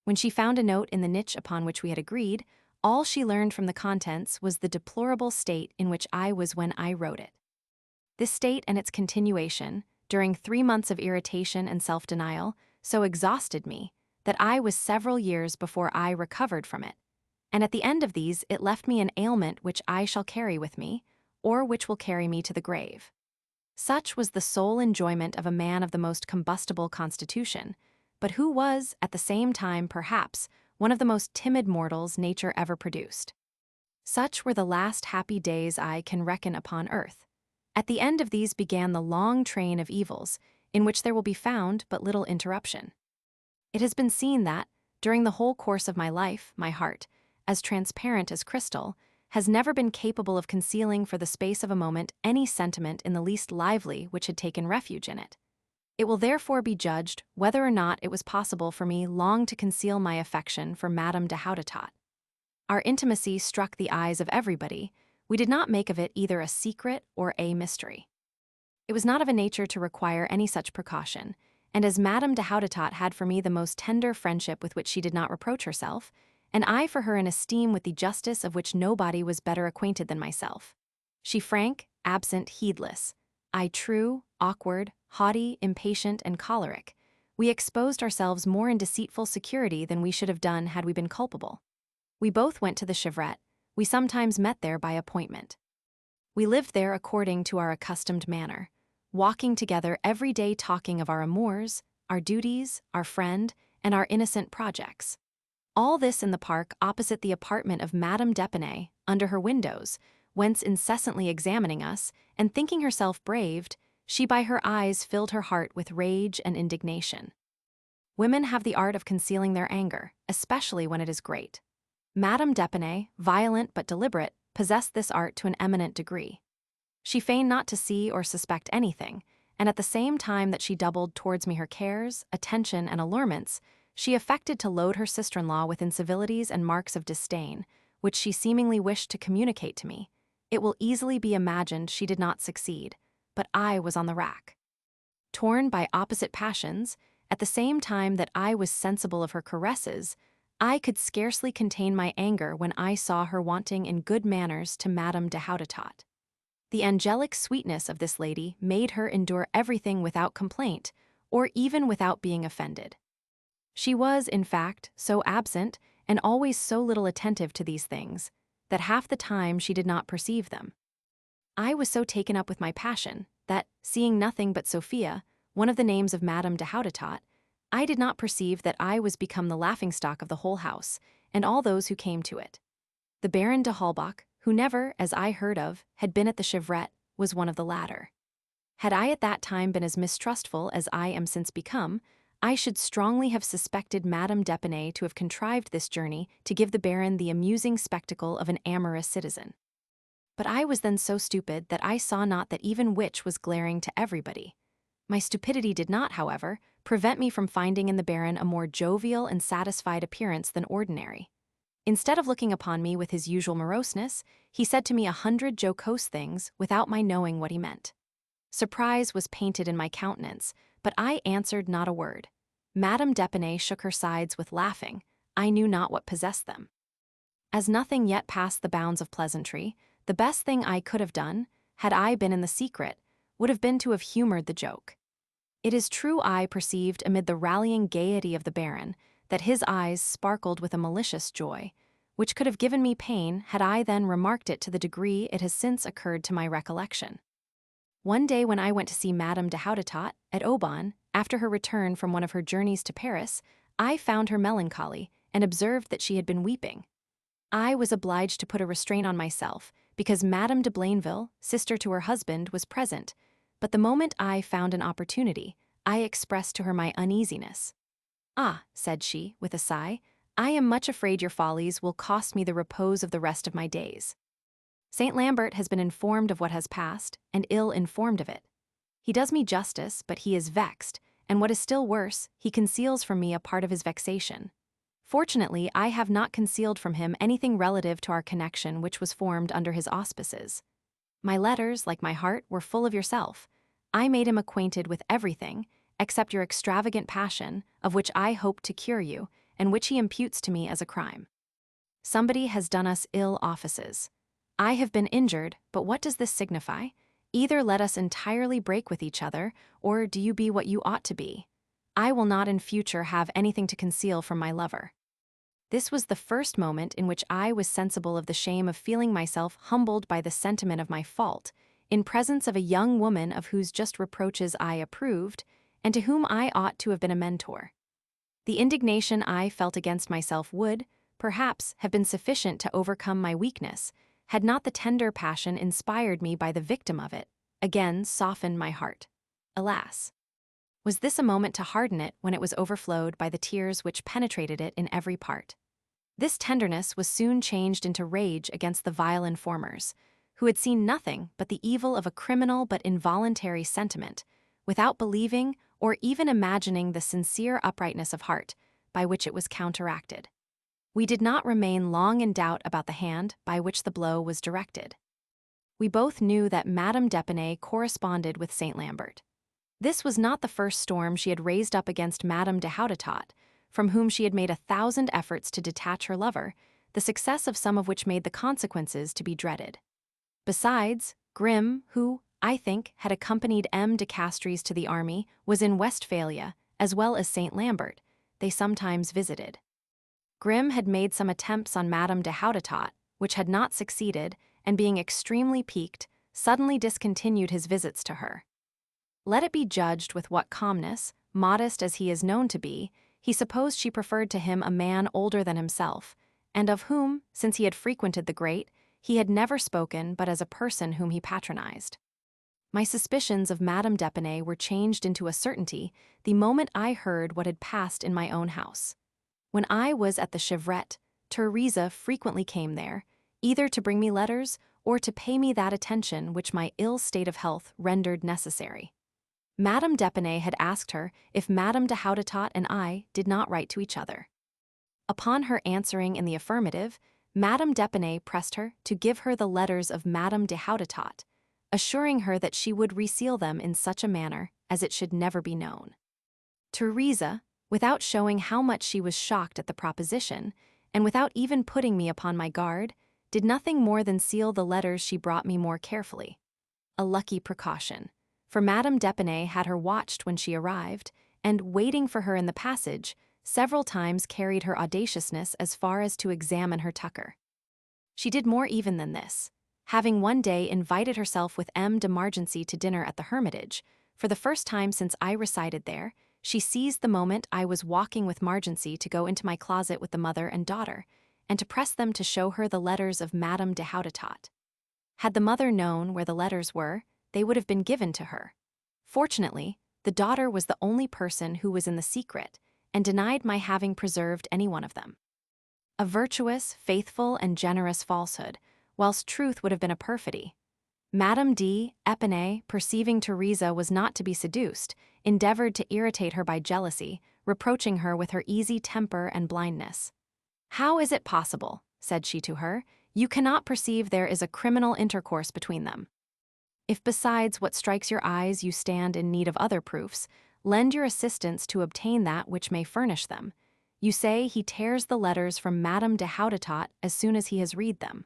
When she found a note in the niche upon which we had agreed, all she learned from the contents was the deplorable state in which I was when I wrote it. This state and its continuation, during 3 months of irritation and self-denial, so exhausted me that I was several years before I recovered from it, and at the end of these it left me an ailment which I shall carry with me, or which will carry me to the grave. Such was the sole enjoyment of a man of the most combustible constitution, but who was, at the same time, perhaps, one of the most timid mortals nature ever produced. Such were the last happy days I can reckon upon earth. At the end of these began the long train of evils, in which there will be found but little interruption. It has been seen that, during the whole course of my life, my heart, as transparent as crystal, has never been capable of concealing for the space of a moment any sentiment in the least lively which had taken refuge in it. It will therefore be judged whether or not it was possible for me long to conceal my affection for Madame de Houdetot. Our intimacy struck the eyes of everybody. We did not make of it either a secret or a mystery. It was not of a nature to require any such precaution, and as Madame de Houdetot had for me the most tender friendship with which she did not reproach herself, and I for her an esteem with the justice of which nobody was better acquainted than myself. She frank, absent, heedless. I true, awkward, haughty, impatient, and choleric. We exposed ourselves more in deceitful security than we should have done had we been culpable. We both went to the Chevrette. We sometimes met there by appointment. We lived there according to our accustomed manner, walking together every day, talking of our amours, our duties, our friend, and our innocent projects. All this in the park opposite the apartment of Madame d'Épinay, under her windows, whence incessantly examining us, and thinking herself braved, she by her eyes filled her heart with rage and indignation. Women have the art of concealing their anger, especially when it is great. Madame d'Épinay, violent but deliberate, possessed this art to an eminent degree. She feigned not to see or suspect anything, and at the same time that she doubled towards me her cares, attention, and allurements, she affected to load her sister-in-law with incivilities and marks of disdain, which she seemingly wished to communicate to me. It will easily be imagined she did not succeed, but I was on the rack. Torn by opposite passions, at the same time that I was sensible of her caresses, I could scarcely contain my anger when I saw her wanting in good manners to Madame de Houdetot. The angelic sweetness of this lady made her endure everything without complaint, or even without being offended. She was, in fact, so absent, and always so little attentive to these things, that half the time she did not perceive them. I was so taken up with my passion, that, seeing nothing but Sophia, one of the names of Madame de Houdetot, I did not perceive that I was become the laughingstock of the whole house, and all those who came to it. The Baron de Halbach, who never, as I heard of, had been at the chevrette, was one of the latter. Had I at that time been as mistrustful as I am since become, I should strongly have suspected Madame d'Épinay to have contrived this journey to give the Baron the amusing spectacle of an amorous citizen. But I was then so stupid that I saw not that even which was glaring to everybody. My stupidity did not, however, prevent me from finding in the Baron a more jovial and satisfied appearance than ordinary. Instead of looking upon me with his usual moroseness, he said to me 100 jocose things without my knowing what he meant. Surprise was painted in my countenance, but I answered not a word. Madame d'Épinay shook her sides with laughing. I knew not what possessed them. As nothing yet passed the bounds of pleasantry, the best thing I could have done, had I been in the secret, would have been to have humored the joke. It is true I perceived amid the rallying gaiety of the Baron that his eyes sparkled with a malicious joy, which could have given me pain had I then remarked it to the degree it has since occurred to my recollection. One day when I went to see Madame de Houdetot at Aubonne, after her return from one of her journeys to Paris, I found her melancholy and observed that she had been weeping. I was obliged to put a restraint on myself, because Madame de Blainville, sister to her husband, was present, but the moment I found an opportunity, I expressed to her my uneasiness. "Ah," said she, with a sigh, "I am much afraid your follies will cost me the repose of the rest of my days. Saint Lambert has been informed of what has passed, and ill informed of it. He does me justice, but he is vexed, and what is still worse, he conceals from me a part of his vexation. Fortunately, I have not concealed from him anything relative to our connection which was formed under his auspices. My letters, like my heart, were full of yourself. I made him acquainted with everything, except your extravagant passion, of which I hoped to cure you, and which he imputes to me as a crime. Somebody has done us ill offices. I have been injured, but what does this signify? Either let us entirely break with each other, or do you be what you ought to be. I will not in future have anything to conceal from my lover." This was the first moment in which I was sensible of the shame of feeling myself humbled by the sentiment of my fault, in presence of a young woman of whose just reproaches I approved, and to whom I ought to have been a mentor. The indignation I felt against myself would, perhaps, have been sufficient to overcome my weakness, had not the tender passion inspired me by the victim of it, again softened my heart. Alas! Was this a moment to harden it when it was overflowed by the tears which penetrated it in every part? This tenderness was soon changed into rage against the vile informers, who had seen nothing but the evil of a criminal but involuntary sentiment, without believing or even imagining the sincere uprightness of heart by which it was counteracted. We did not remain long in doubt about the hand by which the blow was directed. We both knew that Madame d'Épinay corresponded with Saint Lambert. This was not the first storm she had raised up against Madame de Houdetot, from whom she had made 1,000 efforts to detach her lover, the success of some of which made the consequences to be dreaded. Besides, Grimm, who, I think, had accompanied M. de Castries to the army, was in Westphalia, as well as Saint Lambert. They sometimes visited. Grimm had made some attempts on Madame de Houdetot, which had not succeeded, and being extremely piqued, suddenly discontinued his visits to her. Let it be judged with what calmness, modest as he is known to be, he supposed she preferred to him a man older than himself, and of whom, since he had frequented the great, he had never spoken but as a person whom he patronized. My suspicions of Madame d'Épinay were changed into a certainty the moment I heard what had passed in my own house. When I was at the chevrette, Teresa frequently came there, either to bring me letters or to pay me that attention which my ill state of health rendered necessary. Madame d'Épinay had asked her if Madame de Houdetot and I did not write to each other. Upon her answering in the affirmative, Madame d'Épinay pressed her to give her the letters of Madame de Houdetot, assuring her that she would reseal them in such a manner as it should never be known. Teresa, Without showing how much she was shocked at the proposition, and without even putting me upon my guard, did nothing more than seal the letters she brought me more carefully. A lucky precaution, for Madame d'Epinay had her watched when she arrived, and, waiting for her in the passage, several times carried her audaciousness as far as to examine her tucker. She did more even than this, having one day invited herself with M. de Margency to dinner at the Hermitage. For the first time since I resided there, she seized the moment I was walking with Margency to go into my closet with the mother and daughter, and to press them to show her the letters of Madame de Houdetot. Had the mother known where the letters were, they would have been given to her. Fortunately, the daughter was the only person who was in the secret, and denied my having preserved any one of them. A virtuous, faithful, and generous falsehood, whilst truth would have been a perfidy. Madame d'Epinay, perceiving Teresa was not to be seduced, endeavored to irritate her by jealousy, reproaching her with her easy temper and blindness. "How is it possible," said she to her, "you cannot perceive there is a criminal intercourse between them? If besides what strikes your eyes you stand in need of other proofs, lend your assistance to obtain that which may furnish them. You say he tears the letters from Madame de Houdetot as soon as he has read them.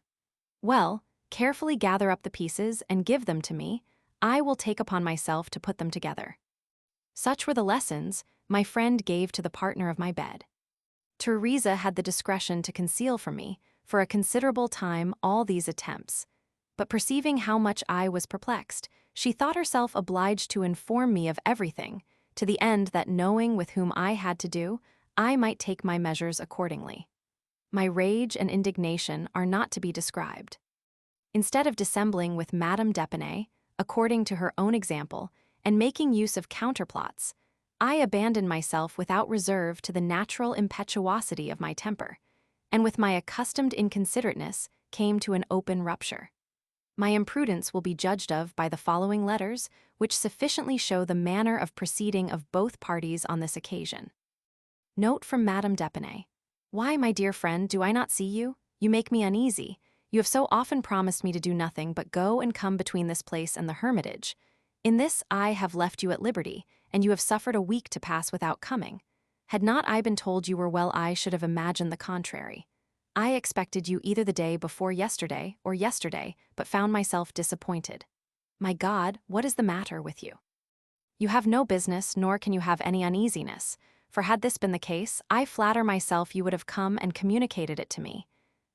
Well, carefully gather up the pieces and give them to me. I will take upon myself to put them together." Such were the lessons my friend gave to the partner of my bed. Teresa had the discretion to conceal from me, for a considerable time, all these attempts. But perceiving how much I was perplexed, she thought herself obliged to inform me of everything, to the end that, knowing with whom I had to do, I might take my measures accordingly. My rage and indignation are not to be described. Instead of dissembling with Madame d'Epinay, according to her own example, and making use of counterplots, I abandoned myself without reserve to the natural impetuosity of my temper, and with my accustomed inconsiderateness came to an open rupture. My imprudence will be judged of by the following letters, which sufficiently show the manner of proceeding of both parties on this occasion. Note from Madame d'Epinay. "Why, my dear friend, do I not see you? You make me uneasy. You have so often promised me to do nothing but go and come between this place and the Hermitage. In this I have left you at liberty, and you have suffered a week to pass without coming. Had not I been told you were well, I should have imagined the contrary. I expected you either the day before yesterday or yesterday, but found myself disappointed. My God, what is the matter with you? You have no business, nor can you have any uneasiness, for had this been the case, I flatter myself you would have come and communicated it to me.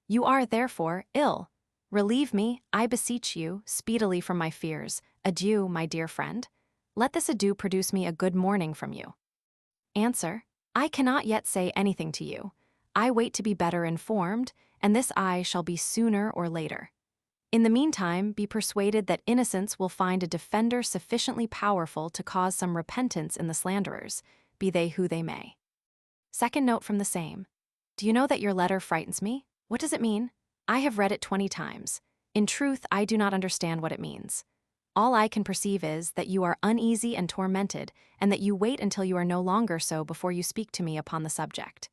You are, therefore, ill. Relieve me, I beseech you, speedily from my fears. Adieu, my dear friend. Let this adieu produce me a good morning from you." Answer: I cannot yet say anything to you. I wait to be better informed, and this I shall be sooner or later. In the meantime, be persuaded that innocence will find a defender sufficiently powerful to cause some repentance in the slanderers, be they who they may. Second note from the same. Do you know that your letter frightens me? What does it mean? I have read it 20 times. In truth, I do not understand what it means. All I can perceive is that you are uneasy and tormented, and that you wait until you are no longer so before you speak to me upon the subject.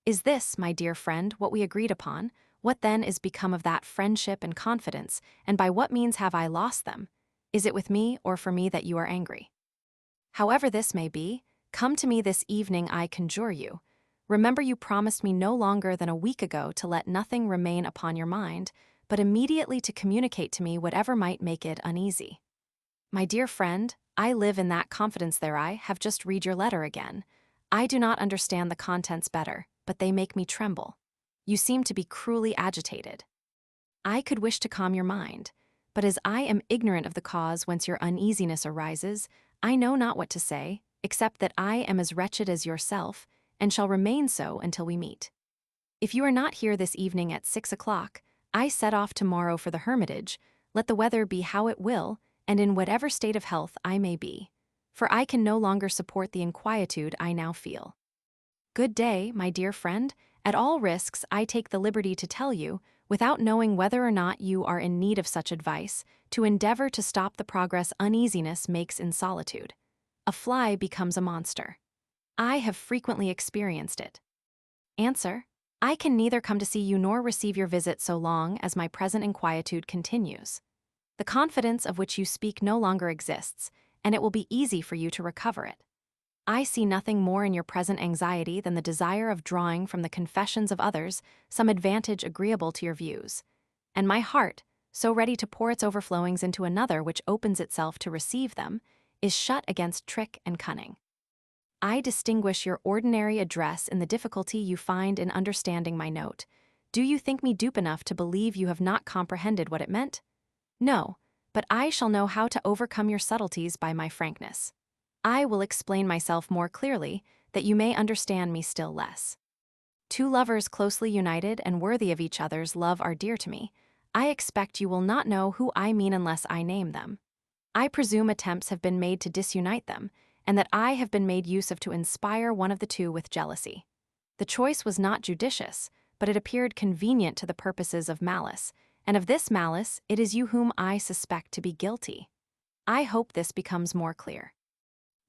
Is this, my dear friend, what we agreed upon? What then is become of that friendship and confidence, and by what means have I lost them? Is it with me or for me that you are angry? However this may be, come to me this evening, I conjure you. Remember you promised me no longer than a week ago to let nothing remain upon your mind, but immediately to communicate to me whatever might make it uneasy. My dear friend, I live in that confidence there. I have just read your letter again. I do not understand the contents better, but they make me tremble. You seem to be cruelly agitated. I could wish to calm your mind, but as I am ignorant of the cause whence your uneasiness arises, I know not what to say, except that I am as wretched as yourself, and shall remain so until we meet. If you are not here this evening at 6 o'clock, I set off tomorrow for the Hermitage, let the weather be how it will, and in whatever state of health I may be, for I can no longer support the inquietude I now feel. Good day, my dear friend. At all risks, I take the liberty to tell you, without knowing whether or not you are in need of such advice, to endeavor to stop the progress uneasiness makes in solitude. A fly becomes a monster. I have frequently experienced it. Answer: I can neither come to see you nor receive your visit so long as my present inquietude continues. The confidence of which you speak no longer exists, and it will be easy for you to recover it. I see nothing more in your present anxiety than the desire of drawing from the confessions of others some advantage agreeable to your views. And my heart, so ready to pour its overflowings into another which opens itself to receive them, is shut against trick and cunning. I distinguish your ordinary address in the difficulty you find in understanding my note. Do you think me dupe enough to believe you have not comprehended what it meant? No, but I shall know how to overcome your subtleties by my frankness. I will explain myself more clearly, that you may understand me still less. Two lovers closely united and worthy of each other's love are dear to me. I expect you will not know who I mean unless I name them. I presume attempts have been made to disunite them, and that I have been made use of to inspire one of the two with jealousy. The choice was not judicious, but it appeared convenient to the purposes of malice, and of this malice it is you whom I suspect to be guilty. I hope this becomes more clear.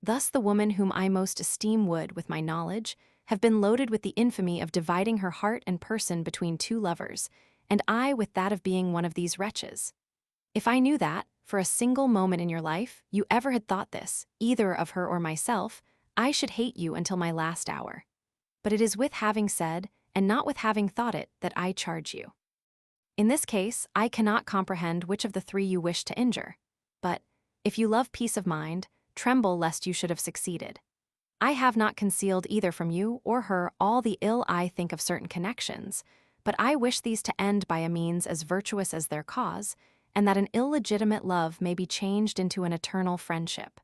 Thus the woman whom I most esteem would, with my knowledge, have been loaded with the infamy of dividing her heart and person between two lovers, and I with that of being one of these wretches. If I knew that, for a single moment in your life, you ever had thought this, either of her or myself, I should hate you until my last hour. But it is with having said, and not with having thought it, that I charge you. In this case, I cannot comprehend which of the three you wish to injure. But, if you love peace of mind, tremble lest you should have succeeded. I have not concealed either from you or her all the ill I think of certain connections, but I wish these to end by a means as virtuous as their cause, and that an illegitimate love may be changed into an eternal friendship.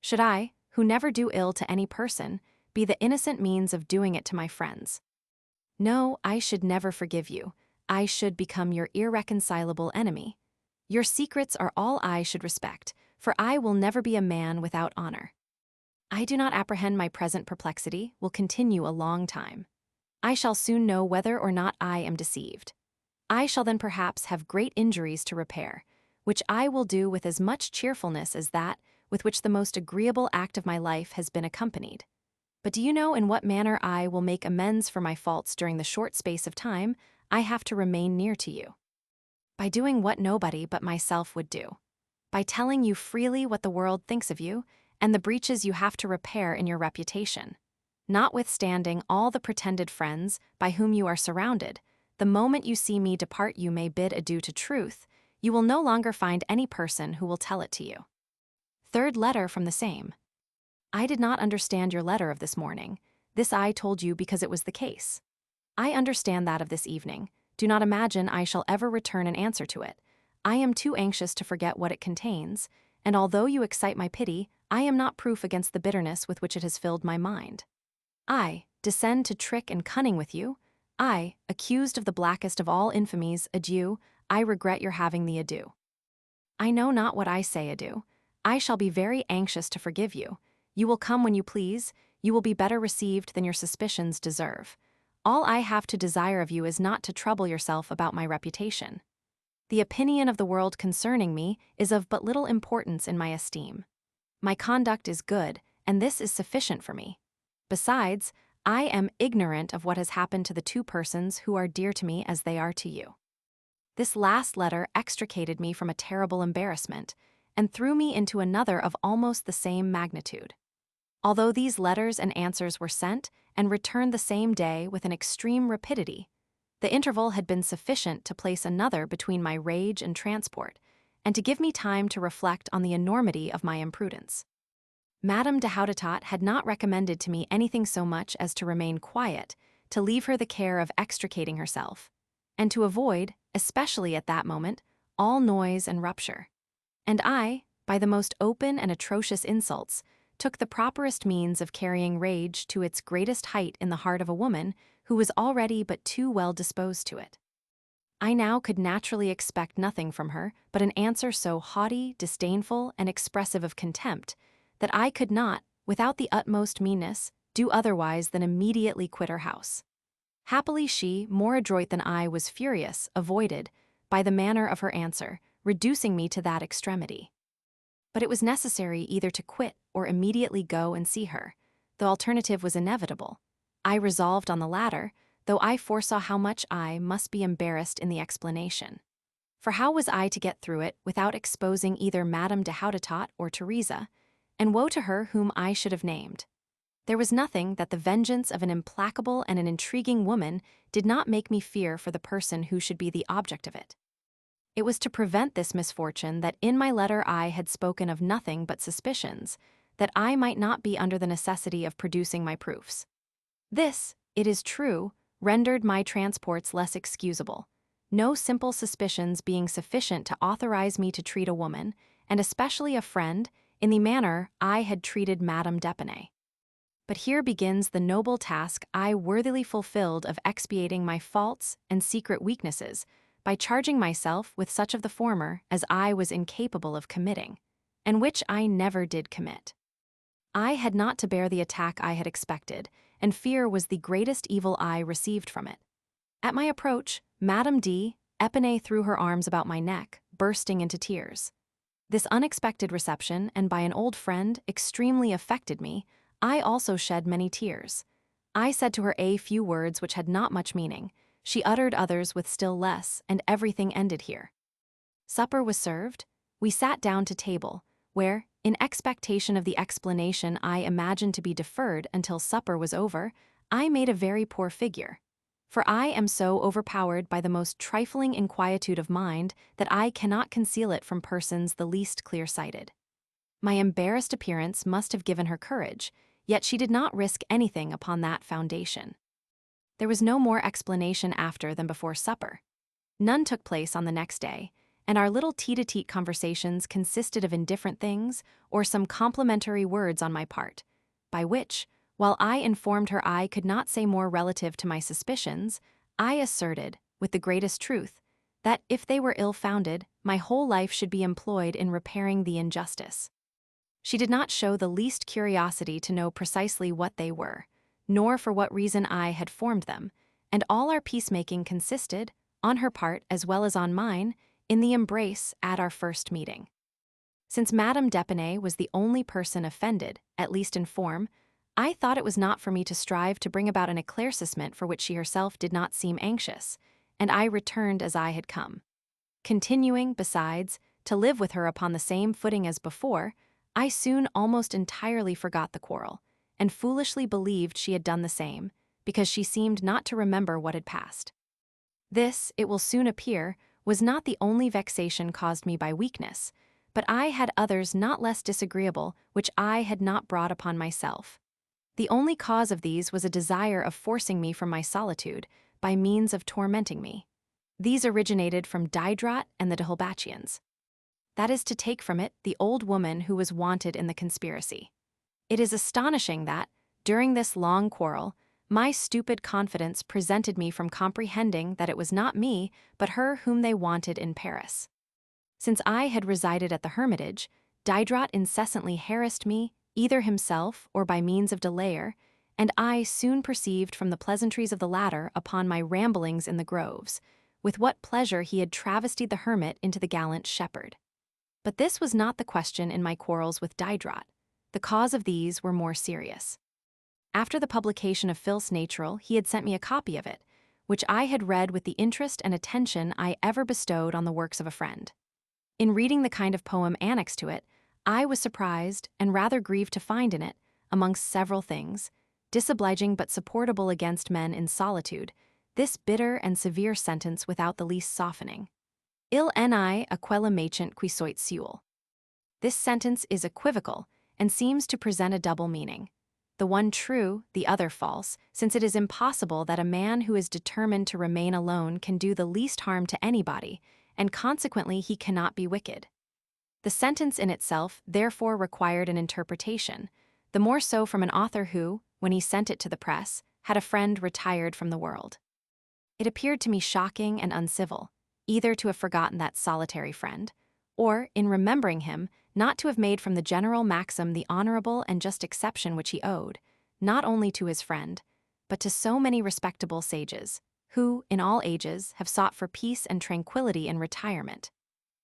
Should I, who never do ill to any person, be the innocent means of doing it to my friends? No, I should never forgive you. I should become your irreconcilable enemy. Your secrets are all I should respect, for I will never be a man without honor. I do not apprehend my present perplexity will continue a long time. I shall soon know whether or not I am deceived. I shall then perhaps have great injuries to repair, which I will do with as much cheerfulness as that with which the most agreeable act of my life has been accompanied. But do you know in what manner I will make amends for my faults during the short space of time I have to remain near to you? By doing what nobody but myself would do. By telling you freely what the world thinks of you, and the breaches you have to repair in your reputation. Notwithstanding all the pretended friends by whom you are surrounded, the moment you see me depart you may bid adieu to truth, you will no longer find any person who will tell it to you. Third letter from the same. I did not understand your letter of this morning. This I told you because it was the case. I understand that of this evening. Do not imagine I shall ever return an answer to it. I am too anxious to forget what it contains, and although you excite my pity, I am not proof against the bitterness with which it has filled my mind. I descend to trick and cunning with you. I, accused of the blackest of all infamies, adieu, I regret your having the adieu. I know not what I say adieu. I shall be very anxious to forgive you. You will come when you please, you will be better received than your suspicions deserve. All I have to desire of you is not to trouble yourself about my reputation. The opinion of the world concerning me is of but little importance in my esteem. My conduct is good, and this is sufficient for me. Besides, I am ignorant of what has happened to the two persons who are dear to me as they are to you. This last letter extricated me from a terrible embarrassment, and threw me into another of almost the same magnitude. Although these letters and answers were sent and returned the same day with an extreme rapidity, the interval had been sufficient to place another between my rage and transport, and to give me time to reflect on the enormity of my imprudence. Madame de Houdetot had not recommended to me anything so much as to remain quiet, to leave her the care of extricating herself, and to avoid, especially at that moment, all noise and rupture. And I, by the most open and atrocious insults, took the properest means of carrying rage to its greatest height in the heart of a woman who was already but too well disposed to it. I now could naturally expect nothing from her but an answer so haughty, disdainful, and expressive of contempt, that I could not, without the utmost meanness, do otherwise than immediately quit her house. Happily she, more adroit than I, was furious, avoided, by the manner of her answer, reducing me to that extremity. But it was necessary either to quit or immediately go and see her. The alternative was inevitable. I resolved on the latter, though I foresaw how much I must be embarrassed in the explanation. For how was I to get through it without exposing either Madame de Houdetot or Teresa, and woe to her whom I should have named. There was nothing that the vengeance of an implacable and an intriguing woman did not make me fear for the person who should be the object of it. It was to prevent this misfortune that in my letter I had spoken of nothing but suspicions, that I might not be under the necessity of producing my proofs. This, it is true, rendered my transports less excusable, no simple suspicions being sufficient to authorize me to treat a woman, and especially a friend, in the manner I had treated Madame d'Épinay. But here begins the noble task I worthily fulfilled of expiating my faults and secret weaknesses by charging myself with such of the former as I was incapable of committing, and which I never did commit. I had not to bear the attack I had expected, and fear was the greatest evil I received from it. At my approach, Madame d'Épinay threw her arms about my neck, bursting into tears. This unexpected reception, and by an old friend, extremely affected me. I also shed many tears. I said to her a few words which had not much meaning. She uttered others with still less, and everything ended here. Supper was served. We sat down to table, where, in expectation of the explanation I imagined to be deferred until supper was over, I made a very poor figure. For I am so overpowered by the most trifling inquietude of mind that I cannot conceal it from persons the least clear-sighted. My embarrassed appearance must have given her courage, yet she did not risk anything upon that foundation. There was no more explanation after than before supper. None took place on the next day, and our little tete-a-tete conversations consisted of indifferent things or some complimentary words on my part, by which, while I informed her I could not say more relative to my suspicions, I asserted, with the greatest truth, that if they were ill-founded, my whole life should be employed in repairing the injustice. She did not show the least curiosity to know precisely what they were, nor for what reason I had formed them, and all our peacemaking consisted, on her part as well as on mine, in the embrace at our first meeting. Since Madame d'Épinay was the only person offended, at least in form, I thought it was not for me to strive to bring about an éclaircissement for which she herself did not seem anxious, and I returned as I had come. Continuing, besides, to live with her upon the same footing as before, I soon almost entirely forgot the quarrel, and foolishly believed she had done the same, because she seemed not to remember what had passed. This, it will soon appear, was not the only vexation caused me by weakness, but I had others not less disagreeable which I had not brought upon myself. The only cause of these was a desire of forcing me from my solitude, by means of tormenting me. These originated from Diderot and the D'Holbachans. That is to take from it the old woman who was wanted in the conspiracy. It is astonishing that, during this long quarrel, my stupid confidence prevented me from comprehending that it was not me, but her whom they wanted in Paris. Since I had resided at the Hermitage, Diderot incessantly harassed me, either himself or by means of delayer, and I soon perceived from the pleasantries of the latter upon my ramblings in the groves, with what pleasure he had travestied the hermit into the gallant shepherd. But this was not the question in my quarrels with Diderot. The cause of these were more serious. After the publication of Phil's Natural, he had sent me a copy of it, which I had read with the interest and attention I ever bestowed on the works of a friend. In reading the kind of poem annexed to it, I was surprised and rather grieved to find in it, amongst several things, disobliging but supportable against men in solitude, this bitter and severe sentence without the least softening. Il ni aquella macent qui soit seul. This sentence is equivocal, and seems to present a double meaning. The one true, the other false, since it is impossible that a man who is determined to remain alone can do the least harm to anybody, and consequently he cannot be wicked. The sentence in itself therefore required an interpretation, the more so from an author who, when he sent it to the press, had a friend retired from the world. It appeared to me shocking and uncivil, either to have forgotten that solitary friend, or, in remembering him, not to have made from the general maxim the honorable and just exception which he owed, not only to his friend, but to so many respectable sages, who, in all ages, have sought for peace and tranquillity in retirement,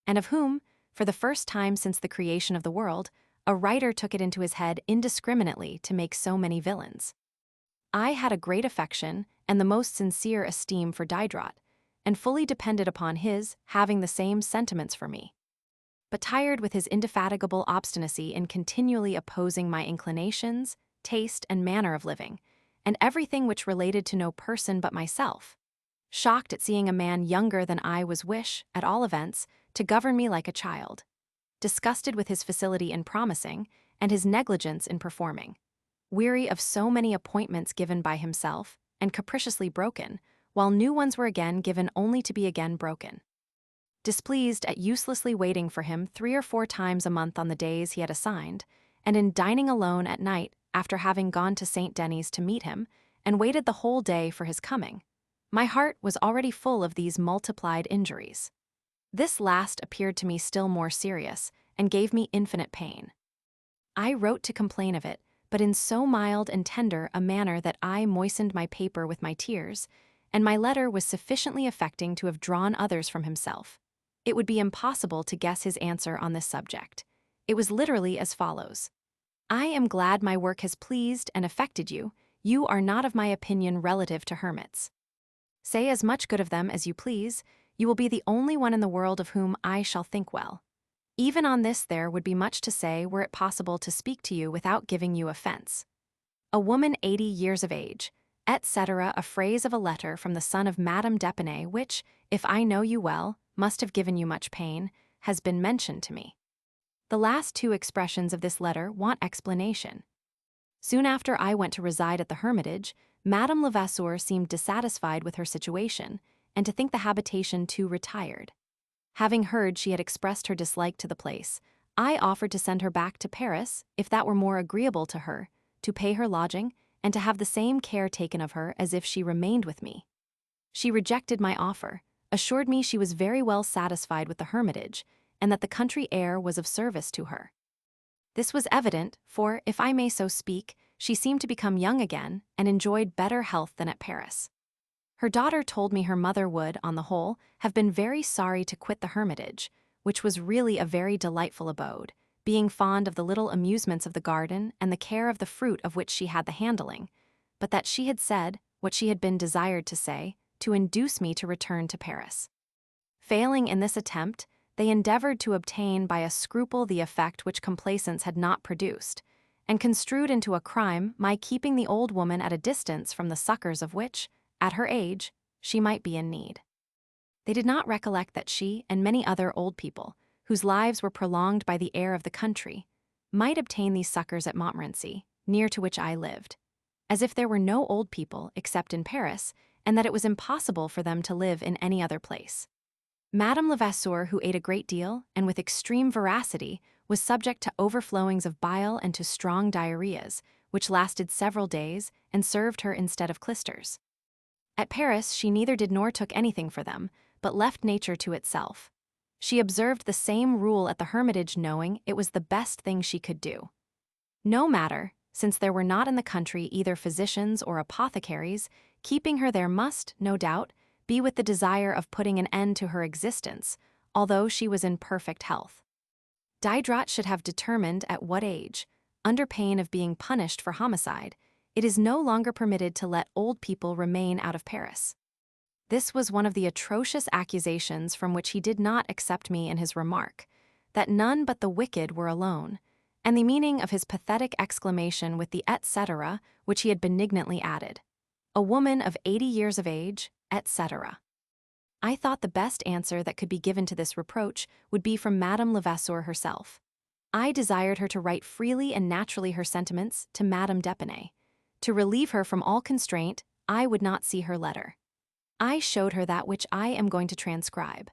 and of whom, for the first time since the creation of the world, a writer took it into his head indiscriminately to make so many villains. I had a great affection and the most sincere esteem for Diderot, and fully depended upon his having the same sentiments for me. But tired with his indefatigable obstinacy in continually opposing my inclinations, taste, and manner of living, and everything which related to no person but myself. Shocked at seeing a man younger than I was wish, at all events, to govern me like a child. Disgusted with his facility in promising, and his negligence in performing. Weary of so many appointments given by himself, and capriciously broken, while new ones were again given only to be again broken. Displeased at uselessly waiting for him 3 or 4 times a month on the days he had assigned, and in dining alone at night after having gone to St. Denis to meet him, and waited the whole day for his coming, my heart was already full of these multiplied injuries. This last appeared to me still more serious, and gave me infinite pain. I wrote to complain of it, but in so mild and tender a manner that I moistened my paper with my tears, and my letter was sufficiently affecting to have drawn others from himself. It would be impossible to guess his answer on this subject. It was literally as follows: I am glad my work has pleased and affected you. You are not of my opinion relative to hermits. Say as much good of them as you please, you will be the only one in the world of whom I shall think well. Even on this there would be much to say were it possible to speak to you without giving you offense. A woman 80 years of age, etc. A phrase of a letter from the son of Madame d'Epinay which, if I know you well, must have given you much pain, has been mentioned to me. The last 2 expressions of this letter want explanation. Soon after I went to reside at the Hermitage, Madame Levasseur seemed dissatisfied with her situation, and to think the habitation too retired. Having heard she had expressed her dislike to the place, I offered to send her back to Paris, if that were more agreeable to her, to pay her lodging, and to have the same care taken of her as if she remained with me. She rejected my offer, assured me she was very well satisfied with the Hermitage, and that the country air was of service to her. This was evident, for, if I may so speak, she seemed to become young again, and enjoyed better health than at Paris. Her daughter told me her mother would, on the whole, have been very sorry to quit the Hermitage, which was really a very delightful abode, being fond of the little amusements of the garden and the care of the fruit of which she had the handling, but that she had said, what she had been desired to say, to induce me to return to Paris. Failing in this attempt, they endeavored to obtain by a scruple the effect which complaisance had not produced, and construed into a crime my keeping the old woman at a distance from the succors of which, at her age, she might be in need. They did not recollect that she and many other old people, whose lives were prolonged by the air of the country, might obtain these succors at Montmorency, near to which I lived, as if there were no old people except in Paris, and that it was impossible for them to live in any other place. Madame Levasseur, who ate a great deal, and with extreme voracity, was subject to overflowings of bile and to strong diarrheas, which lasted several days and served her instead of clysters. At Paris she neither did nor took anything for them, but left nature to itself. She observed the same rule at the Hermitage, knowing it was the best thing she could do. No matter, since there were not in the country either physicians or apothecaries, keeping her there must, no doubt, be with the desire of putting an end to her existence, although she was in perfect health. Diderot should have determined at what age, under pain of being punished for homicide, it is no longer permitted to let old people remain out of Paris. This was one of the atrocious accusations from which he did not accept me in his remark, that none but the wicked were alone, and the meaning of his pathetic exclamation with the etc., which he had benignantly added, a woman of 80 years of age, etc. I thought the best answer that could be given to this reproach would be from Madame Levasseur herself. I desired her to write freely and naturally her sentiments to Madame d'Epinay. To relieve her from all constraint, I would not see her letter. I showed her that which I am going to transcribe.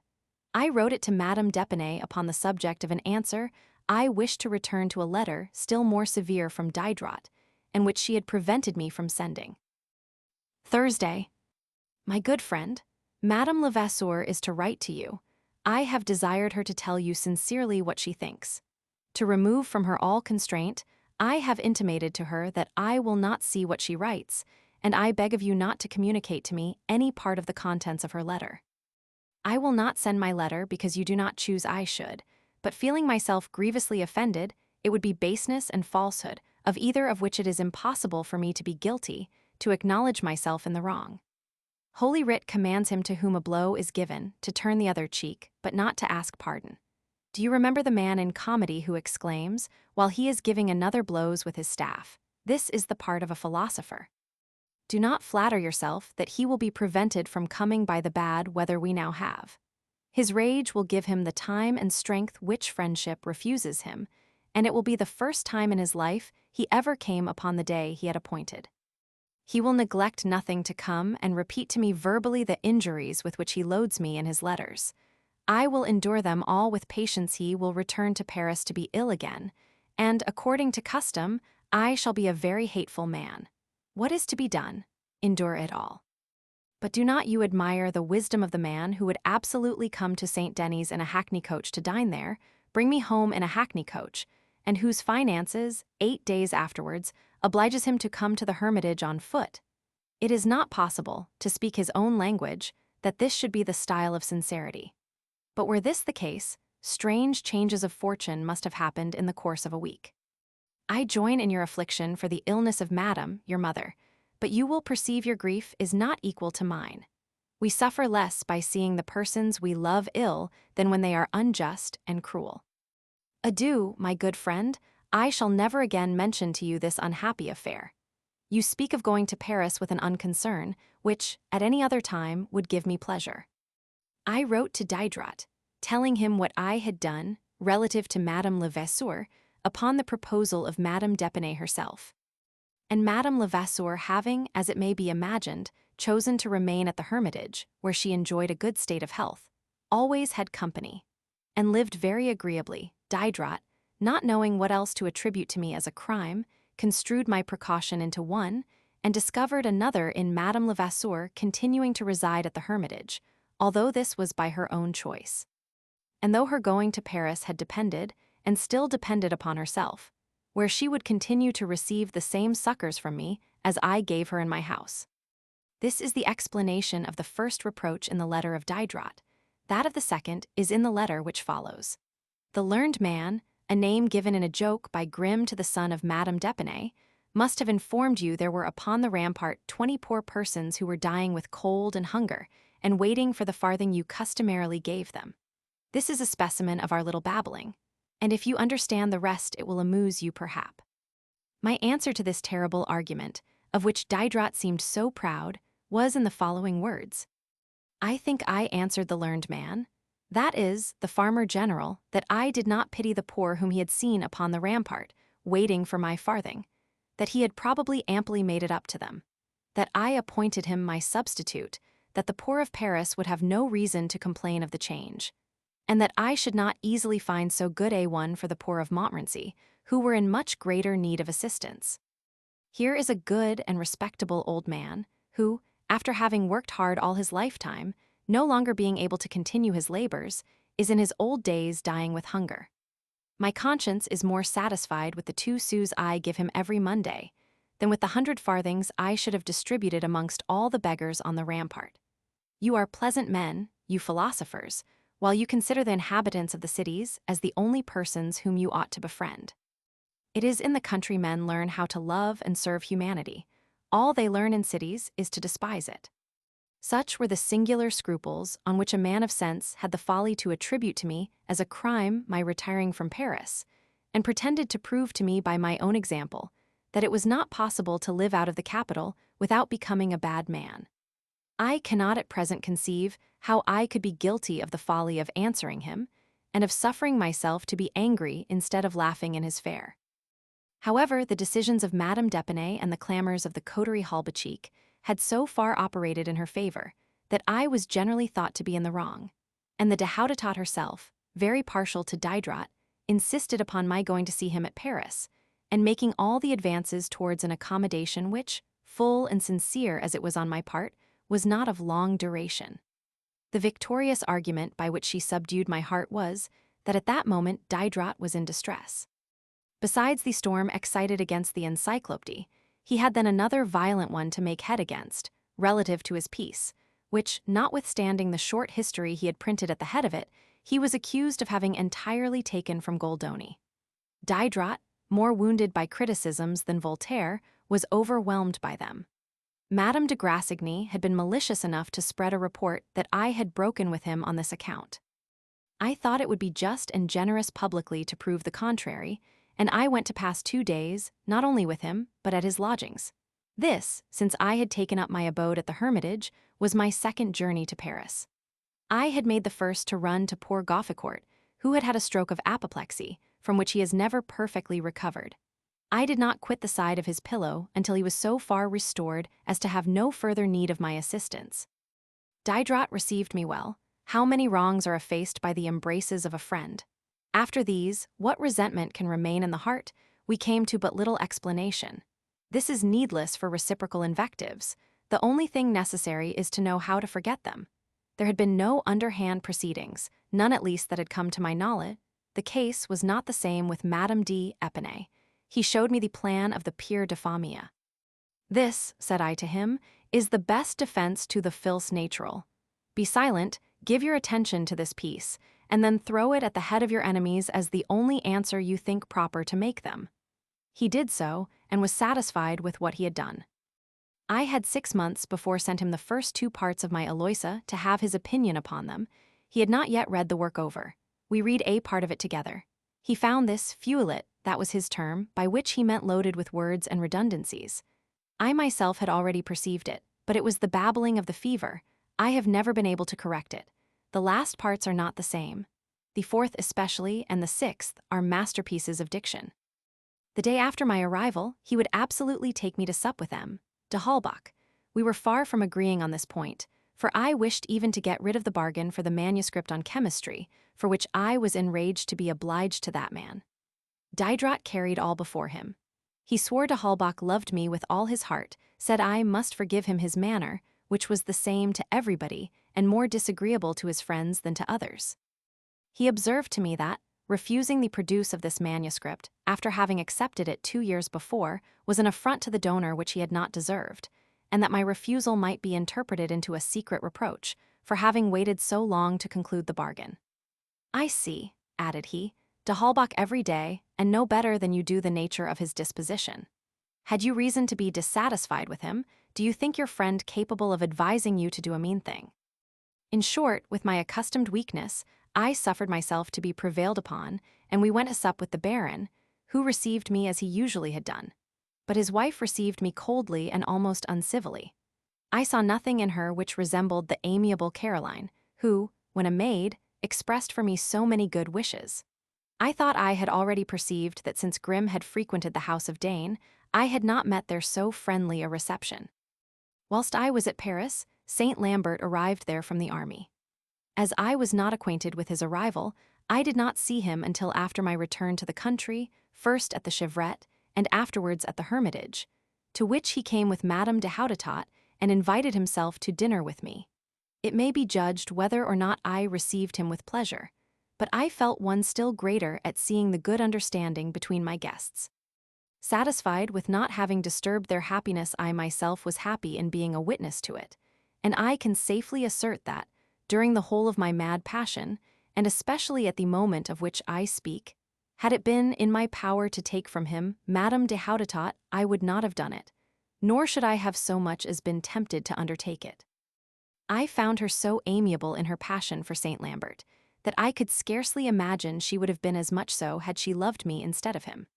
I wrote it to Madame d'Epinay upon the subject of an answer I wished to return to a letter still more severe from Diderot, and which she had prevented me from sending. Thursday. My good friend, Madame Levasseur is to write to you. I have desired her to tell you sincerely what she thinks. To remove from her all constraint, I have intimated to her that I will not see what she writes, and I beg of you not to communicate to me any part of the contents of her letter. I will not send my letter because you do not choose I should, but feeling myself grievously offended, it would be baseness and falsehood, of either of which it is impossible for me to be guilty, to acknowledge myself in the wrong. Holy Writ commands him to whom a blow is given to turn the other cheek, but not to ask pardon. Do you remember the man in comedy who exclaims, while he is giving another blows with his staff, This is the part of a philosopher. Do not flatter yourself that he will be prevented from coming by the bad whether we now have. His rage will give him the time and strength which friendship refuses him, and it will be the first time in his life he ever came upon the day he had appointed. He will neglect nothing to come and repeat to me verbally the injuries with which he loads me in his letters. I will endure them all with patience. He will return to Paris to be ill again, and, according to custom, I shall be a very hateful man. What is to be done? Endure it all. But do not you admire the wisdom of the man who would absolutely come to St. Denis in a hackney coach to dine there, bring me home in a hackney coach, and whose finances, 8 days afterwards, obliges him to come to the Hermitage on foot? It is not possible, to speak his own language, that this should be the style of sincerity. But were this the case, strange changes of fortune must have happened in the course of a week. I join in your affliction for the illness of Madame, your mother, but you will perceive your grief is not equal to mine. We suffer less by seeing the persons we love ill than when they are unjust and cruel. Adieu, my good friend, I shall never again mention to you this unhappy affair. You speak of going to Paris with an unconcern, which, at any other time, would give me pleasure. I wrote to Diderot, telling him what I had done, relative to Madame Levasseur, upon the proposal of Madame d'Épinay herself. And Madame Levasseur having, as it may be imagined, chosen to remain at the Hermitage, where she enjoyed a good state of health, always had company, and lived very agreeably, Diderot, not knowing what else to attribute to me as a crime, construed my precaution into one, and discovered another in Madame Levasseur continuing to reside at the Hermitage, although this was by her own choice. And though her going to Paris had depended, and still depended upon herself, where she would continue to receive the same succors from me as I gave her in my house. This is the explanation of the first reproach in the letter of Diderot. That of the second is in the letter which follows. The learned man, a name given in a joke by Grimm to the son of Madame d'Épinay, must have informed you there were upon the rampart 20 poor persons who were dying with cold and hunger, and waiting for the farthing you customarily gave them. This is a specimen of our little babbling, and if you understand the rest it will amuse you perhaps. My answer to this terrible argument, of which Diderot seemed so proud, was in the following words. I think I answered the learned man, that is, the farmer general, that I did not pity the poor whom he had seen upon the rampart, waiting for my farthing, that he had probably amply made it up to them, that I appointed him my substitute, that the poor of Paris would have no reason to complain of the change, and that I should not easily find so good a one for the poor of Montmorency, who were in much greater need of assistance. Here is a good and respectable old man, who, after having worked hard all his lifetime, no longer being able to continue his labors, is in his old days dying with hunger. My conscience is more satisfied with the 2 sous I give him every Monday, than with the 100 farthings I should have distributed amongst all the beggars on the rampart. You are pleasant men, you philosophers, while you consider the inhabitants of the cities as the only persons whom you ought to befriend. It is in the country men learn how to love and serve humanity. All they learn in cities is to despise it. Such were the singular scruples on which a man of sense had the folly to attribute to me as a crime my retiring from Paris, and pretended to prove to me by my own example that it was not possible to live out of the capital without becoming a bad man. I cannot at present conceive how I could be guilty of the folly of answering him, and of suffering myself to be angry instead of laughing in his fare. However, the decisions of Madame d'Épinay and the clamors of the coterie Halbachik had so far operated in her favor that I was generally thought to be in the wrong, and the de Houdetot herself, very partial to Diderot, insisted upon my going to see him at Paris, and making all the advances towards an accommodation which, full and sincere as it was on my part, was not of long duration. The victorious argument by which she subdued my heart was that at that moment Diderot was in distress. Besides the storm excited against the encyclopédie, he had then another violent one to make head against, relative to his piece, which, notwithstanding the short history he had printed at the head of it, he was accused of having entirely taken from Goldoni. Diderot, more wounded by criticisms than Voltaire, was overwhelmed by them. Madame de Grassigny had been malicious enough to spread a report that I had broken with him on this account. I thought it would be just and generous publicly to prove the contrary, and I went to pass 2 days, not only with him, but at his lodgings. This, since I had taken up my abode at the Hermitage, was my second journey to Paris. I had made the first to run to poor Gofficourt, who had had a stroke of apoplexy, from which he has never perfectly recovered. I did not quit the side of his pillow until he was so far restored as to have no further need of my assistance. Diderot received me well. How many wrongs are effaced by the embraces of a friend? After these, what resentment can remain in the heart? We came to but little explanation. This is needless for reciprocal invectives. The only thing necessary is to know how to forget them. There had been no underhand proceedings, none at least that had come to my knowledge. The case was not the same with Madame d'Épinay. He showed me the plan of the Pere de Famille. This, said I to him, is the best defense to the fils natural. Be silent, give your attention to this piece, and then throw it at the head of your enemies as the only answer you think proper to make them. He did so, and was satisfied with what he had done. I had 6 months before sent him the first 2 parts of my Eloisa to have his opinion upon them. He had not yet read the work over. We read a part of it together. He found this fuilet, that was his term, by which he meant loaded with words and redundancies. I myself had already perceived it, but it was the babbling of the fever. I have never been able to correct it. The last parts are not the same. The 4th especially and the 6th are masterpieces of diction. The day after my arrival, he would absolutely take me to sup with M. de Halbach. We were far from agreeing on this point, for I wished even to get rid of the bargain for the manuscript on chemistry, for which I was enraged to be obliged to that man. Diderot carried all before him. He swore de Halbach loved me with all his heart, said I must forgive him his manner, which was the same to everybody and more disagreeable to his friends than to others. He observed to me that, refusing the produce of this manuscript, after having accepted it 2 years before, was an affront to the donor which he had not deserved, and that my refusal might be interpreted into a secret reproach for having waited so long to conclude the bargain. I see, added he, de Halbach every day, and know better than you do the nature of his disposition. Had you reason to be dissatisfied with him, do you think your friend capable of advising you to do a mean thing? In short, with my accustomed weakness, I suffered myself to be prevailed upon, and we went to sup with the Baron, who received me as he usually had done. But his wife received me coldly and almost uncivilly. I saw nothing in her which resembled the amiable Caroline, who, when a maid, expressed for me so many good wishes. I thought I had already perceived that since Grimm had frequented the house of Dane, I had not met there so friendly a reception. Whilst I was at Paris, Saint Lambert arrived there from the army. As I was not acquainted with his arrival, I did not see him until after my return to the country, first at the Chevrette, and afterwards at the Hermitage, to which he came with Madame de Houdetot and invited himself to dinner with me. It may be judged whether or not I received him with pleasure, but I felt one still greater at seeing the good understanding between my guests. Satisfied with not having disturbed their happiness, I myself was happy in being a witness to it, and I can safely assert that, during the whole of my mad passion, and especially at the moment of which I speak, had it been in my power to take from him Madame de Houdetot, I would not have done it, nor should I have so much as been tempted to undertake it. I found her so amiable in her passion for Saint Lambert, that I could scarcely imagine she would have been as much so had she loved me instead of him.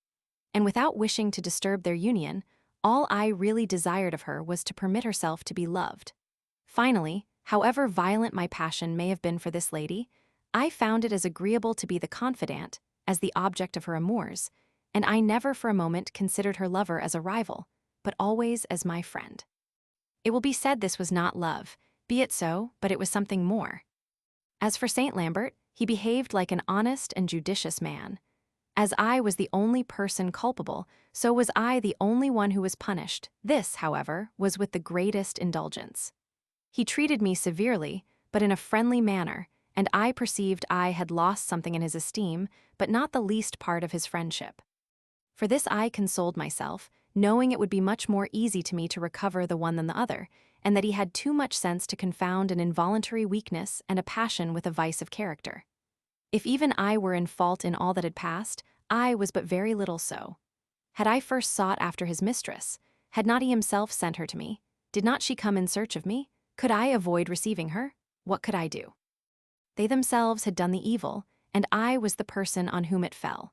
And without wishing to disturb their union, all I really desired of her was to permit herself to be loved. Finally, however violent my passion may have been for this lady, I found it as agreeable to be the confidant as the object of her amours, and I never for a moment considered her lover as a rival, but always as my friend. It will be said this was not love, be it so, but it was something more. As for Saint Lambert, he behaved like an honest and judicious man. As I was the only person culpable, so was I the only one who was punished. This, however, was with the greatest indulgence. He treated me severely, but in a friendly manner, and I perceived I had lost something in his esteem, but not the least part of his friendship. For this I consoled myself, knowing it would be much more easy to me to recover the one than the other, and that he had too much sense to confound an involuntary weakness and a passion with a vice of character. If even I were in fault in all that had passed, I was but very little so. Had I first sought after his mistress? Had not he himself sent her to me? Did not she come in search of me? Could I avoid receiving her? What could I do? They themselves had done the evil, and I was the person on whom it fell.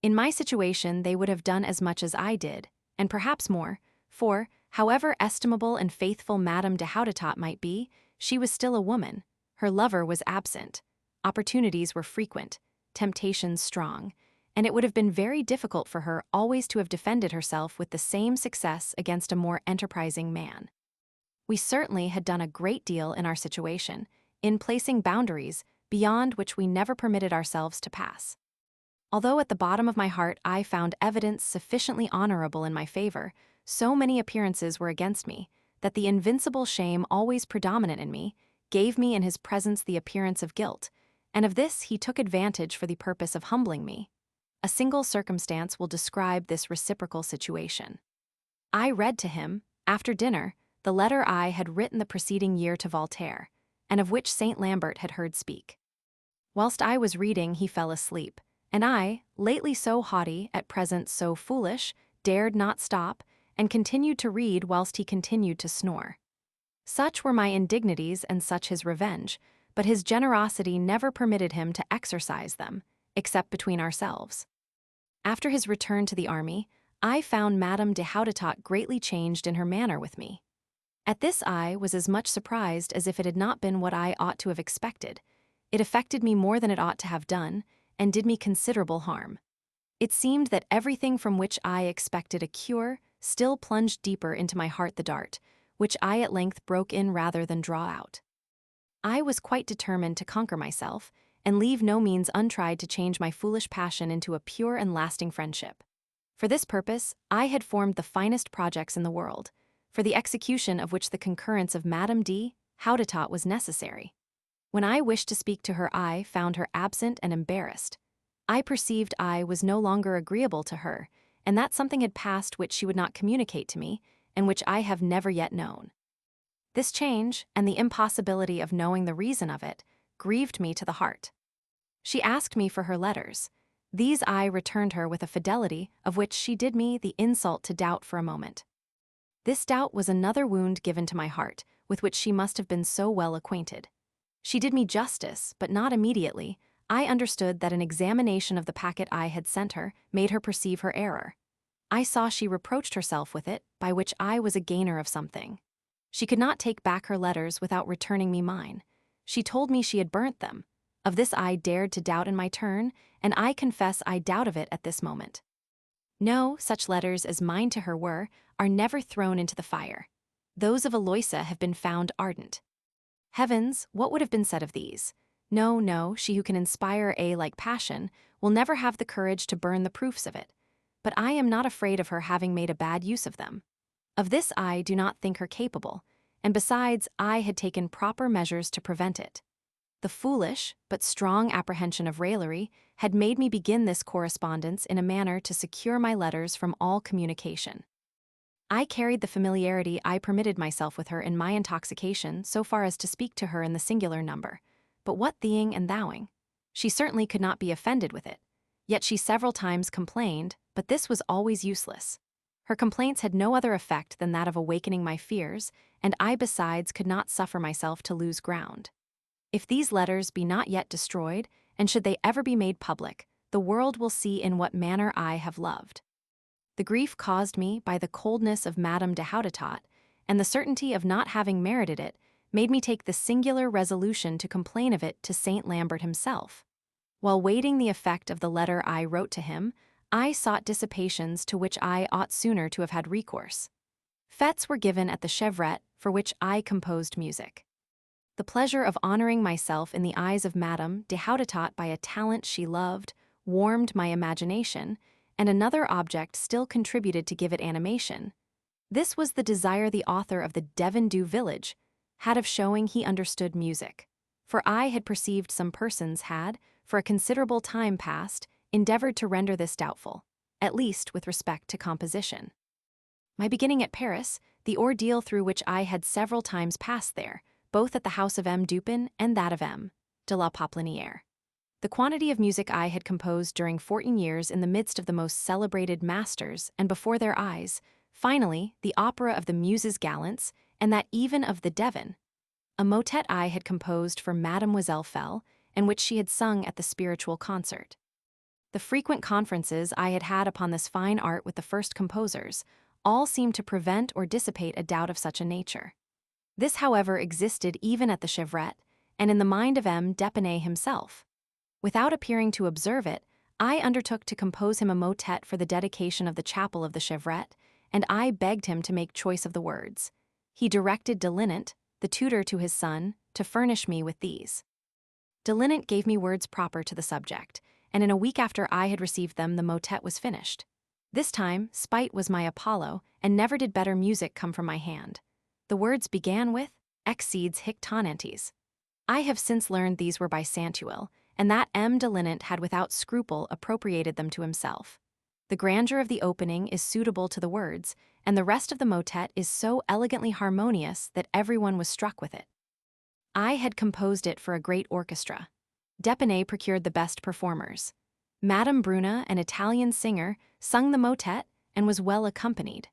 In my situation, they would have done as much as I did, and perhaps more, for, however estimable and faithful Madame de Houdetot might be, she was still a woman. Her lover was absent. Opportunities were frequent, temptations strong, and it would have been very difficult for her always to have defended herself with the same success against a more enterprising man. We certainly had done a great deal in our situation, in placing boundaries beyond which we never permitted ourselves to pass. Although at the bottom of my heart I found evidence sufficiently honorable in my favor, so many appearances were against me, that the invincible shame always predominant in me gave me in his presence the appearance of guilt, and of this he took advantage for the purpose of humbling me. A single circumstance will describe this reciprocal situation. I read to him, after dinner, the letter I had written the preceding year to Voltaire, and of which Saint Lambert had heard speak. Whilst I was reading, he fell asleep, and I, lately so haughty, at present so foolish, dared not stop, and continued to read whilst he continued to snore. Such were my indignities and such his revenge, but his generosity never permitted him to exercise them, except between ourselves. After his return to the army, I found Madame de Houdetot greatly changed in her manner with me. At this I was as much surprised as if it had not been what I ought to have expected. It affected me more than it ought to have done, and did me considerable harm. It seemed that everything from which I expected a cure still plunged deeper into my heart the dart, which I at length broke in rather than draw out. I was quite determined to conquer myself, and leave no means untried to change my foolish passion into a pure and lasting friendship. For this purpose, I had formed the finest projects in the world, for the execution of which the concurrence of Madame de Houdetot was necessary. When I wished to speak to her, I found her absent and embarrassed. I perceived I was no longer agreeable to her, and that something had passed which she would not communicate to me, and which I have never yet known. This change, and the impossibility of knowing the reason of it, grieved me to the heart. She asked me for her letters. These I returned her with a fidelity of which she did me the insult to doubt for a moment. This doubt was another wound given to my heart, with which she must have been so well acquainted. She did me justice, but not immediately. I understood that an examination of the packet I had sent her made her perceive her error. I saw she reproached herself with it, by which I was a gainer of something. She could not take back her letters without returning me mine. She told me she had burnt them. Of this I dared to doubt in my turn, and I confess I doubt of it at this moment. No, such letters as mine to her are never thrown into the fire. Those of Aloysia have been found ardent. Heavens, what would have been said of these? No, no, she who can inspire a like passion will never have the courage to burn the proofs of it. But I am not afraid of her having made a bad use of them. Of this I do not think her capable, and besides, I had taken proper measures to prevent it. The foolish, but strong apprehension of raillery had made me begin this correspondence in a manner to secure my letters from all communication. I carried the familiarity I permitted myself with her in my intoxication so far as to speak to her in the singular number. But what theeing and thouing? She certainly could not be offended with it. Yet she several times complained, but this was always useless. Her complaints had no other effect than that of awakening my fears, and I besides could not suffer myself to lose ground. If these letters be not yet destroyed, and should they ever be made public, the world will see in what manner I have loved. The grief caused me by the coldness of Madame de Houdetot, and the certainty of not having merited it, made me take the singular resolution to complain of it to Saint Lambert himself. While waiting the effect of the letter I wrote to him, I sought dissipations to which I ought sooner to have had recourse. Fêtes were given at the Chevrette, for which I composed music. The pleasure of honoring myself in the eyes of Madame de Houdetot by a talent she loved warmed my imagination, and another object still contributed to give it animation. This was the desire the author of the Devon-du Village had of showing he understood music. For I had perceived some persons had, for a considerable time past, endeavored to render this doubtful, at least with respect to composition. My beginning at Paris, the ordeal through which I had several times passed there, both at the house of M. Dupin and that of M. de la Popelinière. The quantity of music I had composed during 14 years in the midst of the most celebrated masters and before their eyes, finally, the opera of the Muses Gallants, and that even of the Devon. A motet I had composed for Mademoiselle Fell, and which she had sung at the spiritual concert. The frequent conferences I had had upon this fine art with the first composers all seemed to prevent or dissipate a doubt of such a nature. This, however, existed even at the chevrette, and in the mind of M. d'Épinay himself. Without appearing to observe it, I undertook to compose him a motet for the dedication of the chapel of the chevrette, and I begged him to make choice of the words. He directed de Linant, the tutor to his son, to furnish me with these. De Linant gave me words proper to the subject, and in a week after I had received them the motet was finished. This time, spite was my Apollo, and never did better music come from my hand. The words began with, exceeds hic tonantes. I have since learned these were by Santuil, and that M. de Linant had without scruple appropriated them to himself. The grandeur of the opening is suitable to the words, and the rest of the motet is so elegantly harmonious that everyone was struck with it. I had composed it for a great orchestra. d'Épinay procured the best performers. Madame Bruna, an Italian singer, sung the motet and was well accompanied.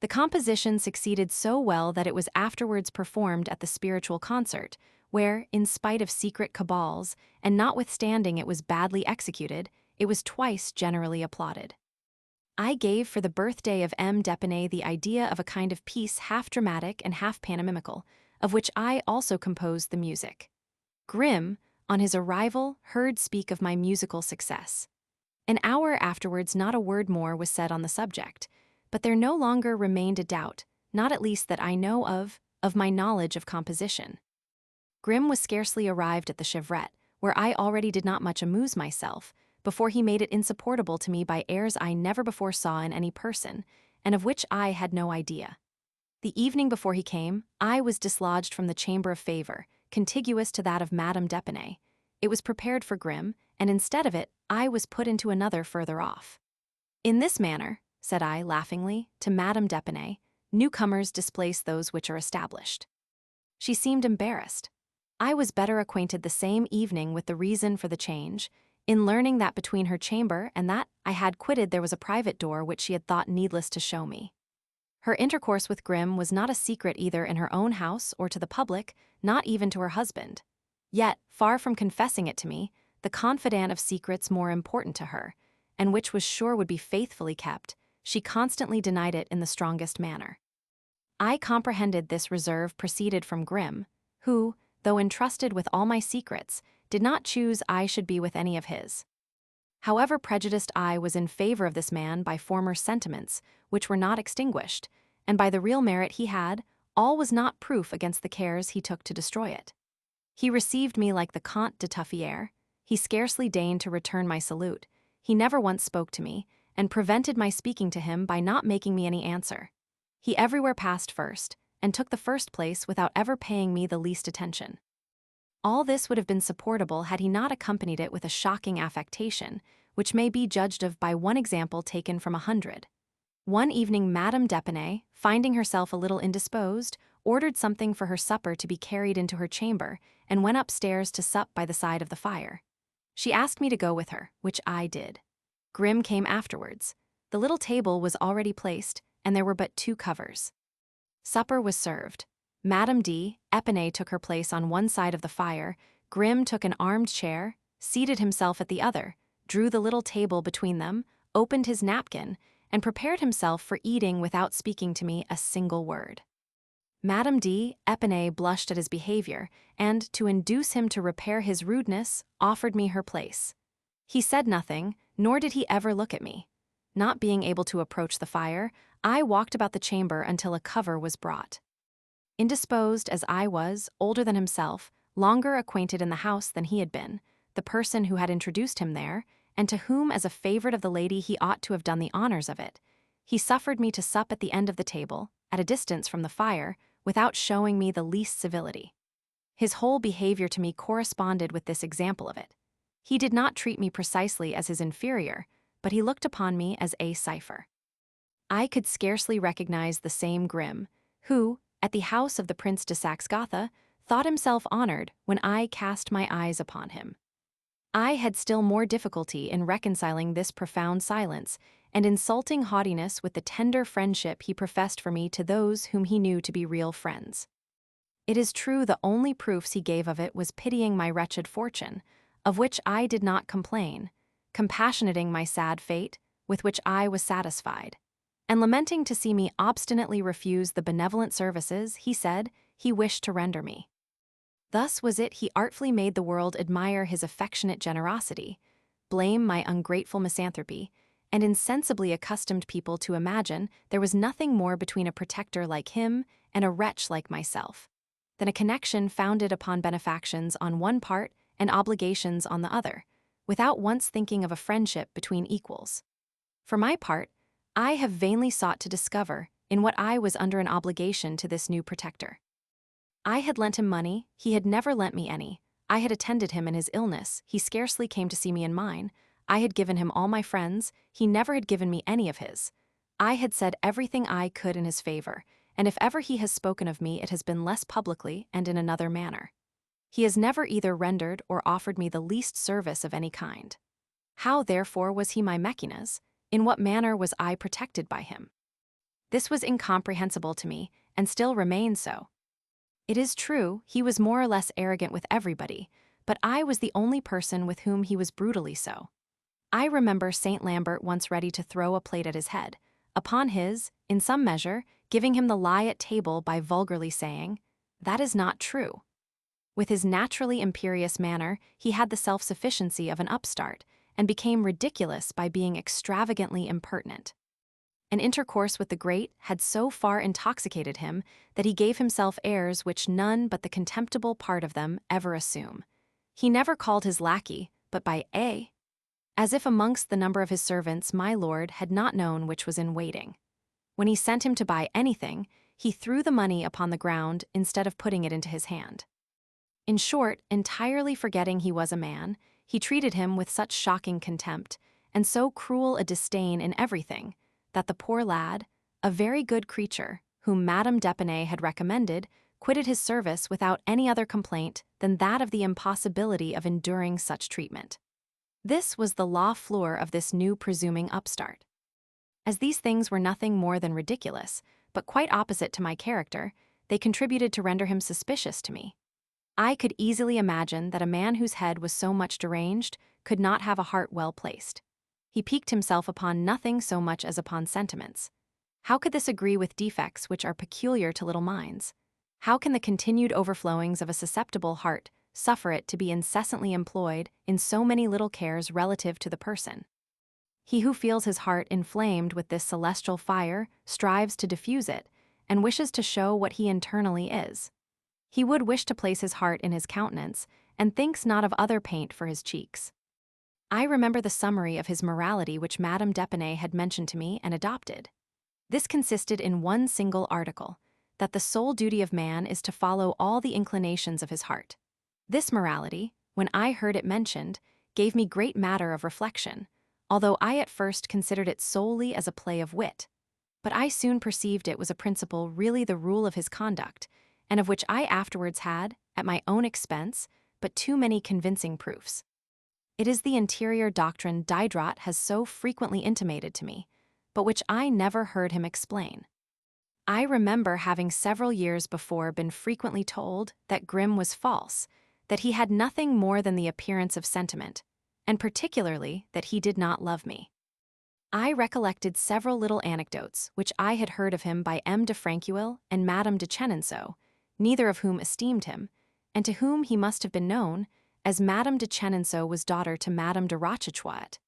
The composition succeeded so well that it was afterwards performed at the spiritual concert, where, in spite of secret cabals, and notwithstanding it was badly executed, it was twice generally applauded. I gave for the birthday of M. d'Épinay the idea of a kind of piece half dramatic and half pantomimical, of which I also composed the music. Grimm, on his arrival, heard speak of my musical success. An hour afterwards not a word more was said on the subject, but there no longer remained a doubt, not at least that I know of my knowledge of composition. Grimm was scarcely arrived at the chevrette, where I already did not much amuse myself, before he made it insupportable to me by airs I never before saw in any person, and of which I had no idea. The evening before he came, I was dislodged from the chamber of favor, contiguous to that of Madame d'Épinay. It was prepared for Grimm, and instead of it, I was put into another further off. In this manner, said I laughingly, to Madame d'Épinay, newcomers displace those which are established. She seemed embarrassed. I was better acquainted the same evening with the reason for the change, in learning that between her chamber and that I had quitted there was a private door which she had thought needless to show me. Her intercourse with Grimm was not a secret either in her own house or to the public, not even to her husband. Yet, far from confessing it to me, the confidant of secrets more important to her, and which was sure would be faithfully kept, she constantly denied it in the strongest manner. I comprehended this reserve proceeded from Grimm, who, though entrusted with all my secrets, did not choose I should be with any of his. However prejudiced I was in favor of this man by former sentiments, which were not extinguished, and by the real merit he had, all was not proof against the cares he took to destroy it. He received me like the Comte de Tuffier. He scarcely deigned to return my salute. He never once spoke to me, and prevented my speaking to him by not making me any answer. He everywhere passed first, and took the first place without ever paying me the least attention. All this would have been supportable had he not accompanied it with a shocking affectation, which may be judged of by one example taken from 100. One evening Madame d'Épinay, finding herself a little indisposed, ordered something for her supper to be carried into her chamber, and went upstairs to sup by the side of the fire. She asked me to go with her, which I did. Grimm came afterwards. The little table was already placed, and there were but 2 covers. Supper was served. Madame d'Épinay took her place on one side of the fire, Grimm took an armed chair, seated himself at the other, drew the little table between them, opened his napkin, and prepared himself for eating without speaking to me a single word. Madame d'Épinay blushed at his behavior, and, to induce him to repair his rudeness, offered me her place. He said nothing, nor did he ever look at me. Not being able to approach the fire, I walked about the chamber until a cover was brought. Indisposed as I was, older than himself, longer acquainted in the house than he had been, the person who had introduced him there, and to whom as a favorite of the lady he ought to have done the honors of it, he suffered me to sup at the end of the table, at a distance from the fire, without showing me the least civility. His whole behavior to me corresponded with this example of it. He did not treat me precisely as his inferior, but he looked upon me as a cipher. I could scarcely recognize the same Grimm, who, at the house of the Prince de Saxe-Gotha, thought himself honored when I cast my eyes upon him. I had still more difficulty in reconciling this profound silence and insulting haughtiness with the tender friendship he professed for me to those whom he knew to be real friends. It is true the only proofs he gave of it was pitying my wretched fortune, of which I did not complain, compassionating my sad fate, with which I was satisfied, and lamenting to see me obstinately refuse the benevolent services he said he wished to render me. Thus was it he artfully made the world admire his affectionate generosity, blame my ungrateful misanthropy, and insensibly accustomed people to imagine there was nothing more between a protector like him and a wretch like myself than a connection founded upon benefactions on one part and obligations on the other, without once thinking of a friendship between equals. For my part, I have vainly sought to discover in what I was under an obligation to this new protector. I had lent him money, he had never lent me any. I had attended him in his illness, he scarcely came to see me in mine. I had given him all my friends, he never had given me any of his. I had said everything I could in his favor, and if ever he has spoken of me, it has been less publicly and in another manner. He has never either rendered or offered me the least service of any kind. How, therefore, was he my Mecenas? In what manner was I protected by him? This was incomprehensible to me, and still remains so. It is true, he was more or less arrogant with everybody, but I was the only person with whom he was brutally so. I remember Saint Lambert once ready to throw a plate at his head, upon his, in some measure, giving him the lie at table by vulgarly saying, "That is not true." With his naturally imperious manner, he had the self-sufficiency of an upstart, and became ridiculous by being extravagantly impertinent. An intercourse with the great had so far intoxicated him that he gave himself airs which none but the contemptible part of them ever assume. He never called his lackey, but by A, as if amongst the number of his servants my lord had not known which was in waiting. When he sent him to buy anything, he threw the money upon the ground instead of putting it into his hand. In short, entirely forgetting he was a man, he treated him with such shocking contempt, and so cruel a disdain in everything, that the poor lad, a very good creature, whom Madame d'Épinay had recommended, quitted his service without any other complaint than that of the impossibility of enduring such treatment. This was the la fleur of this new presuming upstart. As these things were nothing more than ridiculous, but quite opposite to my character, they contributed to render him suspicious to me. I could easily imagine that a man whose head was so much deranged could not have a heart well placed. He piqued himself upon nothing so much as upon sentiments. How could this agree with defects which are peculiar to little minds? How can the continued overflowings of a susceptible heart suffer it to be incessantly employed in so many little cares relative to the person? He who feels his heart inflamed with this celestial fire strives to diffuse it, and wishes to show what he internally is. He would wish to place his heart in his countenance, and thinks not of other paint for his cheeks. I remember the summary of his morality which Madame d'Épinay had mentioned to me and adopted. This consisted in one single article, that the sole duty of man is to follow all the inclinations of his heart. This morality, when I heard it mentioned, gave me great matter of reflection, although I at first considered it solely as a play of wit. But I soon perceived it was a principle really the rule of his conduct, and of which I afterwards had, at my own expense, but too many convincing proofs. It is the interior doctrine Diderot has so frequently intimated to me, but which I never heard him explain. I remember having several years before been frequently told that Grimm was false, that he had nothing more than the appearance of sentiment, and particularly that he did not love me. I recollected several little anecdotes which I had heard of him by M. de Franqueuil and Madame de Chenonceau, neither of whom esteemed him, and to whom he must have been known, as Madame de Chenonceau was daughter to Madame de Rochechouart,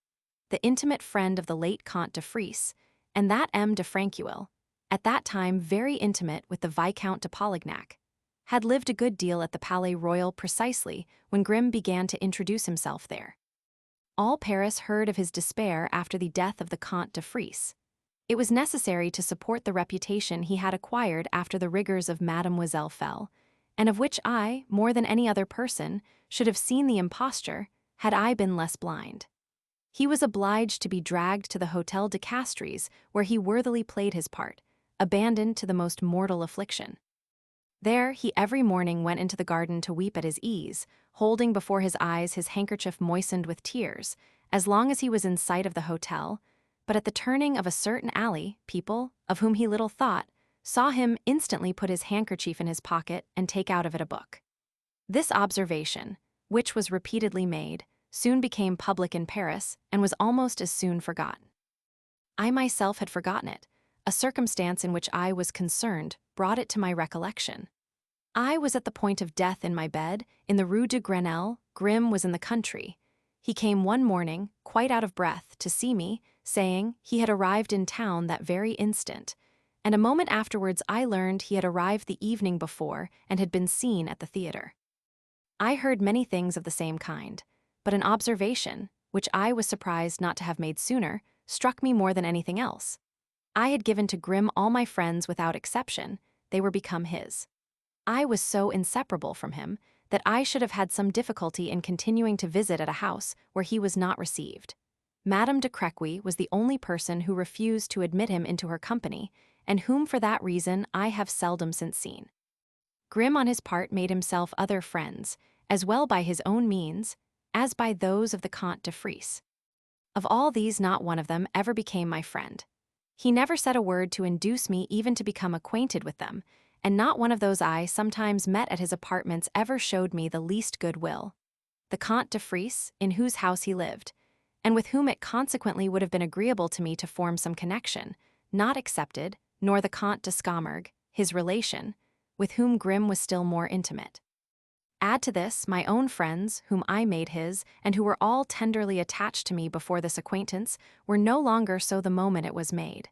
the intimate friend of the late Comte de Frise, and that M. de Franqueuil, at that time very intimate with the Viscount de Polignac, had lived a good deal at the Palais Royal precisely when Grimm began to introduce himself there. All Paris heard of his despair after the death of the Comte de Frise. It was necessary to support the reputation he had acquired after the rigors of Mademoiselle fell, and of which I, more than any other person, should have seen the imposture, had I been less blind. He was obliged to be dragged to the Hôtel de Castries, where he worthily played his part, abandoned to the most mortal affliction. There he every morning went into the garden to weep at his ease, holding before his eyes his handkerchief moistened with tears, as long as he was in sight of the hotel, but at the turning of a certain alley, people, of whom he little thought, saw him instantly put his handkerchief in his pocket and take out of it a book. This observation, which was repeatedly made, soon became public in Paris and was almost as soon forgotten. I myself had forgotten it. A circumstance in which I was concerned brought it to my recollection. I was at the point of death in my bed, in the Rue de Grenelle. Grimm was in the country. He came one morning, quite out of breath, to see me, saying he had arrived in town that very instant, and a moment afterwards I learned he had arrived the evening before and had been seen at the theater. I heard many things of the same kind, but an observation, which I was surprised not to have made sooner, struck me more than anything else. I had given to Grimm all my friends without exception. They were become his. I was so inseparable from him that I should have had some difficulty in continuing to visit at a house where he was not received. Madame de Crequy was the only person who refused to admit him into her company, and whom for that reason I have seldom since seen. Grimm on his part made himself other friends, as well by his own means, as by those of the Comte de Fries. Of all these not one of them ever became my friend. He never said a word to induce me even to become acquainted with them, and not one of those I sometimes met at his apartments ever showed me the least goodwill. The Comte de Fries, in whose house he lived, and with whom it consequently would have been agreeable to me to form some connection, not accepted, nor the Comte de Scamergue, his relation, with whom Grimm was still more intimate. Add to this my own friends, whom I made his, and who were all tenderly attached to me before this acquaintance, were no longer so the moment it was made.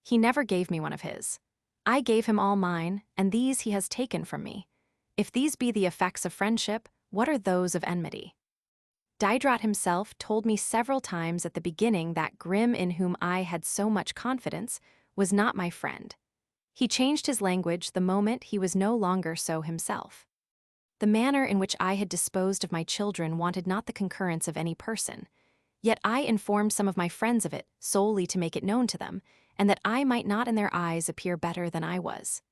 He never gave me one of his. I gave him all mine, and these he has taken from me. If these be the effects of friendship, what are those of enmity? Diderot himself told me several times at the beginning that Grimm, in whom I had so much confidence, was not my friend. He changed his language the moment he was no longer so himself. The manner in which I had disposed of my children wanted not the concurrence of any person, yet I informed some of my friends of it solely to make it known to them, and that I might not in their eyes appear better than I was.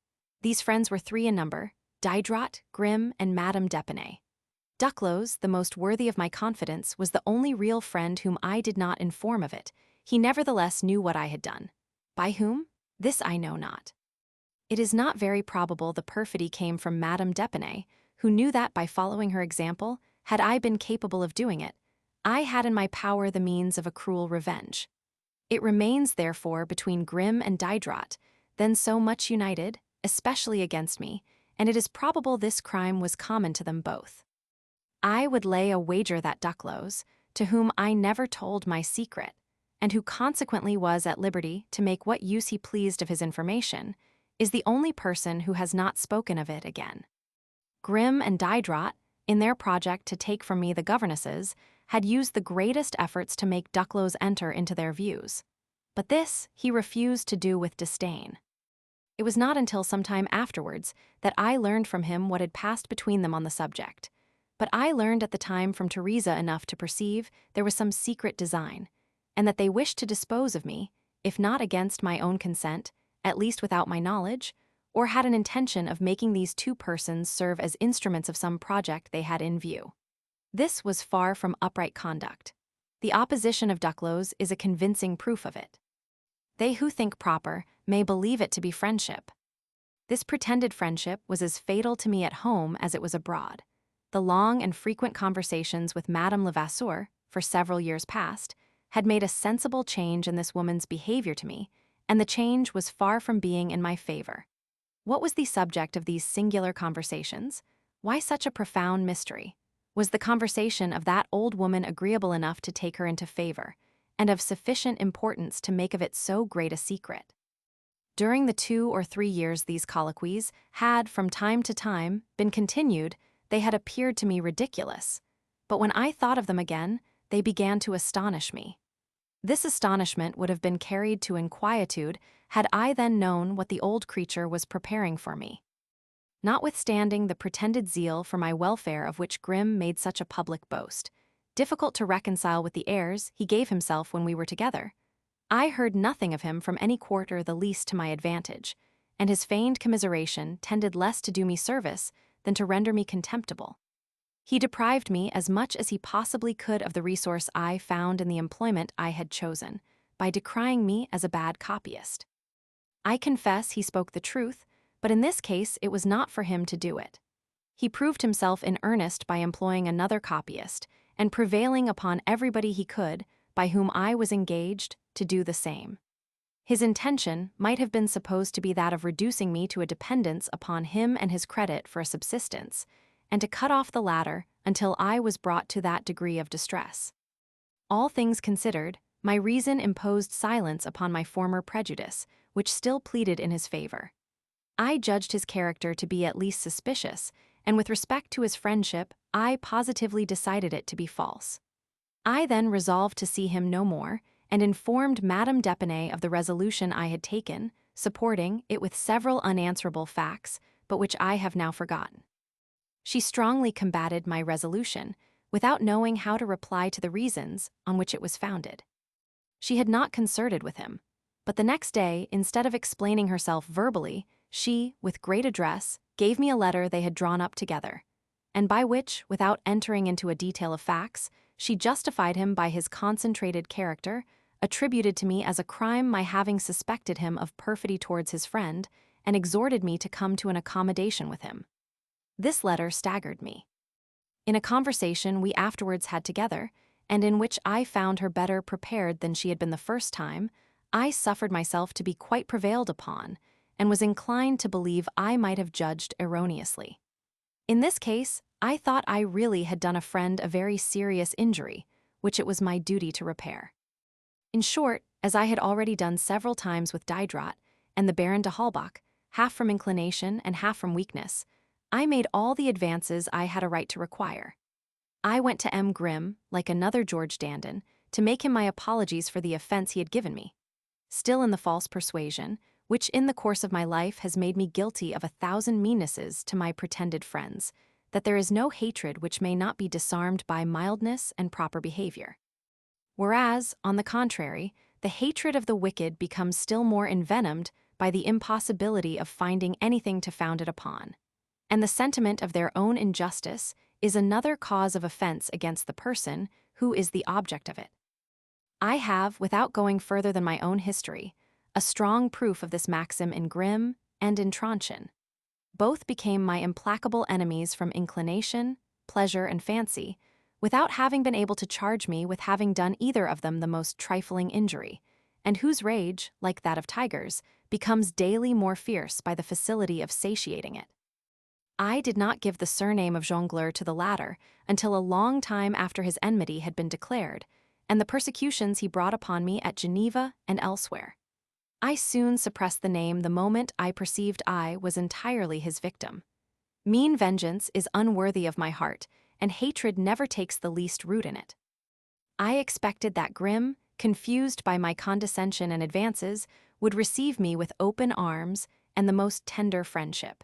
These friends were 3 in number: Diderot, Grimm, and Madame d'Epinay. Duclos, the most worthy of my confidence, was the only real friend whom I did not inform of it. He nevertheless knew what I had done. By whom? This I know not. It is not very probable the perfidy came from Madame d'Epinay, who knew that by following her example, had I been capable of doing it, I had in my power the means of a cruel revenge. It remains, therefore, between Grimm and Diderot, then so much united, especially against me, and it is probable this crime was common to them both. I would lay a wager that Duclos, to whom I never told my secret, and who consequently was at liberty to make what use he pleased of his information, is the only person who has not spoken of it again. Grimm and Diderot, in their project to take from me the governesses, had used the greatest efforts to make Duclos enter into their views. But this he refused to do with disdain. It was not until some time afterwards that I learned from him what had passed between them on the subject. But I learned at the time from Teresa enough to perceive there was some secret design, and that they wished to dispose of me, if not against my own consent, at least without my knowledge, or had an intention of making these 2 persons serve as instruments of some project they had in view. This was far from upright conduct. The opposition of Duclos is a convincing proof of it. They who think proper may believe it to be friendship. This pretended friendship was as fatal to me at home as it was abroad. The long and frequent conversations with Madame Levasseur, for several years past, had made a sensible change in this woman's behavior to me, and the change was far from being in my favor. What was the subject of these singular conversations? Why such a profound mystery? Was the conversation of that old woman agreeable enough to take her into favor, and of sufficient importance to make of it so great a secret? During the 2 or 3 years these colloquies had, from time to time, been continued, they had appeared to me ridiculous, but when I thought of them again, they began to astonish me. This astonishment would have been carried to inquietude had I then known what the old creature was preparing for me. Notwithstanding the pretended zeal for my welfare of which Grimm made such a public boast, difficult to reconcile with the airs he gave himself when we were together, I heard nothing of him from any quarter the least to my advantage, and his feigned commiseration tended less to do me service than to render me contemptible. He deprived me as much as he possibly could of the resource I found in the employment I had chosen, by decrying me as a bad copyist. I confess he spoke the truth, but in this case it was not for him to do it. He proved himself in earnest by employing another copyist, and prevailing upon everybody he could, by whom I was engaged, to do the same. His intention might have been supposed to be that of reducing me to a dependence upon him and his credit for a subsistence, and to cut off the latter until I was brought to that degree of distress. All things considered, my reason imposed silence upon my former prejudice, which still pleaded in his favor. I judged his character to be at least suspicious, and with respect to his friendship, I positively decided it to be false. I then resolved to see him no more, and informed Madame d'Épinay of the resolution I had taken, supporting it with several unanswerable facts, but which I have now forgotten. She strongly combated my resolution, without knowing how to reply to the reasons on which it was founded. She had not concerted with him, but the next day, instead of explaining herself verbally, she, with great address, gave me a letter they had drawn up together, and by which, without entering into a detail of facts, she justified him by his concentrated character, attributed to me as a crime my having suspected him of perfidy towards his friend, and exhorted me to come to an accommodation with him. This letter staggered me. In a conversation we afterwards had together, and in which I found her better prepared than she had been the first time, I suffered myself to be quite prevailed upon, and was inclined to believe I might have judged erroneously. In this case, I thought I really had done a friend a very serious injury, which it was my duty to repair. In short, as I had already done several times with Diderot and the Baron de Halbach, half from inclination and half from weakness, I made all the advances I had a right to require. I went to M. Grimm, like another George Dandin, to make him my apologies for the offense he had given me, still in the false persuasion, which in the course of my life has made me guilty of 1,000 meannesses to my pretended friends, that there is no hatred which may not be disarmed by mildness and proper behavior. Whereas, on the contrary, the hatred of the wicked becomes still more envenomed by the impossibility of finding anything to found it upon, and the sentiment of their own injustice is another cause of offense against the person who is the object of it. I have, without going further than my own history, a strong proof of this maxim in Grimm and in Tronchin. Both became my implacable enemies from inclination, pleasure, and fancy, without having been able to charge me with having done either of them the most trifling injury, and whose rage, like that of tigers, becomes daily more fierce by the facility of satiating it. I did not give the surname of jongleur to the latter until a long time after his enmity had been declared, and the persecutions he brought upon me at Geneva and elsewhere. I soon suppressed the name the moment I perceived I was entirely his victim. Mean vengeance is unworthy of my heart, and hatred never takes the least root in it. I expected that Grimm, confused by my condescension and advances, would receive me with open arms and the most tender friendship.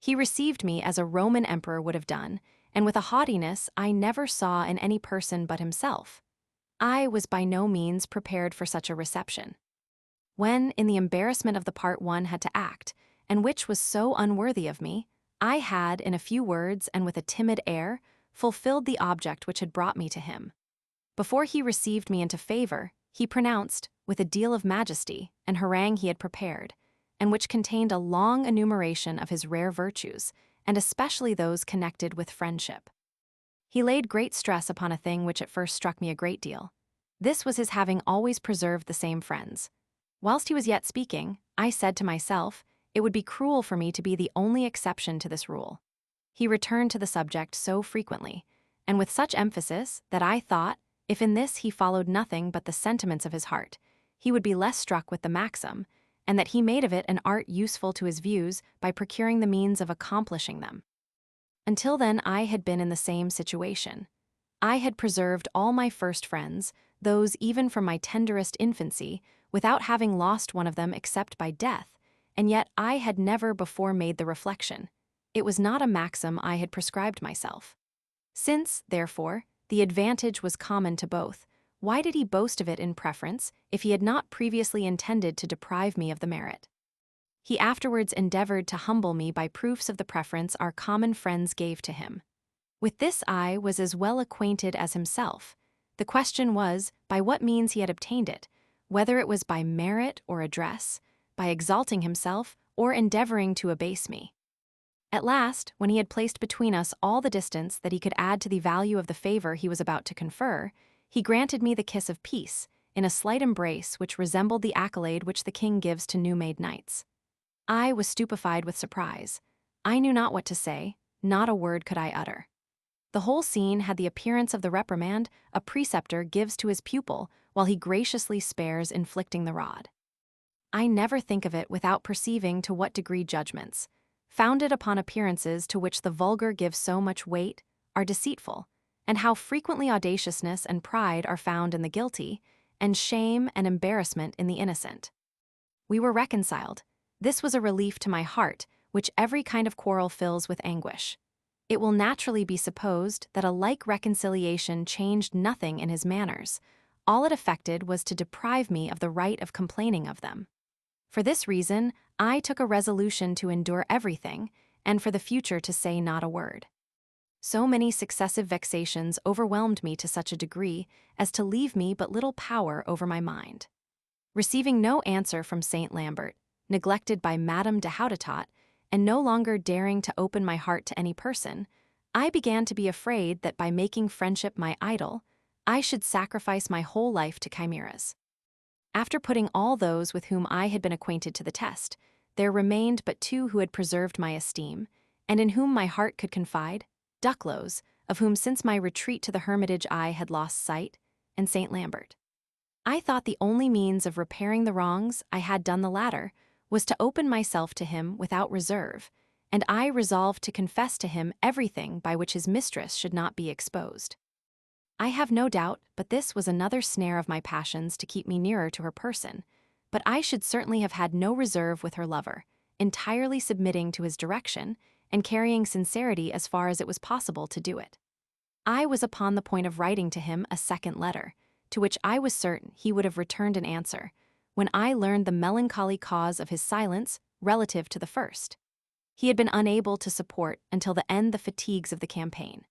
He received me as a Roman emperor would have done, and with a haughtiness I never saw in any person but himself. I was by no means prepared for such a reception. When, in the embarrassment of the part one had to act, and which was so unworthy of me, I had, in a few words and with a timid air, fulfilled the object which had brought me to him. Before he received me into favor, he pronounced, with a deal of majesty, an harangue he had prepared, and which contained a long enumeration of his rare virtues, and especially those connected with friendship. He laid great stress upon a thing which at first struck me a great deal. This was his having always preserved the same friends. Whilst he was yet speaking, I said to myself, it would be cruel for me to be the only exception to this rule. He returned to the subject so frequently, and with such emphasis, that I thought, if in this he followed nothing but the sentiments of his heart, he would be less struck with the maxim, and that he made of it an art useful to his views by procuring the means of accomplishing them. Until then I had been in the same situation. I had preserved all my first friends, those even from my tenderest infancy, without having lost one of them except by death, and yet I had never before made the reflection. It was not a maxim I had prescribed myself. Since, therefore, the advantage was common to both, why did he boast of it in preference if he had not previously intended to deprive me of the merit? He afterwards endeavored to humble me by proofs of the preference our common friends gave to him. With this I was as well acquainted as himself. The question was, by what means he had obtained it, whether it was by merit or address, by exalting himself or endeavoring to abase me. At last, when he had placed between us all the distance that he could add to the value of the favor he was about to confer, he granted me the kiss of peace, in a slight embrace which resembled the accolade which the king gives to new-made knights. I was stupefied with surprise. I knew not what to say, not a word could I utter. The whole scene had the appearance of the reprimand a preceptor gives to his pupil while he graciously spares inflicting the rod. I never think of it without perceiving to what degree judgments, founded upon appearances to which the vulgar give so much weight, are deceitful, and how frequently audaciousness and pride are found in the guilty, and shame and embarrassment in the innocent. We were reconciled. This was a relief to my heart, which every kind of quarrel fills with anguish. It will naturally be supposed that a like reconciliation changed nothing in his manners. All it effected was to deprive me of the right of complaining of them. For this reason, I took a resolution to endure everything, and for the future to say not a word. So many successive vexations overwhelmed me to such a degree as to leave me but little power over my mind. Receiving no answer from Saint Lambert, neglected by Madame de Houdetot, and no longer daring to open my heart to any person, I began to be afraid that by making friendship my idol, I should sacrifice my whole life to chimeras. After putting all those with whom I had been acquainted to the test, there remained but two who had preserved my esteem, and in whom my heart could confide: Duclos, of whom since my retreat to the hermitage I had lost sight, and Saint Lambert. I thought the only means of repairing the wrongs I had done the latter was to open myself to him without reserve, and I resolved to confess to him everything by which his mistress should not be exposed. I have no doubt but this was another snare of my passions to keep me nearer to her person, but I should certainly have had no reserve with her lover, entirely submitting to his direction and carrying sincerity as far as it was possible to do it. I was upon the point of writing to him a second letter, to which I was certain he would have returned an answer, when I learned the melancholy cause of his silence relative to the first. He had been unable to support until the end the fatigues of the campaign.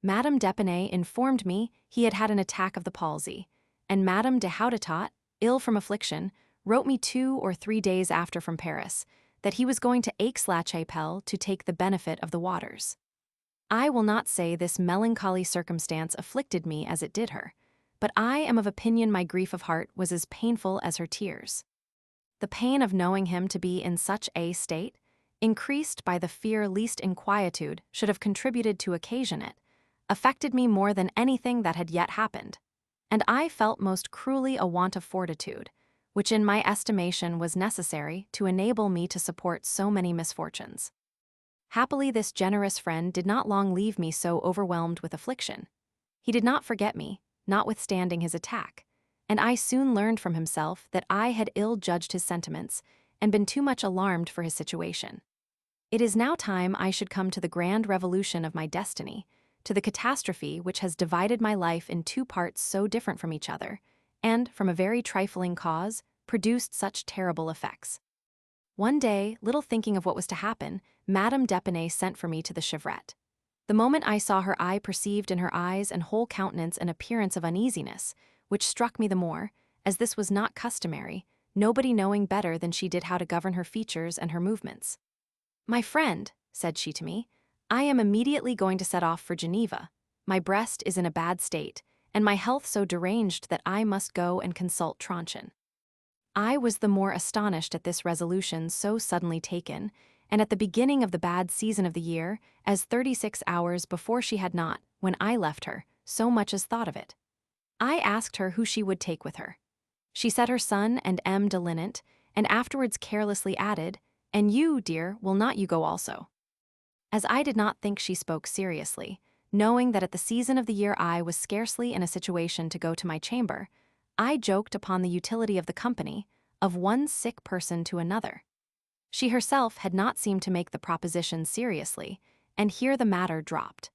Madame d'Épinay informed me he had had an attack of the palsy, and Madame de Houdetot, ill from affliction, wrote me 2 or 3 days after from Paris that he was going to Aix-la-Chapelle to take the benefit of the waters. I will not say this melancholy circumstance afflicted me as it did her, but I am of opinion my grief of heart was as painful as her tears. The pain of knowing him to be in such a state, increased by the fear lest inquietude should have contributed to occasion it, affected me more than anything that had yet happened, and I felt most cruelly a want of fortitude, which in my estimation was necessary to enable me to support so many misfortunes. Happily this generous friend did not long leave me so overwhelmed with affliction. He did not forget me, notwithstanding his attack, and I soon learned from himself that I had ill-judged his sentiments and been too much alarmed for his situation. It is now time I should come to the grand revolution of my destiny, to the catastrophe which has divided my life in 2 parts so different from each other, and, from a very trifling cause, produced such terrible effects. One day, little thinking of what was to happen, Madame d'Épinay sent for me to the chevrette. The moment I saw her, I perceived in her eyes and whole countenance an appearance of uneasiness, which struck me the more, as this was not customary, nobody knowing better than she did how to govern her features and her movements. "My friend," said she to me, "I am immediately going to set off for Geneva. My breast is in a bad state, and my health so deranged that I must go and consult Tronchin." I was the more astonished at this resolution so suddenly taken, and at the beginning of the bad season of the year, as 36 hours before she had not, when I left her, so much as thought of it. I asked her who she would take with her. She said her son and M. de Linant, and afterwards carelessly added, "And you, dear, will not you go also?" As I did not think she spoke seriously, knowing that at the season of the year I was scarcely in a situation to go to my chamber, I joked upon the utility of the company, of one sick person to another. She herself had not seemed to make the proposition seriously, and here the matter dropped.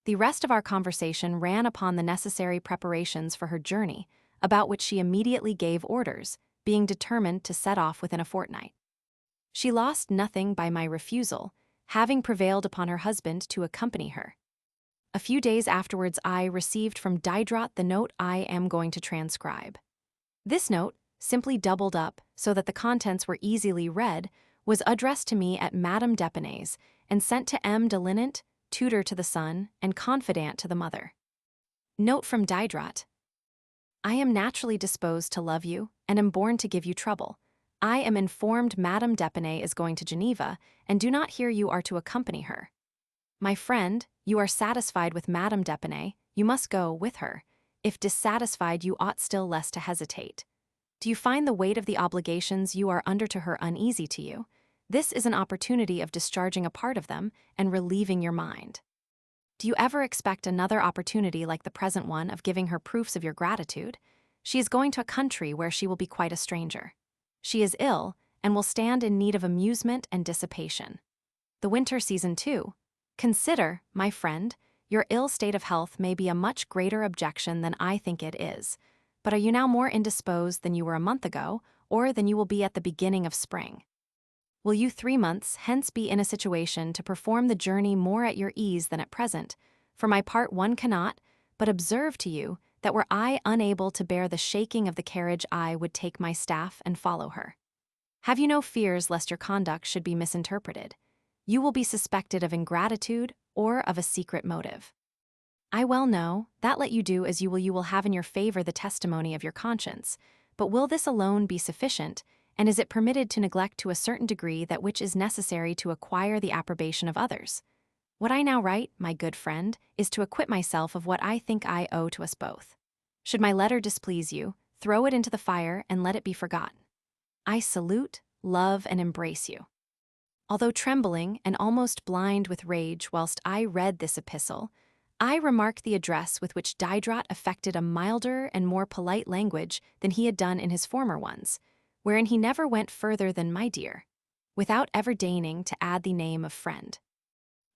The rest of our conversation ran upon the necessary preparations for her journey, about which she immediately gave orders, being determined to set off within a fortnight. She lost nothing by my refusal, having prevailed upon her husband to accompany her. A few days afterwards I received from Diderot the note I am going to transcribe. This note, simply doubled up so that the contents were easily read, was addressed to me at Madame d'Epinay's and sent to M. de Linant, tutor to the son and confidant to the mother. Note from Diderot: I am naturally disposed to love you and am born to give you trouble. I am informed Madame d'Epinay is going to Geneva and do not hear you are to accompany her. My friend, you are satisfied with Madame d'Epinay, you must go with her. If dissatisfied, you ought still less to hesitate. Do you find the weight of the obligations you are under to her uneasy to you? This is an opportunity of discharging a part of them and relieving your mind. Do you ever expect another opportunity like the present one of giving her proofs of your gratitude? She is going to a country where she will be quite a stranger. She is ill and will stand in need of amusement and dissipation. The winter season too. Consider, my friend, your ill state of health may be a much greater objection than I think it is. But are you now more indisposed than you were a month ago, or than you will be at the beginning of spring? Will you 3 months hence be in a situation to perform the journey more at your ease than at present? For my part, one cannot but observe to you that were I unable to bear the shaking of the carriage, I would take my staff and follow her. Have you no fears lest your conduct should be misinterpreted? You will be suspected of ingratitude or of a secret motive. I well know that let you do as you will have in your favor the testimony of your conscience, but will this alone be sufficient, and is it permitted to neglect to a certain degree that which is necessary to acquire the approbation of others? What I now write, my good friend, is to acquit myself of what I think I owe to us both. Should my letter displease you, throw it into the fire and let it be forgotten. I salute, love, and embrace you. Although trembling and almost blind with rage whilst I read this epistle, I remarked the address with which Diderot affected a milder and more polite language than he had done in his former ones, wherein he never went further than my dear, without ever deigning to add the name of friend.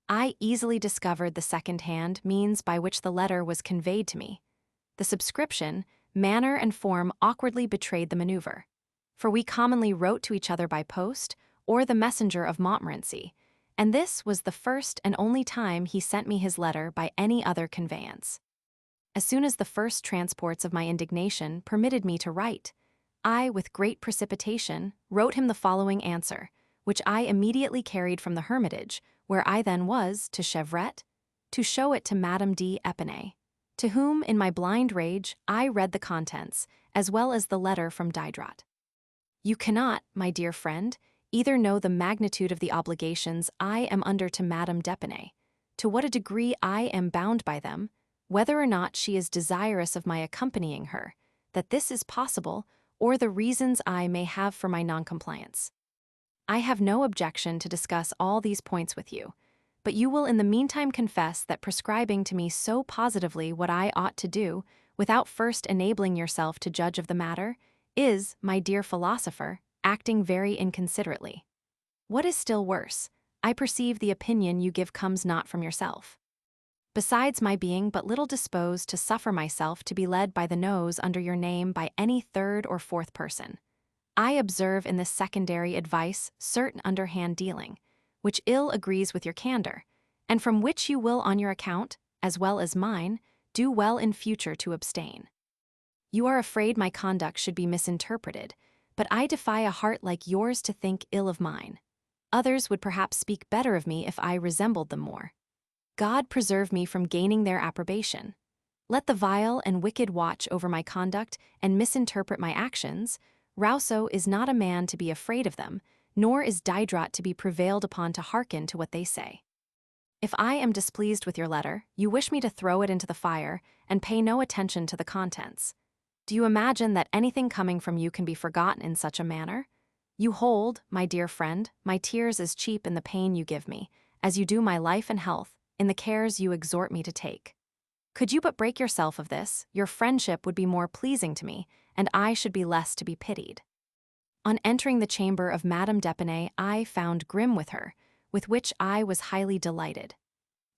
I easily discovered the second-hand means by which the letter was conveyed to me. The subscription, manner, and form awkwardly betrayed the maneuver, for we commonly wrote to each other by post or the messenger of Montmorency, and this was the first and only time he sent me his letter by any other conveyance. As soon as the first transports of my indignation permitted me to write, I, with great precipitation, wrote him the following answer, which I immediately carried from the hermitage, where I then was, to Chevrette, to show it to Madame d'Epinay, to whom, in my blind rage, I read the contents, as well as the letter from Diderot. You cannot, my dear friend, either know the magnitude of the obligations I am under to Madame d'Epinay, to what a degree I am bound by them, whether or not she is desirous of my accompanying her, that this is possible, or the reasons I may have for my noncompliance. I have no objection to discuss all these points with you, but you will in the meantime confess that prescribing to me so positively what I ought to do, without first enabling yourself to judge of the matter, is, my dear philosopher, acting very inconsiderately. What is still worse, I perceive the opinion you give comes not from yourself. Besides my being but little disposed to suffer myself to be led by the nose under your name by any third or fourth person, I observe in this secondary advice certain underhand dealing, which ill agrees with your candor, and from which you will on your account, as well as mine, do well in future to abstain. You are afraid my conduct should be misinterpreted, but I defy a heart like yours to think ill of mine. Others would perhaps speak better of me if I resembled them more. God preserve me from gaining their approbation. Let the vile and wicked watch over my conduct and misinterpret my actions. Rousseau is not a man to be afraid of them, nor is Diderot to be prevailed upon to hearken to what they say. If I am displeased with your letter, you wish me to throw it into the fire and pay no attention to the contents. Do you imagine that anything coming from you can be forgotten in such a manner? You hold, my dear friend, my tears as cheap in the pain you give me, as you do my life and health, in the cares you exhort me to take. Could you but break yourself of this, your friendship would be more pleasing to me, and I should be less to be pitied. On entering the chamber of Madame d'Epinay, I found Grimm with her, with which I was highly delighted.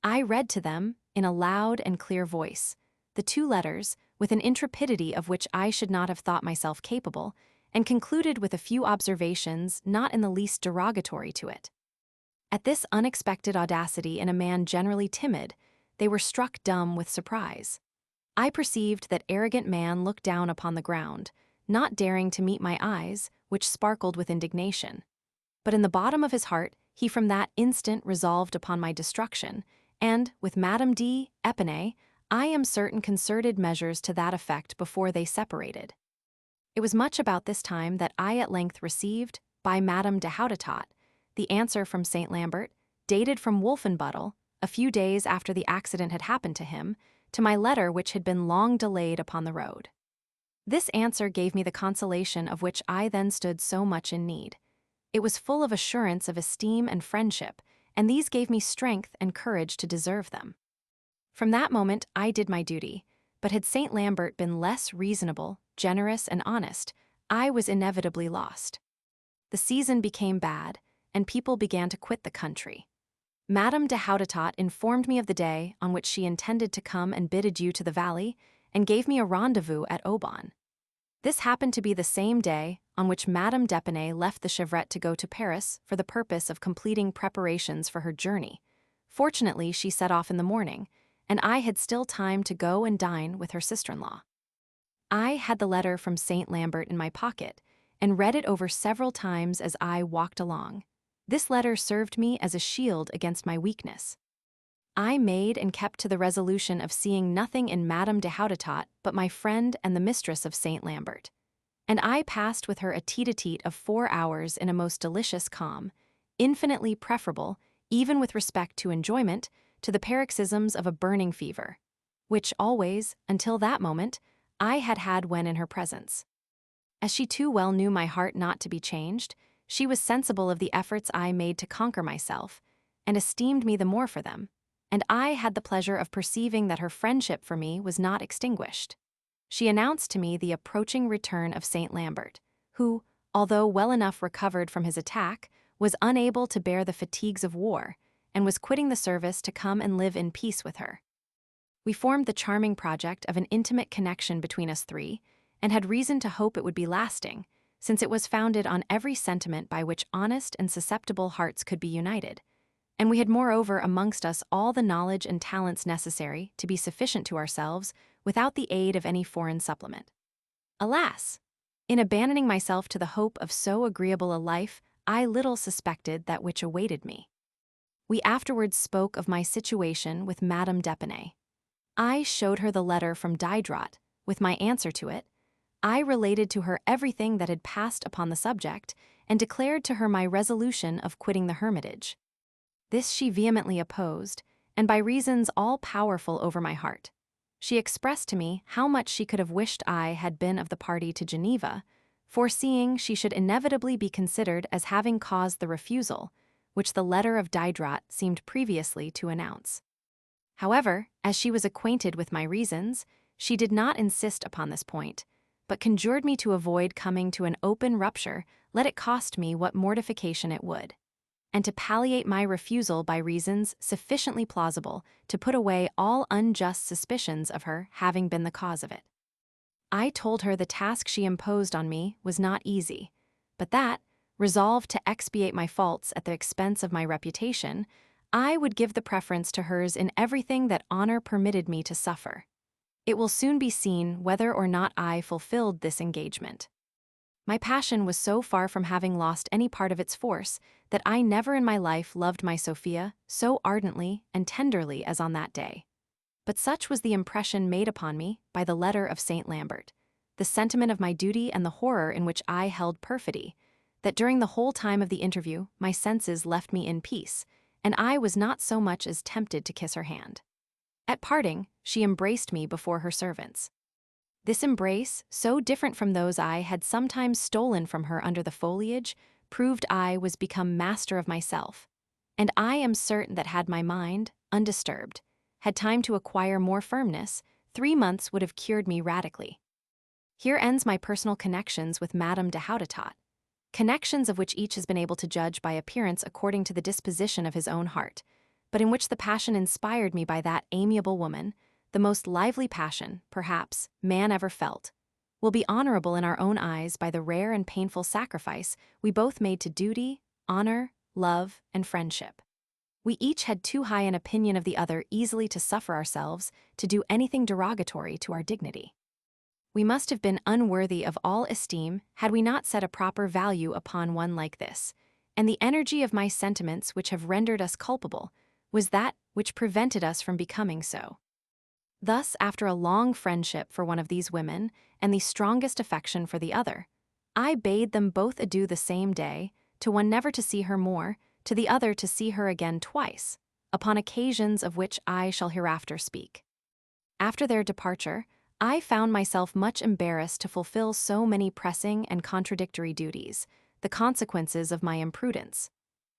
I read to them, in a loud and clear voice, the 2 letters, with an intrepidity of which I should not have thought myself capable, and concluded with a few observations not in the least derogatory to it. At this unexpected audacity in a man generally timid, they were struck dumb with surprise. I perceived that arrogant man look down upon the ground, not daring to meet my eyes, which sparkled with indignation. But in the bottom of his heart, he from that instant resolved upon my destruction, and, with Madame d'Épinay, I am certain concerted measures to that effect before they separated. It was much about this time that I at length received, by Madame de Houdetot, the answer from St. Lambert, dated from Wolfenbüttel, a few days after the accident had happened to him, to my letter which had been long delayed upon the road. This answer gave me the consolation of which I then stood so much in need. It was full of assurance of esteem and friendship, and these gave me strength and courage to deserve them. From that moment I did my duty, but had St. Lambert been less reasonable, generous, and honest, I was inevitably lost. The season became bad, and people began to quit the country. Madame de Houdetot informed me of the day on which she intended to come and bid adieu to the valley, and gave me a rendezvous at Aubonne. This happened to be the same day on which Madame d'Épinay left the chevrette to go to Paris for the purpose of completing preparations for her journey. Fortunately, she set off in the morning, and I had still time to go and dine with her sister-in-law. I had the letter from St. Lambert in my pocket, and read it over several times as I walked along. This letter served me as a shield against my weakness. I made and kept to the resolution of seeing nothing in Madame de Houdetot but my friend and the mistress of St. Lambert. And I passed with her a tete-a-tete of 4 hours in a most delicious calm, infinitely preferable, even with respect to enjoyment, to the paroxysms of a burning fever, which always, until that moment, I had had when in her presence. As she too well knew my heart not to be changed, she was sensible of the efforts I made to conquer myself, and esteemed me the more for them, and I had the pleasure of perceiving that her friendship for me was not extinguished. She announced to me the approaching return of St. Lambert, who, although well enough recovered from his attack, was unable to bear the fatigues of war, and was quitting the service to come and live in peace with her. We formed the charming project of an intimate connection between us three, and had reason to hope it would be lasting, since it was founded on every sentiment by which honest and susceptible hearts could be united, and we had moreover amongst us all the knowledge and talents necessary to be sufficient to ourselves without the aid of any foreign supplement. Alas! In abandoning myself to the hope of so agreeable a life, I little suspected that which awaited me. We afterwards spoke of my situation with Madame d'Épinay. I showed her the letter from Diderot, with my answer to it. I related to her everything that had passed upon the subject, and declared to her my resolution of quitting the hermitage. This she vehemently opposed, and by reasons all powerful over my heart. She expressed to me how much she could have wished I had been of the party to Geneva, foreseeing she should inevitably be considered as having caused the refusal, which the letter of Diderot seemed previously to announce. However, as she was acquainted with my reasons, she did not insist upon this point, but conjured me to avoid coming to an open rupture, let it cost me what mortification it would, and to palliate my refusal by reasons sufficiently plausible to put away all unjust suspicions of her having been the cause of it. I told her the task she imposed on me was not easy, but that, resolved to expiate my faults at the expense of my reputation, I would give the preference to hers in everything that honor permitted me to suffer. It will soon be seen whether or not I fulfilled this engagement. My passion was so far from having lost any part of its force that I never in my life loved my Sophia so ardently and tenderly as on that day. But such was the impression made upon me by the letter of St. Lambert, the sentiment of my duty and the horror in which I held perfidy, that during the whole time of the interview my senses left me in peace, and I was not so much as tempted to kiss her hand. At parting, she embraced me before her servants. This embrace, so different from those I had sometimes stolen from her under the foliage, proved I was become master of myself, and I am certain that had my mind, undisturbed, had time to acquire more firmness, 3 months would have cured me radically. Here ends my personal connections with Madame de Houdetot, connections of which each has been able to judge by appearance according to the disposition of his own heart, but in which the passion inspired me by that amiable woman, the most lively passion, perhaps, man ever felt, will be honorable in our own eyes by the rare and painful sacrifice we both made to duty, honor, love, and friendship. We each had too high an opinion of the other easily to suffer ourselves to do anything derogatory to our dignity. We must have been unworthy of all esteem had we not set a proper value upon one like this, and the energy of my sentiments which have rendered us culpable was that which prevented us from becoming so. Thus, after a long friendship for one of these women and the strongest affection for the other, I bade them both adieu the same day, to one never to see her more, to the other to see her again twice, upon occasions of which I shall hereafter speak. After their departure, I found myself much embarrassed to fulfill so many pressing and contradictory duties, the consequences of my imprudence.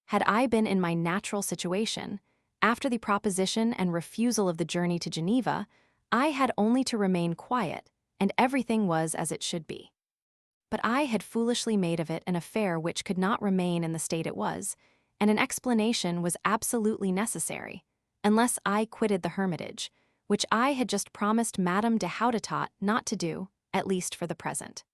Had I been in my natural situation, after the proposition and refusal of the journey to Geneva, I had only to remain quiet, and everything was as it should be. But I had foolishly made of it an affair which could not remain in the state it was, and an explanation was absolutely necessary, unless I quitted the hermitage, which I had just promised Madame de Houdetot not to do, at least for the present.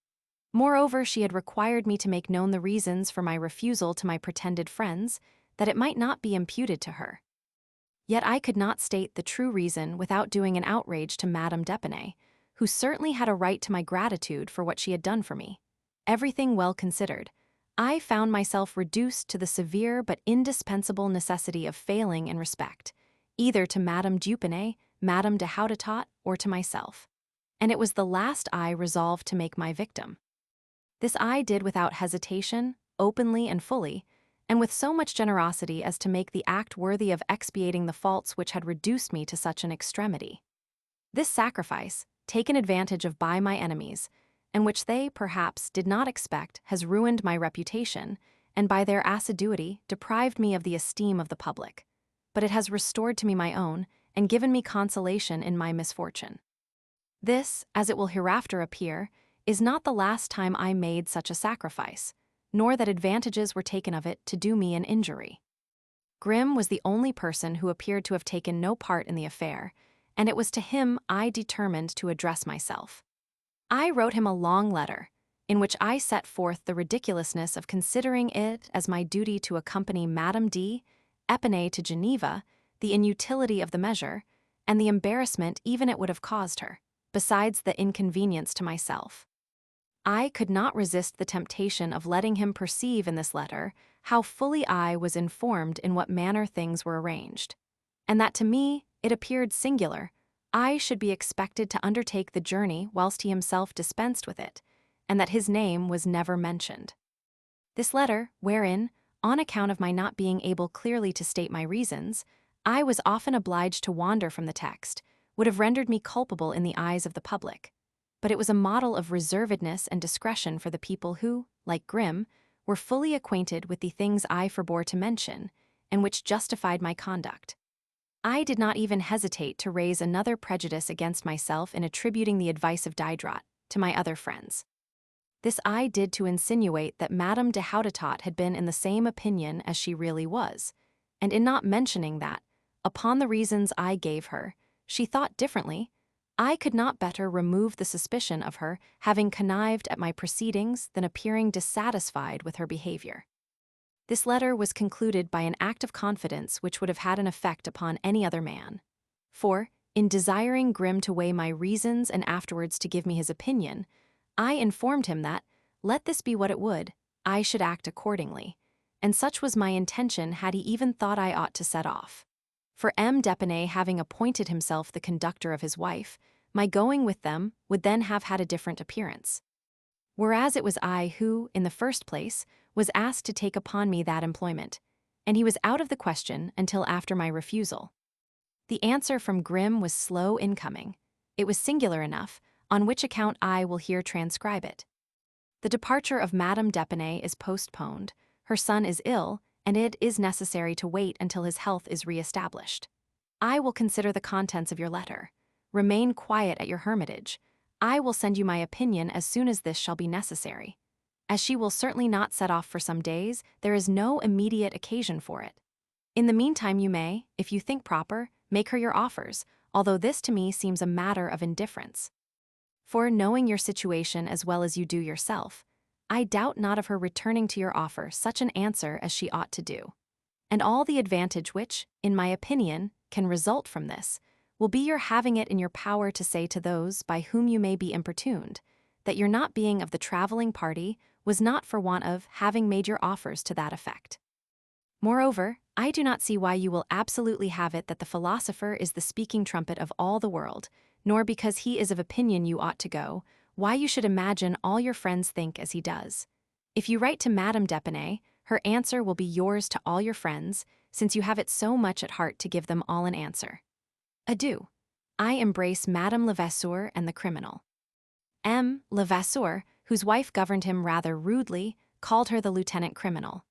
Moreover, she had required me to make known the reasons for my refusal to my pretended friends, that it might not be imputed to her. Yet I could not state the true reason without doing an outrage to Madame d'Épinay, who certainly had a right to my gratitude for what she had done for me. Everything well considered, I found myself reduced to the severe but indispensable necessity of failing in respect, either to Madame d'Épinay, Madame de Houdetot, or to myself. And it was the last I resolved to make my victim. This I did without hesitation, openly and fully, and with so much generosity as to make the act worthy of expiating the faults which had reduced me to such an extremity. This sacrifice, taken advantage of by my enemies, and which they, perhaps, did not expect, has ruined my reputation, and by their assiduity deprived me of the esteem of the public. But it has restored to me my own, and given me consolation in my misfortune. This, as it will hereafter appear, is not the last time I made such a sacrifice, nor that advantages were taken of it to do me an injury. Grimm was the only person who appeared to have taken no part in the affair, and it was to him I determined to address myself. I wrote him a long letter, in which I set forth the ridiculousness of considering it as my duty to accompany Madame d'Épinay to Geneva, the inutility of the measure, and the embarrassment even it would have caused her, besides the inconvenience to myself. I could not resist the temptation of letting him perceive in this letter how fully I was informed in what manner things were arranged, and that to me it appeared singular I should be expected to undertake the journey whilst he himself dispensed with it, and that his name was never mentioned. This letter, wherein, on account of my not being able clearly to state my reasons, I was often obliged to wander from the text, would have rendered me culpable in the eyes of the public. But it was a model of reservedness and discretion for the people who, like Grimm, were fully acquainted with the things I forbore to mention, and which justified my conduct. I did not even hesitate to raise another prejudice against myself in attributing the advice of Diderot to my other friends. This I did to insinuate that Madame de Houdetot had been in the same opinion as she really was, and in not mentioning that, upon the reasons I gave her, she thought differently, I could not better remove the suspicion of her having connived at my proceedings than appearing dissatisfied with her behavior. This letter was concluded by an act of confidence which would have had an effect upon any other man. For, in desiring Grimm to weigh my reasons and afterwards to give me his opinion, I informed him that, let this be what it would, I should act accordingly, and such was my intention had he even thought I ought to set off. For M. d'Épinay having appointed himself the conductor of his wife, my going with them would then have had a different appearance. Whereas it was I who, in the first place, was asked to take upon me that employment, and he was out of the question until after my refusal. The answer from Grimm was slow in coming. It was singular enough, on which account I will here transcribe it. The departure of Madame d'Épinay is postponed, her son is ill, and it is necessary to wait until his health is re-established. I will consider the contents of your letter. Remain quiet at your hermitage. I will send you my opinion as soon as this shall be necessary. As she will certainly not set off for some days, there is no immediate occasion for it. In the meantime you may, if you think proper, make her your offers, although this to me seems a matter of indifference. For, knowing your situation as well as you do yourself, I doubt not of her returning to your offer such an answer as she ought to do. And all the advantage which, in my opinion, can result from this, will be your having it in your power to say to those by whom you may be importuned, that your not being of the traveling party was not for want of having made your offers to that effect. Moreover, I do not see why you will absolutely have it that the philosopher is the speaking trumpet of all the world, nor because he is of opinion you ought to go, why you should imagine all your friends think as he does. If you write to Madame d'Epinay, her answer will be yours to all your friends, since you have it so much at heart to give them all an answer. Adieu. I embrace Madame Levasseur and the criminal. M. Levasseur, whose wife governed him rather rudely, called her the lieutenant criminal.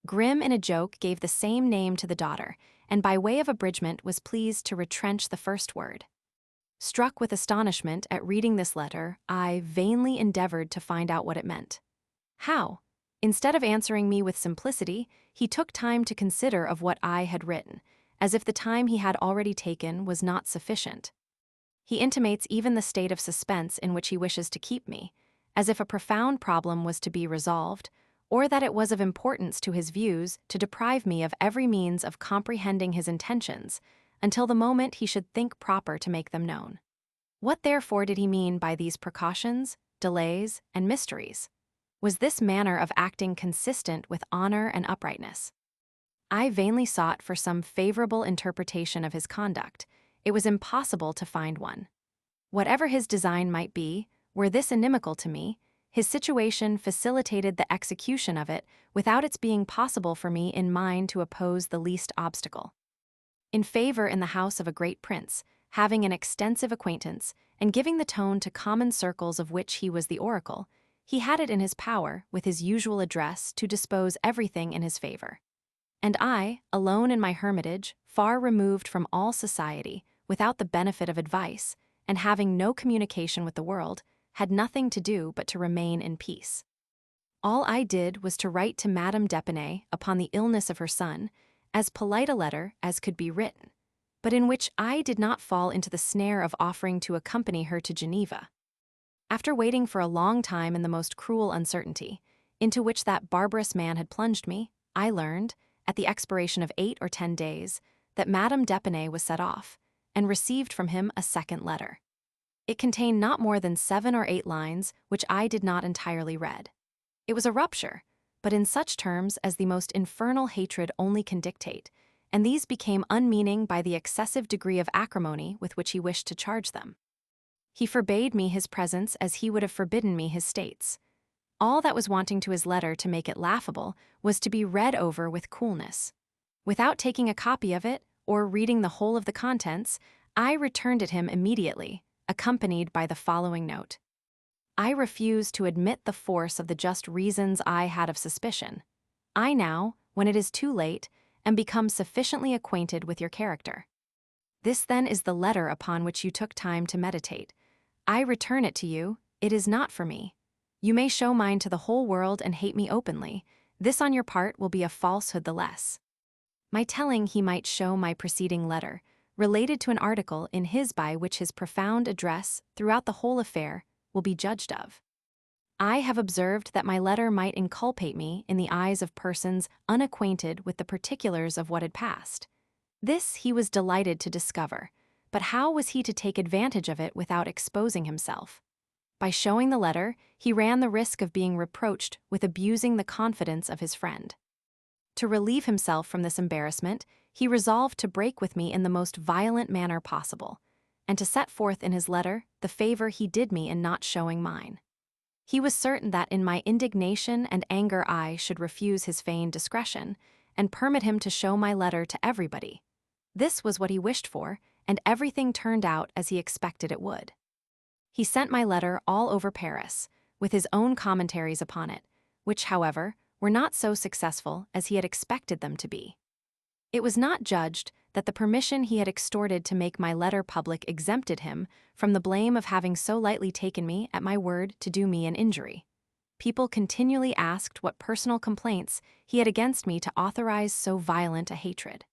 Grimm in a joke gave the same name to the daughter, and by way of abridgment was pleased to retrench the first word. Struck with astonishment at reading this letter, I vainly endeavored to find out what it meant. How? Instead of answering me with simplicity, he took time to consider of what I had written, as if the time he had already taken was not sufficient. He intimates even the state of suspense in which he wishes to keep me, as if a profound problem was to be resolved, or that it was of importance to his views to deprive me of every means of comprehending his intentions, until the moment he should think proper to make them known. What therefore did he mean by these precautions, delays, and mysteries? Was this manner of acting consistent with honor and uprightness? I vainly sought for some favorable interpretation of his conduct. It was impossible to find one. Whatever his design might be, were this inimical to me, his situation facilitated the execution of it without its being possible for me in mine to oppose the least obstacle. In favor in the house of a great prince, having an extensive acquaintance, and giving the tone to common circles of which he was the oracle, he had it in his power, with his usual address, to dispose everything in his favor. And I, alone in my hermitage, far removed from all society, without the benefit of advice, and having no communication with the world, had nothing to do but to remain in peace. All I did was to write to Madame d'Epinay upon the illness of her son, as polite a letter as could be written, but in which I did not fall into the snare of offering to accompany her to Geneva. After waiting for a long time in the most cruel uncertainty, into which that barbarous man had plunged me, I learned, at the expiration of 8 or 10 days, that Madame d'Epinay was set off, and received from him a second letter. It contained not more than 7 or 8 lines, which I did not entirely read. It was a rupture, but in such terms as the most infernal hatred only can dictate, and these became unmeaning by the excessive degree of acrimony with which he wished to charge them. He forbade me his presence as he would have forbidden me his states. All that was wanting to his letter to make it laughable was to be read over with coolness. Without taking a copy of it, or reading the whole of the contents, I returned it him immediately, accompanied by the following note. I refuse to admit the force of the just reasons I had of suspicion. I now, when it is too late, am become sufficiently acquainted with your character. This then is the letter upon which you took time to meditate. I return it to you, it is not for me. You may show mine to the whole world and hate me openly. This on your part will be a falsehood the less. My telling he might show my preceding letter, related to an article in his by which his profound address throughout the whole affair will be judged of. I have observed that my letter might inculpate me in the eyes of persons unacquainted with the particulars of what had passed. This he was delighted to discover, but how was he to take advantage of it without exposing himself? By showing the letter, he ran the risk of being reproached with abusing the confidence of his friend. To relieve himself from this embarrassment, he resolved to break with me in the most violent manner possible, and to set forth in his letter the favor he did me in not showing mine. He was certain that in my indignation and anger I should refuse his feigned discretion, and permit him to show my letter to everybody. This was what he wished for, and everything turned out as he expected it would. He sent my letter all over Paris, with his own commentaries upon it, which, however, were not so successful as he had expected them to be. It was not judged that the permission he had extorted to make my letter public exempted him from the blame of having so lightly taken me at my word to do me an injury. People continually asked what personal complaints he had against me to authorize so violent a hatred.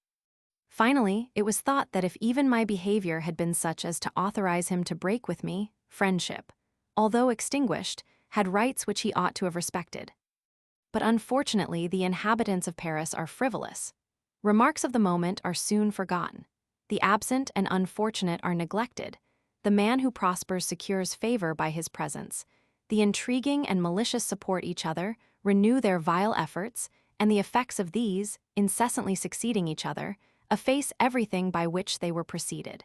Finally, it was thought that if even my behavior had been such as to authorize him to break with me, friendship, although extinguished, had rights which he ought to have respected. But unfortunately, the inhabitants of Paris are frivolous. Remarks of the moment are soon forgotten. The absent and unfortunate are neglected. The man who prospers secures favor by his presence. the intriguing and malicious support each other, renew their vile efforts, and the effects of these, incessantly succeeding each other, efface everything by which they were preceded.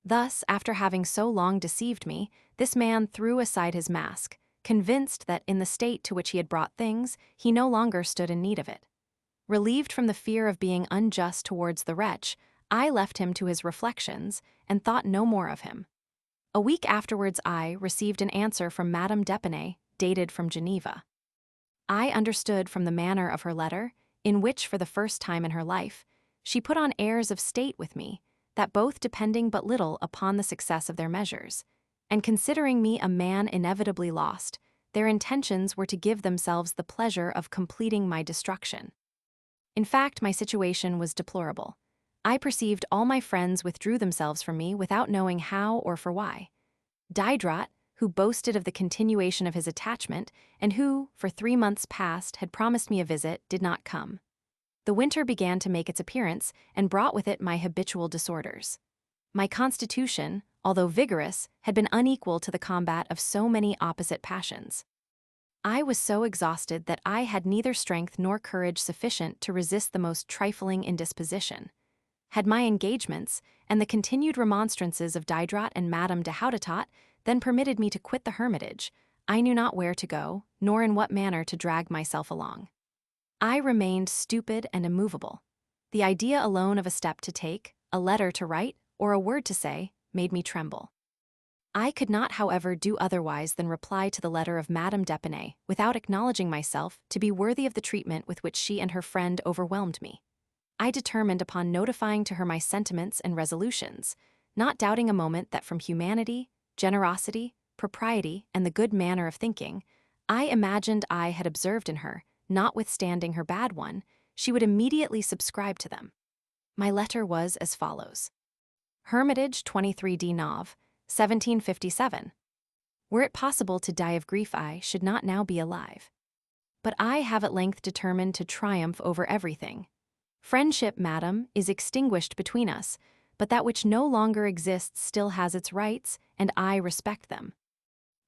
Thus, after having so long deceived me, this man threw aside his mask, convinced that in the state to which he had brought things, he no longer stood in need of it. Relieved from the fear of being unjust towards the wretch, I left him to his reflections and thought no more of him. A week afterwards I received an answer from Madame d'Épinay, dated from Geneva. I understood from the manner of her letter, in which for the first time in her life, she put on airs of state with me, that both depending but little upon the success of their measures, and considering me a man inevitably lost, their intentions were to give themselves the pleasure of completing my destruction. In fact, my situation was deplorable. I perceived all my friends withdrew themselves from me without knowing how or for why. Diderot, who boasted of the continuation of his attachment, and who, for 3 months past, had promised me a visit, did not come. The winter began to make its appearance, and brought with it my habitual disorders. My constitution, although vigorous, had been unequal to the combat of so many opposite passions. I was so exhausted that I had neither strength nor courage sufficient to resist the most trifling indisposition. Had my engagements, and the continued remonstrances of Diderot and Madame de Houdetot, then permitted me to quit the hermitage, I knew not where to go, nor in what manner to drag myself along. I remained stupid and immovable. The idea alone of a step to take, a letter to write, or a word to say, made me tremble. I could not, however, do otherwise than reply to the letter of Madame d'Épinay, without acknowledging myself to be worthy of the treatment with which she and her friend overwhelmed me. I determined upon notifying to her my sentiments and resolutions, not doubting a moment that from humanity, generosity, propriety, and the good manner of thinking, I imagined I had observed in her, notwithstanding her bad one, she would immediately subscribe to them. My letter was as follows. Hermitage, 23D Nov, 1757. Were it possible to die of grief, I should not now be alive. But I have at length determined to triumph over everything. Friendship, madam, is extinguished between us, but that which no longer exists still has its rights, and I respect them.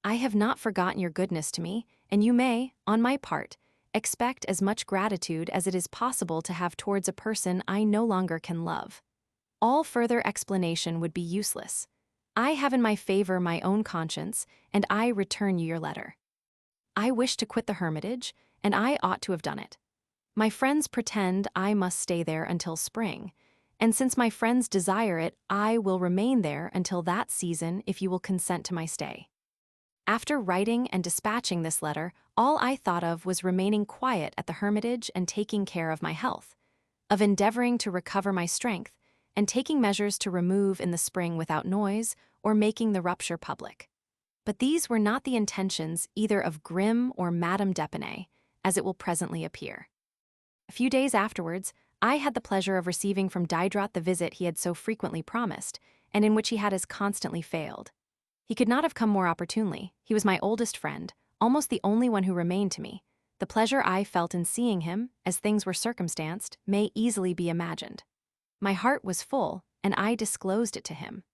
I have not forgotten your goodness to me, and you may, on my part, expect as much gratitude as it is possible to have towards a person I no longer can love. All further explanation would be useless. I have in my favor my own conscience, and I return you your letter. I wish to quit the hermitage, and I ought to have done it. My friends pretend I must stay there until spring, and since my friends desire it, I will remain there until that season if you will consent to my stay. After writing and dispatching this letter, all I thought of was remaining quiet at the hermitage and taking care of my health, of endeavoring to recover my strength, and taking measures to remove in the spring without noise, or making the rupture public. But these were not the intentions either of Grimm or Madame d'Épinay, as it will presently appear. A few days afterwards, I had the pleasure of receiving from Diderot the visit he had so frequently promised, and in which he had as constantly failed. He could not have come more opportunely. He was my oldest friend, almost the only one who remained to me. The pleasure I felt in seeing him, as things were circumstanced, may easily be imagined. My heart was full, and I disclosed it to him.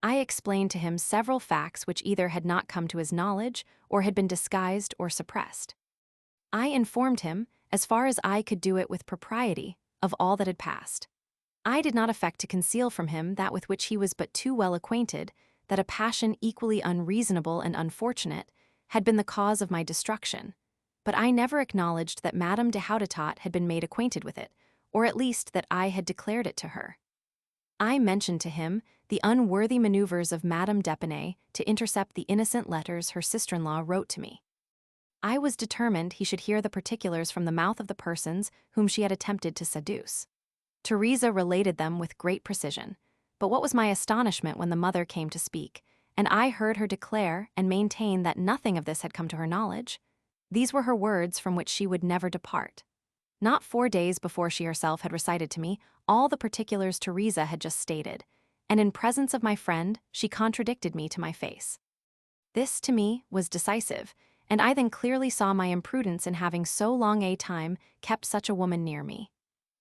I explained to him several facts which either had not come to his knowledge or had been disguised or suppressed. I informed him, as far as I could do it with propriety, of all that had passed. I did not affect to conceal from him that with which he was but too well acquainted, that a passion equally unreasonable and unfortunate had been the cause of my destruction, but I never acknowledged that Madame de Houdetot had been made acquainted with it, or at least that I had declared it to her. I mentioned to him the unworthy maneuvers of Madame d'Épinay to intercept the innocent letters her sister-in-law wrote to me. I was determined he should hear the particulars from the mouth of the persons whom she had attempted to seduce. Teresa related them with great precision, but what was my astonishment when the mother came to speak, and I heard her declare and maintain that nothing of this had come to her knowledge. These were her words from which she would never depart. Not 4 days before she herself had recited to me all the particulars Teresa had just stated, and in presence of my friend she contradicted me to my face. This, to me, was decisive, and I then clearly saw my imprudence in having so long a time kept such a woman near me.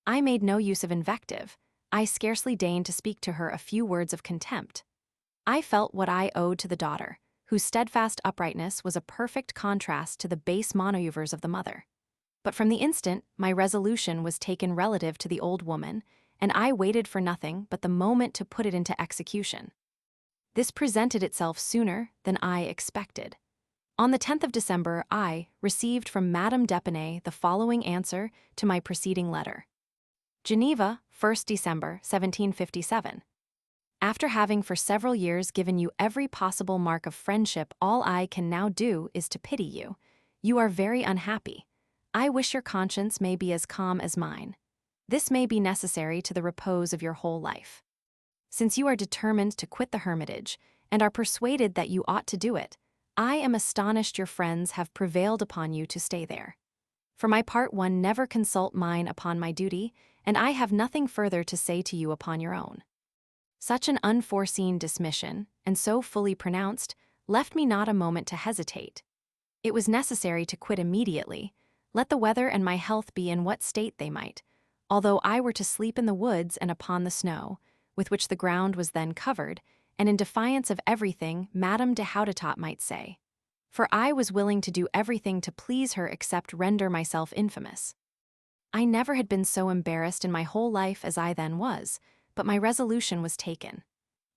I made no use of invective. I scarcely deigned to speak to her a few words of contempt. I felt what I owed to the daughter, whose steadfast uprightness was a perfect contrast to the base monouvers of the mother. But from the instant my resolution was taken relative to the old woman, and I waited for nothing but the moment to put it into execution. This presented itself sooner than I expected. On the 10th of December, I received from Madame d'Épinay the following answer to my preceding letter. Geneva, 1st December, 1757. After having for several years given you every possible mark of friendship, all I can now do is to pity you. You are very unhappy. I wish your conscience may be as calm as mine. This may be necessary to the repose of your whole life. Since you are determined to quit the hermitage, and are persuaded that you ought to do it, I am astonished your friends have prevailed upon you to stay there. For my part, one never consult mine upon my duty, and I have nothing further to say to you upon your own. Such an unforeseen dismission, and so fully pronounced, left me not a moment to hesitate. It was necessary to quit immediately, let the weather and my health be in what state they might, although I were to sleep in the woods and upon the snow, with which the ground was then covered, and in defiance of everything Madame de Houdetot might say. For I was willing to do everything to please her except render myself infamous. I never had been so embarrassed in my whole life as I then was, but my resolution was taken.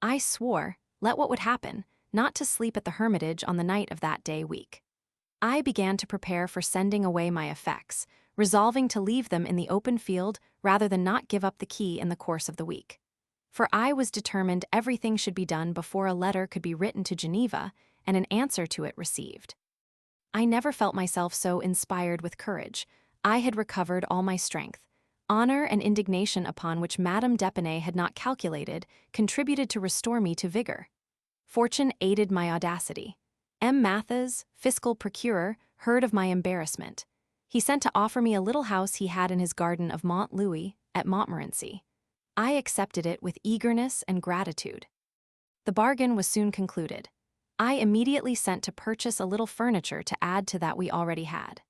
I swore, let what would happen, not to sleep at the hermitage on the night of that day week. I began to prepare for sending away my effects, resolving to leave them in the open field rather than not give up the key in the course of the week. For I was determined everything should be done before a letter could be written to Geneva and an answer to it received. I never felt myself so inspired with courage. I had recovered all my strength. Honor and indignation upon which Madame d'Épinay had not calculated contributed to restore me to vigor. Fortune aided my audacity. M. Mathis, fiscal procurer, heard of my embarrassment. He sent to offer me a little house he had in his garden of Mont Louis at Montmorency. I accepted it with eagerness and gratitude. The bargain was soon concluded. I immediately sent to purchase a little furniture to add to that we already had.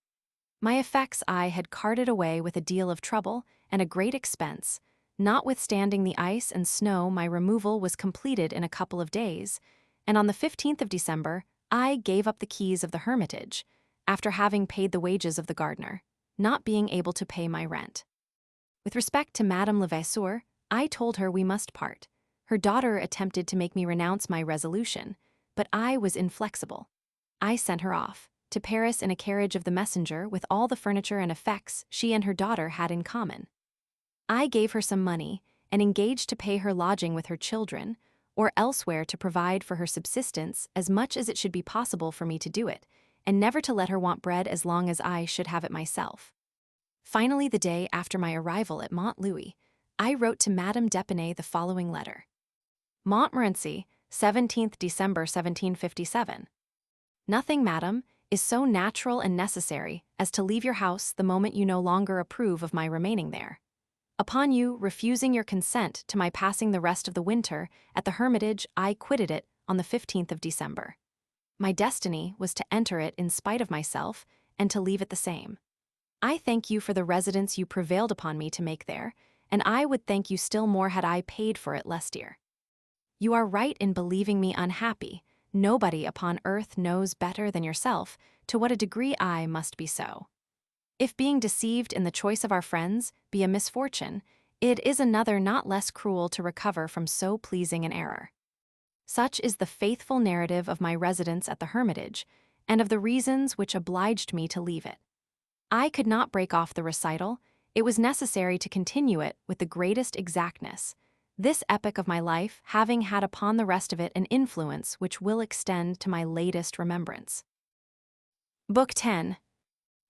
My effects I had carted away with a deal of trouble and a great expense. Notwithstanding the ice and snow, my removal was completed in a couple of days, and on the 15th of December, I gave up the keys of the hermitage, after having paid the wages of the gardener, not being able to pay my rent. With respect to Madame Levasseur, I told her we must part. Her daughter attempted to make me renounce my resolution, but I was inflexible. I sent her off to Paris in a carriage of the messenger with all the furniture and effects she and her daughter had in common. I gave her some money and engaged to pay her lodging with her children, or elsewhere to provide for her subsistence as much as it should be possible for me to do it, and never to let her want bread as long as I should have it myself. Finally, the day after my arrival at Mont Louis, I wrote to Madame d'Épinay the following letter. Montmorency, 17th December 1757. Nothing, madam, is so natural and necessary as to leave your house the moment you no longer approve of my remaining there. Upon you refusing your consent to my passing the rest of the winter at the hermitage, I quitted it on the 15th of December. My destiny was to enter it in spite of myself and to leave it the same. I thank you for the residence you prevailed upon me to make there, and I would thank you still more had I paid for it less dear. You are right in believing me unhappy. Nobody upon earth knows better than yourself to what a degree I must be so. If being deceived in the choice of our friends be a misfortune, it is another not less cruel to recover from so pleasing an error. Such is the faithful narrative of my residence at the hermitage, and of the reasons which obliged me to leave it. I could not break off the recital. It was necessary to continue it with the greatest exactness, this epoch of my life having had upon the rest of it an influence which will extend to my latest remembrance. Book 10.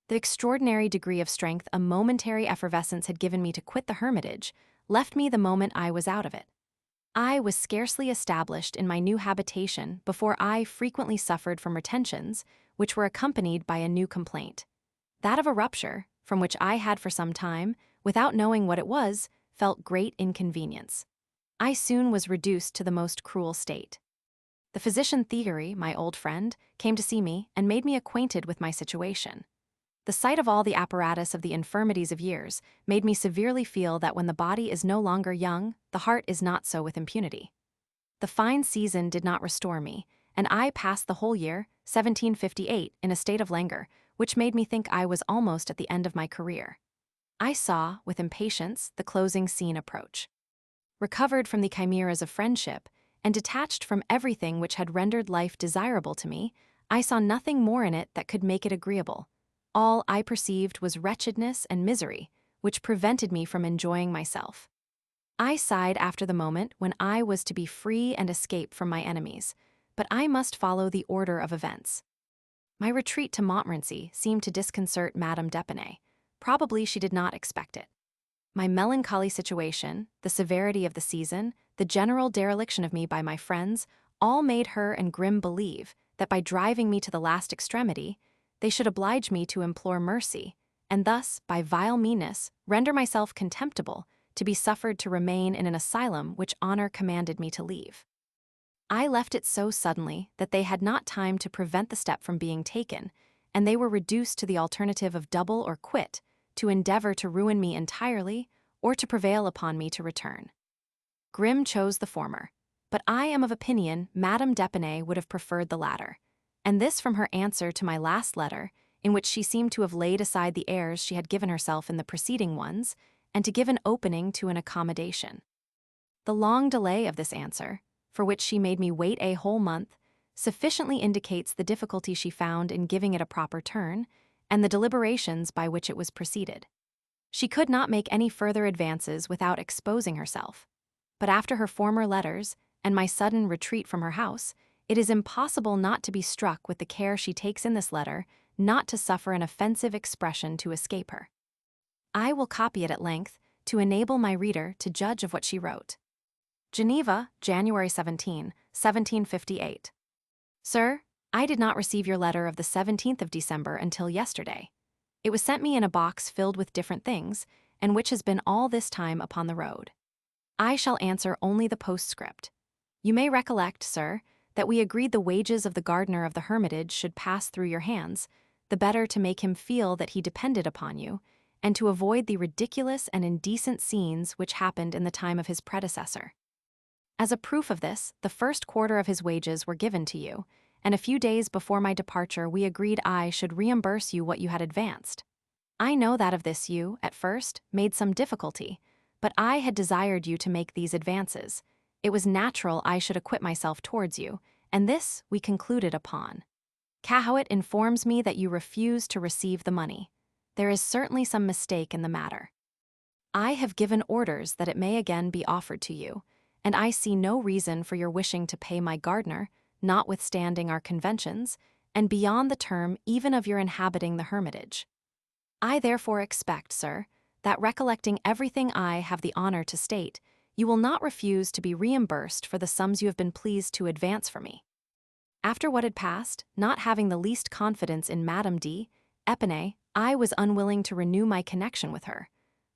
The extraordinary degree of strength a momentary effervescence had given me to quit the hermitage left me the moment I was out of it. I was scarcely established in my new habitation before I frequently suffered from retentions, which were accompanied by a new complaint. That of a rupture, from which I had for some time, without knowing what it was, felt great inconvenience. I soon was reduced to the most cruel state. The physician Thierry, my old friend, came to see me and made me acquainted with my situation. The sight of all the apparatus of the infirmities of years made me severely feel that when the body is no longer young, the heart is not so with impunity. The fine season did not restore me, and I passed the whole year, 1758, in a state of languor, which made me think I was almost at the end of my career. I saw, with impatience, the closing scene approach. Recovered from the chimeras of friendship, and detached from everything which had rendered life desirable to me, I saw nothing more in it that could make it agreeable. All I perceived was wretchedness and misery, which prevented me from enjoying myself. I sighed after the moment when I was to be free and escape from my enemies, but I must follow the order of events. My retreat to Montmorency seemed to disconcert Madame d'Épinay. Probably she did not expect it. My melancholy situation, the severity of the season, the general dereliction of me by my friends, all made her and Grimm believe that by driving me to the last extremity, they should oblige me to implore mercy, and thus, by vile meanness, render myself contemptible, to be suffered to remain in an asylum which honor commanded me to leave. I left it so suddenly that they had not time to prevent the step from being taken, and they were reduced to the alternative of double or quit, to endeavor to ruin me entirely, or to prevail upon me to return. Grimm chose the former, but I am of opinion Madame d'Épinay would have preferred the latter, and this from her answer to my last letter, in which she seemed to have laid aside the airs she had given herself in the preceding ones, and to give an opening to an accommodation. The long delay of this answer, for which she made me wait a whole month, sufficiently indicates the difficulty she found in giving it a proper turn, and the deliberations by which it was preceded. She could not make any further advances without exposing herself. But after her former letters, and my sudden retreat from her house, it is impossible not to be struck with the care she takes in this letter not to suffer an offensive expression to escape her. I will copy it at length, to enable my reader to judge of what she wrote. Geneva, January 17, 1758. Sir, I did not receive your letter of the 17th of December until yesterday. It was sent me in a box filled with different things, and which has been all this time upon the road. I shall answer only the postscript. You may recollect, sir, that we agreed the wages of the gardener of the hermitage should pass through your hands, the better to make him feel that he depended upon you, and to avoid the ridiculous and indecent scenes which happened in the time of his predecessor. As a proof of this, the first quarter of his wages were given to you, and a few days before my departure we agreed I should reimburse you what you had advanced. I know that of this you, at first, made some difficulty, but I had desired you to make these advances. It was natural I should acquit myself towards you, and this we concluded upon. Cahowit informs me that you refuse to receive the money. There is certainly some mistake in the matter. I have given orders that it may again be offered to you, and I see no reason for your wishing to pay my gardener, notwithstanding our conventions, and beyond the term even of your inhabiting the hermitage. I therefore expect, sir, that recollecting everything I have the honor to state, you will not refuse to be reimbursed for the sums you have been pleased to advance for me. After what had passed, not having the least confidence in Madame d'Épinay, I was unwilling to renew my connection with her.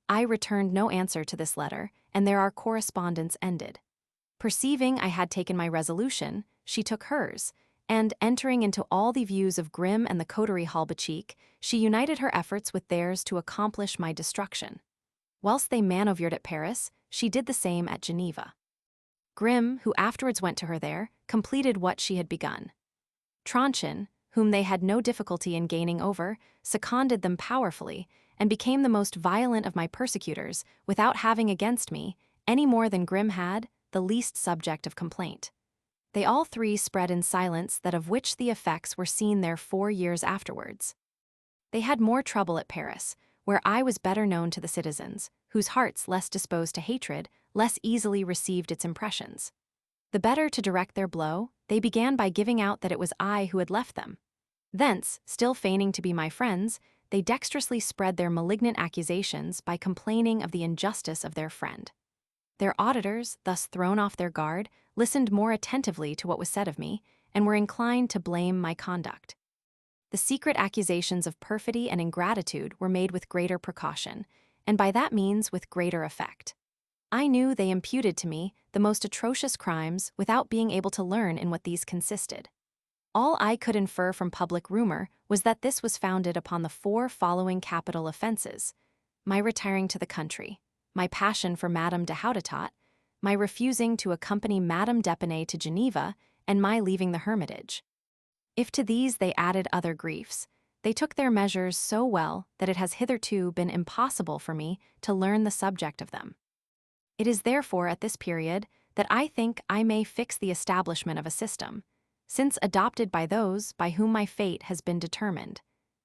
I returned no answer to this letter, and there our correspondence ended. Perceiving I had taken my resolution, she took hers, and, entering into all the views of Grimm and the coterie Halbachik, she united her efforts with theirs to accomplish my destruction. Whilst they manoeuvred at Paris, she did the same at Geneva. Grimm, who afterwards went to her there, completed what she had begun. Tronchin, whom they had no difficulty in gaining over, seconded them powerfully, and became the most violent of my persecutors, without having against me, any more than Grimm had, the least subject of complaint. They all three spread in silence that of which the effects were seen there 4 years afterwards. They had more trouble at Paris, where I was better known to the citizens, whose hearts, less disposed to hatred, less easily received its impressions. The better to direct their blow, they began by giving out that it was I who had left them. Thence, still feigning to be my friends, they dexterously spread their malignant accusations by complaining of the injustice of their friend. Their auditors, thus thrown off their guard, listened more attentively to what was said of me, and were inclined to blame my conduct. The secret accusations of perfidy and ingratitude were made with greater precaution, and by that means with greater effect. I knew they imputed to me the most atrocious crimes without being able to learn in what these consisted. All I could infer from public rumor was that this was founded upon the 4 following capital offenses: my retiring to the country, my passion for Madame de Houdetot, my refusing to accompany Madame d'Épinay to Geneva, and my leaving the hermitage. If to these they added other griefs, they took their measures so well that it has hitherto been impossible for me to learn the subject of them. It is therefore at this period that I think I may fix the establishment of a system, since adopted by those by whom my fate has been determined,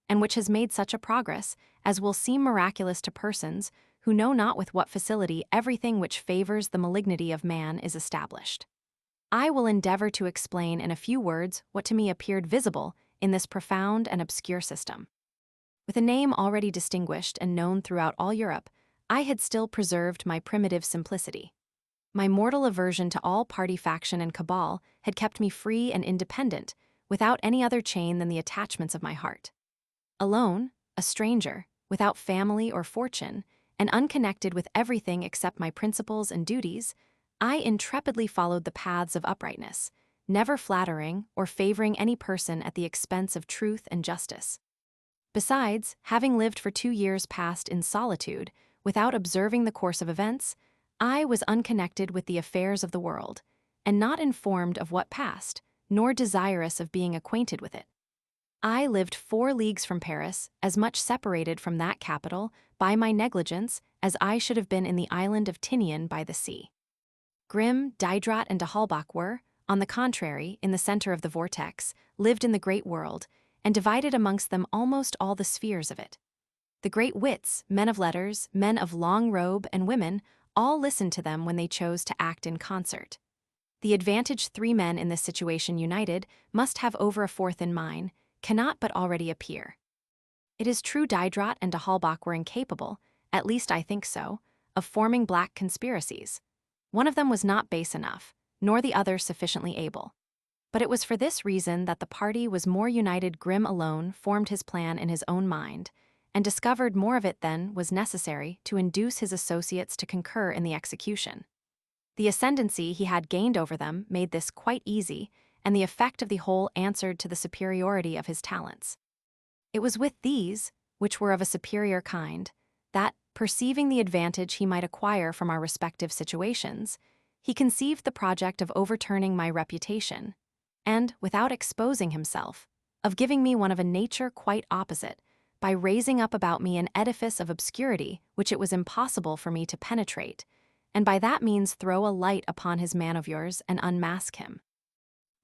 and which has made such a progress as will seem miraculous to persons who know not with what facility everything which favors the malignity of man is established. I will endeavor to explain in a few words what to me appeared visible in this profound and obscure system. With a name already distinguished and known throughout all Europe, I had still preserved my primitive simplicity. My mortal aversion to all party faction and cabal had kept me free and independent, without any other chain than the attachments of my heart. Alone, a stranger, without family or fortune, and unconnected with everything except my principles and duties, I intrepidly followed the paths of uprightness, never flattering or favoring any person at the expense of truth and justice. Besides, having lived for 2 years past in solitude, without observing the course of events, I was unconnected with the affairs of the world, and not informed of what passed, nor desirous of being acquainted with it. I lived 4 leagues from Paris, as much separated from that capital by my negligence as I should have been in the island of Tinian by the sea. Grimm, Diderot, and d'Holbach were, on the contrary, in the center of the vortex, lived in the great world, and divided amongst them almost all the spheres of it. The great wits, men of letters, men of long robe, and women, all listened to them when they chose to act in concert. The advantage 3 men in this situation united must have over a fourth in mine, cannot but already appear. It is true Diderot and d'Holbach were incapable, at least I think so, of forming black conspiracies. One of them was not base enough, nor the other sufficiently able. But it was for this reason that the party was more united. Grimm alone formed his plan in his own mind, and discovered more of it than was necessary to induce his associates to concur in the execution. The ascendancy he had gained over them made this quite easy, and the effect of the whole answered to the superiority of his talents. It was with these, which were of a superior kind, that, perceiving the advantage he might acquire from our respective situations, he conceived the project of overturning my reputation, and, without exposing himself, of giving me one of a nature quite opposite, by raising up about me an edifice of obscurity which it was impossible for me to penetrate, and by that means throw a light upon his manoeuvres and unmask him.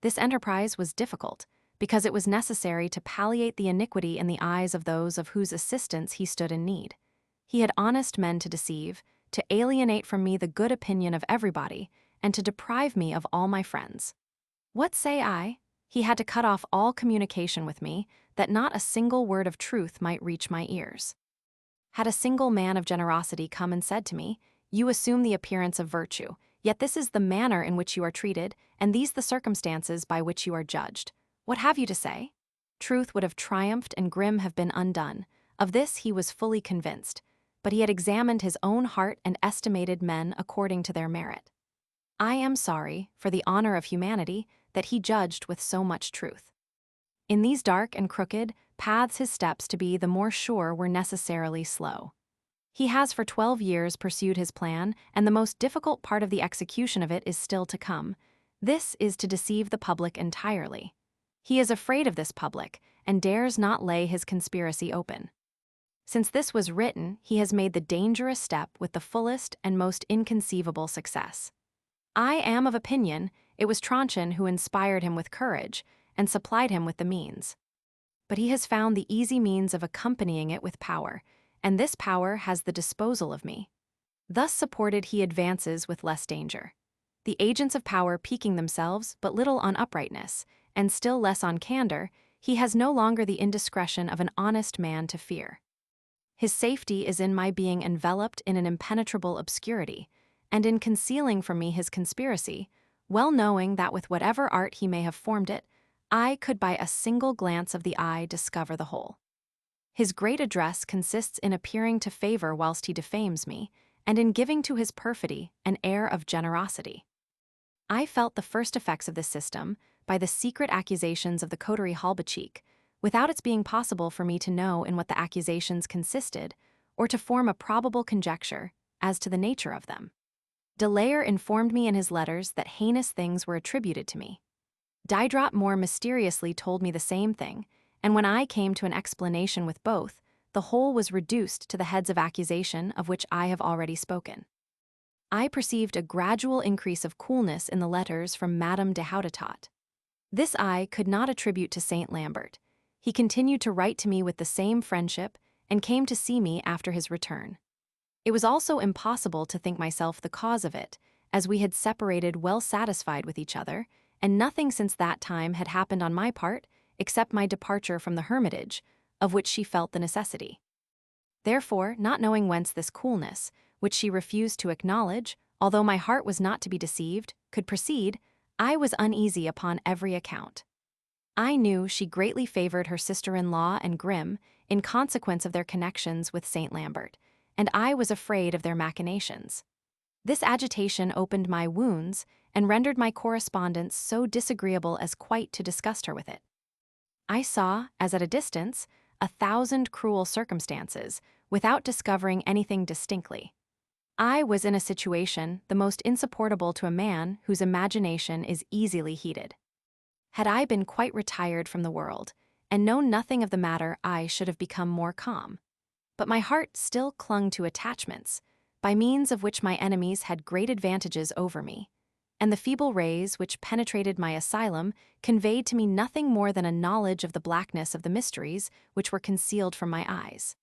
This enterprise was difficult, because it was necessary to palliate the iniquity in the eyes of those of whose assistance he stood in need. He had honest men to deceive, to alienate from me the good opinion of everybody, and to deprive me of all my friends. What say I? He had to cut off all communication with me, that not a single word of truth might reach my ears. Had a single man of generosity come and said to me, "You assume the appearance of virtue, yet this is the manner in which you are treated, and these the circumstances by which you are judged. What have you to say?" Truth would have triumphed and Grimm have been undone. Of this he was fully convinced, but he had examined his own heart and estimated men according to their merit. I am sorry, for the honor of humanity, that he judged with so much truth. In these dark and crooked paths his steps to be the more sure were necessarily slow. He has for 12 years pursued his plan, and the most difficult part of the execution of it is still to come. This is to deceive the public entirely. He is afraid of this public, and dares not lay his conspiracy open. Since this was written, he has made the dangerous step with the fullest and most inconceivable success. I am of opinion it was Tronchin who inspired him with courage and supplied him with the means. But he has found the easy means of accompanying it with power, and this power has the disposal of me. Thus supported he advances with less danger. The agents of power piquing themselves but little on uprightness, and still less on candor, he has no longer the indiscretion of an honest man to fear. His safety is in my being enveloped in an impenetrable obscurity, and in concealing from me his conspiracy, well knowing that with whatever art he may have formed it, I could by a single glance of the eye discover the whole. His great address consists in appearing to favor whilst he defames me, and in giving to his perfidy an air of generosity. I felt the first effects of this system by the secret accusations of the coterie Halbachik, without its being possible for me to know in what the accusations consisted, or to form a probable conjecture as to the nature of them. De Layer informed me in his letters that heinous things were attributed to me. Diderot more mysteriously told me the same thing, and when I came to an explanation with both, the whole was reduced to the heads of accusation of which I have already spoken. I perceived a gradual increase of coolness in the letters from Madame de Houdetot. This I could not attribute to Saint Lambert. He continued to write to me with the same friendship and came to see me after his return. It was also impossible to think myself the cause of it, as we had separated well satisfied with each other, and nothing since that time had happened on my part except my departure from the hermitage, of which she felt the necessity. Therefore, not knowing whence this coolness, which she refused to acknowledge, although my heart was not to be deceived, could proceed, I was uneasy upon every account. I knew she greatly favored her sister-in-law and Grimm in consequence of their connections with Saint Lambert, and I was afraid of their machinations. This agitation opened my wounds and rendered my correspondence so disagreeable as quite to disgust her with it. I saw, as at a distance, 1,000 cruel circumstances, without discovering anything distinctly. I was in a situation the most insupportable to a man whose imagination is easily heated. Had I been quite retired from the world, and known nothing of the matter, I should have become more calm. But my heart still clung to attachments, by means of which my enemies had great advantages over me, and the feeble rays which penetrated my asylum conveyed to me nothing more than a knowledge of the blackness of the mysteries which were concealed from my eyes.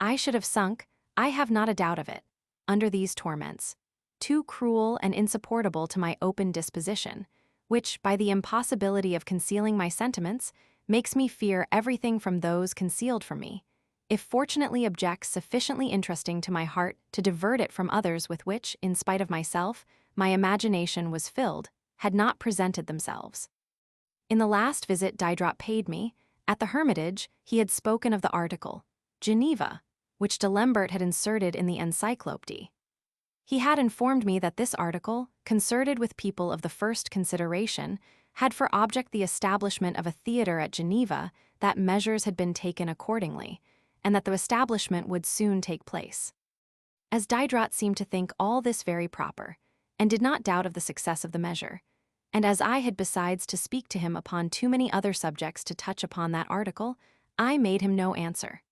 I should have sunk, I have not a doubt of it, under these torments, too cruel and insupportable to my open disposition, which, by the impossibility of concealing my sentiments, makes me fear everything from those concealed from me, if fortunately objects sufficiently interesting to my heart to divert it from others with which, in spite of myself, my imagination was filled, had not presented themselves. In the last visit Diderot paid me, at the Hermitage, he had spoken of the article, Geneva, which de Lambert had inserted in the Encyclopédie. He had informed me that this article, concerted with people of the first consideration, had for object the establishment of a theatre at Geneva, that measures had been taken accordingly, and that the establishment would soon take place. As Diderot seemed to think all this very proper, and did not doubt of the success of the measure, and as I had besides to speak to him upon too many other subjects to touch upon that article, I made him no answer.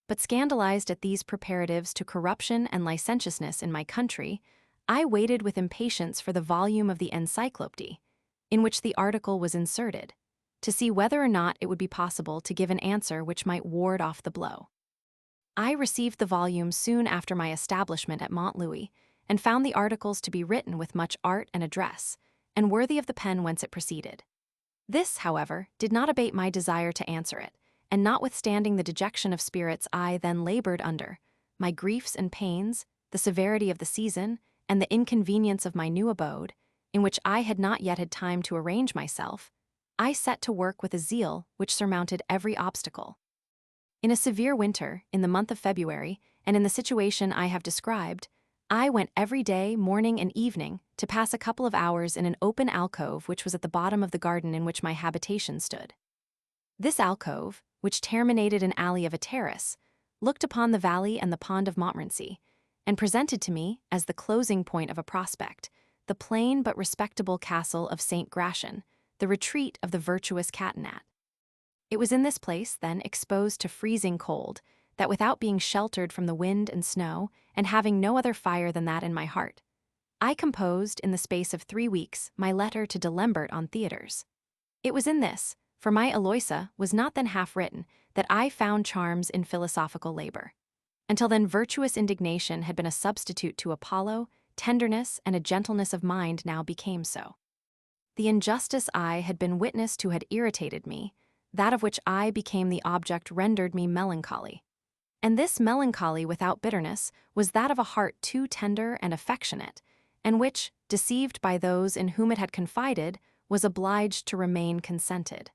But scandalized at these preparatives to corruption and licentiousness in my country, I waited with impatience for the volume of the Encyclopédie, in which the article was inserted, to see whether or not it would be possible to give an answer which might ward off the blow. I received the volume soon after my establishment at Montlouis, and found the articles to be written with much art and address, and worthy of the pen whence it proceeded. This, however, did not abate my desire to answer it, and notwithstanding the dejection of spirits I then labored under, my griefs and pains, the severity of the season, and the inconvenience of my new abode, in which I had not yet had time to arrange myself, I set to work with a zeal which surmounted every obstacle. In a severe winter, in the month of February, and in the situation I have described, I went every day, morning and evening, to pass a couple of hours in an open alcove which was at the bottom of the garden in which my habitation stood. This alcove, which terminated an alley of a terrace, looked upon the valley and the pond of Montmorency, and presented to me, as the closing point of a prospect, the plain but respectable castle of St. Gratien, the retreat of the virtuous Catinat. It was in this place, then, exposed to freezing cold, that without being sheltered from the wind and snow, and having no other fire than that in my heart, I composed, in the space of 3 weeks, my letter to de Lambert on theatres. It was in this, for my Eloisa was not then half written, that I found charms in philosophical labor. Until then virtuous indignation had been a substitute to Apollo, tenderness and a gentleness of mind now became so. The injustice I had been witness to had irritated me, that of which I became the object rendered me melancholy. And this melancholy without bitterness was that of a heart too tender and affectionate, and which, deceived by those in whom it had confided, was obliged to remain consented.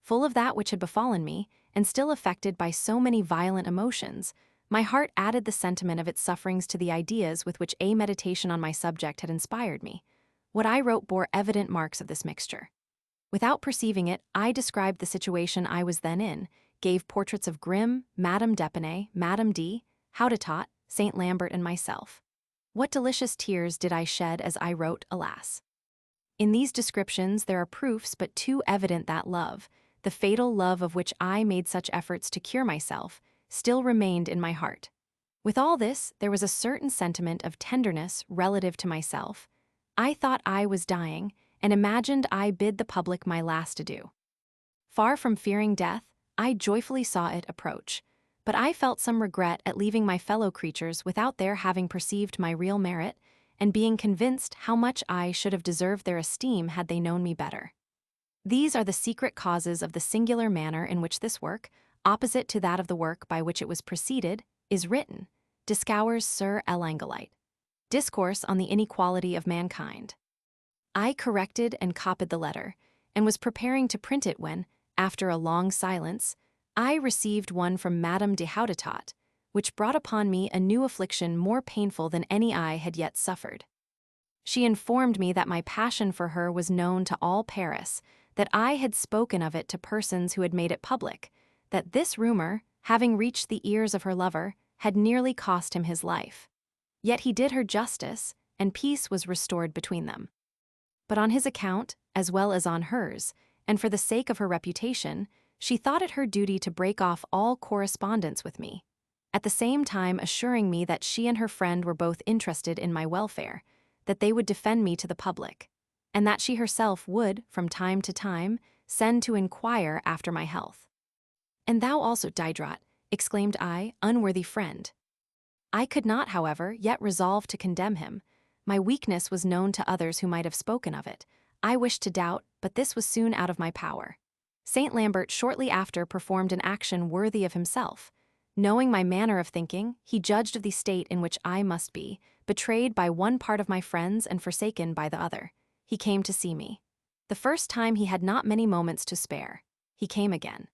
Full of that which had befallen me, and still affected by so many violent emotions, my heart added the sentiment of its sufferings to the ideas with which a meditation on my subject had inspired me. What I wrote bore evident marks of this mixture. Without perceiving it, I described the situation I was then in, gave portraits of Grimm, Madame d'Épinay, Madame D., Houdetot, Saint Lambert, and myself. What delicious tears did I shed as I wrote, alas! In these descriptions, there are proofs but too evident that love, the fatal love of which I made such efforts to cure myself, still remained in my heart. With all this, there was a certain sentiment of tenderness relative to myself. I thought I was dying, and imagined I bid the public my last adieu. Far from fearing death, I joyfully saw it approach, but I felt some regret at leaving my fellow creatures without their having perceived my real merit, and being convinced how much I should have deserved their esteem had they known me better. These are the secret causes of the singular manner in which this work, opposite to that of the work by which it was preceded, is written, Discours sur l'Angélite. Discourse on the Inequality of Mankind. I corrected and copied the letter, and was preparing to print it when, after a long silence, I received one from Madame de Houdetot, which brought upon me a new affliction more painful than any I had yet suffered. She informed me that my passion for her was known to all Paris, that I had spoken of it to persons who had made it public, that this rumor, having reached the ears of her lover, had nearly cost him his life. Yet he did her justice, and peace was restored between them. But on his account, as well as on hers, and for the sake of her reputation, she thought it her duty to break off all correspondence with me, at the same time assuring me that she and her friend were both interested in my welfare, that they would defend me to the public, and that she herself would, from time to time, send to inquire after my health. And thou also, Diderot, exclaimed I, unworthy friend. I could not, however, yet resolve to condemn him. My weakness was known to others who might have spoken of it. I wished to doubt, but this was soon out of my power. Saint Lambert shortly after performed an action worthy of himself. Knowing my manner of thinking, he judged of the state in which I must be, betrayed by one part of my friends and forsaken by the other. He came to see me. The first time he had not many moments to spare. He came again.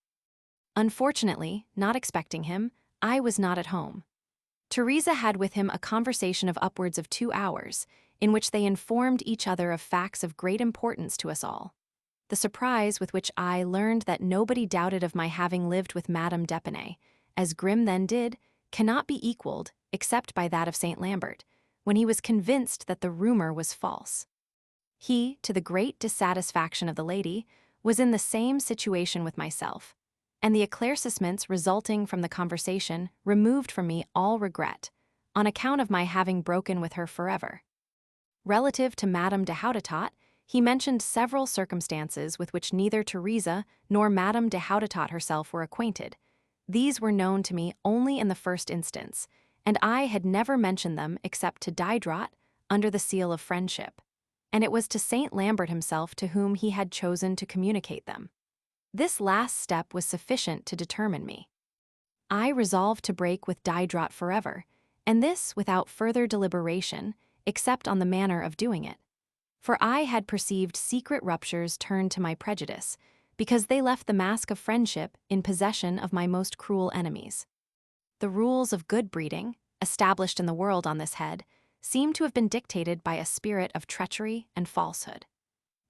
Unfortunately, not expecting him, I was not at home. Teresa had with him a conversation of upwards of 2 hours, in which they informed each other of facts of great importance to us all. The surprise with which I learned that nobody doubted of my having lived with Madame d'Épinay, as Grimm then did, cannot be equaled, except by that of Saint Lambert, when he was convinced that the rumor was false. He, to the great dissatisfaction of the lady, was in the same situation with myself, and the éclaircissements resulting from the conversation removed from me all regret, on account of my having broken with her forever. Relative to Madame de Houdetot, he mentioned several circumstances with which neither Teresa nor Madame de Houdetot herself were acquainted. These were known to me only in the first instance, and I had never mentioned them except to Diderot under the seal of friendship, and it was to Saint Lambert himself to whom he had chosen to communicate them. This last step was sufficient to determine me. I resolved to break with Diderot forever, and this without further deliberation, except on the manner of doing it. For I had perceived secret ruptures turn to my prejudice, because they left the mask of friendship in possession of my most cruel enemies. The rules of good breeding, established in the world on this head, seem to have been dictated by a spirit of treachery and falsehood.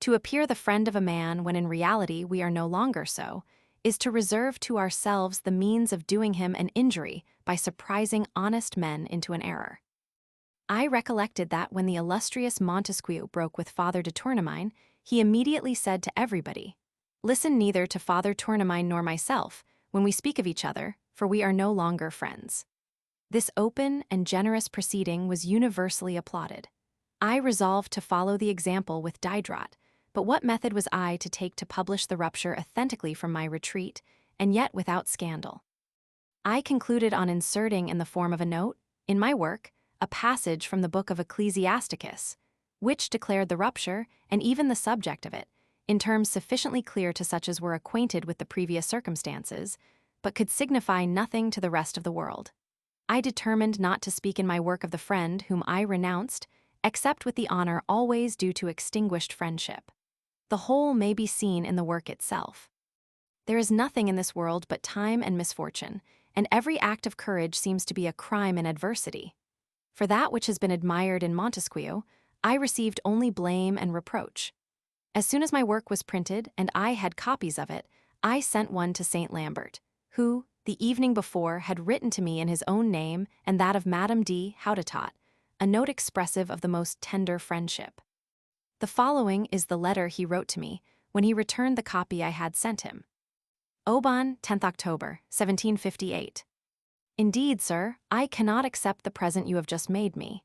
To appear the friend of a man when in reality we are no longer so, is to reserve to ourselves the means of doing him an injury by surprising honest men into an error. I recollected that when the illustrious Montesquieu broke with Father de Tournemine, he immediately said to everybody, "Listen neither to Father Tournemine nor myself when we speak of each other, for we are no longer friends." This open and generous proceeding was universally applauded. I resolved to follow the example with Diderot, but what method was I to take to publish the rupture authentically from my retreat, and yet without scandal? I concluded on inserting in the form of a note, in my work, a passage from the book of Ecclesiasticus, which declared the rupture, and even the subject of it, in terms sufficiently clear to such as were acquainted with the previous circumstances, but could signify nothing to the rest of the world. I determined not to speak in my work of the friend whom I renounced, except with the honor always due to extinguished friendship. The whole may be seen in the work itself. There is nothing in this world but time and misfortune, and every act of courage seems to be a crime in adversity. For that which has been admired in Montesquieu, I received only blame and reproach. As soon as my work was printed and I had copies of it, I sent one to Saint Lambert, who, the evening before, had written to me in his own name and that of Madame de Houdetot, a note expressive of the most tender friendship. The following is the letter he wrote to me when he returned the copy I had sent him. Oban, 10th October, 1758. Indeed, sir, I cannot accept the present you have just made me.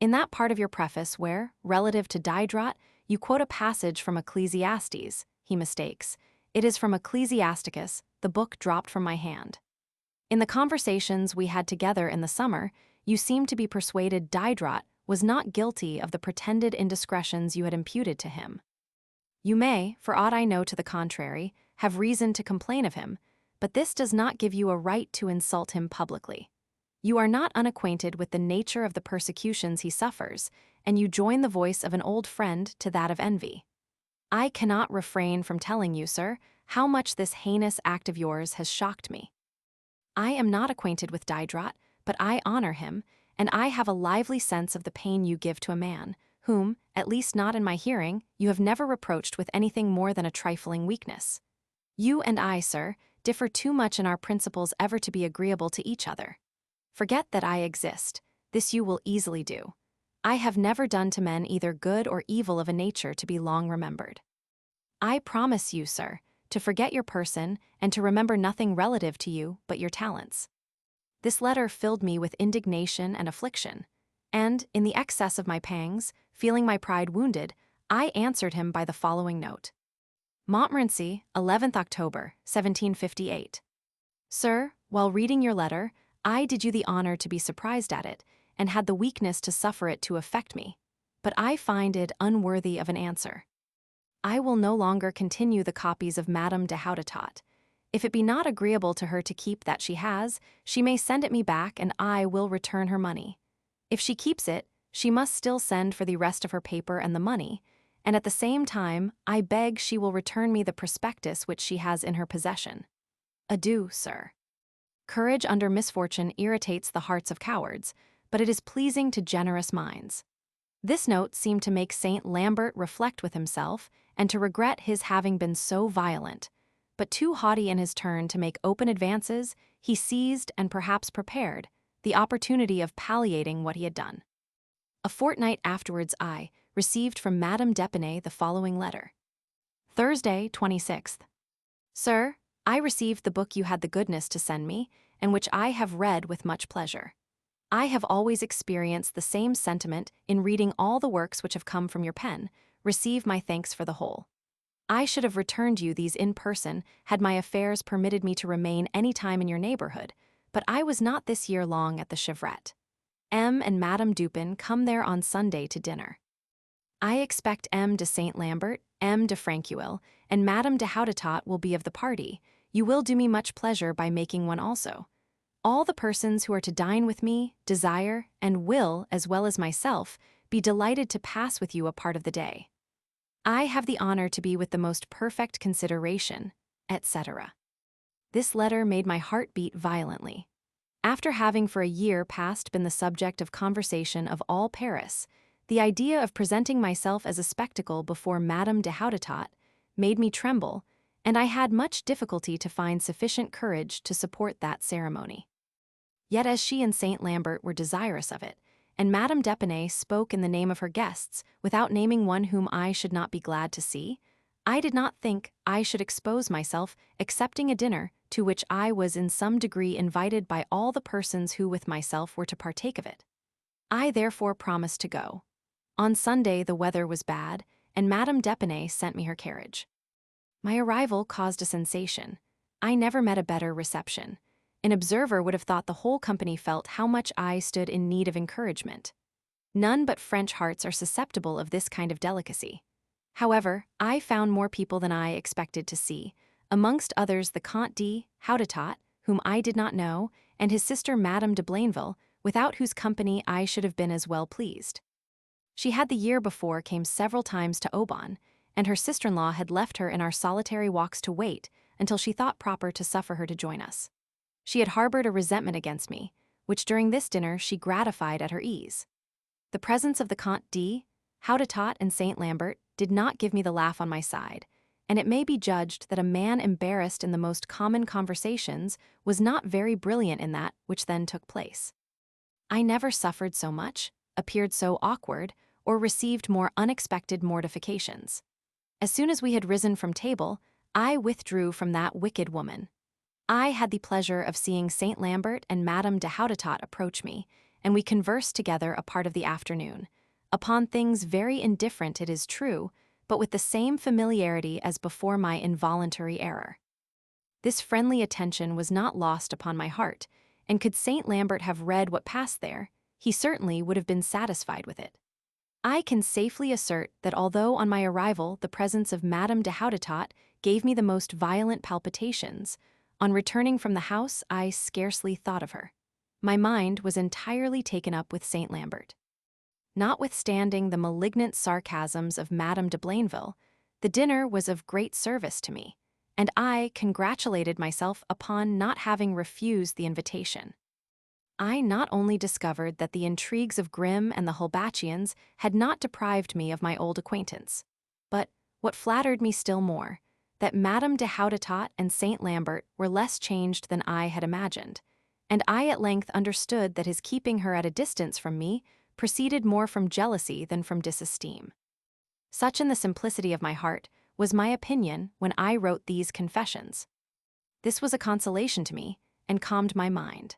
In that part of your preface where, relative to Diderot, you quote a passage from Ecclesiastes, he mistakes. It is from Ecclesiasticus, the book dropped from my hand. In the conversations we had together in the summer, you seemed to be persuaded Diderot was not guilty of the pretended indiscretions you had imputed to him. You may, for aught I know to the contrary, have reason to complain of him, but this does not give you a right to insult him publicly. You are not unacquainted with the nature of the persecutions he suffers, and you join the voice of an old friend to that of envy. I cannot refrain from telling you, sir, how much this heinous act of yours has shocked me. I am not acquainted with Diderot, but I honor him, and I have a lively sense of the pain you give to a man, whom, at least not in my hearing, you have never reproached with anything more than a trifling weakness. You and I, sir, differ too much in our principles ever to be agreeable to each other. Forget that I exist. This you will easily do. I have never done to men either good or evil of a nature to be long remembered. I promise you, sir, to forget your person and to remember nothing relative to you but your talents. This letter filled me with indignation and affliction, and, in the excess of my pangs, feeling my pride wounded, I answered him by the following note. Montmorency, 11th October, 1758. Sir, while reading your letter, I did you the honor to be surprised at it, and had the weakness to suffer it to affect me, but I find it unworthy of an answer. I will no longer continue the copies of Madame de Houdetot. If it be not agreeable to her to keep that she has, she may send it me back and I will return her money. If she keeps it, she must still send for the rest of her paper and the money, and at the same time I beg she will return me the prospectus which she has in her possession. Adieu, sir. Courage under misfortune irritates the hearts of cowards, but it is pleasing to generous minds. This note seemed to make Saint Lambert reflect with himself and to regret his having been so violent. But too haughty in his turn to make open advances, he seized and perhaps prepared the opportunity of palliating what he had done. A fortnight afterwards I received from Madame d'Épinay the following letter. Thursday, 26th. Sir, I received the book you had the goodness to send me, and which I have read with much pleasure. I have always experienced the same sentiment in reading all the works which have come from your pen. Receive my thanks for the whole. I should have returned you these in person had my affairs permitted me to remain any time in your neighborhood, but I was not this year long at the Chevrette. M. and Madame Dupin come there on Sunday to dinner. I expect M. de Saint Lambert, M. de Franqueuil, and Madame de Houdetot will be of the party. You will do me much pleasure by making one also. All the persons who are to dine with me desire, and will, as well as myself, be delighted to pass with you a part of the day. I have the honor to be with the most perfect consideration, etc. This letter made my heart beat violently. After having for a year past been the subject of conversation of all Paris, the idea of presenting myself as a spectacle before Madame de Houdetot made me tremble, and I had much difficulty to find sufficient courage to support that ceremony. Yet as she and Saint Lambert were desirous of it, and Madame d'Épinay spoke in the name of her guests without naming one whom I should not be glad to see, I did not think I should expose myself excepting a dinner to which I was in some degree invited by all the persons who with myself were to partake of it. I therefore promised to go. On Sunday the weather was bad, and Madame d'Épinay sent me her carriage. My arrival caused a sensation. I never met a better reception. An observer would have thought the whole company felt how much I stood in need of encouragement. None but French hearts are susceptible of this kind of delicacy. However, I found more people than I expected to see, amongst others the Comte de Houdetot, whom I did not know, and his sister Madame de Blainville, without whose company I should have been as well pleased. She had the year before came several times to Aubonne, and her sister-in-law had left her in our solitary walks to wait until she thought proper to suffer her to join us. She had harbored a resentment against me, which during this dinner she gratified at her ease. The presence of the Comte de Houdetot and Saint Lambert did not give me the laugh on my side, and it may be judged that a man embarrassed in the most common conversations was not very brilliant in that which then took place. I never suffered so much, appeared so awkward, or received more unexpected mortifications. As soon as we had risen from table, I withdrew from that wicked woman. I had the pleasure of seeing Saint Lambert and Madame de Houdetot approach me, and we conversed together a part of the afternoon, upon things very indifferent, it is true, but with the same familiarity as before my involuntary error. This friendly attention was not lost upon my heart, and could Saint Lambert have read what passed there, he certainly would have been satisfied with it. I can safely assert that although on my arrival the presence of Madame de Houdetot gave me the most violent palpitations, on returning from the house I scarcely thought of her. My mind was entirely taken up with Saint Lambert. Notwithstanding the malignant sarcasms of Madame de Blainville, the dinner was of great service to me, and I congratulated myself upon not having refused the invitation. I not only discovered that the intrigues of Grimm and the Holbachians had not deprived me of my old acquaintance, but, what flattered me still more, that Madame de Houdetot and Saint Lambert were less changed than I had imagined, and I at length understood that his keeping her at a distance from me proceeded more from jealousy than from disesteem. Such in the simplicity of my heart was my opinion when I wrote these confessions. This was a consolation to me, and calmed my mind.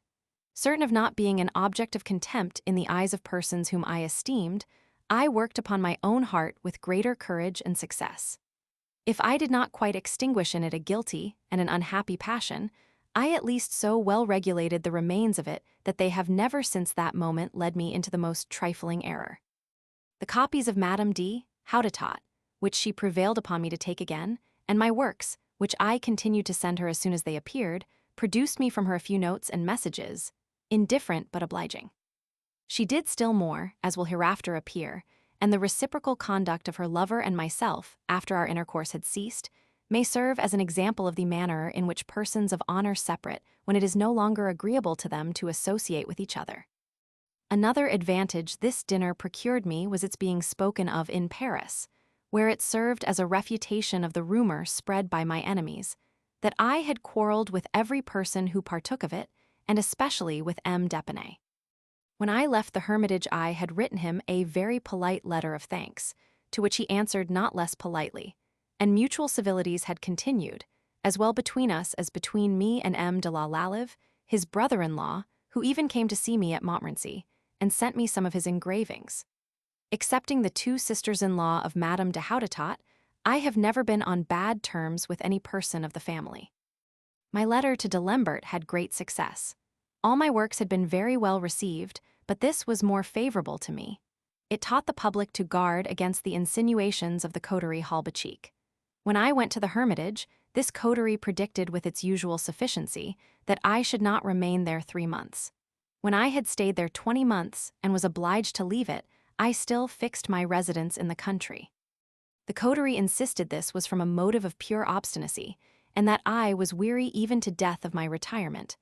Certain of not being an object of contempt in the eyes of persons whom I esteemed, I worked upon my own heart with greater courage and success. If I did not quite extinguish in it a guilty and an unhappy passion, I at least so well regulated the remains of it that they have never since that moment led me into the most trifling error. The copies of Madame de Houdetot, which she prevailed upon me to take again, and my works, which I continued to send her as soon as they appeared, produced me from her a few notes and messages, indifferent but obliging. She did still more, as will hereafter appear, and the reciprocal conduct of her lover and myself, after our intercourse had ceased, may serve as an example of the manner in which persons of honor separate when it is no longer agreeable to them to associate with each other. Another advantage this dinner procured me was its being spoken of in Paris, where it served as a refutation of the rumor spread by my enemies, that I had quarreled with every person who partook of it, and especially with M. d'Épinay. When I left the hermitage I had written him a very polite letter of thanks, to which he answered not less politely, and mutual civilities had continued, as well between us as between me and M. de la Lalive, his brother-in-law, who even came to see me at Montmorency, and sent me some of his engravings. Excepting the two sisters-in-law of Madame de Houdetot, I have never been on bad terms with any person of the family. My letter to de Lambert had great success. All my works had been very well received, but this was more favorable to me. It taught the public to guard against the insinuations of the coterie Halbachik. When I went to the hermitage, this coterie predicted with its usual sufficiency that I should not remain there 3 months. When I had stayed there 20 months and was obliged to leave it, I still fixed my residence in the country. The coterie insisted this was from a motive of pure obstinacy, and that I was weary even to death of my retirement,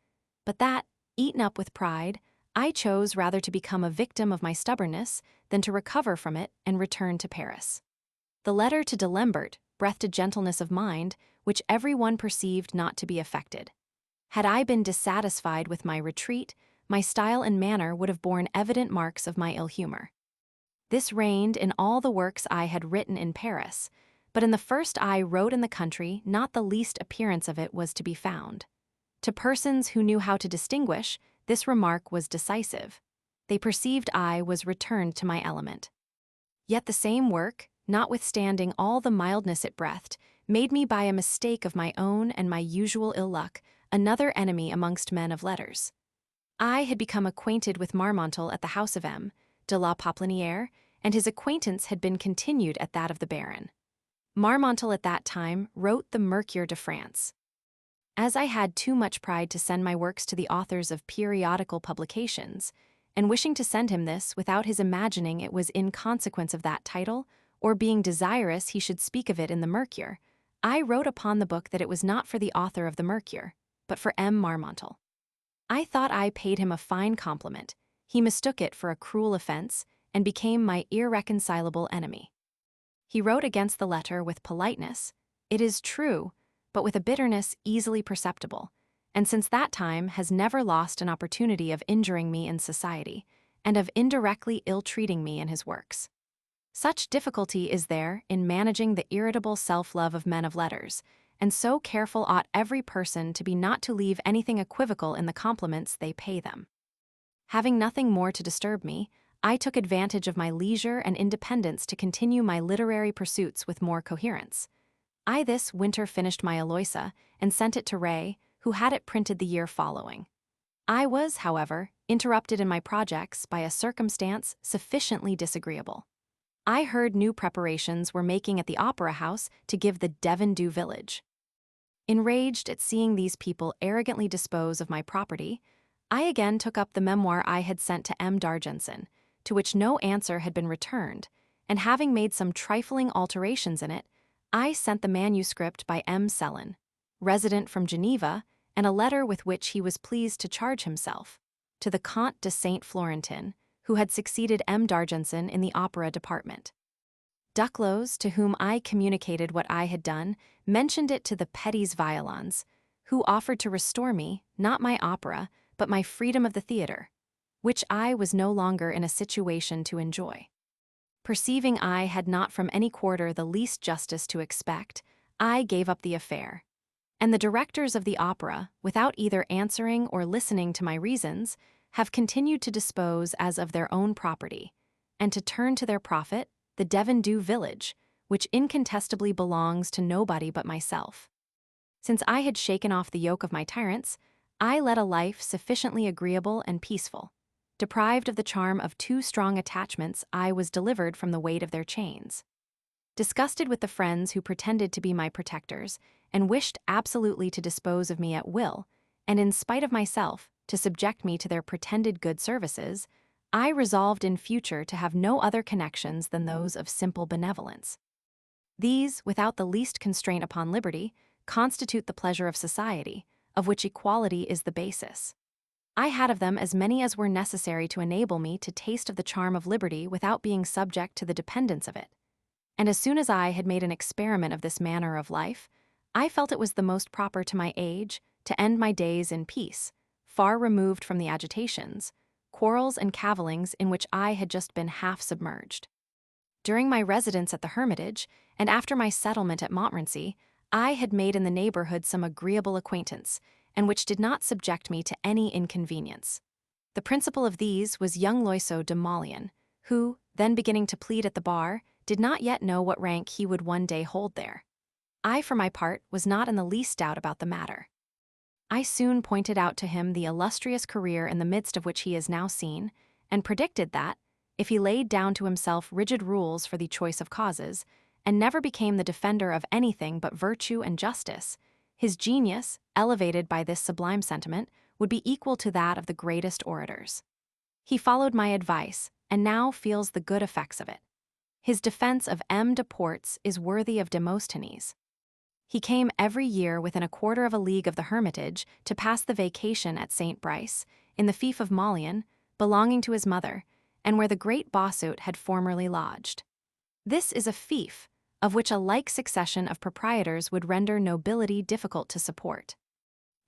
but that, eaten up with pride, I chose rather to become a victim of my stubbornness than to recover from it and return to Paris. The letter to de Lambert breathed a gentleness of mind which every one perceived not to be affected. Had I been dissatisfied with my retreat, my style and manner would have borne evident marks of my ill humor. This reigned in all the works I had written in Paris, but in the first I wrote in the country not the least appearance of it was to be found. To persons who knew how to distinguish, this remark was decisive. They perceived I was returned to my element. Yet the same work, notwithstanding all the mildness it breathed, made me by a mistake of my own and my usual ill luck another enemy amongst men of letters. I had become acquainted with Marmontel at the house of M. de la Popelinière, and his acquaintance had been continued at that of the Baron. Marmontel at that time wrote the Mercure de France. As I had too much pride to send my works to the authors of periodical publications, and wishing to send him this without his imagining it was in consequence of that title, or being desirous he should speak of it in the Mercure, I wrote upon the book that it was not for the author of the Mercure, but for M. Marmontel. I thought I paid him a fine compliment. He mistook it for a cruel offense, and became my irreconcilable enemy. He wrote against the letter with politeness, it is true, but with a bitterness easily perceptible, and since that time has never lost an opportunity of injuring me in society, and of indirectly ill-treating me in his works. Such difficulty is there in managing the irritable self-love of men of letters, and so careful ought every person to be not to leave anything equivocal in the compliments they pay them. Having nothing more to disturb me, I took advantage of my leisure and independence to continue my literary pursuits with more coherence. I this winter finished my Eloisa and sent it to Ray, who had it printed the year following. I was, however, interrupted in my projects by a circumstance sufficiently disagreeable. I heard new preparations were making at the Opera House to give the Devon du Village. Enraged at seeing these people arrogantly dispose of my property, I again took up the memoir I had sent to M. Dargenson, to which no answer had been returned, and having made some trifling alterations in it, I sent the manuscript by M. Sellin, resident from Geneva, and a letter with which he was pleased to charge himself, to the Comte de Saint-Florentin, who had succeeded M. Dargenson in the opera department. Duclos, to whom I communicated what I had done, mentioned it to the Petits Violons, who offered to restore me, not my opera, but my freedom of the theatre, which I was no longer in a situation to enjoy. Perceiving I had not from any quarter the least justice to expect, I gave up the affair, and the directors of the opera, without either answering or listening to my reasons, have continued to dispose as of their own property, and to turn to their profit the Devon du Village, which incontestably belongs to nobody but myself. Since I had shaken off the yoke of my tyrants, I led a life sufficiently agreeable and peaceful. Deprived of the charm of too strong attachments, I was delivered from the weight of their chains. Disgusted with the friends who pretended to be my protectors, and wished absolutely to dispose of me at will, and in spite of myself, to subject me to their pretended good services, I resolved in future to have no other connections than those of simple benevolence. These, without the least constraint upon liberty, constitute the pleasure of society, of which equality is the basis. I had of them as many as were necessary to enable me to taste of the charm of liberty without being subject to the dependence of it. And as soon as I had made an experiment of this manner of life, I felt it was the most proper to my age to end my days in peace, far removed from the agitations, quarrels and cavillings in which I had just been half submerged. During my residence at the Hermitage, and after my settlement at Montmorency, I had made in the neighborhood some agreeable acquaintance, and which did not subject me to any inconvenience. The principal of these was young Loiseau de Maullion, who, then beginning to plead at the bar, did not yet know what rank he would one day hold there. I, for my part, was not in the least doubt about the matter. I soon pointed out to him the illustrious career in the midst of which he is now seen, and predicted that, if he laid down to himself rigid rules for the choice of causes, and never became the defender of anything but virtue and justice, his genius, elevated by this sublime sentiment, would be equal to that of the greatest orators. He followed my advice, and now feels the good effects of it. His defense of M. de Portes is worthy of Demosthenes. He came every year within a quarter of a league of the Hermitage to pass the vacation at St. Brice, in the fief of Maullion, belonging to his mother, and where the great Bossuet had formerly lodged. This is a fief, of which a like succession of proprietors would render nobility difficult to support.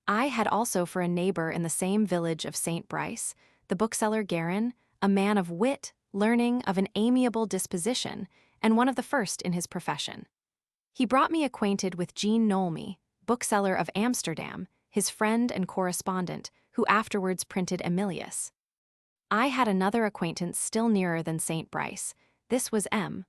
I had also for a neighbor in the same village of St. Brice, the bookseller Guérin, a man of wit, learning, of an amiable disposition, and one of the first in his profession. He brought me acquainted with Jean Nolmy, bookseller of Amsterdam, his friend and correspondent, who afterwards printed Emilius. I had another acquaintance still nearer than St. Brice. This was M.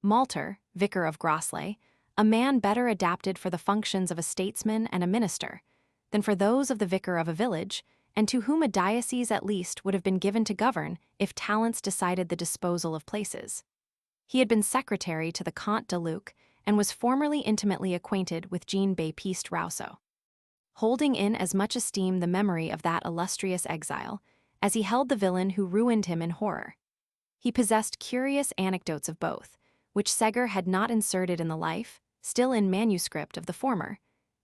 Malter, vicar of Groslay, a man better adapted for the functions of a statesman and a minister than for those of the vicar of a village, and to whom a diocese at least would have been given to govern if talents decided the disposal of places. He had been secretary to the Comte de Luc, and was formerly intimately acquainted with Jean-Baptiste Rousseau. Holding in as much esteem the memory of that illustrious exile, as he held the villain who ruined him in horror. He possessed curious anecdotes of both, which Segur had not inserted in the life, still in manuscript of the former,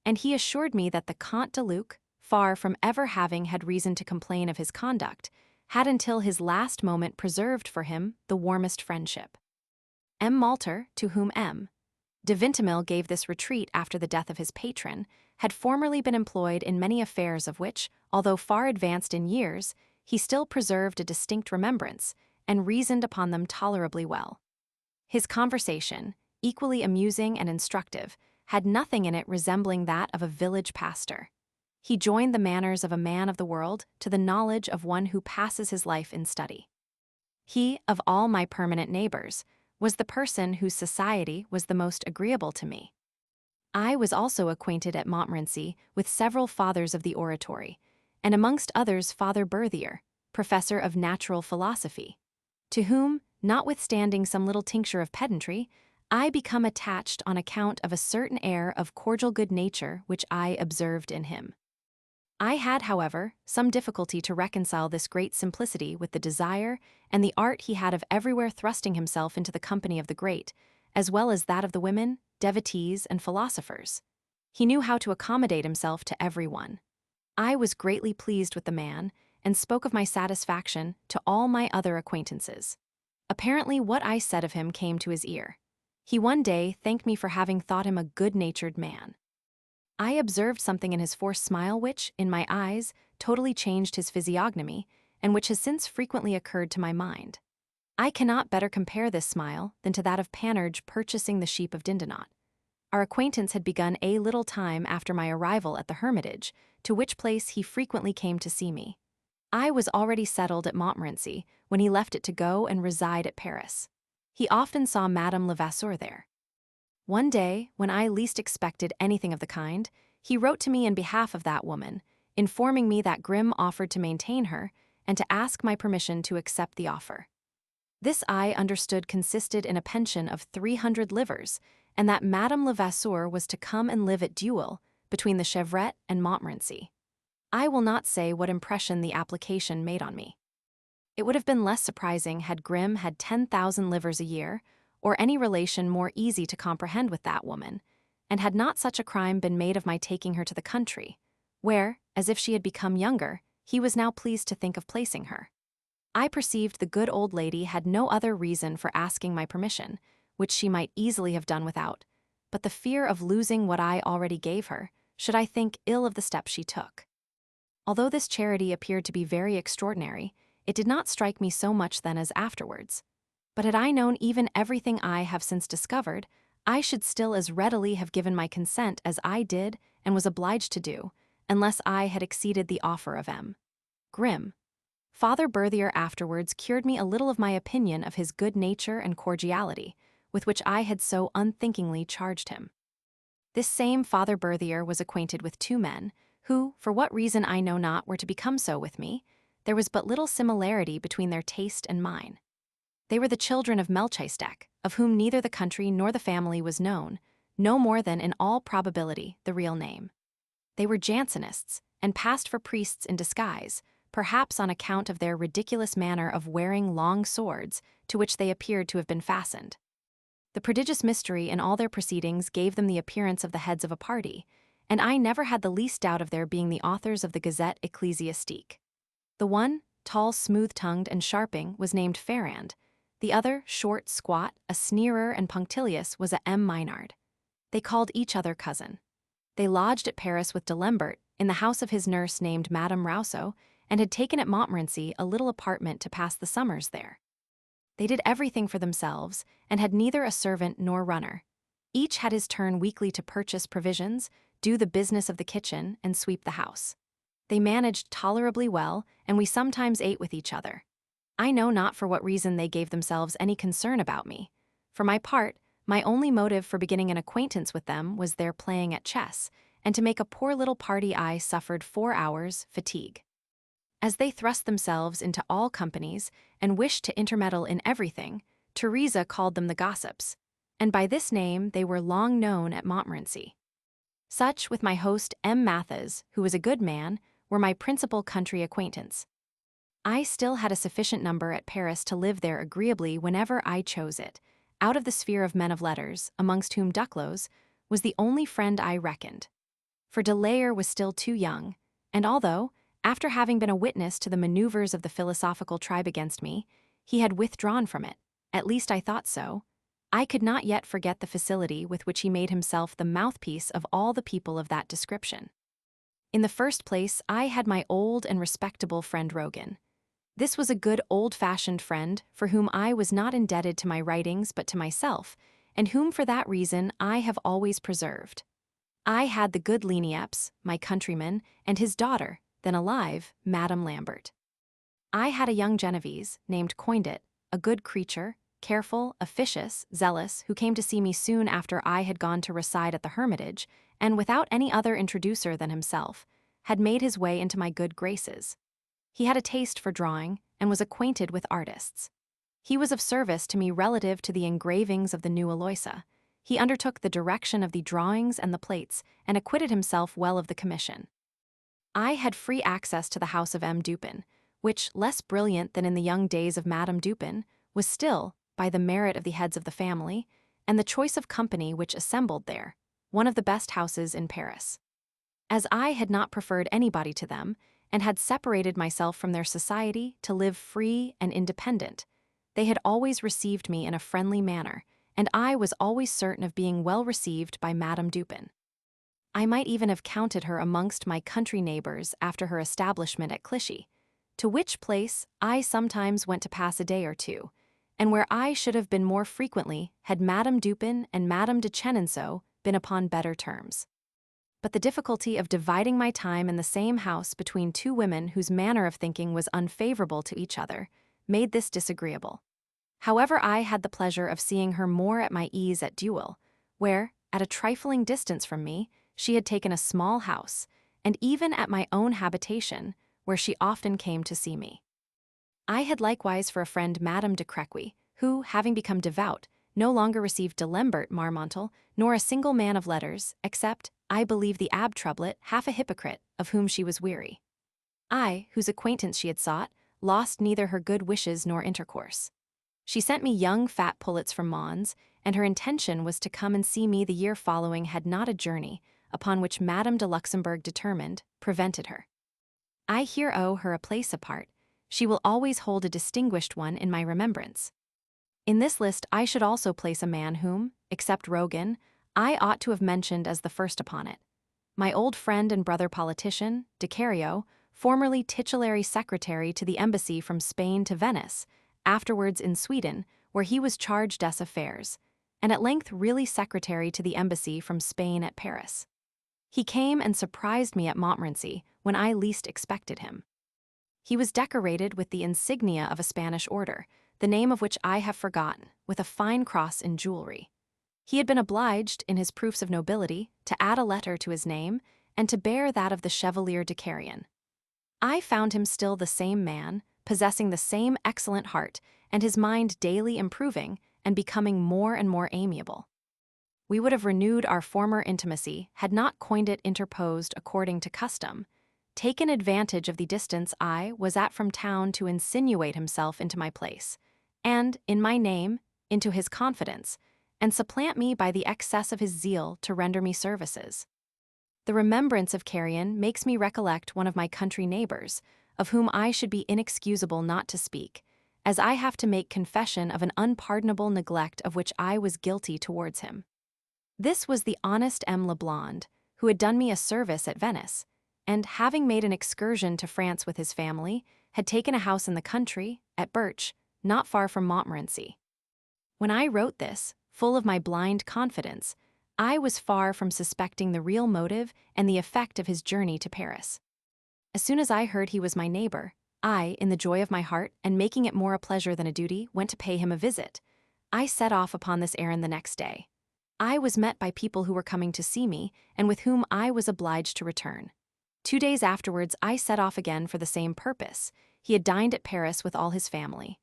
and he assured me that the Comte de Luc, far from ever having had reason to complain of his conduct, had until his last moment preserved for him the warmest friendship. M. Malter, to whom M. de Vintimille gave this retreat after the death of his patron, had formerly been employed in many affairs of which, although far advanced in years, he still preserved a distinct remembrance, and reasoned upon them tolerably well. His conversation, equally amusing and instructive, had nothing in it resembling that of a village pastor. He joined the manners of a man of the world to the knowledge of one who passes his life in study. He, of all my permanent neighbors, was the person whose society was the most agreeable to me. I was also acquainted at Montmorency with several fathers of the oratory, and amongst others Father Berthier, professor of natural philosophy, to whom, notwithstanding some little tincture of pedantry, I become attached on account of a certain air of cordial good nature which I observed in him. I had, however, some difficulty to reconcile this great simplicity with the desire and the art he had of everywhere thrusting himself into the company of the great, as well as that of the women, devotees, and philosophers. He knew how to accommodate himself to every one. I was greatly pleased with the man, and spoke of my satisfaction to all my other acquaintances. Apparently what I said of him came to his ear. He one day thanked me for having thought him a good-natured man. I observed something in his forced smile which, in my eyes, totally changed his physiognomy, and which has since frequently occurred to my mind. I cannot better compare this smile than to that of Panurge purchasing the sheep of Dindonot. Our acquaintance had begun a little time after my arrival at the Hermitage, to which place he frequently came to see me. I was already settled at Montmorency when he left it to go and reside at Paris. He often saw Madame Levasseur there. One day, when I least expected anything of the kind, he wrote to me in behalf of that woman, informing me that Grimm offered to maintain her and to ask my permission to accept the offer. This I understood consisted in a pension of 300 livres, and that Madame Levasseur was to come and live at Duel, between the Chevrette and Montmorency. I will not say what impression the application made on me. It would have been less surprising had Grimm had 10,000 livres a year, or any relation more easy to comprehend with that woman, and had not such a crime been made of my taking her to the country, where, as if she had become younger, he was now pleased to think of placing her. I perceived the good old lady had no other reason for asking my permission, which she might easily have done without, but the fear of losing what I already gave her, should I think ill of the step she took. Although this charity appeared to be very extraordinary, it did not strike me so much then as afterwards. But had I known even everything I have since discovered, I should still as readily have given my consent as I did and was obliged to do, unless I had exceeded the offer of M. Grimm. Father Berthier afterwards cured me a little of my opinion of his good nature and cordiality, with which I had so unthinkingly charged him. This same Father Berthier was acquainted with two men, who, for what reason I know not, were to become so with me. There was but little similarity between their taste and mine. They were the children of Melchizedek, of whom neither the country nor the family was known, no more than, in all probability, the real name. They were Jansenists, and passed for priests in disguise, perhaps on account of their ridiculous manner of wearing long swords, to which they appeared to have been fastened. The prodigious mystery in all their proceedings gave them the appearance of the heads of a party, and I never had the least doubt of their being the authors of the Gazette Ecclesiastique. The one, tall, smooth-tongued, and sharping, was named Ferrand. The other, short, squat, a sneerer and punctilious, was a M. Maynard. They called each other cousin. They lodged at Paris with D'Alembert, in the house of his nurse named Madame Rousseau, and had taken at Montmorency a little apartment to pass the summers there. They did everything for themselves, and had neither a servant nor runner. Each had his turn weekly to purchase provisions, do the business of the kitchen, and sweep the house. They managed tolerably well, and we sometimes ate with each other. I know not for what reason they gave themselves any concern about me. For my part, my only motive for beginning an acquaintance with them was their playing at chess, and to make a poor little party I suffered 4 hours' fatigue. As they thrust themselves into all companies and wished to intermeddle in everything, Teresa called them the gossips, and by this name they were long known at Montmorency. Such, with my host M. Mathis, who was a good man, were my principal country acquaintance. I still had a sufficient number at Paris to live there agreeably whenever I chose it, out of the sphere of men of letters, amongst whom Duclos was the only friend I reckoned. For de Layer was still too young, and although, after having been a witness to the maneuvers of the philosophical tribe against me, he had withdrawn from it, at least I thought so, I could not yet forget the facility with which he made himself the mouthpiece of all the people of that description. In the first place, I had my old and respectable friend Rogan. This was a good old-fashioned friend for whom I was not indebted to my writings but to myself, and whom for that reason I have always preserved. I had the good Ligneps, my countryman, and his daughter, then alive, Madame Lambert. I had a young Genovese, named Coindit, a good creature, careful, officious, zealous, who came to see me soon after I had gone to reside at the Hermitage, and without any other introducer than himself, had made his way into my good graces. He had a taste for drawing, and was acquainted with artists. He was of service to me relative to the engravings of the new Aloysia. He undertook the direction of the drawings and the plates, and acquitted himself well of the commission. I had free access to the house of M. Dupin, which, less brilliant than in the young days of Madame Dupin, was still, by the merit of the heads of the family, and the choice of company which assembled there, one of the best houses in Paris. As I had not preferred anybody to them, and had separated myself from their society to live free and independent, they had always received me in a friendly manner, and I was always certain of being well received by Madame Dupin. I might even have counted her amongst my country neighbors after her establishment at Clichy, to which place I sometimes went to pass a day or two, and where I should have been more frequently had Madame Dupin and Madame de Chenonceau been upon better terms. But the difficulty of dividing my time in the same house between two women whose manner of thinking was unfavorable to each other made this disagreeable. However, I had the pleasure of seeing her more at my ease at Duel, where, at a trifling distance from me, she had taken a small house, and even at my own habitation, where she often came to see me. I had likewise for a friend Madame de Crequy, who, having become devout, no longer received de Lambert Marmontel, nor a single man of letters, except, I believe, the Abbé Troublet, half a hypocrite, of whom she was weary. I, whose acquaintance she had sought, lost neither her good wishes nor intercourse. She sent me young fat pullets from Mons, and her intention was to come and see me the year following had not a journey, upon which Madame de Luxembourg determined, prevented her. I here owe her a place apart. She will always hold a distinguished one in my remembrance. In this list I should also place a man whom, except Rogan, I ought to have mentioned as the first upon it. My old friend and brother politician, de Cario, formerly titulary secretary to the embassy from Spain to Venice, afterwards in Sweden, where he was chargé d'affaires, and at length really secretary to the embassy from Spain at Paris. He came and surprised me at Montmorency when I least expected him. He was decorated with the insignia of a Spanish order, the name of which I have forgotten, with a fine cross in jewelry. He had been obliged, in his proofs of nobility, to add a letter to his name, and to bear that of the Chevalier de Carrion. I found him still the same man, possessing the same excellent heart, and his mind daily improving and becoming more and more amiable. We would have renewed our former intimacy had not Coindit interposed according to custom, taken advantage of the distance I was at from town to insinuate himself into my place, and, in my name, into his confidence, and supplant me by the excess of his zeal to render me services. The remembrance of Carrion makes me recollect one of my country neighbors, of whom I should be inexcusable not to speak, as I have to make confession of an unpardonable neglect of which I was guilty towards him. This was the honest M. Leblond, who had done me a service at Venice, and, having made an excursion to France with his family, had taken a house in the country, at Birch, not far from Montmorency. When I wrote this, full of my blind confidence, I was far from suspecting the real motive and the effect of his journey to Paris. As soon as I heard he was my neighbor, I, in the joy of my heart, and making it more a pleasure than a duty, went to pay him a visit. I set off upon this errand the next day. I was met by people who were coming to see me, and with whom I was obliged to return. 2 days afterwards I set off again for the same purpose. He had dined at Paris with all his family.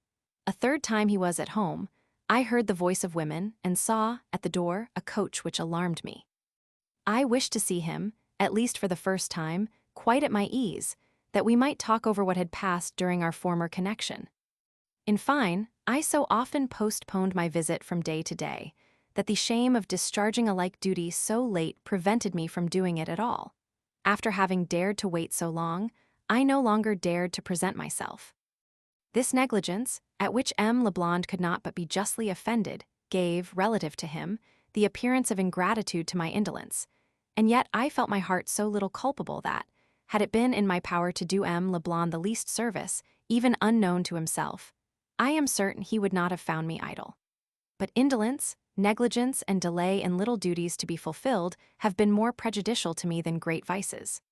A third time he was at home. I heard the voice of women, and saw, at the door, a coach which alarmed me. I wished to see him, at least for the first time, quite at my ease, that we might talk over what had passed during our former connection. In fine, I so often postponed my visit from day to day, that the shame of discharging a like duty so late prevented me from doing it at all. After having dared to wait so long, I no longer dared to present myself. This negligence, at which M. Leblond could not but be justly offended, gave, relative to him, the appearance of ingratitude to my indolence, and yet I felt my heart so little culpable that, Had it been in my power to do M. Leblanc the least service, even unknown to himself, I am certain he would not have found me idle. But indolence, negligence, and delay in little duties to be fulfilled have been more prejudicial to me than great vices.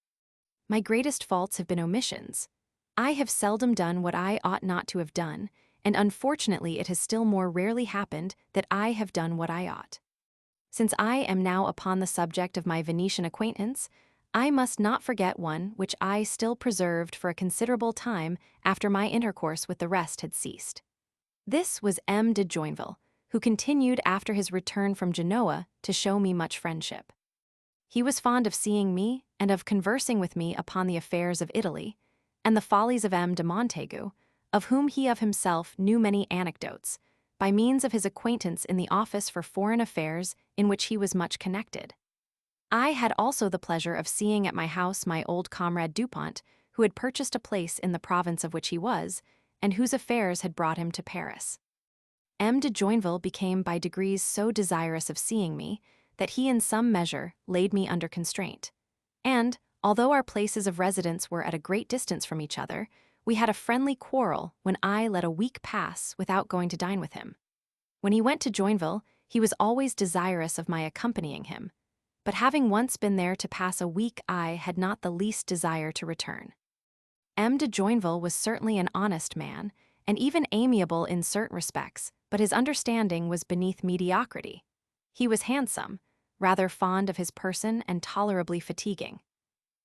My greatest faults have been omissions. I have seldom done what I ought not to have done, and unfortunately it has still more rarely happened that I have done what I ought. Since I am now upon the subject of my Venetian acquaintance, I must not forget one which I still preserved for a considerable time after my intercourse with the rest had ceased. This was M. de Joinville, who continued after his return from Genoa to show me much friendship. He was fond of seeing me and of conversing with me upon the affairs of Italy, and the follies of M. de Montaigu, of whom he of himself knew many anecdotes, by means of his acquaintance in the Office for Foreign Affairs in which he was much connected. I had also the pleasure of seeing at my house my old comrade Dupont, who had purchased a place in the province of which he was, and whose affairs had brought him to Paris. M. de Joinville became by degrees so desirous of seeing me that he in some measure laid me under constraint, and, although our places of residence were at a great distance from each other, we had a friendly quarrel when I let a week pass without going to dine with him. When he went to Joinville, he was always desirous of my accompanying him, but having once been there to pass a week, I had not the least desire to return. M. de Joinville was certainly an honest man, and even amiable in certain respects, but his understanding was beneath mediocrity. He was handsome, rather fond of his person, and tolerably fatiguing.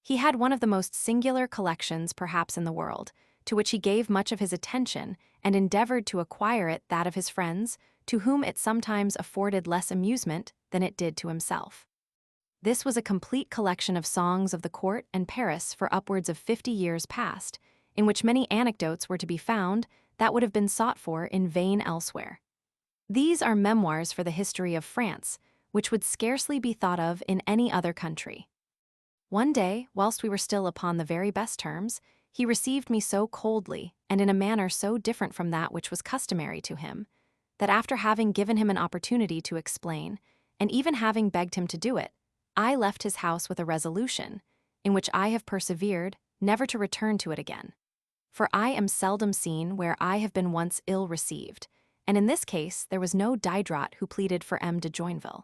He had one of the most singular collections perhaps in the world, to which he gave much of his attention and endeavored to acquire it that of his friends, to whom it sometimes afforded less amusement than it did to himself. This was a complete collection of songs of the court and Paris for upwards of 50 years past, in which many anecdotes were to be found that would have been sought for in vain elsewhere. These are memoirs for the history of France, which would scarcely be thought of in any other country. One day, whilst we were still upon the very best terms, he received me so coldly, and in a manner so different from that which was customary to him, that after having given him an opportunity to explain, and even having begged him to do it, I left his house with a resolution, in which I have persevered, never to return to it again. For I am seldom seen where I have been once ill received, and in this case there was no Diderot who pleaded for M. de Joinville.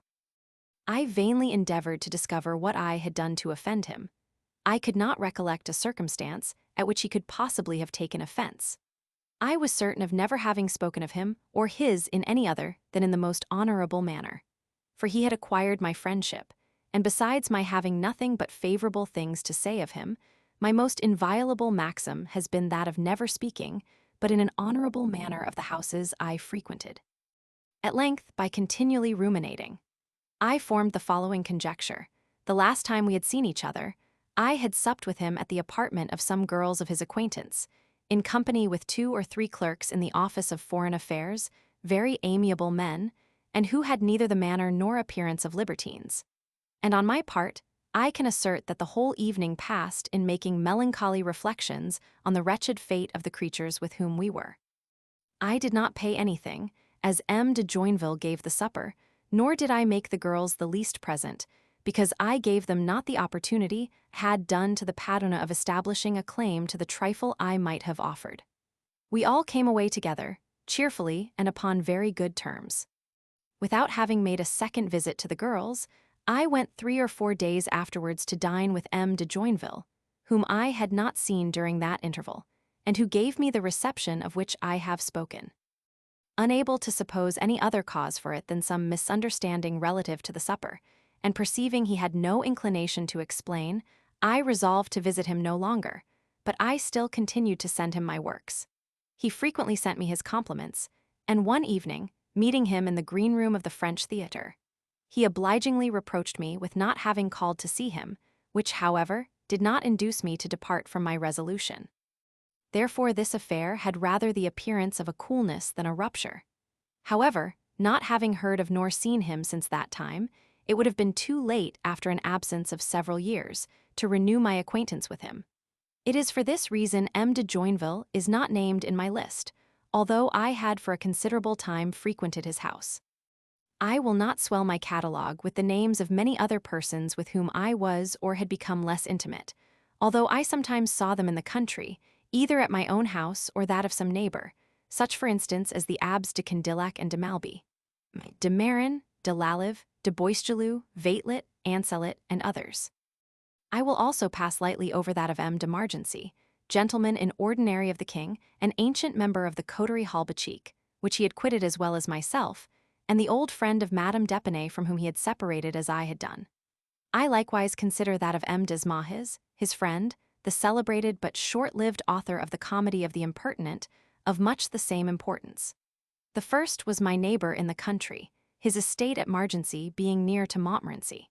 I vainly endeavored to discover what I had done to offend him. I could not recollect a circumstance at which he could possibly have taken offense. I was certain of never having spoken of him or his in any other than in the most honorable manner, for he had acquired my friendship, and besides my having nothing but favorable things to say of him, my most inviolable maxim has been that of never speaking, but in an honorable manner of the houses I frequented. At length, by continually ruminating, I formed the following conjecture. The last time we had seen each other, I had supped with him at the apartment of some girls of his acquaintance, in company with 2 or 3 clerks in the Office of Foreign Affairs, very amiable men, and who had neither the manner nor appearance of libertines. And on my part, I can assert that the whole evening passed in making melancholy reflections on the wretched fate of the creatures with whom we were. I did not pay anything, as M. de Joinville gave the supper, nor did I make the girls the least present, because I gave them not the opportunity had done to the Padrona of establishing a claim to the trifle I might have offered. We all came away together, cheerfully and upon very good terms. Without having made a second visit to the girls, I went 3 or 4 days afterwards to dine with M. de Joinville, whom I had not seen during that interval, and who gave me the reception of which I have spoken. Unable to suppose any other cause for it than some misunderstanding relative to the supper, and perceiving he had no inclination to explain, I resolved to visit him no longer, but I still continued to send him my works. He frequently sent me his compliments, and one evening, meeting him in the green room of the French theatre, he obligingly reproached me with not having called to see him, which, however, did not induce me to depart from my resolution. Therefore this affair had rather the appearance of a coolness than a rupture. However, not having heard of nor seen him since that time, it would have been too late after an absence of several years to renew my acquaintance with him. It is for this reason M. de Joinville is not named in my list, although I had for a considerable time frequented his house. I will not swell my catalogue with the names of many other persons with whom I was or had become less intimate, although I sometimes saw them in the country, either at my own house or that of some neighbor, such for instance as the Abbs de Candillac and de Malby, de Marin, de Lalive, de Boisgelou, Vaitlet, Ancelet, and others. I will also pass lightly over that of M. de Margency, gentleman in ordinary of the king, an ancient member of the Coterie Hall Bachique, which he had quitted as well as myself, and the old friend of Madame d'Epinay from whom he had separated as I had done. I likewise consider that of M. Desmages, his friend, the celebrated but short-lived author of the Comedy of the Impertinent, of much the same importance. The first was my neighbor in the country, his estate at Margency being near to Montmorency.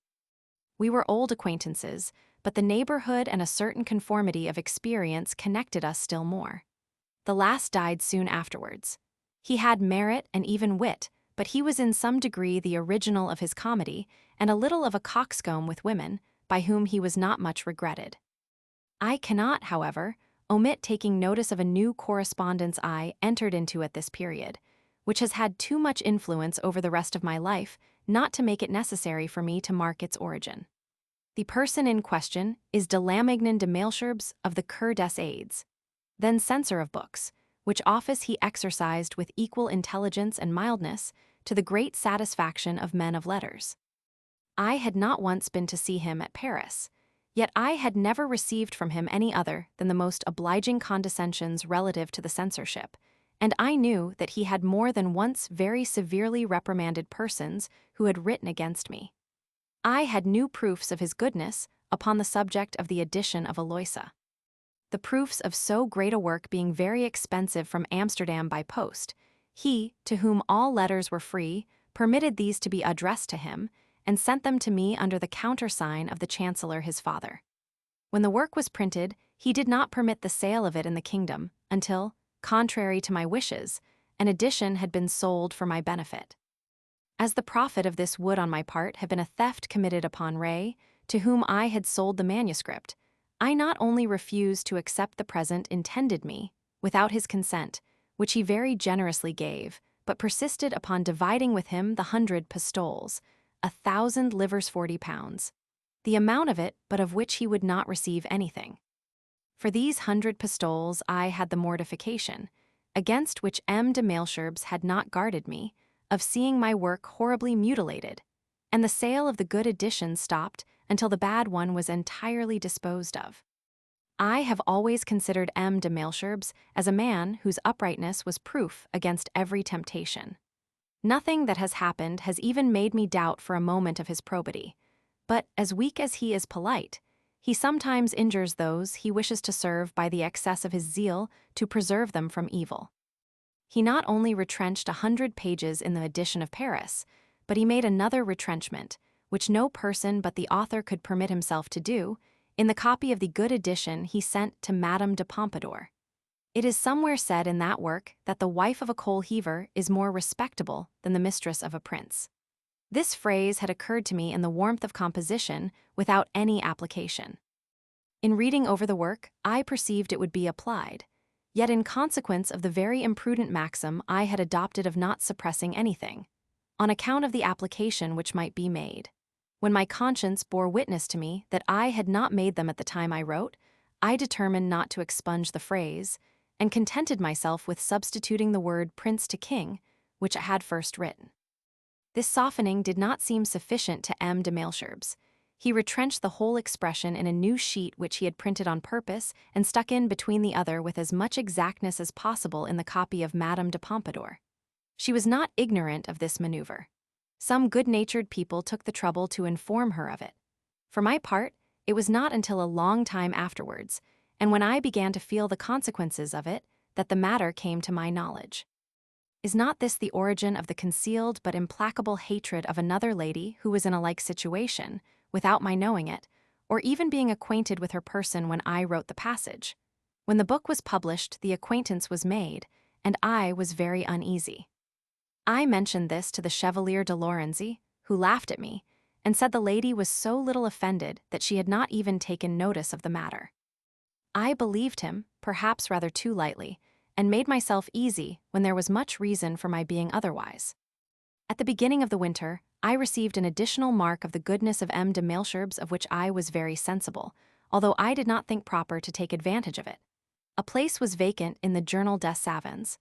We were old acquaintances, but the neighborhood and a certain conformity of experience connected us still more. The last died soon afterwards. He had merit and even wit, but he was in some degree the original of his comedy, and a little of a coxcomb with women, by whom he was not much regretted. I cannot, however, omit taking notice of a new correspondence I entered into at this period, which has had too much influence over the rest of my life not to make it necessary for me to mark its origin. The person in question is de Lammignon de Malesherbes of the Cour des Aides, then censor of books, which office he exercised with equal intelligence and mildness, to the great satisfaction of men of letters. I had not once been to see him at Paris, yet I had never received from him any other than the most obliging condescensions relative to the censorship, and I knew that he had more than once very severely reprimanded persons who had written against me. I had new proofs of his goodness upon the subject of the edition of Aloysia. The proofs of so great a work being very expensive from Amsterdam by post, he, to whom all letters were free, permitted these to be addressed to him, and sent them to me under the countersign of the Chancellor his father. When the work was printed, he did not permit the sale of it in the kingdom, until, contrary to my wishes, an edition had been sold for my benefit. As the profit of this would on my part have been a theft committed upon Ray, to whom I had sold the manuscript, I not only refused to accept the present intended me, without his consent, which he very generously gave, but persisted upon dividing with him the 100 pistoles, 1,000 livres 40 pounds, the amount of it but of which he would not receive anything. For these 100 pistoles I had the mortification, against which M. de Malesherbes had not guarded me, of seeing my work horribly mutilated, and the sale of the good edition stopped until the bad one was entirely disposed of. I have always considered M. de Malesherbes as a man whose uprightness was proof against every temptation. Nothing that has happened has even made me doubt for a moment of his probity, but as weak as he is polite, he sometimes injures those he wishes to serve by the excess of his zeal to preserve them from evil. He not only retrenched 100 pages in the edition of Paris, but he made another retrenchment, which no person but the author could permit himself to do, in the copy of the good edition he sent to Madame de Pompadour. It is somewhere said in that work that the wife of a coal heaver is more respectable than the mistress of a prince. This phrase had occurred to me in the warmth of composition without any application. In reading over the work, I perceived it would be applied, yet in consequence of the very imprudent maxim I had adopted of not suppressing anything, on account of the application which might be made. When my conscience bore witness to me that I had not made them at the time I wrote, I determined not to expunge the phrase, and contented myself with substituting the word prince to king, which I had first written. This softening did not seem sufficient to M. de Malesherbes. He retrenched the whole expression in a new sheet which he had printed on purpose and stuck in between the other with as much exactness as possible in the copy of Madame de Pompadour. She was not ignorant of this maneuver. Some good-natured people took the trouble to inform her of it. For my part, it was not until a long time afterwards, and when I began to feel the consequences of it, that the matter came to my knowledge. Is not this the origin of the concealed but implacable hatred of another lady who was in a like situation, without my knowing it, or even being acquainted with her person when I wrote the passage? When the book was published, the acquaintance was made, and I was very uneasy. I mentioned this to the Chevalier de Lorenzi, who laughed at me, and said the lady was so little offended that she had not even taken notice of the matter. I believed him, perhaps rather too lightly, and made myself easy when there was much reason for my being otherwise. At the beginning of the winter, I received an additional mark of the goodness of M. de Malesherbes of which I was very sensible, although I did not think proper to take advantage of it. A place was vacant in the Journal des Savants.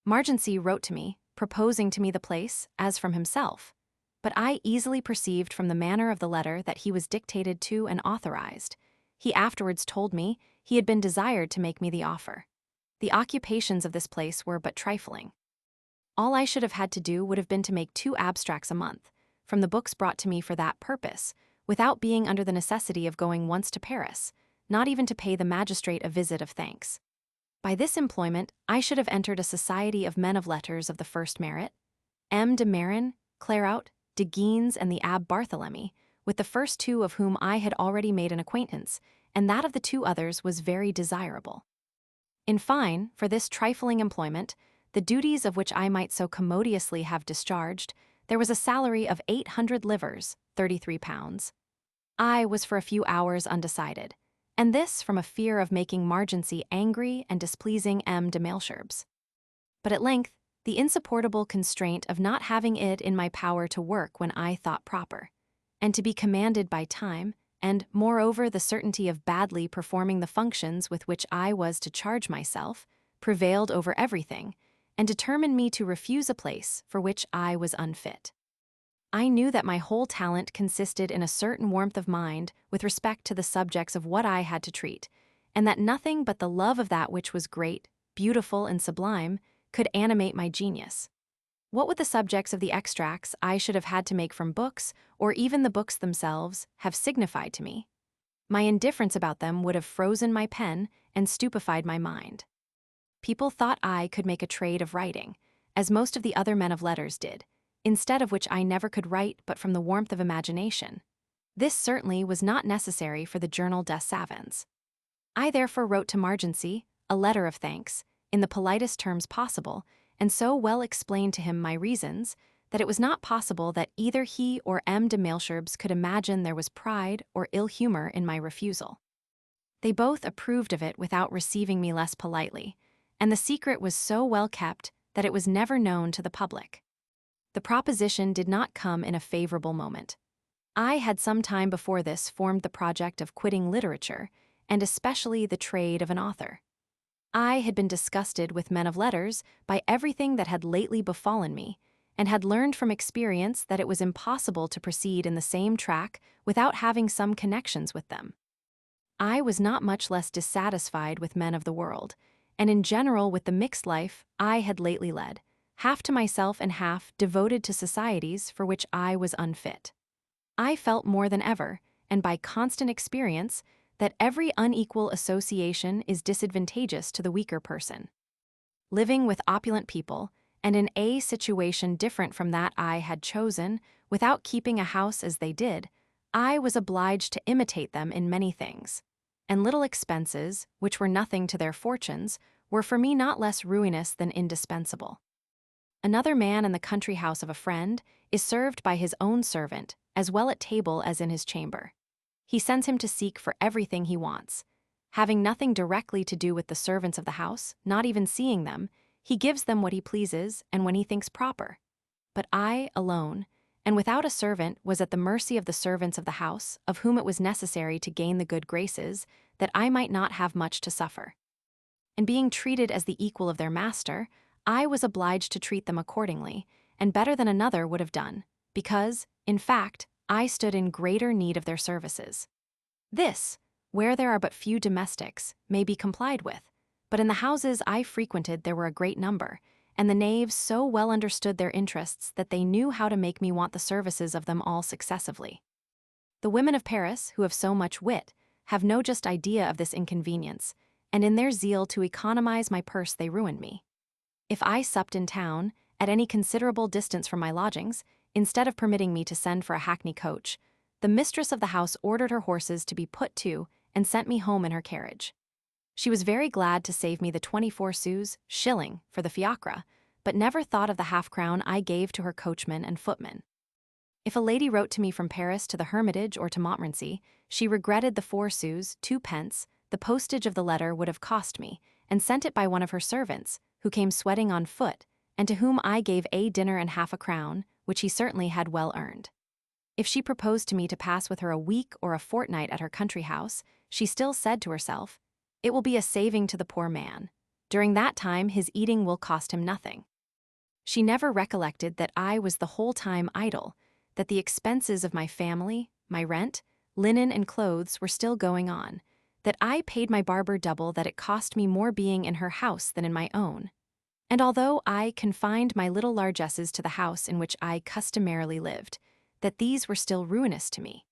Margency wrote to me, proposing to me the place, as from himself. But I easily perceived from the manner of the letter that he was dictated to and authorized. He afterwards told me he had been desired to make me the offer. The occupations of this place were but trifling. All I should have had to do would have been to make 2 abstracts a month, from the books brought to me for that purpose, without being under the necessity of going once to Paris, not even to pay the magistrate a visit of thanks. By this employment, I should have entered a society of men of letters of the first merit, M. de Marin, Clairaut, de Guines, and the Abbé Barthélemy, with the first 2 of whom I had already made an acquaintance, and that of the 2 others was very desirable. In fine, for this trifling employment, the duties of which I might so commodiously have discharged, there was a salary of 800 livres, 33 pounds. I was for a few hours undecided, and this from a fear of making Margency angry and displeasing M. de Malesherbes. But at length, the insupportable constraint of not having it in my power to work when I thought proper, and to be commanded by time, and, moreover, the certainty of badly performing the functions with which I was to charge myself, prevailed over everything, and determined me to refuse a place for which I was unfit. I knew that my whole talent consisted in a certain warmth of mind with respect to the subjects of what I had to treat, and that nothing but the love of that which was great, beautiful, and sublime could animate my genius. What would the subjects of the extracts I should have had to make from books, or even the books themselves, have signified to me? My indifference about them would have frozen my pen and stupefied my mind. People thought I could make a trade of writing, as most of the other men of letters did, instead of which I never could write but from the warmth of imagination. This certainly was not necessary for the Journal des Savants. I therefore wrote to Margency a letter of thanks, in the politest terms possible, and so well explained to him my reasons that it was not possible that either he or M. de Malesherbes could imagine there was pride or ill humor in my refusal. They both approved of it without receiving me less politely, and the secret was so well kept that it was never known to the public. The proposition did not come in a favorable moment. I had some time before this formed the project of quitting literature, and especially the trade of an author. I had been disgusted with men of letters by everything that had lately befallen me, and had learned from experience that it was impossible to proceed in the same track without having some connections with them. I was not much less dissatisfied with men of the world, and in general with the mixed life I had lately led, half to myself and half devoted to societies for which I was unfit. I felt more than ever, and by constant experience, that every unequal association is disadvantageous to the weaker person. Living with opulent people, and in a situation different from that I had chosen, without keeping a house as they did, I was obliged to imitate them in many things, and little expenses, which were nothing to their fortunes, were for me not less ruinous than indispensable. Another man in the country house of a friend is served by his own servant, as well at table as in his chamber. He sends him to seek for everything he wants. Having nothing directly to do with the servants of the house, not even seeing them, he gives them what he pleases and when he thinks proper. But I, alone, and without a servant, was at the mercy of the servants of the house, of whom it was necessary to gain the good graces, that I might not have much to suffer. And being treated as the equal of their master, I was obliged to treat them accordingly, and better than another would have done, because, in fact, I stood in greater need of their services. This, where there are but few domestics, may be complied with, but in the houses I frequented there were a great number, and the knaves so well understood their interests that they knew how to make me want the services of them all successively. The women of Paris, who have so much wit, have no just idea of this inconvenience, and in their zeal to economize my purse they ruined me. If I supped in town, at any considerable distance from my lodgings, instead of permitting me to send for a hackney coach, the mistress of the house ordered her horses to be put to and sent me home in her carriage. She was very glad to save me the 24 sous, shilling, for the fiacre, but never thought of the half-crown I gave to her coachman and footman. If a lady wrote to me from Paris to the Hermitage or to Montmorency, she regretted the 4 sous, 2 pence, the postage of the letter would have cost me, and sent it by one of her servants, who came sweating on foot, and to whom I gave a dinner and half a crown, which he certainly had well earned. If she proposed to me to pass with her a week or a fortnight at her country house, she still said to herself, "It will be a saving to the poor man. During that time, his eating will cost him nothing." She never recollected that I was the whole time idle, that the expenses of my family, my rent, linen, and clothes were still going on, that I paid my barber double that it cost me more being in her house than in my own. And although I confined my little largesses to the house in which I customarily lived, that these were still ruinous to me.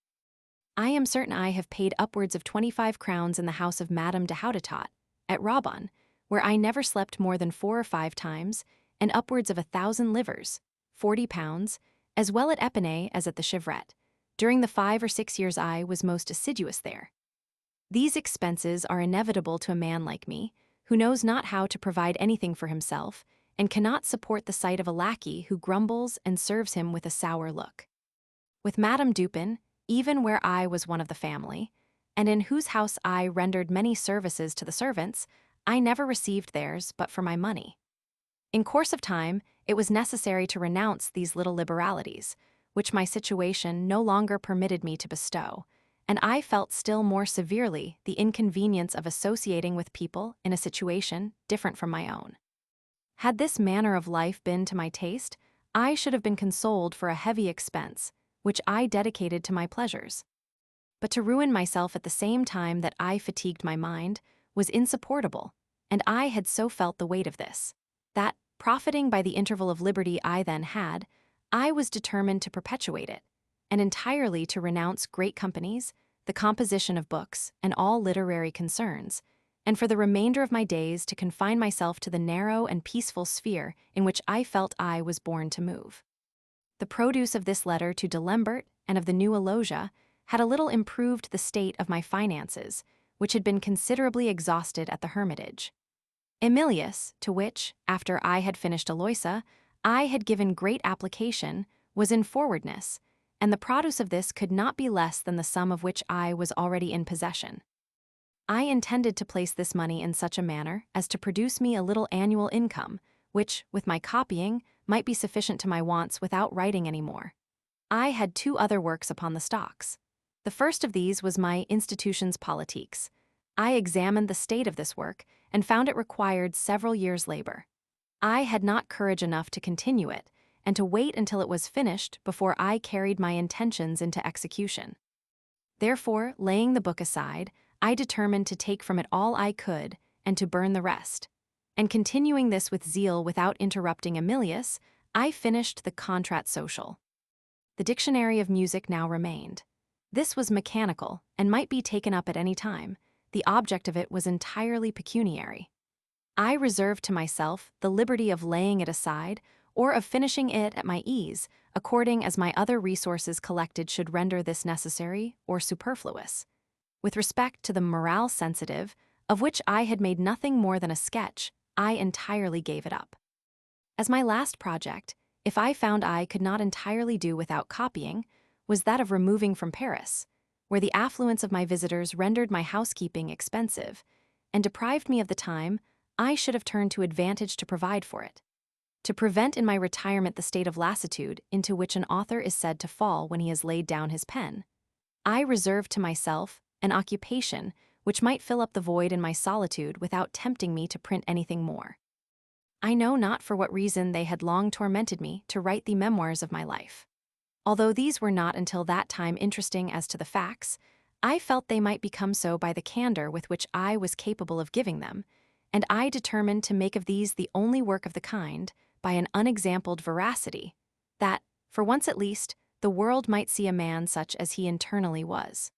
I am certain I have paid upwards of 25 crowns in the house of Madame de Houdetot, at Raubon, where I never slept more than 4 or 5 times, and upwards of 1,000 livres, £40, as well at Epinay as at the Chevrette, during the 5 or 6 years I was most assiduous there. These expenses are inevitable to a man like me, who knows not how to provide anything for himself, and cannot support the sight of a lackey who grumbles and serves him with a sour look. With Madame Dupin, even where I was one of the family, and in whose house I rendered many services to the servants, I never received theirs but for my money. In course of time, it was necessary to renounce these little liberalities, which my situation no longer permitted me to bestow, and I felt still more severely the inconvenience of associating with people in a situation different from my own. Had this manner of life been to my taste, I should have been consoled for a heavy expense, which I dedicated to my pleasures. But to ruin myself at the same time that I fatigued my mind was insupportable, and I had so felt the weight of this, that, profiting by the interval of liberty I then had, I was determined to perpetuate it, and entirely to renounce great companies, the composition of books, and all literary concerns, and for the remainder of my days to confine myself to the narrow and peaceful sphere in which I felt I was born to move. The produce of this letter to de Lambert and of the new Elogia had a little improved the state of my finances, which had been considerably exhausted at the Hermitage. Emilius, to which, after I had finished Aloysia, I had given great application, was in forwardness, and the produce of this could not be less than the sum of which I was already in possession. I intended to place this money in such a manner as to produce me a little annual income, which, with my copying, might be sufficient to my wants without writing any more. I had 2 other works upon the stocks. The first of these was my Institutions Politiques. I examined the state of this work and found it required several years' labor. I had not courage enough to continue it, and to wait until it was finished before I carried my intentions into execution. Therefore, laying the book aside, I determined to take from it all I could and to burn the rest. And continuing this with zeal without interrupting Emilius, I finished the Contrat Social. The Dictionary of Music now remained. This was mechanical and might be taken up at any time. The object of it was entirely pecuniary. I reserved to myself the liberty of laying it aside or of finishing it at my ease, according as my other resources collected should render this necessary or superfluous. With respect to the morale sensitive, of which I had made nothing more than a sketch, I entirely gave it up. As my last project, if I found I could not entirely do without copying, was that of removing from Paris, where the affluence of my visitors rendered my housekeeping expensive, and deprived me of the time I should have turned to advantage to provide for it. To prevent in my retirement the state of lassitude into which an author is said to fall when he has laid down his pen, I reserved to myself an occupation which might fill up the void in my solitude without tempting me to print anything more. I know not for what reason they had long tormented me to write the memoirs of my life. Although these were not until that time interesting as to the facts, I felt they might become so by the candor with which I was capable of giving them, and I determined to make of these the only work of the kind, by an unexampled veracity, that, for once at least, the world might see a man such as he internally was.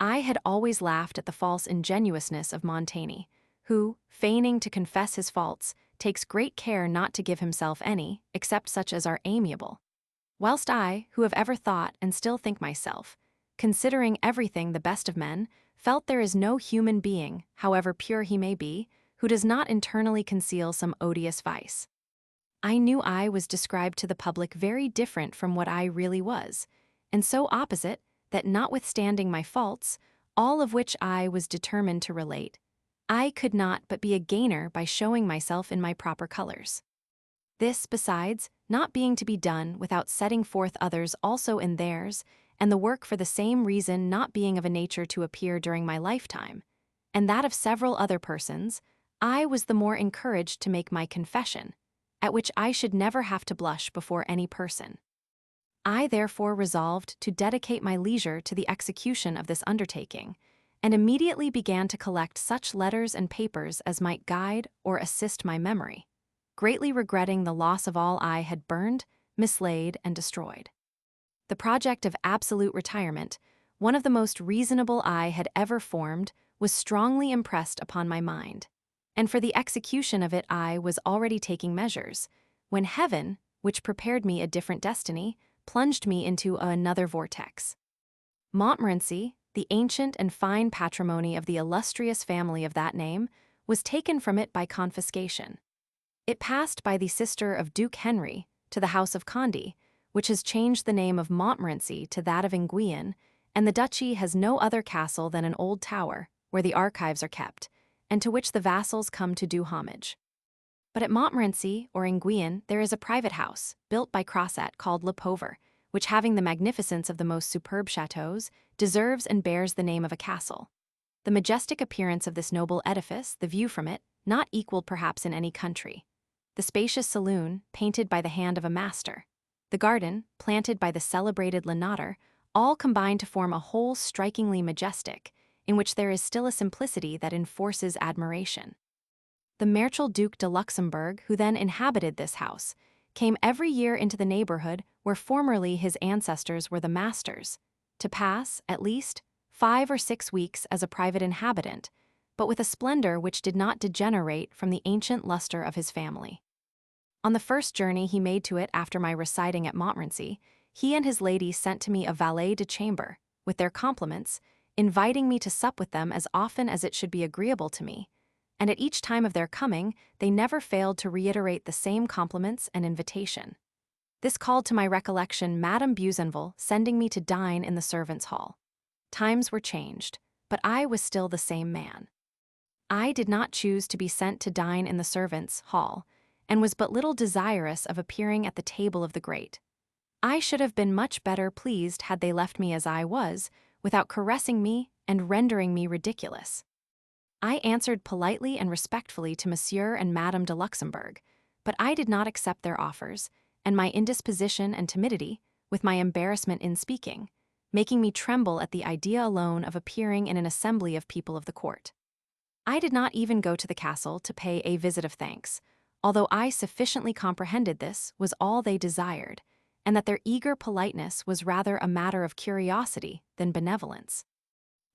I had always laughed at the false ingenuousness of Montaigne, who, feigning to confess his faults, takes great care not to give himself any, except such as are amiable. Whilst I, who have ever thought and still think myself, considering everything the best of men, felt there is no human being, however pure he may be, who does not internally conceal some odious vice. I knew I was described to the public very different from what I really was, and so opposite that notwithstanding my faults, all of which I was determined to relate, I could not but be a gainer by showing myself in my proper colors. This, besides, not being to be done without setting forth others also in theirs, and the work for the same reason not being of a nature to appear during my lifetime, and that of several other persons, I was the more encouraged to make my confession, at which I should never have to blush before any person. I therefore resolved to dedicate my leisure to the execution of this undertaking, and immediately began to collect such letters and papers as might guide or assist my memory, greatly regretting the loss of all I had burned, mislaid, and destroyed. The project of absolute retirement, one of the most reasonable I had ever formed, was strongly impressed upon my mind, and for the execution of it I was already taking measures, when heaven, which prepared me a different destiny, plunged me into another vortex. Montmorency, the ancient and fine patrimony of the illustrious family of that name, was taken from it by confiscation. It passed by the sister of Duke Henry to the House of Condé, which has changed the name of Montmorency to that of Enguien, and the duchy has no other castle than an old tower, where the archives are kept, and to which the vassals come to do homage. But at Montmorency, or Enguien, there is a private house, built by Crosset, called Le Pauvre, which, having the magnificence of the most superb chateaux, deserves and bears the name of a castle. The majestic appearance of this noble edifice, the view from it, not equaled perhaps in any country. The spacious saloon, painted by the hand of a master. The garden, planted by the celebrated Lenader, all combine to form a whole strikingly majestic, in which there is still a simplicity that enforces admiration. The Marechal Duc de Luxembourg, who then inhabited this house, came every year into the neighborhood where formerly his ancestors were the masters, to pass, at least, 5 or 6 weeks as a private inhabitant, but with a splendor which did not degenerate from the ancient luster of his family. On the first journey he made to it after my residing at Montmorency, he and his lady sent to me a valet de chambre, with their compliments, inviting me to sup with them as often as it should be agreeable to me, and at each time of their coming they never failed to reiterate the same compliments and invitation. This called to my recollection Madame Buzenval sending me to dine in the servants' hall. Times were changed, but I was still the same man. I did not choose to be sent to dine in the servants' hall, and was but little desirous of appearing at the table of the great. I should have been much better pleased had they left me as I was, without caressing me and rendering me ridiculous. I answered politely and respectfully to Monsieur and Madame de Luxembourg, but I did not accept their offers, and my indisposition and timidity, with my embarrassment in speaking, making me tremble at the idea alone of appearing in an assembly of people of the court. I did not even go to the castle to pay a visit of thanks, although I sufficiently comprehended this was all they desired, and that their eager politeness was rather a matter of curiosity than benevolence.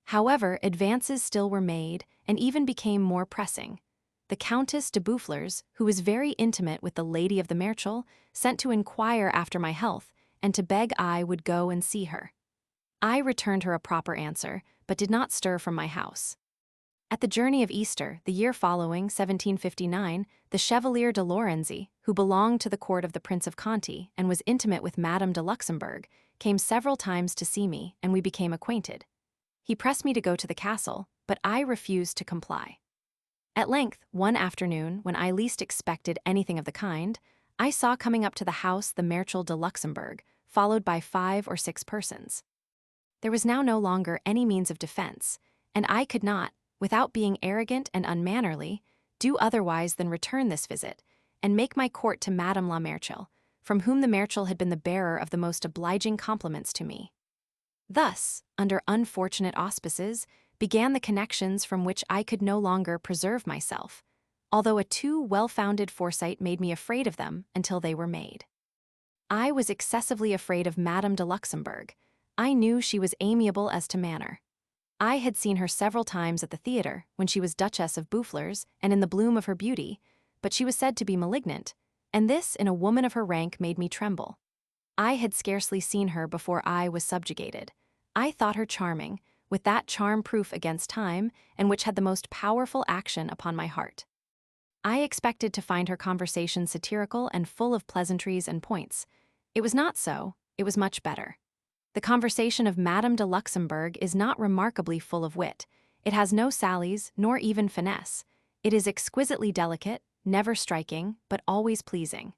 However, advances still were made, and even became more pressing. The Countess de Boufflers, who was very intimate with the lady of the Marechal, sent to inquire after my health, and to beg I would go and see her. I returned her a proper answer, but did not stir from my house. At the journey of Easter, the year following, 1759, the Chevalier de Lorenzi, who belonged to the court of the Prince of Conti and was intimate with Madame de Luxembourg, came several times to see me, and we became acquainted. He pressed me to go to the castle, but I refused to comply. At length, one afternoon, when I least expected anything of the kind, I saw coming up to the house the Marechal de Luxembourg, followed by 5 or 6 persons. There was now no longer any means of defense, and I could not, without being arrogant and unmannerly, do otherwise than return this visit, and make my court to Madame la Marechal, from whom the Marechal had been the bearer of the most obliging compliments to me. Thus, under unfortunate auspices, began the connections from which I could no longer preserve myself, although a too well-founded foresight made me afraid of them until they were made. I was excessively afraid of Madame de Luxembourg. I knew she was amiable as to manner. I had seen her several times at the theatre, when she was Duchess of Boufflers and in the bloom of her beauty, but she was said to be malignant, and this in a woman of her rank made me tremble. I had scarcely seen her before I was subjugated. I thought her charming, with that charm proof against time, and which had the most powerful action upon my heart. I expected to find her conversation satirical and full of pleasantries and points. It was not so, it was much better. The conversation of Madame de Luxembourg is not remarkably full of wit. It has no sallies, nor even finesse. It is exquisitely delicate, never striking, but always pleasing.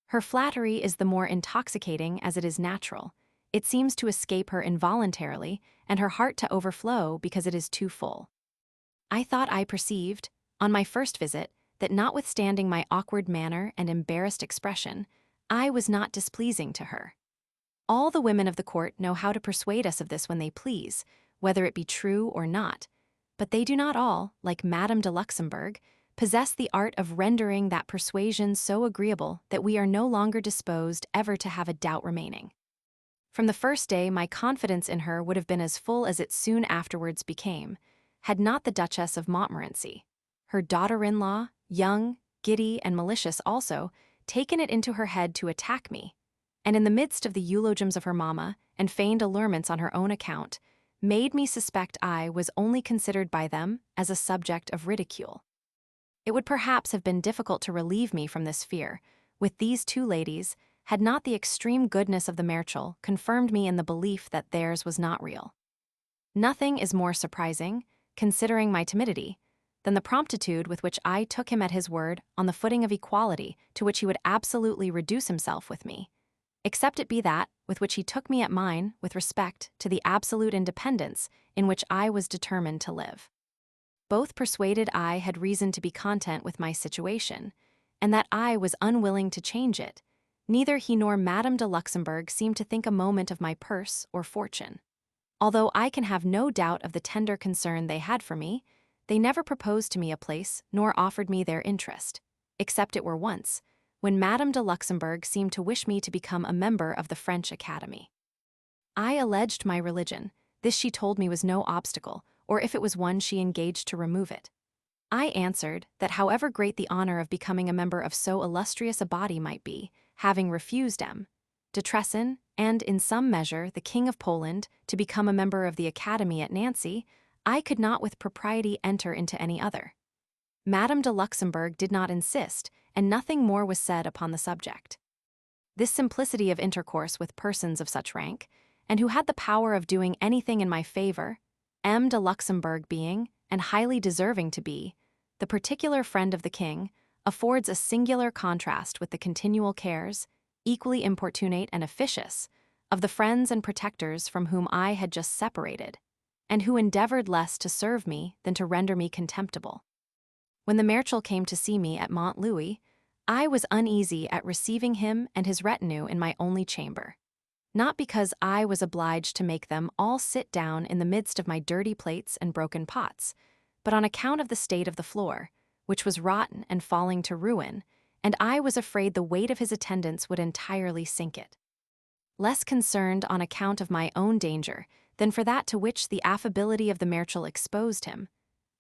Her flattery is the more intoxicating as it is natural. it seems to escape her involuntarily, and her heart to overflow because it is too full. I thought I perceived, on my first visit, that notwithstanding my awkward manner and embarrassed expression, I was not displeasing to her. All the women of the court know how to persuade us of this when they please, whether it be true or not, but they do not all, like Madame de Luxembourg, possess the art of rendering that persuasion so agreeable that we are no longer disposed ever to have a doubt remaining. From the first day, my confidence in her would have been as full as it soon afterwards became, had not the Duchess of Montmorency, her daughter-in-law, young, giddy, and malicious also, taken it into her head to attack me, and in the midst of the eulogiums of her mamma and feigned allurements on her own account, made me suspect I was only considered by them as a subject of ridicule. It would perhaps have been difficult to relieve me from this fear, with these two ladies, had not the extreme goodness of the Marechal confirmed me in the belief that theirs was not real. Nothing is more surprising, considering my timidity, than the promptitude with which I took him at his word on the footing of equality to which he would absolutely reduce himself with me, except it be that with which he took me at mine with respect to the absolute independence in which I was determined to live. Both persuaded I had reason to be content with my situation, and that I was unwilling to change it. Neither he nor Madame de Luxembourg seemed to think a moment of my purse or fortune. Although I can have no doubt of the tender concern they had for me, they never proposed to me a place nor offered me their interest, except it were once, when Madame de Luxembourg seemed to wish me to become a member of the French Academy. I alleged my religion. This she told me was no obstacle, or if it was one she engaged to remove it. I answered that however great the honor of becoming a member of so illustrious a body might be, having refused M. de Tresson, and in some measure the King of Poland, to become a member of the Academy at Nancy, I could not with propriety enter into any other. Madame de Luxembourg did not insist, and nothing more was said upon the subject. This simplicity of intercourse with persons of such rank, and who had the power of doing anything in my favor, M. de Luxembourg being, and highly deserving to be, the particular friend of the king, affords a singular contrast with the continual cares, equally importunate and officious, of the friends and protectors from whom I had just separated, and who endeavored less to serve me than to render me contemptible. When the Marechal came to see me at Mont Louis, I was uneasy at receiving him and his retinue in my only chamber, not because I was obliged to make them all sit down in the midst of my dirty plates and broken pots, but on account of the state of the floor, which was rotten and falling to ruin, and I was afraid the weight of his attendance would entirely sink it. Less concerned on account of my own danger than for that to which the affability of the Marechal exposed him,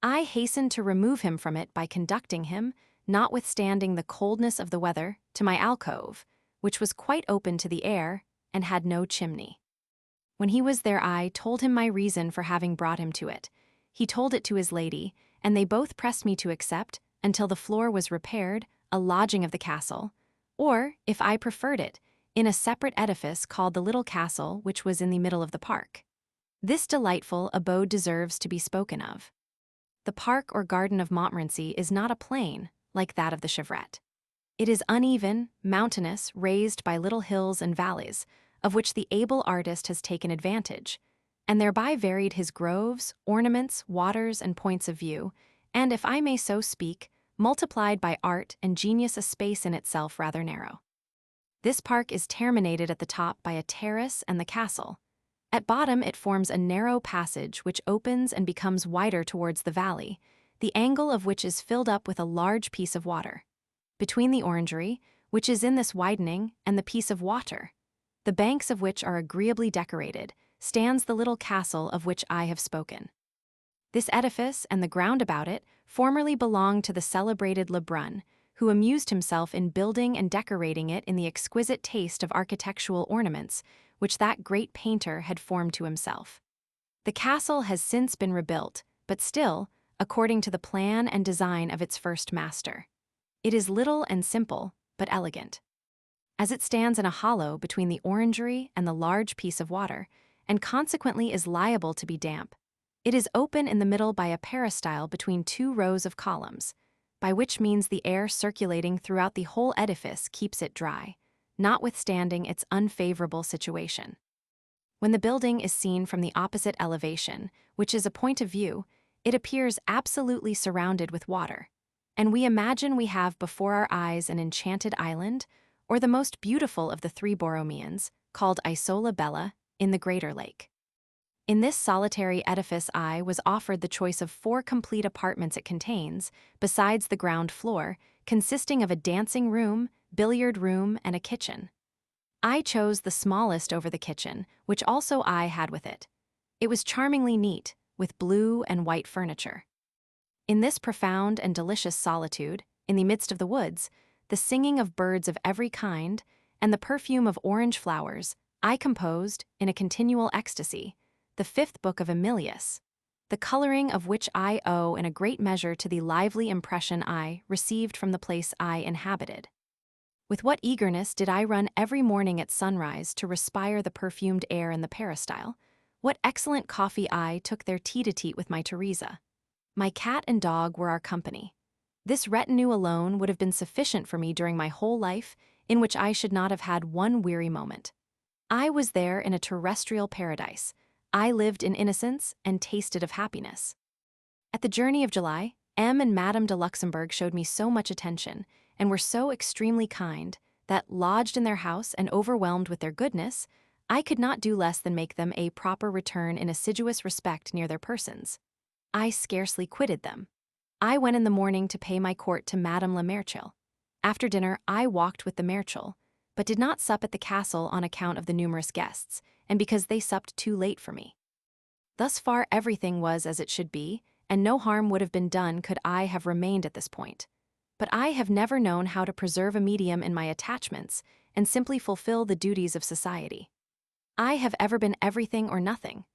I hastened to remove him from it by conducting him, notwithstanding the coldness of the weather, to my alcove, which was quite open to the air and had no chimney. When he was there, I told him my reason for having brought him to it. He told it to his lady, and they both pressed me to accept, until the floor was repaired, a lodging of the castle, or, if I preferred it, in a separate edifice called the Little Castle, which was in the middle of the park. This delightful abode deserves to be spoken of. The park or garden of Montmorency is not a plain, like that of the Chevrette. It is uneven, mountainous, raised by little hills and valleys, of which the able artist has taken advantage, and thereby varied his groves, ornaments, waters, and points of view, and, if I may so speak, multiplied by art and genius a space in itself rather narrow. This park is terminated at the top by a terrace and the castle. At bottom it forms a narrow passage which opens and becomes wider towards the valley, the angle of which is filled up with a large piece of water. Between the orangery, which is in this widening, and the piece of water, the banks of which are agreeably decorated, stands the little castle of which I have spoken. This edifice and the ground about it formerly belonged to the celebrated Lebrun, who amused himself in building and decorating it in the exquisite taste of architectural ornaments which that great painter had formed to himself. The castle has since been rebuilt, but still, according to the plan and design of its first master. It is little and simple, but elegant. As it stands in a hollow between the orangery and the large piece of water, and consequently is liable to be damp, it is open in the middle by a peristyle between two rows of columns, by which means the air circulating throughout the whole edifice keeps it dry, notwithstanding its unfavorable situation. When the building is seen from the opposite elevation, which is a point of view, it appears absolutely surrounded with water, and we imagine we have before our eyes an enchanted island, or the most beautiful of the three Borromeans, called Isola Bella, in the Greater Lake. In this solitary edifice I was offered the choice of 4 complete apartments it contains, besides the ground floor, consisting of a dancing room, billiard room, and a kitchen. I chose the smallest over the kitchen, which also I had with it. It was charmingly neat, with blue and white furniture. In this profound and delicious solitude, in the midst of the woods, the singing of birds of every kind, and the perfume of orange flowers, I composed, in a continual ecstasy, the 5th book of Emilius, the coloring of which I owe in a great measure to the lively impression I received from the place I inhabited. With what eagerness did I run every morning at sunrise to respire the perfumed air in the peristyle! What excellent coffee I took there tete-a-tete with my Teresa! My cat and dog were our company. This retinue alone would have been sufficient for me during my whole life, in which I should not have had one weary moment. I was there in a terrestrial paradise. I lived in innocence and tasted of happiness. At the journey of July, M. and Madame de Luxembourg showed me so much attention, and were so extremely kind, that, lodged in their house and overwhelmed with their goodness, I could not do less than make them a proper return in assiduous respect near their persons. I scarcely quitted them. I went in the morning to pay my court to Madame la Marechale. After dinner I walked with the Marechal, but did not sup at the castle on account of the numerous guests, and because they supped too late for me. Thus far everything was as it should be, and no harm would have been done could I have remained at this point. But I have never known how to preserve a medium in my attachments and simply fulfill the duties of society. I have ever been everything or nothing.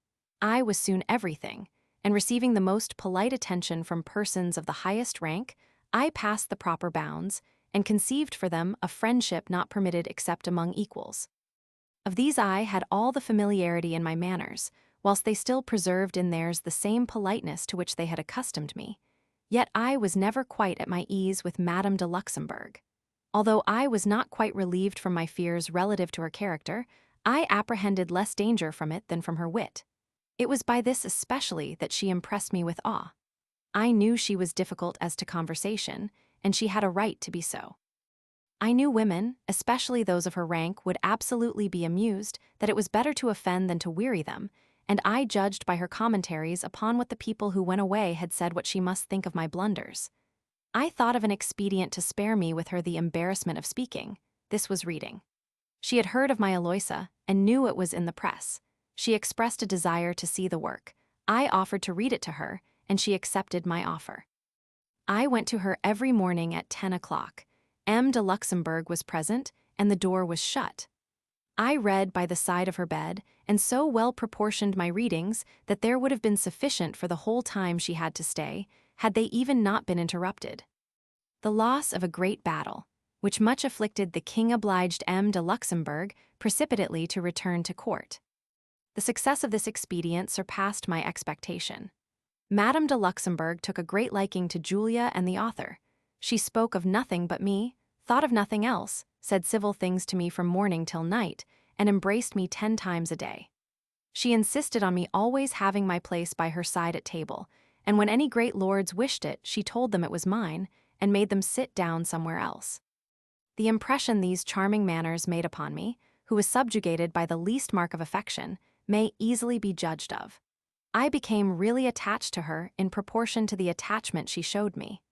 I was soon everything, and receiving the most polite attention from persons of the highest rank, I passed the proper bounds, and conceived for them a friendship not permitted except among equals. Of these I had all the familiarity in my manners, whilst they still preserved in theirs the same politeness to which they had accustomed me. Yet I was never quite at my ease with Madame de Luxembourg. Although I was not quite relieved from my fears relative to her character, I apprehended less danger from it than from her wit. It was by this especially that she impressed me with awe. I knew she was difficult as to conversation, and she had a right to be so. I knew women, especially those of her rank, would absolutely be amused, that it was better to offend than to weary them, and I judged by her commentaries upon what the people who went away had said what she must think of my blunders. I thought of an expedient to spare me with her the embarrassment of speaking. This was reading. She had heard of my Eloisa, and knew it was in the press. She expressed a desire to see the work. I offered to read it to her, and she accepted my offer. I went to her every morning at 10 o'clock. M. de Luxembourg was present, and the door was shut. I read by the side of her bed, and so well proportioned my readings that there would have been sufficient for the whole time she had to stay, had they even not been interrupted. The loss of a great battle, which much afflicted the king, obliged M. de Luxembourg precipitately to return to court. The success of this expedient surpassed my expectation. Madame de Luxembourg took a great liking to Julia and the author. She spoke of nothing but me, thought of nothing else, said civil things to me from morning till night, and embraced me 10 times a day. She insisted on me always having my place by her side at table, and when any great lords wished it, she told them it was mine, and made them sit down somewhere else. The impression these charming manners made upon me, who was subjugated by the least mark of affection, may easily be judged of. I became really attached to her in proportion to the attachment she showed me.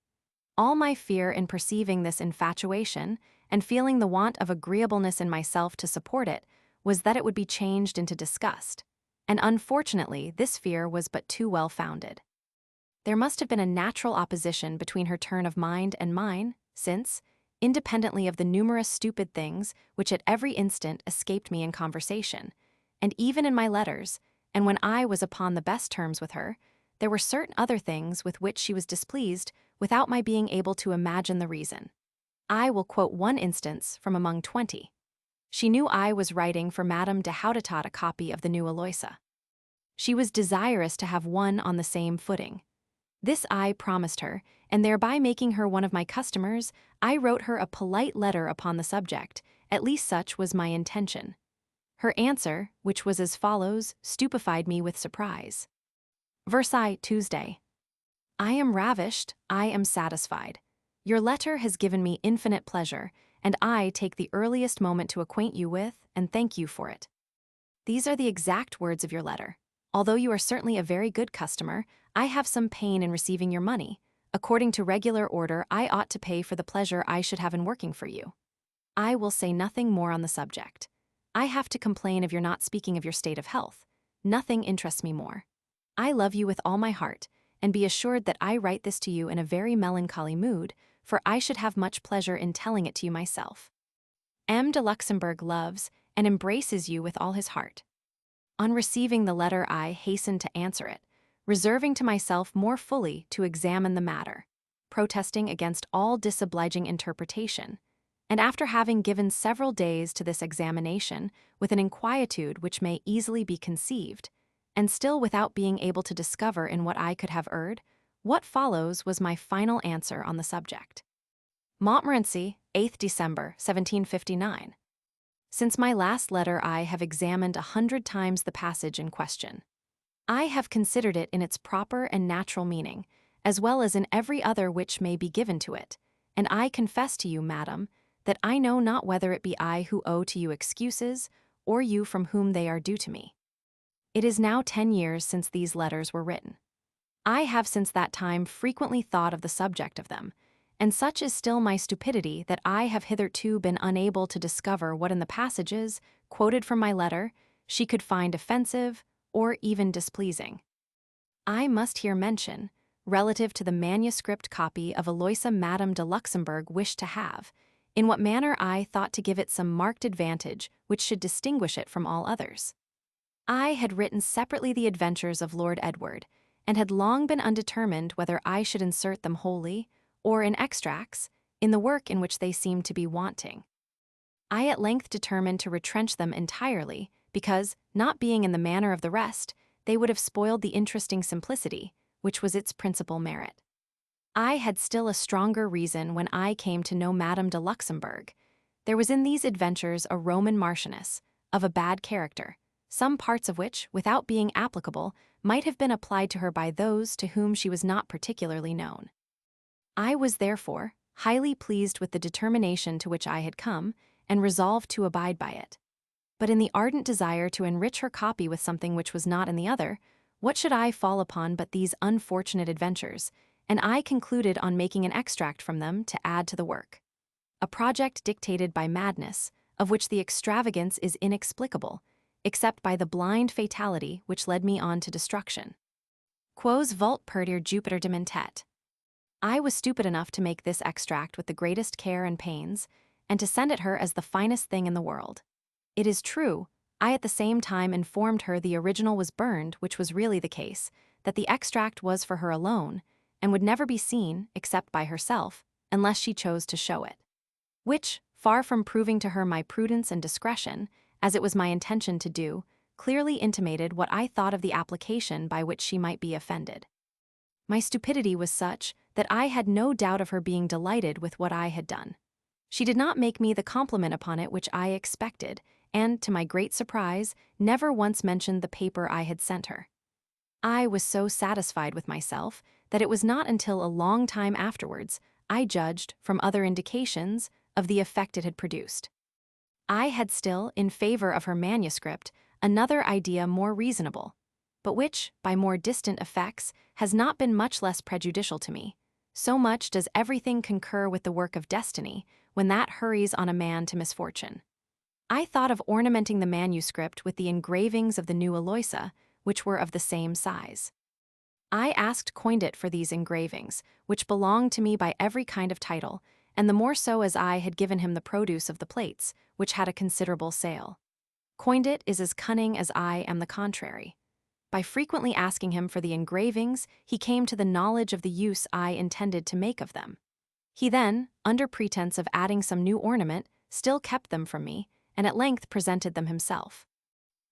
All my fear in perceiving this infatuation, and feeling the want of agreeableness in myself to support it, was that it would be changed into disgust, and unfortunately this fear was but too well founded. There must have been a natural opposition between her turn of mind and mine, since, independently of the numerous stupid things which at every instant escaped me in conversation, and even in my letters, and when I was upon the best terms with her, there were certain other things with which she was displeased without my being able to imagine the reason. I will quote one instance from among 20. She knew I was writing for Madame de Houdetot a copy of the new Eloisa. She was desirous to have one on the same footing. This I promised her, and thereby making her one of my customers, I wrote her a polite letter upon the subject, at least such was my intention. Her answer, which was as follows, stupefied me with surprise. Versailles, Tuesday. I am ravished, I am satisfied. Your letter has given me infinite pleasure, and I take the earliest moment to acquaint you with and thank you for it. These are the exact words of your letter. Although you are certainly a very good customer, I have some pain in receiving your money. According to regular order, I ought to pay for the pleasure I should have in working for you. I will say nothing more on the subject. I have to complain of your not speaking of your state of health. Nothing interests me more. I love you with all my heart, and be assured that I write this to you in a very melancholy mood, for I should have much pleasure in telling it to you myself. M. de Luxembourg loves and embraces you with all his heart. On receiving the letter, I hastened to answer it, reserving to myself more fully to examine the matter, protesting against all disobliging interpretation, and after having given several days to this examination, with an inquietude which may easily be conceived, and still without being able to discover in what I could have erred, what follows was my final answer on the subject. Montmorency, 8th December, 1759. Since my last letter I have examined 100 times the passage in question. I have considered it in its proper and natural meaning, as well as in every other which may be given to it, and I confess to you, madam, that I know not whether it be I who owe to you excuses, or you from whom they are due to me. It is now 10 years since these letters were written. I have since that time frequently thought of the subject of them, and such is still my stupidity that I have hitherto been unable to discover what in the passages, quoted from my letter, she could find offensive or even displeasing. I must here mention, relative to the manuscript copy of Aloysia Madame de Luxembourg wished to have, in what manner I thought to give it some marked advantage which should distinguish it from all others. I had written separately the adventures of Lord Edward, and had long been undetermined whether I should insert them wholly, or in extracts, in the work in which they seemed to be wanting. I at length determined to retrench them entirely, because, not being in the manner of the rest, they would have spoiled the interesting simplicity, which was its principal merit. I had still a stronger reason when I came to know Madame de Luxembourg. There was in these adventures a Roman marchioness, of a bad character, some parts of which, without being applicable, might have been applied to her by those to whom she was not particularly known. I was therefore highly pleased with the determination to which I had come, and resolved to abide by it. But in the ardent desire to enrich her copy with something which was not in the other, what should I fall upon but these unfortunate adventures, and I concluded on making an extract from them to add to the work. A project dictated by madness, of which the extravagance is inexplicable, except by the blind fatality which led me on to destruction. Quos vult perdir Jupiter dementet. I was stupid enough to make this extract with the greatest care and pains, and to send it her as the finest thing in the world. It is true, I at the same time informed her the original was burned, which was really the case, that the extract was for her alone, and would never be seen, except by herself, unless she chose to show it. Which, far from proving to her my prudence and discretion, as it was my intention to do, clearly intimated what I thought of the application by which she might be offended. My stupidity was such that I had no doubt of her being delighted with what I had done. She did not make me the compliment upon it which I expected, and, to my great surprise, never once mentioned the paper I had sent her. I was so satisfied with myself that it was not until a long time afterwards I judged, from other indications, of the effect it had produced. I had still, in favor of her manuscript, another idea more reasonable, but which, by more distant effects, has not been much less prejudicial to me. So much does everything concur with the work of destiny, when that hurries on a man to misfortune. I thought of ornamenting the manuscript with the engravings of the new Aloysia, which were of the same size. I asked Coindit for these engravings, which belonged to me by every kind of title, and the more so as I had given him the produce of the plates, which had a considerable sale. Coindit is as cunning as I am the contrary. By frequently asking him for the engravings, he came to the knowledge of the use I intended to make of them. He then, under pretense of adding some new ornament, still kept them from me, and at length presented them himself.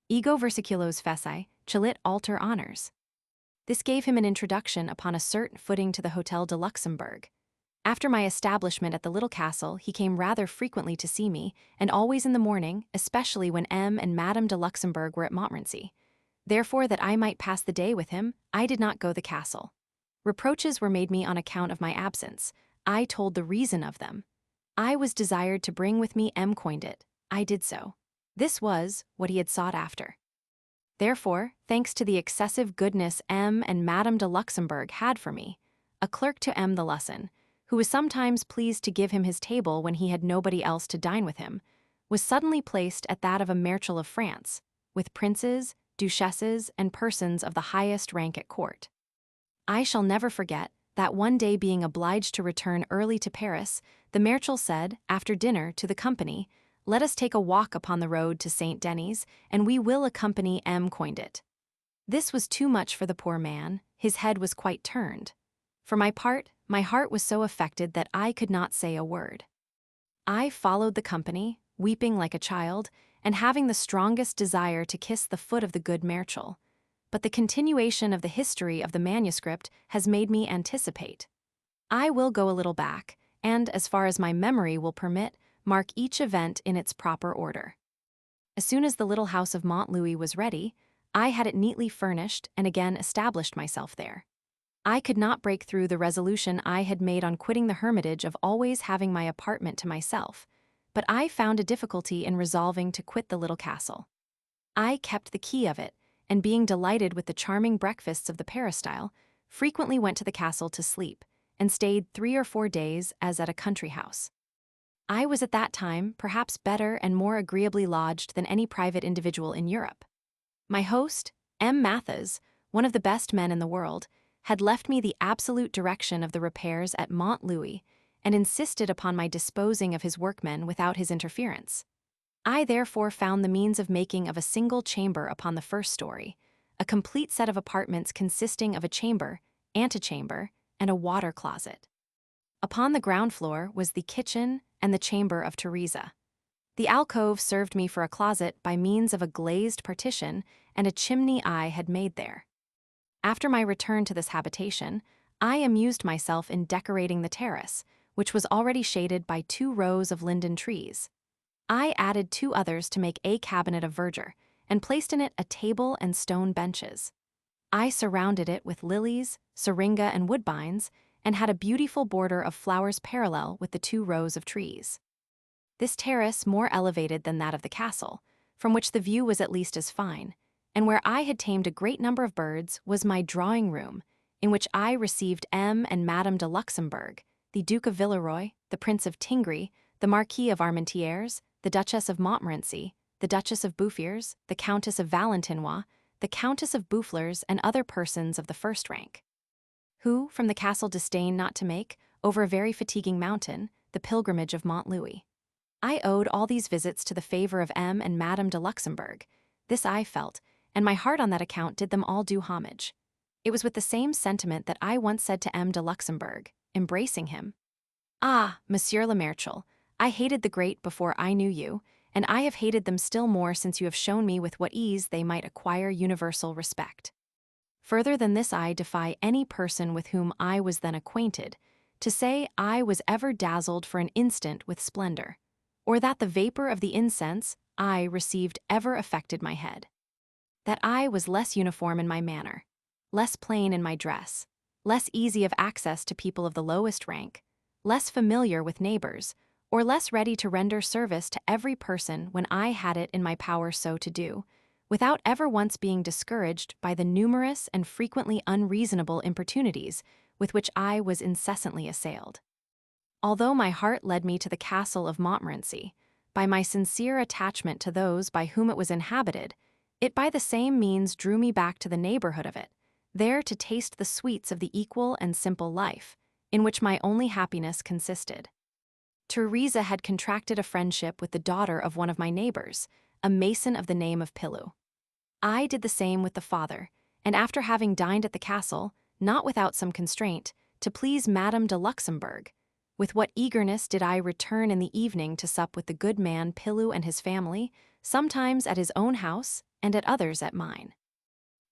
Ego versiculos feci, celit alter honors. This gave him an introduction upon a certain footing to the Hotel de Luxembourg. After my establishment at the little castle, he came rather frequently to see me, and always in the morning, especially when M. and Madame de Luxembourg were at Montmorency. Therefore, that I might pass the day with him, I did not go the castle. Reproaches were made me on account of my absence. I told the reason of them. I was desired to bring with me M. coined it. I did so. This was what he had sought after. Therefore, thanks to the excessive goodness M. and Madame de Luxembourg had for me, a clerk to M. the Lusson, who was sometimes pleased to give him his table when he had nobody else to dine with him, was suddenly placed at that of a Marechal of France, with princes, duchesses, and persons of the highest rank at court. I shall never forget that one day, being obliged to return early to Paris, the Marechal said, after dinner, to the company, "Let us take a walk upon the road to Saint Denis, and we will accompany M. coined it." This was too much for the poor man. His head was quite turned. For my part, my heart was so affected that I could not say a word. I followed the company, weeping like a child, and having the strongest desire to kiss the foot of the good Marechal. But the continuation of the history of the manuscript has made me anticipate. I will go a little back, and, as far as my memory will permit, mark each event in its proper order. As soon as the little house of Mont-Louis was ready, I had it neatly furnished and again established myself there. I could not break through the resolution I had made on quitting the hermitage of always having my apartment to myself, but I found a difficulty in resolving to quit the little castle. I kept the key of it, and being delighted with the charming breakfasts of the peristyle, frequently went to the castle to sleep, and stayed 3 or 4 days as at a country house. I was at that time perhaps better and more agreeably lodged than any private individual in Europe. My host, M. Mathis, one of the best men in the world, had left me the absolute direction of the repairs at Mont-Louis, and insisted upon my disposing of his workmen without his interference. I therefore found the means of making of a single chamber upon the first story, a complete set of apartments consisting of a chamber, antechamber, and a water closet. Upon the ground floor was the kitchen and the chamber of Teresa. The alcove served me for a closet by means of a glazed partition and a chimney I had made there. After my return to this habitation, I amused myself in decorating the terrace, which was already shaded by 2 rows of linden trees. I added 2 others to make a cabinet of verdure, and placed in it a table and stone benches. I surrounded it with lilies, syringa, and woodbines, and had a beautiful border of flowers parallel with the 2 rows of trees. This terrace, more elevated than that of the castle, from which the view was at least as fine, and where I had tamed a great number of birds, was my drawing-room, in which I received M. and Madame de Luxembourg, the Duke of Villeroy, the Prince of Tingry, the Marquis of Armentières, the Duchess of Montmorency, the Duchess of Bouffiers, the Countess of Valentinois, the Countess of Boufflers, and other persons of the first rank, who, from the castle, disdained not to make, over a very fatiguing mountain, the pilgrimage of Mont-Louis. I owed all these visits to the favor of M. and Madame de Luxembourg. This I felt, and my heart on that account did them all due homage. It was with the same sentiment that I once said to M. de Luxembourg, embracing him, "Ah, Monsieur le Marechal, I hated the great before I knew you, and I have hated them still more since you have shown me with what ease they might acquire universal respect. Further than this, I defy any person with whom I was then acquainted to say I was ever dazzled for an instant with splendor, or that the vapor of the incense I received ever affected my head. That I was less uniform in my manner, less plain in my dress, less easy of access to people of the lowest rank, less familiar with neighbors, or less ready to render service to every person when I had it in my power so to do, without ever once being discouraged by the numerous and frequently unreasonable importunities with which I was incessantly assailed. Although my heart led me to the castle of Montmorency, by my sincere attachment to those by whom it was inhabited, it by the same means drew me back to the neighborhood of it, there to taste the sweets of the equal and simple life, in which my only happiness consisted. Teresa had contracted a friendship with the daughter of one of my neighbors, a mason of the name of Pilou. I did the same with the father, and after having dined at the castle, not without some constraint, to please Madame de Luxembourg, with what eagerness did I return in the evening to sup with the good man Pilou and his family, sometimes at his own house, and at others at mine.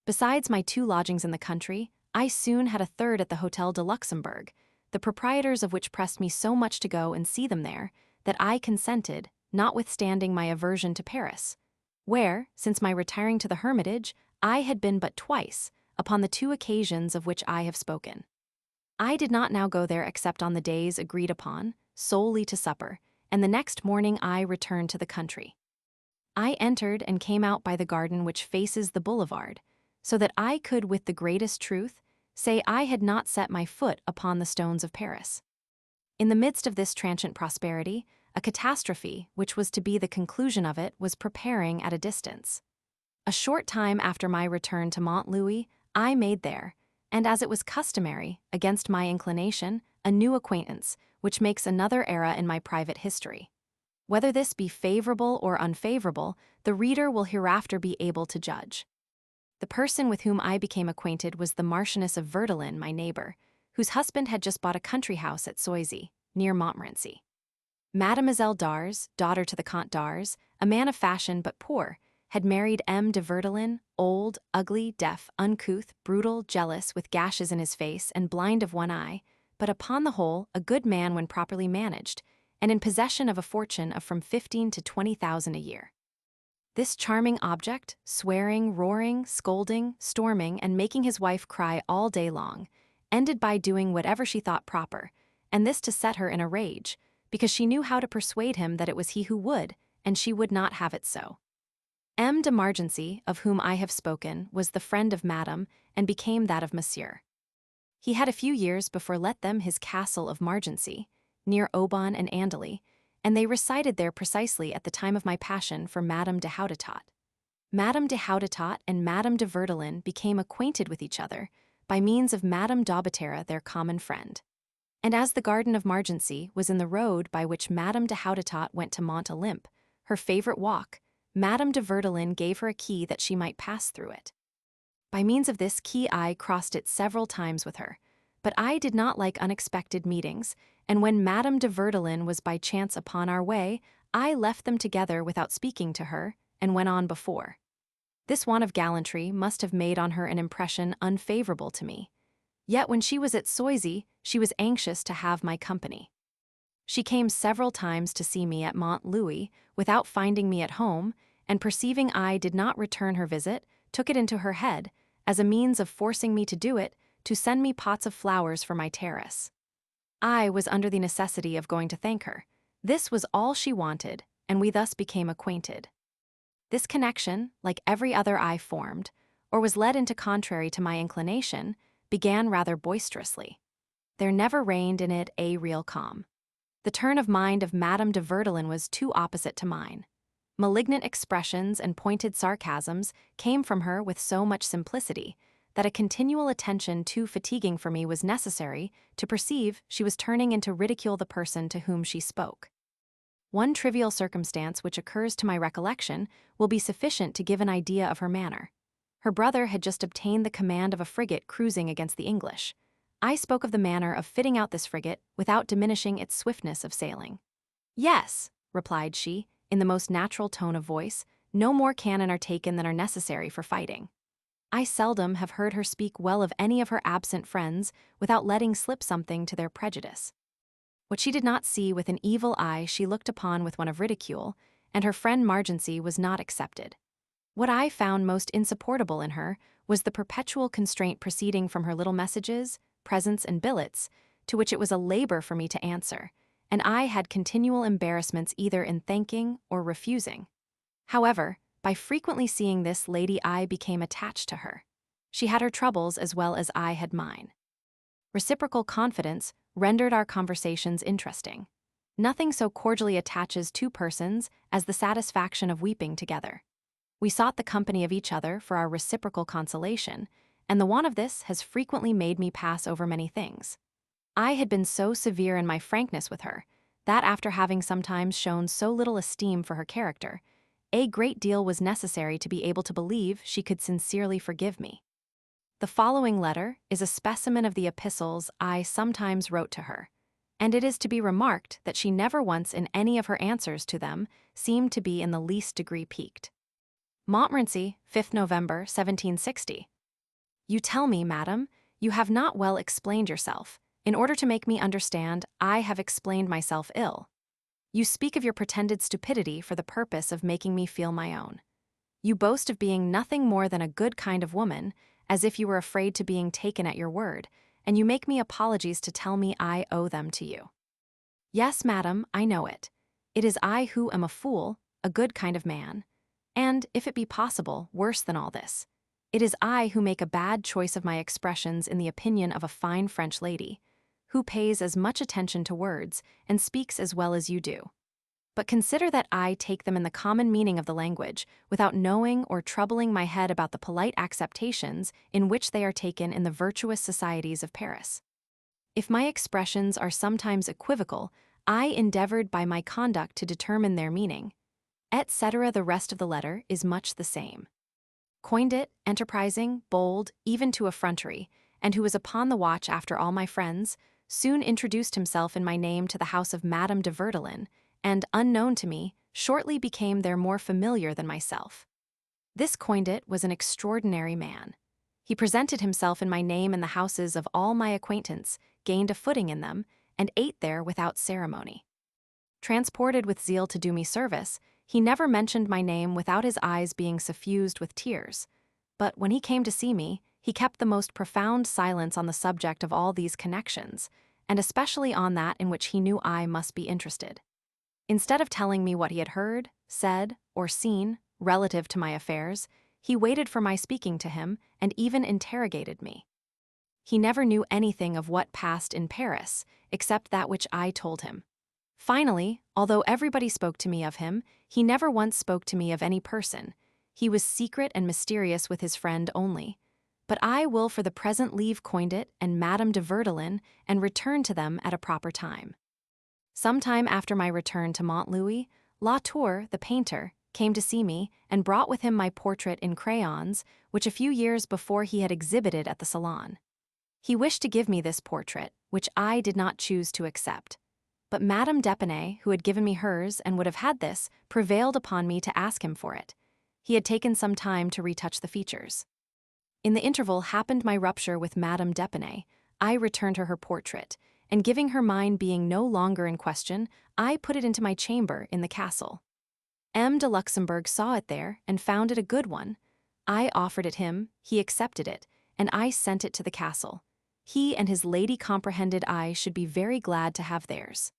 Besides my 2 lodgings in the country, I soon had a third at the Hôtel de Luxembourg, the proprietors of which pressed me so much to go and see them there, that I consented, notwithstanding my aversion to Paris, where, since my retiring to the hermitage, I had been but twice, upon the 2 occasions of which I have spoken. I did not now go there except on the days agreed upon, solely to supper, and the next morning I returned to the country. I entered and came out by the garden which faces the boulevard, so that I could with the greatest truth say I had not set my foot upon the stones of Paris. In the midst of this transient prosperity, a catastrophe, which was to be the conclusion of it, was preparing at a distance. A short time after my return to Mont Louis, I made there, and as it was customary, against my inclination, a new acquaintance, which makes another era in my private history. Whether this be favorable or unfavorable, the reader will hereafter be able to judge. The person with whom I became acquainted was the Marchioness of Verdelin, my neighbor, whose husband had just bought a country house at Soisy, near Montmorency. Mademoiselle Dars, daughter to the Comte Dars, a man of fashion but poor, had married M. de Verdelin, old, ugly, deaf, uncouth, brutal, jealous, with gashes in his face and blind of one eye, but upon the whole a good man when properly managed, and in possession of a fortune of from 15 to 20,000 a year. This charming object, swearing, roaring, scolding, storming, and making his wife cry all day long, ended by doing whatever she thought proper, and this to set her in a rage, because she knew how to persuade him that it was he who would, and she would not have it so. M. de Margency, of whom I have spoken, was the friend of Madame, and became that of Monsieur. He had a few years before let them his castle of Margency, near Aubonne and Andely, and they resided there precisely at the time of my passion for Madame de Houdetot. Madame de Houdetot and Madame de Verdelin became acquainted with each other by means of Madame d'Aubeterre, their common friend. And as the garden of Margency was in the road by which Madame de Houdetot went to Mont Olympe, her favorite walk, Madame de Verdelin gave her a key that she might pass through it. By means of this key I crossed it several times with her, but I did not like unexpected meetings, and when Madame de Verdelin was by chance upon our way, I left them together without speaking to her, and went on before. This want of gallantry must have made on her an impression unfavorable to me. Yet when she was at Soisy, she was anxious to have my company. She came several times to see me at Mont Louis without finding me at home, and perceiving I did not return her visit, took it into her head, as a means of forcing me to do it, to send me pots of flowers for my terrace. I was under the necessity of going to thank her. This was all she wanted, and we thus became acquainted. This connection, like every other I formed, or was led into contrary to my inclination, began rather boisterously. There never reigned in it a real calm. The turn of mind of Madame de Verdelin was too opposite to mine. Malignant expressions and pointed sarcasms came from her with so much simplicity that a continual attention too fatiguing for me was necessary to perceive she was turning into ridicule the person to whom she spoke. One trivial circumstance which occurs to my recollection will be sufficient to give an idea of her manner. Her brother had just obtained the command of a frigate cruising against the English. I spoke of the manner of fitting out this frigate without diminishing its swiftness of sailing. "Yes," replied she, in the most natural tone of voice, "no more cannon are taken than are necessary for fighting." I seldom have heard her speak well of any of her absent friends without letting slip something to their prejudice. What she did not see with an evil eye she looked upon with one of ridicule, and her friend Margency was not excepted. What I found most insupportable in her was the perpetual constraint proceeding from her little messages, presents, and billets, to which it was a labor for me to answer, and I had continual embarrassments either in thanking or refusing. However, by frequently seeing this lady I became attached to her. She had her troubles as well as I had mine. Reciprocal confidence rendered our conversations interesting. Nothing so cordially attaches two persons as the satisfaction of weeping together. We sought the company of each other for our reciprocal consolation, and the want of this has frequently made me pass over many things. I had been so severe in my frankness with her, that after having sometimes shown so little esteem for her character, a great deal was necessary to be able to believe she could sincerely forgive me. The following letter is a specimen of the epistles I sometimes wrote to her, and it is to be remarked that she never once in any of her answers to them seemed to be in the least degree piqued. Montmorency, 5th November, 1760. You tell me, madam, you have not well explained yourself, In order to make me understand, I have explained myself ill. You speak of your pretended stupidity for the purpose of making me feel my own. You boast of being nothing more than a good kind of woman, as if you were afraid to being taken at your word, and you make me apologies to tell me I owe them to you. Yes, madam, I know it. It is I who am a fool, a good kind of man, and, if it be possible, worse than all this. It is I who make a bad choice of my expressions in the opinion of a fine French lady, who pays as much attention to words and speaks as well as you do. But consider that I take them in the common meaning of the language, without knowing or troubling my head about the polite acceptations in which they are taken in the virtuous societies of Paris. If my expressions are sometimes equivocal, I endeavored by my conduct to determine their meaning, etc. The rest of the letter is much the same. Coined it, enterprising, bold, even to effrontery, and who was upon the watch after all my friends, soon introduced himself in my name to the house of Madame de Verdelin, and, unknown to me, shortly became there more familiar than myself. This Coined it was an extraordinary man. He presented himself in my name in the houses of all my acquaintance, gained a footing in them, and ate there without ceremony. Transported with zeal to do me service, he never mentioned my name without his eyes being suffused with tears. But when he came to see me, he kept the most profound silence on the subject of all these connections, and especially on that in which he knew I must be interested. Instead of telling me what he had heard, said, or seen, relative to my affairs, he waited for my speaking to him and even interrogated me. He never knew anything of what passed in Paris, except that which I told him. Finally, although everybody spoke to me of him, he never once spoke to me of any person. He was secret and mysterious with his friend only. But I will for the present leave Coined it and Madame de Verdelin and return to them at a proper time. Some time after my return to Montlouis, Latour, the painter, came to see me and brought with him my portrait in crayons, which a few years before he had exhibited at the Salon. He wished to give me this portrait, which I did not choose to accept. But Madame d'Épinay, who had given me hers and would have had this, prevailed upon me to ask him for it. He had taken some time to retouch the features. In the interval happened my rupture with Madame d'Épinay. I returned her portrait, and giving her mine being no longer in question, I put it into my chamber in the castle. M. de Luxembourg saw it there and found it a good one. I offered it him, he accepted it, and I sent it to the castle. He and his lady comprehended I should be very glad to have theirs.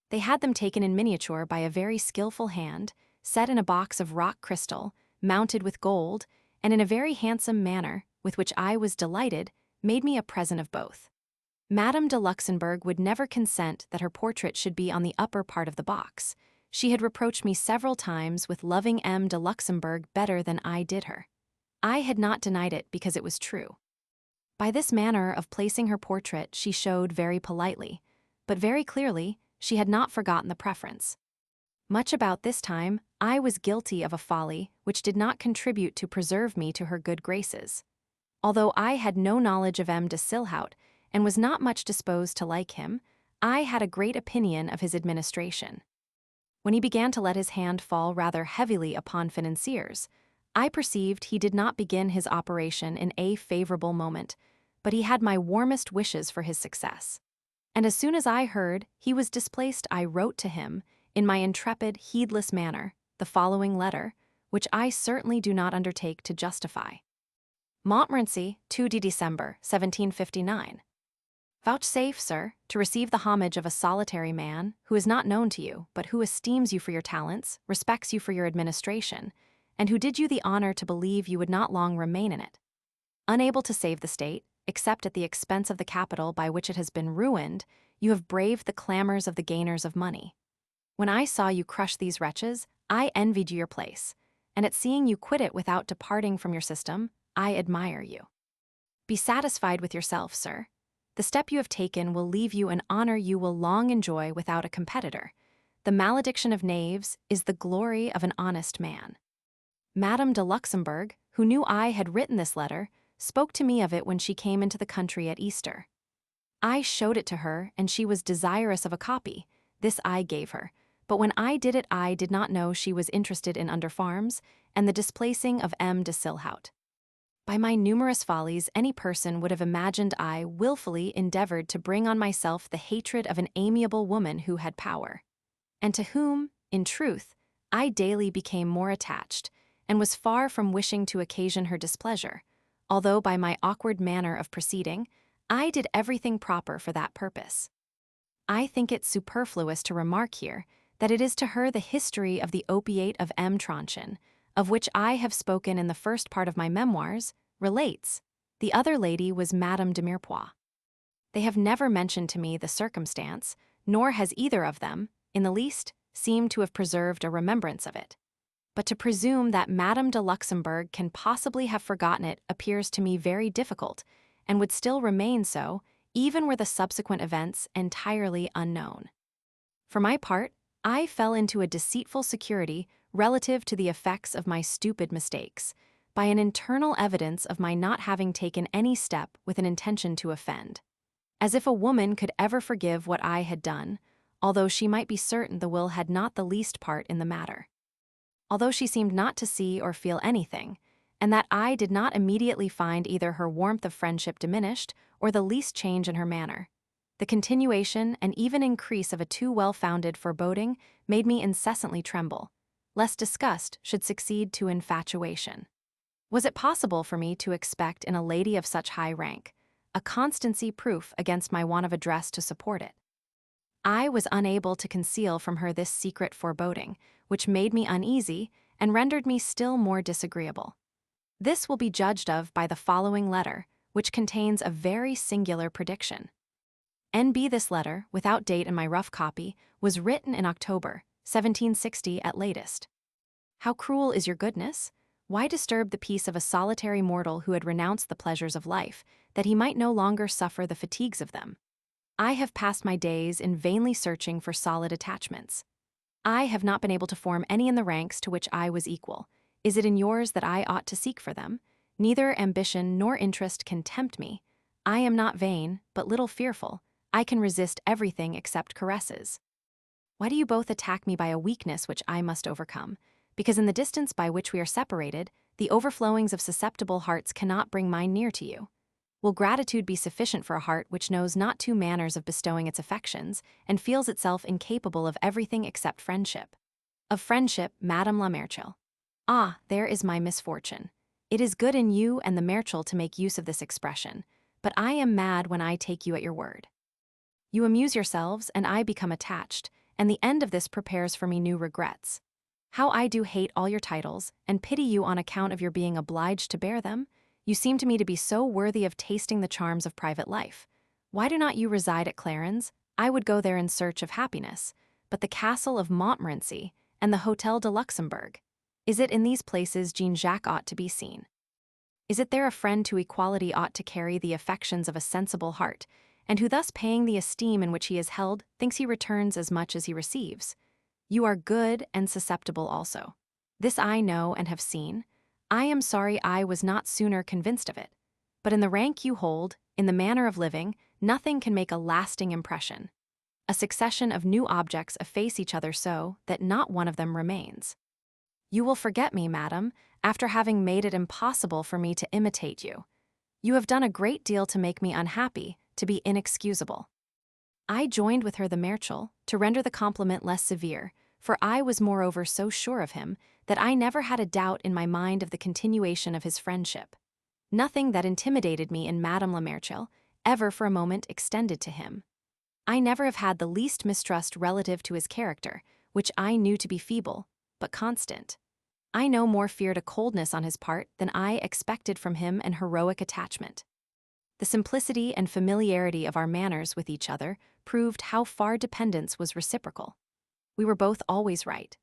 They had them taken in miniature by a very skillful hand, set in a box of rock crystal, mounted with gold, and in a very handsome manner, with which I was delighted, made me a present of both. Madame de Luxembourg would never consent that her portrait should be on the upper part of the box. She had reproached me several times with loving M. de Luxembourg better than I did her. I had not denied it because it was true. By this manner of placing her portrait she showed very politely, but very clearly she had not forgotten the preference. Much about this time, I was guilty of a folly which did not contribute to preserve me to her good graces. Although I had no knowledge of M. de Silhaut, and was not much disposed to like him, I had a great opinion of his administration. When he began to let his hand fall rather heavily upon financiers, I perceived he did not begin his operation in a favorable moment, but he had my warmest wishes for his success. And as soon as I heard he was displaced, I wrote to him, in my intrepid, heedless manner, the following letter, which I certainly do not undertake to justify. Montmorency, 2 de December, 1759. Vouchsafe, sir, to receive the homage of a solitary man, who is not known to you, but who esteems you for your talents, respects you for your administration, and who did you the honor to believe you would not long remain in it. Unable to save the state, except at the expense of the capital by which it has been ruined, you have braved the clamors of the gainers of money. When I saw you crush these wretches, I envied you your place, and at seeing you quit it without departing from your system, I admire you. Be satisfied with yourself, sir. The step you have taken will leave you an honor you will long enjoy without a competitor. The malediction of knaves is the glory of an honest man. Madame de Luxembourg, who knew I had written this letter, spoke to me of it when she came into the country at Easter. I showed it to her, and she was desirous of a copy. This I gave her, but when I did it I did not know she was interested in under farms and the displacing of M. de Silhaut. By my numerous follies, any person would have imagined I willfully endeavored to bring on myself the hatred of an amiable woman who had power, and to whom, in truth, I daily became more attached, and was far from wishing to occasion her displeasure, although by my awkward manner of proceeding, I did everything proper for that purpose. I think it superfluous to remark here that it is to her the history of the opiate of M. Tronchin, of which I have spoken in the first part of my memoirs, relates. The other lady was Madame de Mirepoix. They have never mentioned to me the circumstance, nor has either of them, in the least, seemed to have preserved a remembrance of it. But to presume that Madame de Luxembourg can possibly have forgotten it appears to me very difficult, and would still remain so, even were the subsequent events entirely unknown. For my part, I fell into a deceitful security relative to the effects of my stupid mistakes, by an internal evidence of my not having taken any step with an intention to offend. As if a woman could ever forgive what I had done, although she might be certain the will had not the least part in the matter. Although she seemed not to see or feel anything, and that I did not immediately find either her warmth of friendship diminished or the least change in her manner, the continuation and even increase of a too well-founded foreboding made me incessantly tremble, lest disgust should succeed to infatuation. Was it possible for me to expect in a lady of such high rank a constancy proof against my want of address to support it? I was unable to conceal from her this secret foreboding, which made me uneasy and rendered me still more disagreeable. This will be judged of by the following letter, which contains a very singular prediction. N.B. This letter, without date in my rough copy, was written in October, 1760 at latest. How cruel is your goodness? Why disturb the peace of a solitary mortal who had renounced the pleasures of life, that he might no longer suffer the fatigues of them? I have passed my days in vainly searching for solid attachments. I have not been able to form any in the ranks to which I was equal. Is it in yours that I ought to seek for them? Neither ambition nor interest can tempt me. I am not vain, but little fearful. I can resist everything except caresses. Why do you both attack me by a weakness which I must overcome? Because in the distance by which we are separated, the overflowings of susceptible hearts cannot bring mine near to you. Will gratitude be sufficient for a heart which knows not two manners of bestowing its affections, and feels itself incapable of everything except friendship? Of friendship, Madame la Merchel. Ah, there is my misfortune. It is good in you and the Merchel to make use of this expression, but I am mad when I take you at your word. You amuse yourselves, and I become attached, and the end of this prepares for me new regrets. How I do hate all your titles, and pity you on account of your being obliged to bear them. You seem to me to be so worthy of tasting the charms of private life. Why do not you reside at Clarens? I would go there in search of happiness, but the castle of Montmorency and the Hôtel de Luxembourg. Is it in these places Jean-Jacques ought to be seen? Is it there a friend to equality ought to carry the affections of a sensible heart, and who thus paying the esteem in which he is held, thinks he returns as much as he receives? You are good and susceptible also. This I know and have seen. I am sorry I was not sooner convinced of it. But in the rank you hold, in the manner of living, nothing can make a lasting impression. A succession of new objects efface each other so that not one of them remains. You will forget me, madam, after having made it impossible for me to imitate you. You have done a great deal to make me unhappy, to be inexcusable. I joined with her the Merchel, to render the compliment less severe, for I was moreover so sure of him that I never had a doubt in my mind of the continuation of his friendship. Nothing that intimidated me in Madame la Merchel ever for a moment extended to him. I never have had the least mistrust relative to his character, which I knew to be feeble, but constant. I no more feared a coldness on his part than I expected from him an heroic attachment. The simplicity and familiarity of our manners with each other proved how far dependence was reciprocal. We were both always right.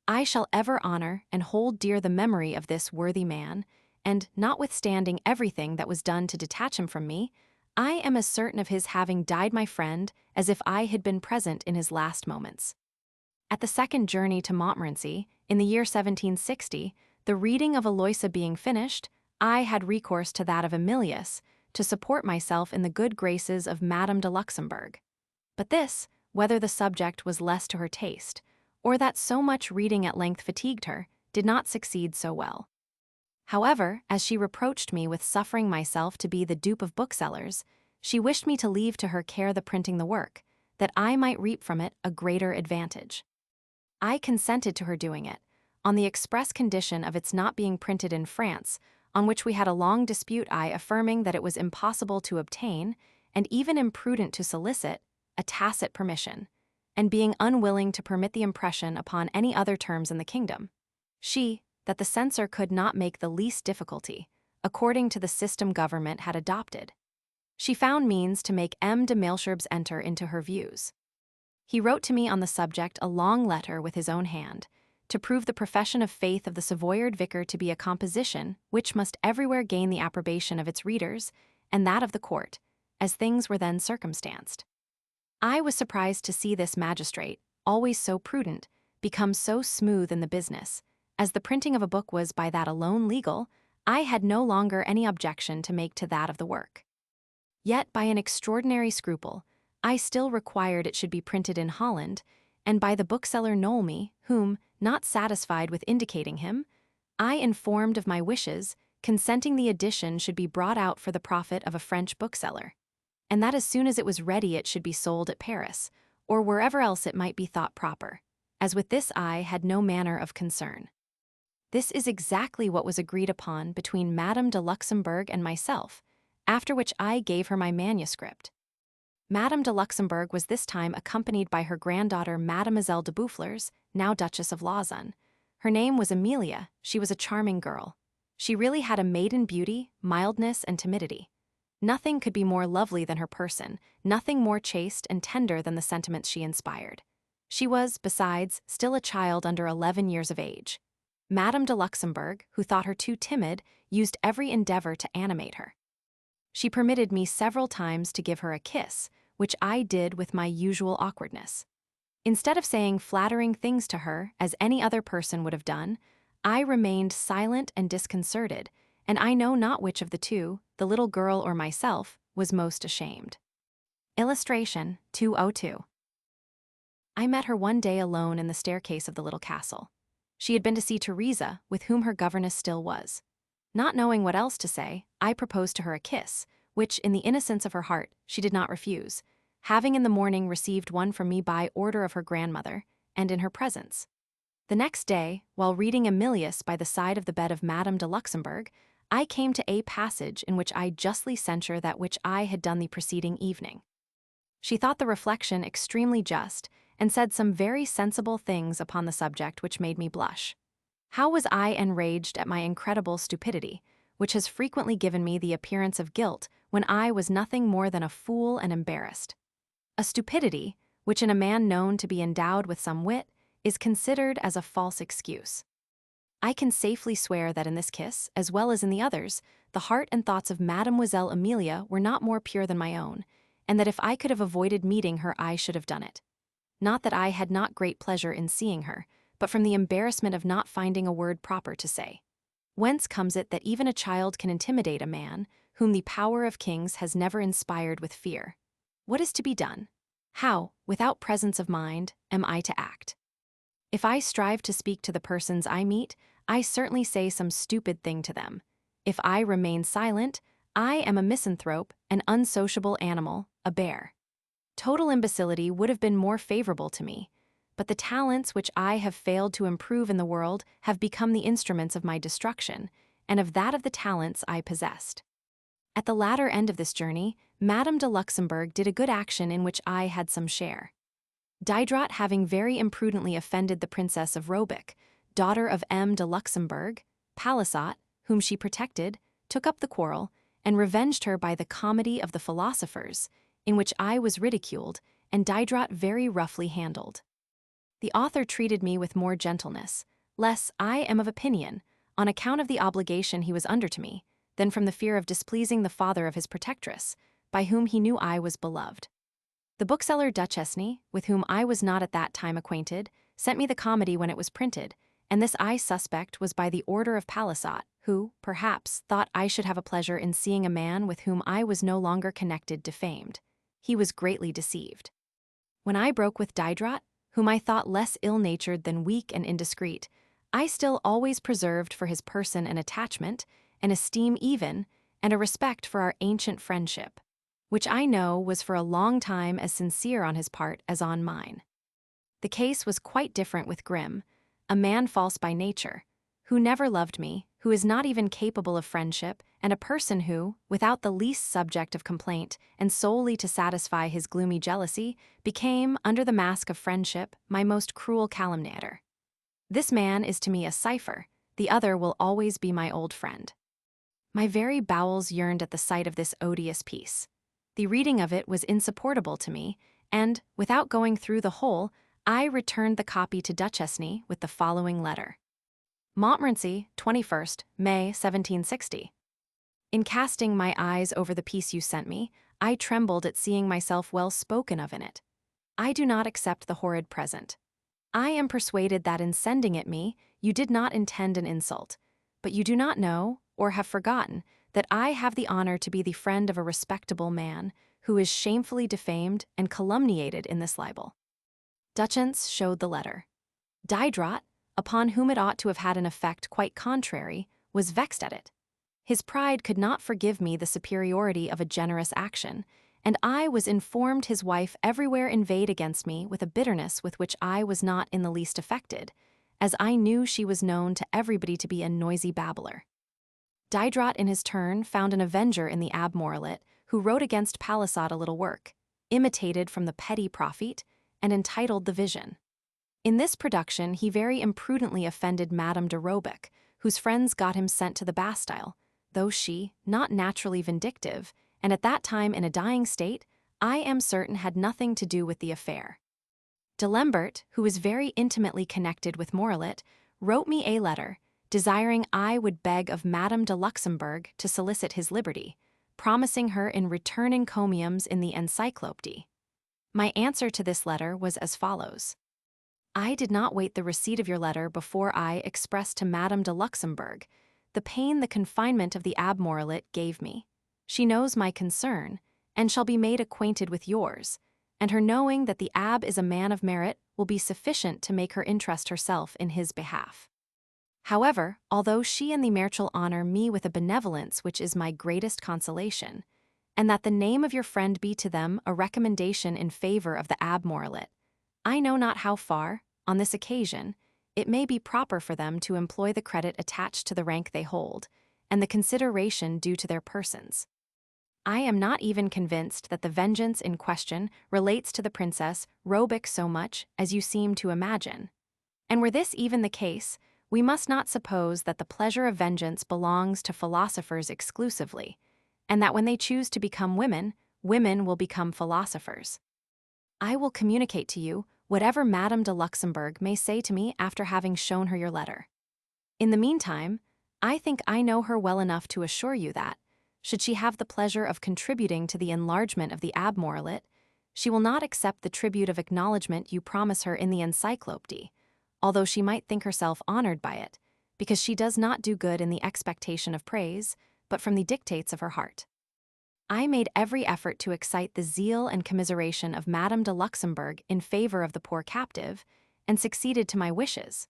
I shall ever honor and hold dear the memory of this worthy man, and, notwithstanding everything that was done to detach him from me, I am as certain of his having died my friend as if I had been present in his last moments. At the second journey to Montmorency, in the year 1760, the reading of Aloysia being finished, I had recourse to that of Emilius to support myself in the good graces of Madame de Luxembourg. But this, whether the subject was less to her taste, or that so much reading at length fatigued her, did not succeed so well. However, as she reproached me with suffering myself to be the dupe of booksellers, she wished me to leave to her care the printing the work, that I might reap from it a greater advantage. I consented to her doing it, on the express condition of its not being printed in France, on which we had a long dispute, I affirming that it was impossible to obtain, and even imprudent to solicit, a tacit permission, and being unwilling to permit the impression upon any other terms in the kingdom. She, that the censor could not make the least difficulty, according to the system government had adopted. She found means to make M. de Malesherbes enter into her views. He wrote to me on the subject a long letter with his own hand, to prove the profession of faith of the Savoyard vicar to be a composition which must everywhere gain the approbation of its readers, and that of the court, as things were then circumstanced. I was surprised to see this magistrate, always so prudent, become so smooth in the business. As the printing of a book was by that alone legal, I had no longer any objection to make to that of the work. Yet by an extraordinary scruple, I still required it should be printed in Holland, and by the bookseller Nolme, whom, not satisfied with indicating him, I informed of my wishes, consenting the edition should be brought out for the profit of a French bookseller, and that as soon as it was ready it should be sold at Paris, or wherever else it might be thought proper, as with this I had no manner of concern. This is exactly what was agreed upon between Madame de Luxembourg and myself, after which I gave her my manuscript. Madame de Luxembourg was this time accompanied by her granddaughter Mademoiselle de Boufflers, now Duchess of Lausanne. Her name was Amelia. She was a charming girl. She really had a maiden beauty, mildness, and timidity. Nothing could be more lovely than her person, nothing more chaste and tender than the sentiments she inspired. She was, besides, still a child under 11 years of age. Madame de Luxembourg, who thought her too timid, used every endeavor to animate her. She permitted me several times to give her a kiss, which I did with my usual awkwardness. Instead of saying flattering things to her, as any other person would have done, I remained silent and disconcerted, and I know not which of the two, the little girl or myself, was most ashamed. Illustration 202. I met her one day alone in the staircase of the little castle. She had been to see Teresa, with whom her governess still was. Not knowing what else to say, I proposed to her a kiss, which, in the innocence of her heart, she did not refuse, having in the morning received one from me by order of her grandmother, and in her presence. The next day, while reading Emilius by the side of the bed of Madame de Luxembourg, I came to a passage in which I justly censure that which I had done the preceding evening. She thought the reflection extremely just, and said some very sensible things upon the subject which made me blush. How was I enraged at my incredible stupidity, which has frequently given me the appearance of guilt when I was nothing more than a fool and embarrassed. A stupidity, which in a man known to be endowed with some wit, is considered as a false excuse. I can safely swear that in this kiss, as well as in the others, the heart and thoughts of Mademoiselle Amelia were not more pure than my own, and that if I could have avoided meeting her I should have done it. Not that I had not great pleasure in seeing her, but from the embarrassment of not finding a word proper to say. Whence comes it that even a child can intimidate a man whom the power of kings has never inspired with fear? What is to be done? How, without presence of mind, am I to act? If I strive to speak to the persons I meet, I certainly say some stupid thing to them. If I remain silent, I am a misanthrope, an unsociable animal, a bear. Total imbecility would have been more favorable to me, but the talents which I have failed to improve in the world have become the instruments of my destruction, and of that of the talents I possessed. At the latter end of this journey, Madame de Luxembourg did a good action in which I had some share. Diderot having very imprudently offended the Princess of Robic, daughter of M. de Luxembourg, Palisot, whom she protected, took up the quarrel, and revenged her by the Comedy of the Philosophers, in which I was ridiculed, and Diderot very roughly handled. The author treated me with more gentleness, less, I am of opinion, on account of the obligation he was under to me, than from the fear of displeasing the father of his protectress, by whom he knew I was beloved. The bookseller Duchesne, with whom I was not at that time acquainted, sent me the comedy when it was printed, and this I suspect was by the order of Palisot, who, perhaps, thought I should have a pleasure in seeing a man with whom I was no longer connected defamed. He was greatly deceived. When I broke with Diderot, whom I thought less ill-natured than weak and indiscreet, I still always preserved for his person an attachment, an esteem even, and a respect for our ancient friendship, which I know was for a long time as sincere on his part as on mine. The case was quite different with Grimm, a man false by nature, who never loved me, who is not even capable of friendship, and a person who, without the least subject of complaint, and solely to satisfy his gloomy jealousy, became, under the mask of friendship, my most cruel calumniator. This man is to me a cipher, the other will always be my old friend. My very bowels yearned at the sight of this odious piece. The reading of it was insupportable to me, and, without going through the whole, I returned the copy to Duchesne with the following letter. Montmorency, 21st May 1760. In casting my eyes over the piece you sent me, I trembled at seeing myself well spoken of in it. I do not accept the horrid present. I am persuaded that in sending it me, you did not intend an insult, but you do not know, or have forgotten, that I have the honor to be the friend of a respectable man, who is shamefully defamed and calumniated in this libel. Duchess showed the letter. Diderot, upon whom it ought to have had an effect quite contrary, was vexed at it. His pride could not forgive me the superiority of a generous action, and I was informed his wife everywhere inveighed against me with a bitterness with which I was not in the least affected, as I knew she was known to everybody to be a noisy babbler. Diderot in his turn found an avenger in the Abbé Morellet, who wrote against Palisade a little work, imitated from the Petit Prophet, and entitled The Vision. In this production he very imprudently offended Madame de Robeck, whose friends got him sent to the Bastille, though she, not naturally vindictive, and at that time in a dying state, I am certain had nothing to do with the affair. D'Alembert, who is very intimately connected with Morellet, wrote me a letter, desiring I would beg of Madame de Luxembourg to solicit his liberty, promising her in return encomiums in the Encyclopédie. My answer to this letter was as follows. I did not wait the receipt of your letter before I expressed to Madame de Luxembourg the pain the confinement of the Abbé Morellet gave me. She knows my concern, and shall be made acquainted with yours, and her knowing that the Abbé is a man of merit will be sufficient to make her interest herself in his behalf. However, although she and the Marechal honor me with a benevolence which is my greatest consolation, and that the name of your friend be to them a recommendation in favor of the Abbé Morellet, I know not how far, on this occasion, it may be proper for them to employ the credit attached to the rank they hold, and the consideration due to their persons. I am not even convinced that the vengeance in question relates to the Princess Robeck so much as you seem to imagine. And were this even the case, we must not suppose that the pleasure of vengeance belongs to philosophers exclusively, and that when they choose to become women, women will become philosophers. I will communicate to you whatever Madame de Luxembourg may say to me after having shown her your letter. In the meantime, I think I know her well enough to assure you that, should she have the pleasure of contributing to the enlargement of the Abbé Morellet, she will not accept the tribute of acknowledgment you promise her in the Encyclopédie, although she might think herself honored by it, because she does not do good in the expectation of praise, but from the dictates of her heart. I made every effort to excite the zeal and commiseration of Madame de Luxembourg in favor of the poor captive, and succeeded to my wishes.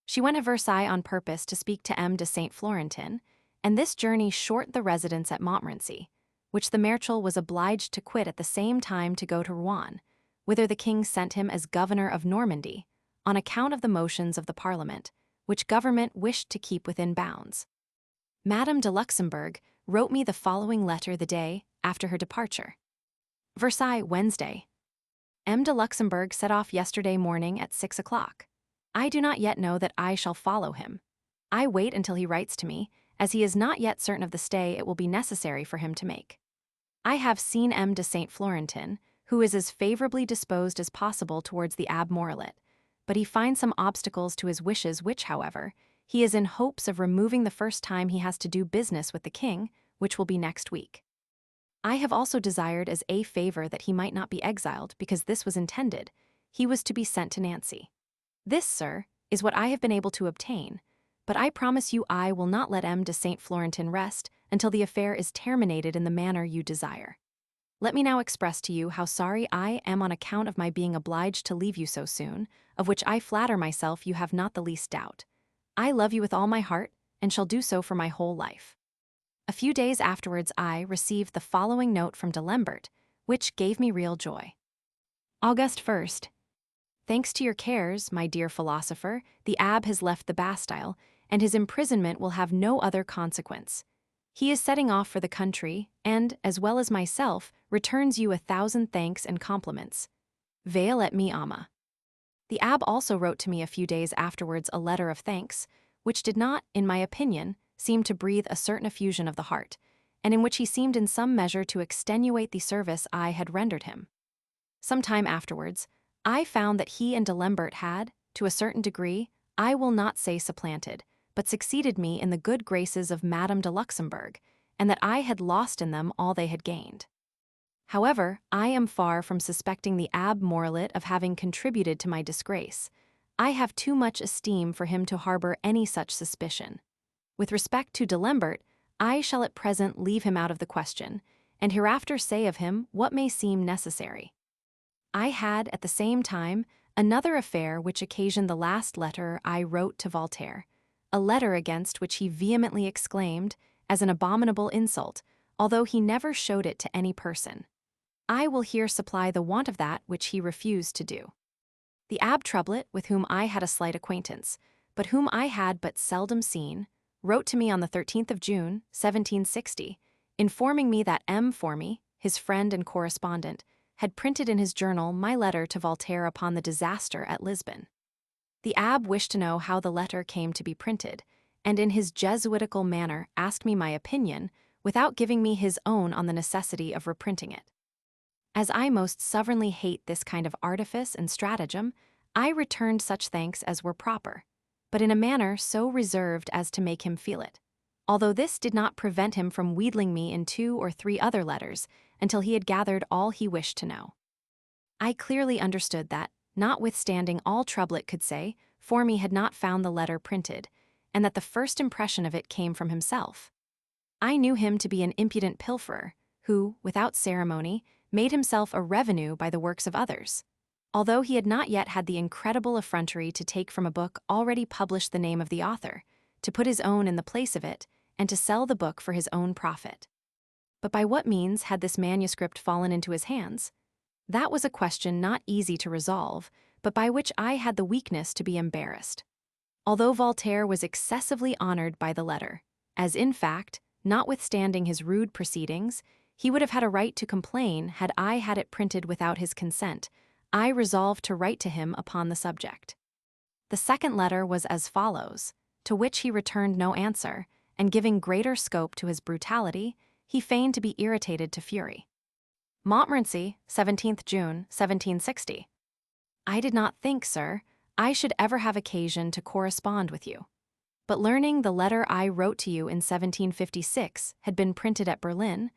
She went to Versailles on purpose to speak to M. de Saint Florentin, and this journey shortened the residence at Montmorency, which the Marechal was obliged to quit at the same time to go to Rouen, whither the king sent him as governor of Normandy, on account of the motions of the Parliament, which government wished to keep within bounds. Madame de Luxembourg wrote me the following letter the day after her departure. Versailles, Wednesday. M. de Luxembourg set off yesterday morning at 6 o'clock. I do not yet know that I shall follow him. I wait until he writes to me, as he is not yet certain of the stay it will be necessary for him to make. I have seen M. de Saint Florentin, who is as favorably disposed as possible towards the Abbé Morellet, but he finds some obstacles to his wishes which, however, he is in hopes of removing the first time he has to do business with the king, which will be next week. I have also desired as a favor that he might not be exiled, because this was intended. He was to be sent to Nancy. This, sir, is what I have been able to obtain, but I promise you I will not let M. de Saint Florentin rest until the affair is terminated in the manner you desire. Let me now express to you how sorry I am on account of my being obliged to leave you so soon, of which I flatter myself you have not the least doubt. I love you with all my heart, and shall do so for my whole life. A few days afterwards I received the following note from D'Alembert, which gave me real joy. August 1st. Thanks to your cares, my dear philosopher, the Abbé has left the Bastille, and his imprisonment will have no other consequence. He is setting off for the country, and, as well as myself, returns you 1,000 thanks and compliments. Veil et me ama. The Abbé also wrote to me a few days afterwards a letter of thanks, which did not, in my opinion, seem to breathe a certain effusion of the heart, and in which he seemed in some measure to extenuate the service I had rendered him. Some time afterwards, I found that he and D'Alembert had, to a certain degree, I will not say supplanted, but succeeded me in the good graces of Madame de Luxembourg, and that I had lost in them all they had gained. However, I am far from suspecting the Abbé Morellet of having contributed to my disgrace. I have too much esteem for him to harbor any such suspicion. With respect to D'Alembert, I shall at present leave him out of the question, and hereafter say of him what may seem necessary. I had, at the same time, another affair which occasioned the last letter I wrote to Voltaire, a letter against which he vehemently exclaimed, as an abominable insult, although he never showed it to any person. I will here supply the want of that which he refused to do. The Abbé Troublet, with whom I had a slight acquaintance, but whom I had but seldom seen, wrote to me on the 13th of June, 1760, informing me that M. Formy, his friend and correspondent, had printed in his journal my letter to Voltaire upon the disaster at Lisbon. The Abbé wished to know how the letter came to be printed, and in his Jesuitical manner asked me my opinion, without giving me his own on the necessity of reprinting it. As I most sovereignly hate this kind of artifice and stratagem, I returned such thanks as were proper, but in a manner so reserved as to make him feel it, although this did not prevent him from wheedling me in 2 or 3 other letters until he had gathered all he wished to know. I clearly understood that, notwithstanding all Troublet could say, Formy had not found the letter printed, and that the first impression of it came from himself. I knew him to be an impudent pilferer, who, without ceremony, made himself a revenue by the works of others, although he had not yet had the incredible effrontery to take from a book already published the name of the author, to put his own in the place of it, and to sell the book for his own profit. But by what means had this manuscript fallen into his hands? That was a question not easy to resolve, but by which I had the weakness to be embarrassed. Although Voltaire was excessively honored by the letter, as in fact, notwithstanding his rude proceedings, he would have had a right to complain had I had it printed without his consent, I resolved to write to him upon the subject. The second letter was as follows, to which he returned no answer, and giving greater scope to his brutality, he feigned to be irritated to fury. Montmorency, 17th June, 1760. I did not think, sir, I should ever have occasion to correspond with you. But learning the letter I wrote to you in 1756 had been printed at Berlin,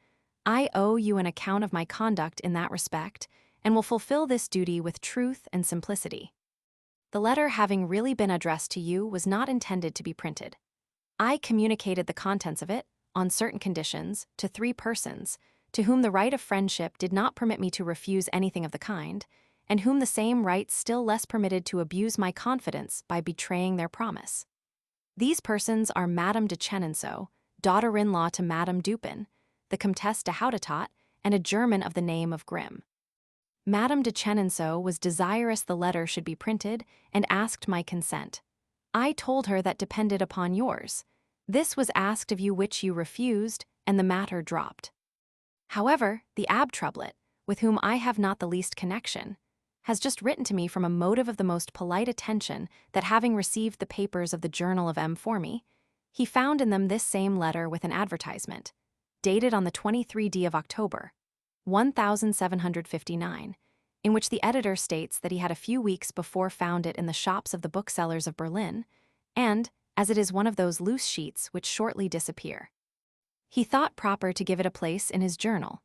I owe you an account of my conduct in that respect, and will fulfill this duty with truth and simplicity. The letter having really been addressed to you was not intended to be printed. I communicated the contents of it, on certain conditions, to 3 persons, to whom the right of friendship did not permit me to refuse anything of the kind, and whom the same right still less permitted to abuse my confidence by betraying their promise. These persons are Madame de Chenonceau, daughter-in-law to Madame Dupin, the Comtesse de Houdetot, and a German of the name of Grimm. Madame de Chenonceau was desirous the letter should be printed, and asked my consent. I told her that depended upon yours. This was asked of you which you refused, and the matter dropped. However, the Abbé Troublet, with whom I have not the least connection, has just written to me from a motive of the most polite attention that having received the papers of the Journal of M. Formy, he found in them this same letter with an advertisement, dated on the 23d of October, 1759, in which the editor states that he had a few weeks before found it in the shops of the booksellers of Berlin, and, as it is one of those loose sheets which shortly disappear, he thought proper to give it a place in his journal.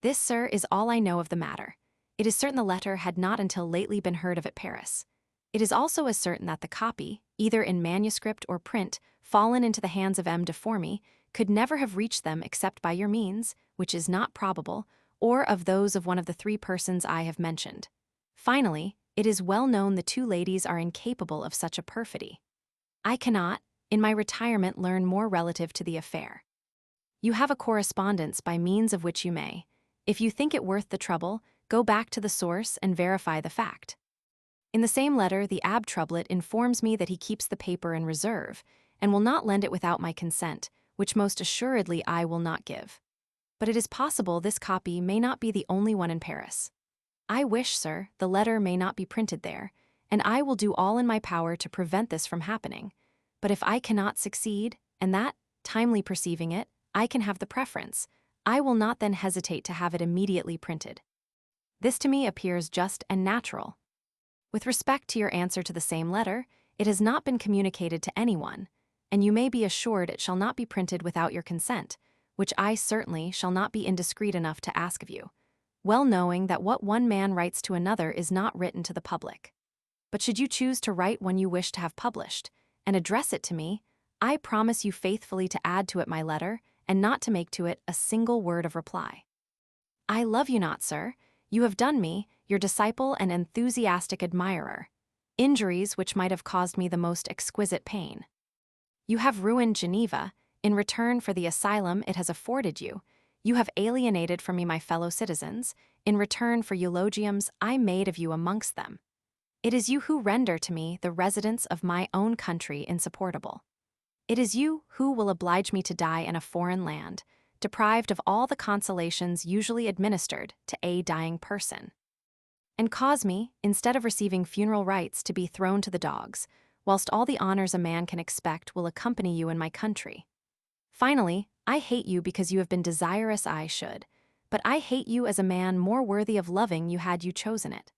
This, sir, is all I know of the matter. It is certain the letter had not until lately been heard of at Paris. It is also as certain that the copy, either in manuscript or print, fallen into the hands of M. de Formy, could never have reached them except by your means, which is not probable, or of those of one of the 3 persons I have mentioned. Finally, it is well known the 2 ladies are incapable of such a perfidy. I cannot, in my retirement, learn more relative to the affair. You have a correspondence by means of which you may, if you think it worth the trouble, go back to the source and verify the fact. In the same letter, the abtrublet informs me that he keeps the paper in reserve and will not lend it without my consent, which most assuredly I will not give. But it is possible this copy may not be the only one in Paris. I wish, sir, the letter may not be printed there, and I will do all in my power to prevent this from happening. But if I cannot succeed, and that, timely perceiving it, I can have the preference, I will not then hesitate to have it immediately printed. This to me appears just and natural. With respect to your answer to the same letter, it has not been communicated to anyone, and you may be assured it shall not be printed without your consent, which I certainly shall not be indiscreet enough to ask of you, well knowing that what one man writes to another is not written to the public. But should you choose to write one you wish to have published, and address it to me, I promise you faithfully to add to it my letter, and not to make to it a single word of reply. I love you not, sir. You have done me, your disciple and enthusiastic admirer, injuries which might have caused me the most exquisite pain. You have ruined Geneva, in return for the asylum it has afforded you. You have alienated from me my fellow citizens, in return for eulogiums I made of you amongst them. It is you who render to me the residence of my own country insupportable. It is you who will oblige me to die in a foreign land, deprived of all the consolations usually administered to a dying person, and cause me, instead of receiving funeral rites, to be thrown to the dogs, whilst all the honors a man can expect will accompany you in my country. Finally, I hate you because you have been desirous I should, but I hate you as a man more worthy of loving you had you chosen it.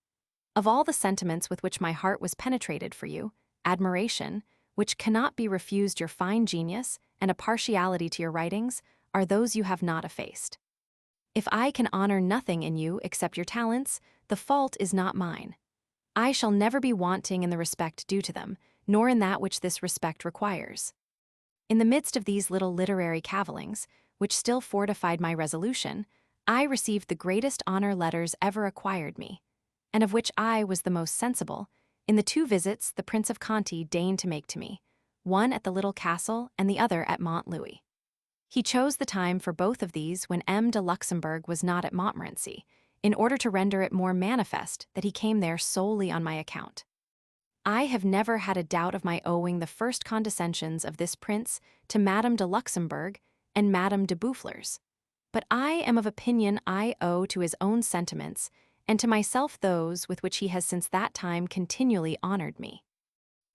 Of all the sentiments with which my heart was penetrated for you, admiration, which cannot be refused your fine genius, and a partiality to your writings, are those you have not effaced. If I can honor nothing in you except your talents, the fault is not mine. I shall never be wanting in the respect due to them, nor in that which this respect requires. In the midst of these little literary cavillings, which still fortified my resolution, I received the greatest honor letters ever acquired me, and of which I was the most sensible, in the 2 visits the Prince of Conti deigned to make to me, one at the little castle and the other at Mont Louis. He chose the time for both of these when M. de Luxembourg was not at Montmorency, in order to render it more manifest that he came there solely on my account. I have never had a doubt of my owing the first condescensions of this prince to Madame de Luxembourg and Madame de Boufflers, but I am of opinion I owe to his own sentiments and to myself those with which he has since that time continually honored me.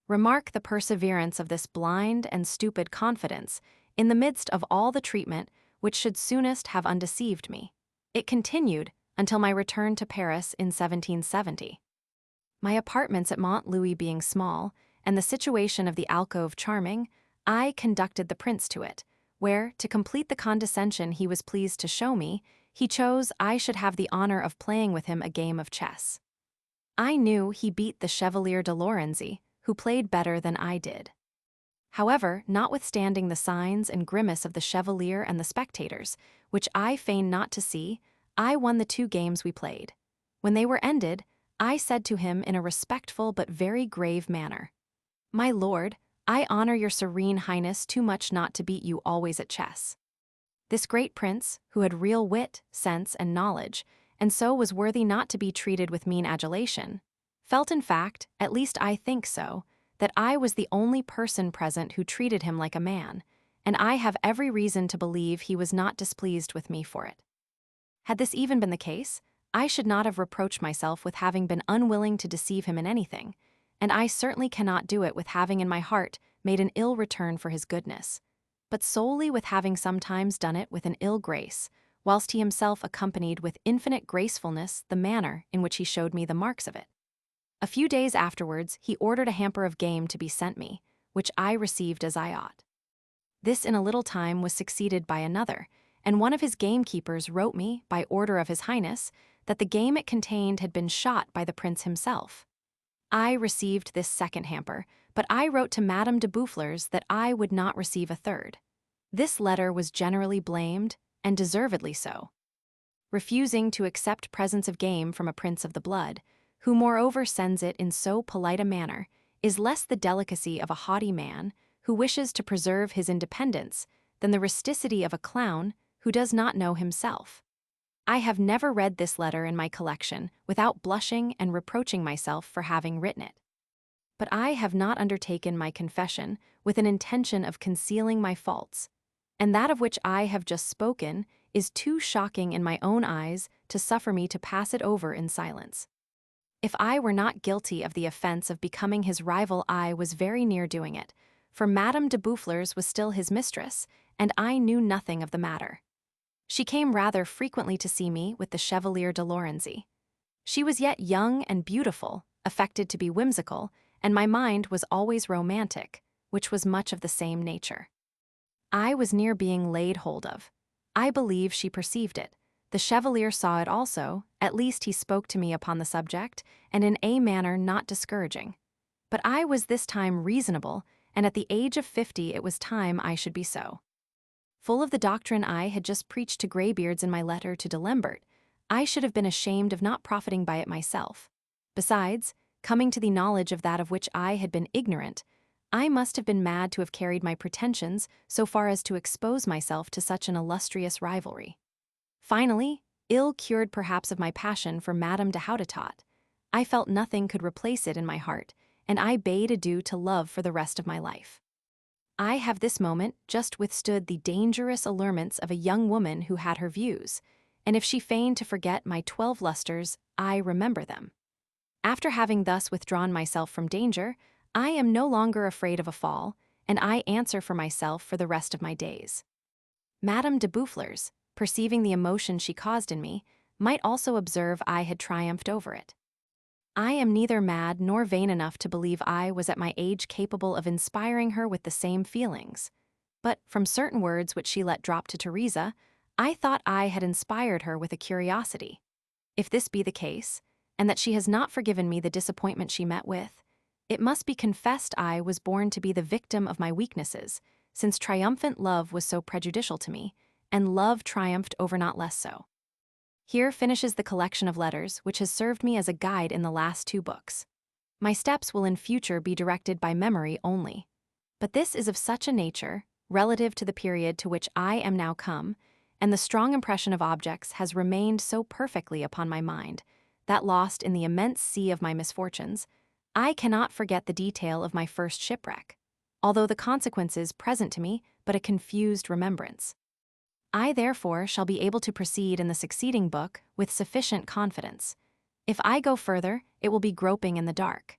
Remark the perseverance of this blind and stupid confidence in the midst of all the treatment which should soonest have undeceived me. It continued until my return to Paris in 1770. My apartments at Mont Louis being small, and the situation of the alcove charming, I conducted the prince to it, where, to complete the condescension he was pleased to show me, he chose I should have the honor of playing with him a game of chess. I knew he beat the Chevalier de Lorenzi, who played better than I did. However, notwithstanding the signs and grimace of the Chevalier and the spectators, which I feigned not to see, I won the 2 games we played. When they were ended, I said to him in a respectful but very grave manner, "My lord, I honor your serene highness too much not to beat you always at chess." This great prince, who had real wit, sense, and knowledge, and so was worthy not to be treated with mean adulation, felt in fact, at least I think so, that I was the only person present who treated him like a man, and I have every reason to believe he was not displeased with me for it. Had this even been the case, I should not have reproached myself with having been unwilling to deceive him in anything, and I certainly cannot do it with having in my heart made an ill return for his goodness, but solely with having sometimes done it with an ill grace, whilst he himself accompanied with infinite gracefulness the manner in which he showed me the marks of it. A few days afterwards he ordered a hamper of game to be sent me, which I received as I ought. This in a little time was succeeded by another, and one of his gamekeepers wrote me, by order of his highness, that the game it contained had been shot by the prince himself. I received this second hamper, but I wrote to Madame de Boufflers that I would not receive a third. This letter was generally blamed, and deservedly so. Refusing to accept presents of game from a prince of the blood, who moreover sends it in so polite a manner, is less the delicacy of a haughty man who wishes to preserve his independence than the rusticity of a clown who does not know himself. I have never read this letter in my collection without blushing and reproaching myself for having written it. But I have not undertaken my confession with an intention of concealing my faults, and that of which I have just spoken is too shocking in my own eyes to suffer me to pass it over in silence. If I were not guilty of the offense of becoming his rival, I was very near doing it, for Madame de Boufflers was still his mistress, and I knew nothing of the matter. She came rather frequently to see me with the Chevalier de Lorenzi. She was yet young and beautiful, affected to be whimsical, and my mind was always romantic, which was much of the same nature. I was near being laid hold of. I believe she perceived it. The Chevalier saw it also, at least he spoke to me upon the subject, and in a manner not discouraging. But I was this time reasonable, and at the age of 50 it was time I should be so. Full of the doctrine I had just preached to greybeards in my letter to de Lambert, I should have been ashamed of not profiting by it myself. Besides, coming to the knowledge of that of which I had been ignorant, I must have been mad to have carried my pretensions so far as to expose myself to such an illustrious rivalry. Finally, ill cured perhaps of my passion for Madame de Houdetot, I felt nothing could replace it in my heart, and I bade adieu to love for the rest of my life. I have this moment just withstood the dangerous allurements of a young woman who had her views, and if she feigned to forget my 12 lustres, I remember them. After having thus withdrawn myself from danger, I am no longer afraid of a fall, and I answer for myself for the rest of my days. Madame de Boufflers, perceiving the emotion she caused in me, might also observe I had triumphed over it. I am neither mad nor vain enough to believe I was at my age capable of inspiring her with the same feelings, but from certain words which she let drop to Teresa, I thought I had inspired her with a curiosity. If this be the case, and that she has not forgiven me the disappointment she met with, it must be confessed I was born to be the victim of my weaknesses, since triumphant love was so prejudicial to me, and love triumphed over not less so. Here finishes the collection of letters which has served me as a guide in the last 2 books. My steps will in future be directed by memory only, but this is of such a nature, relative to the period to which I am now come, and the strong impression of objects has remained so perfectly upon my mind, that lost in the immense sea of my misfortunes, I cannot forget the detail of my first shipwreck, although the consequences present to me but a confused remembrance. I therefore shall be able to proceed in the succeeding book with sufficient confidence. If I go further, it will be groping in the dark.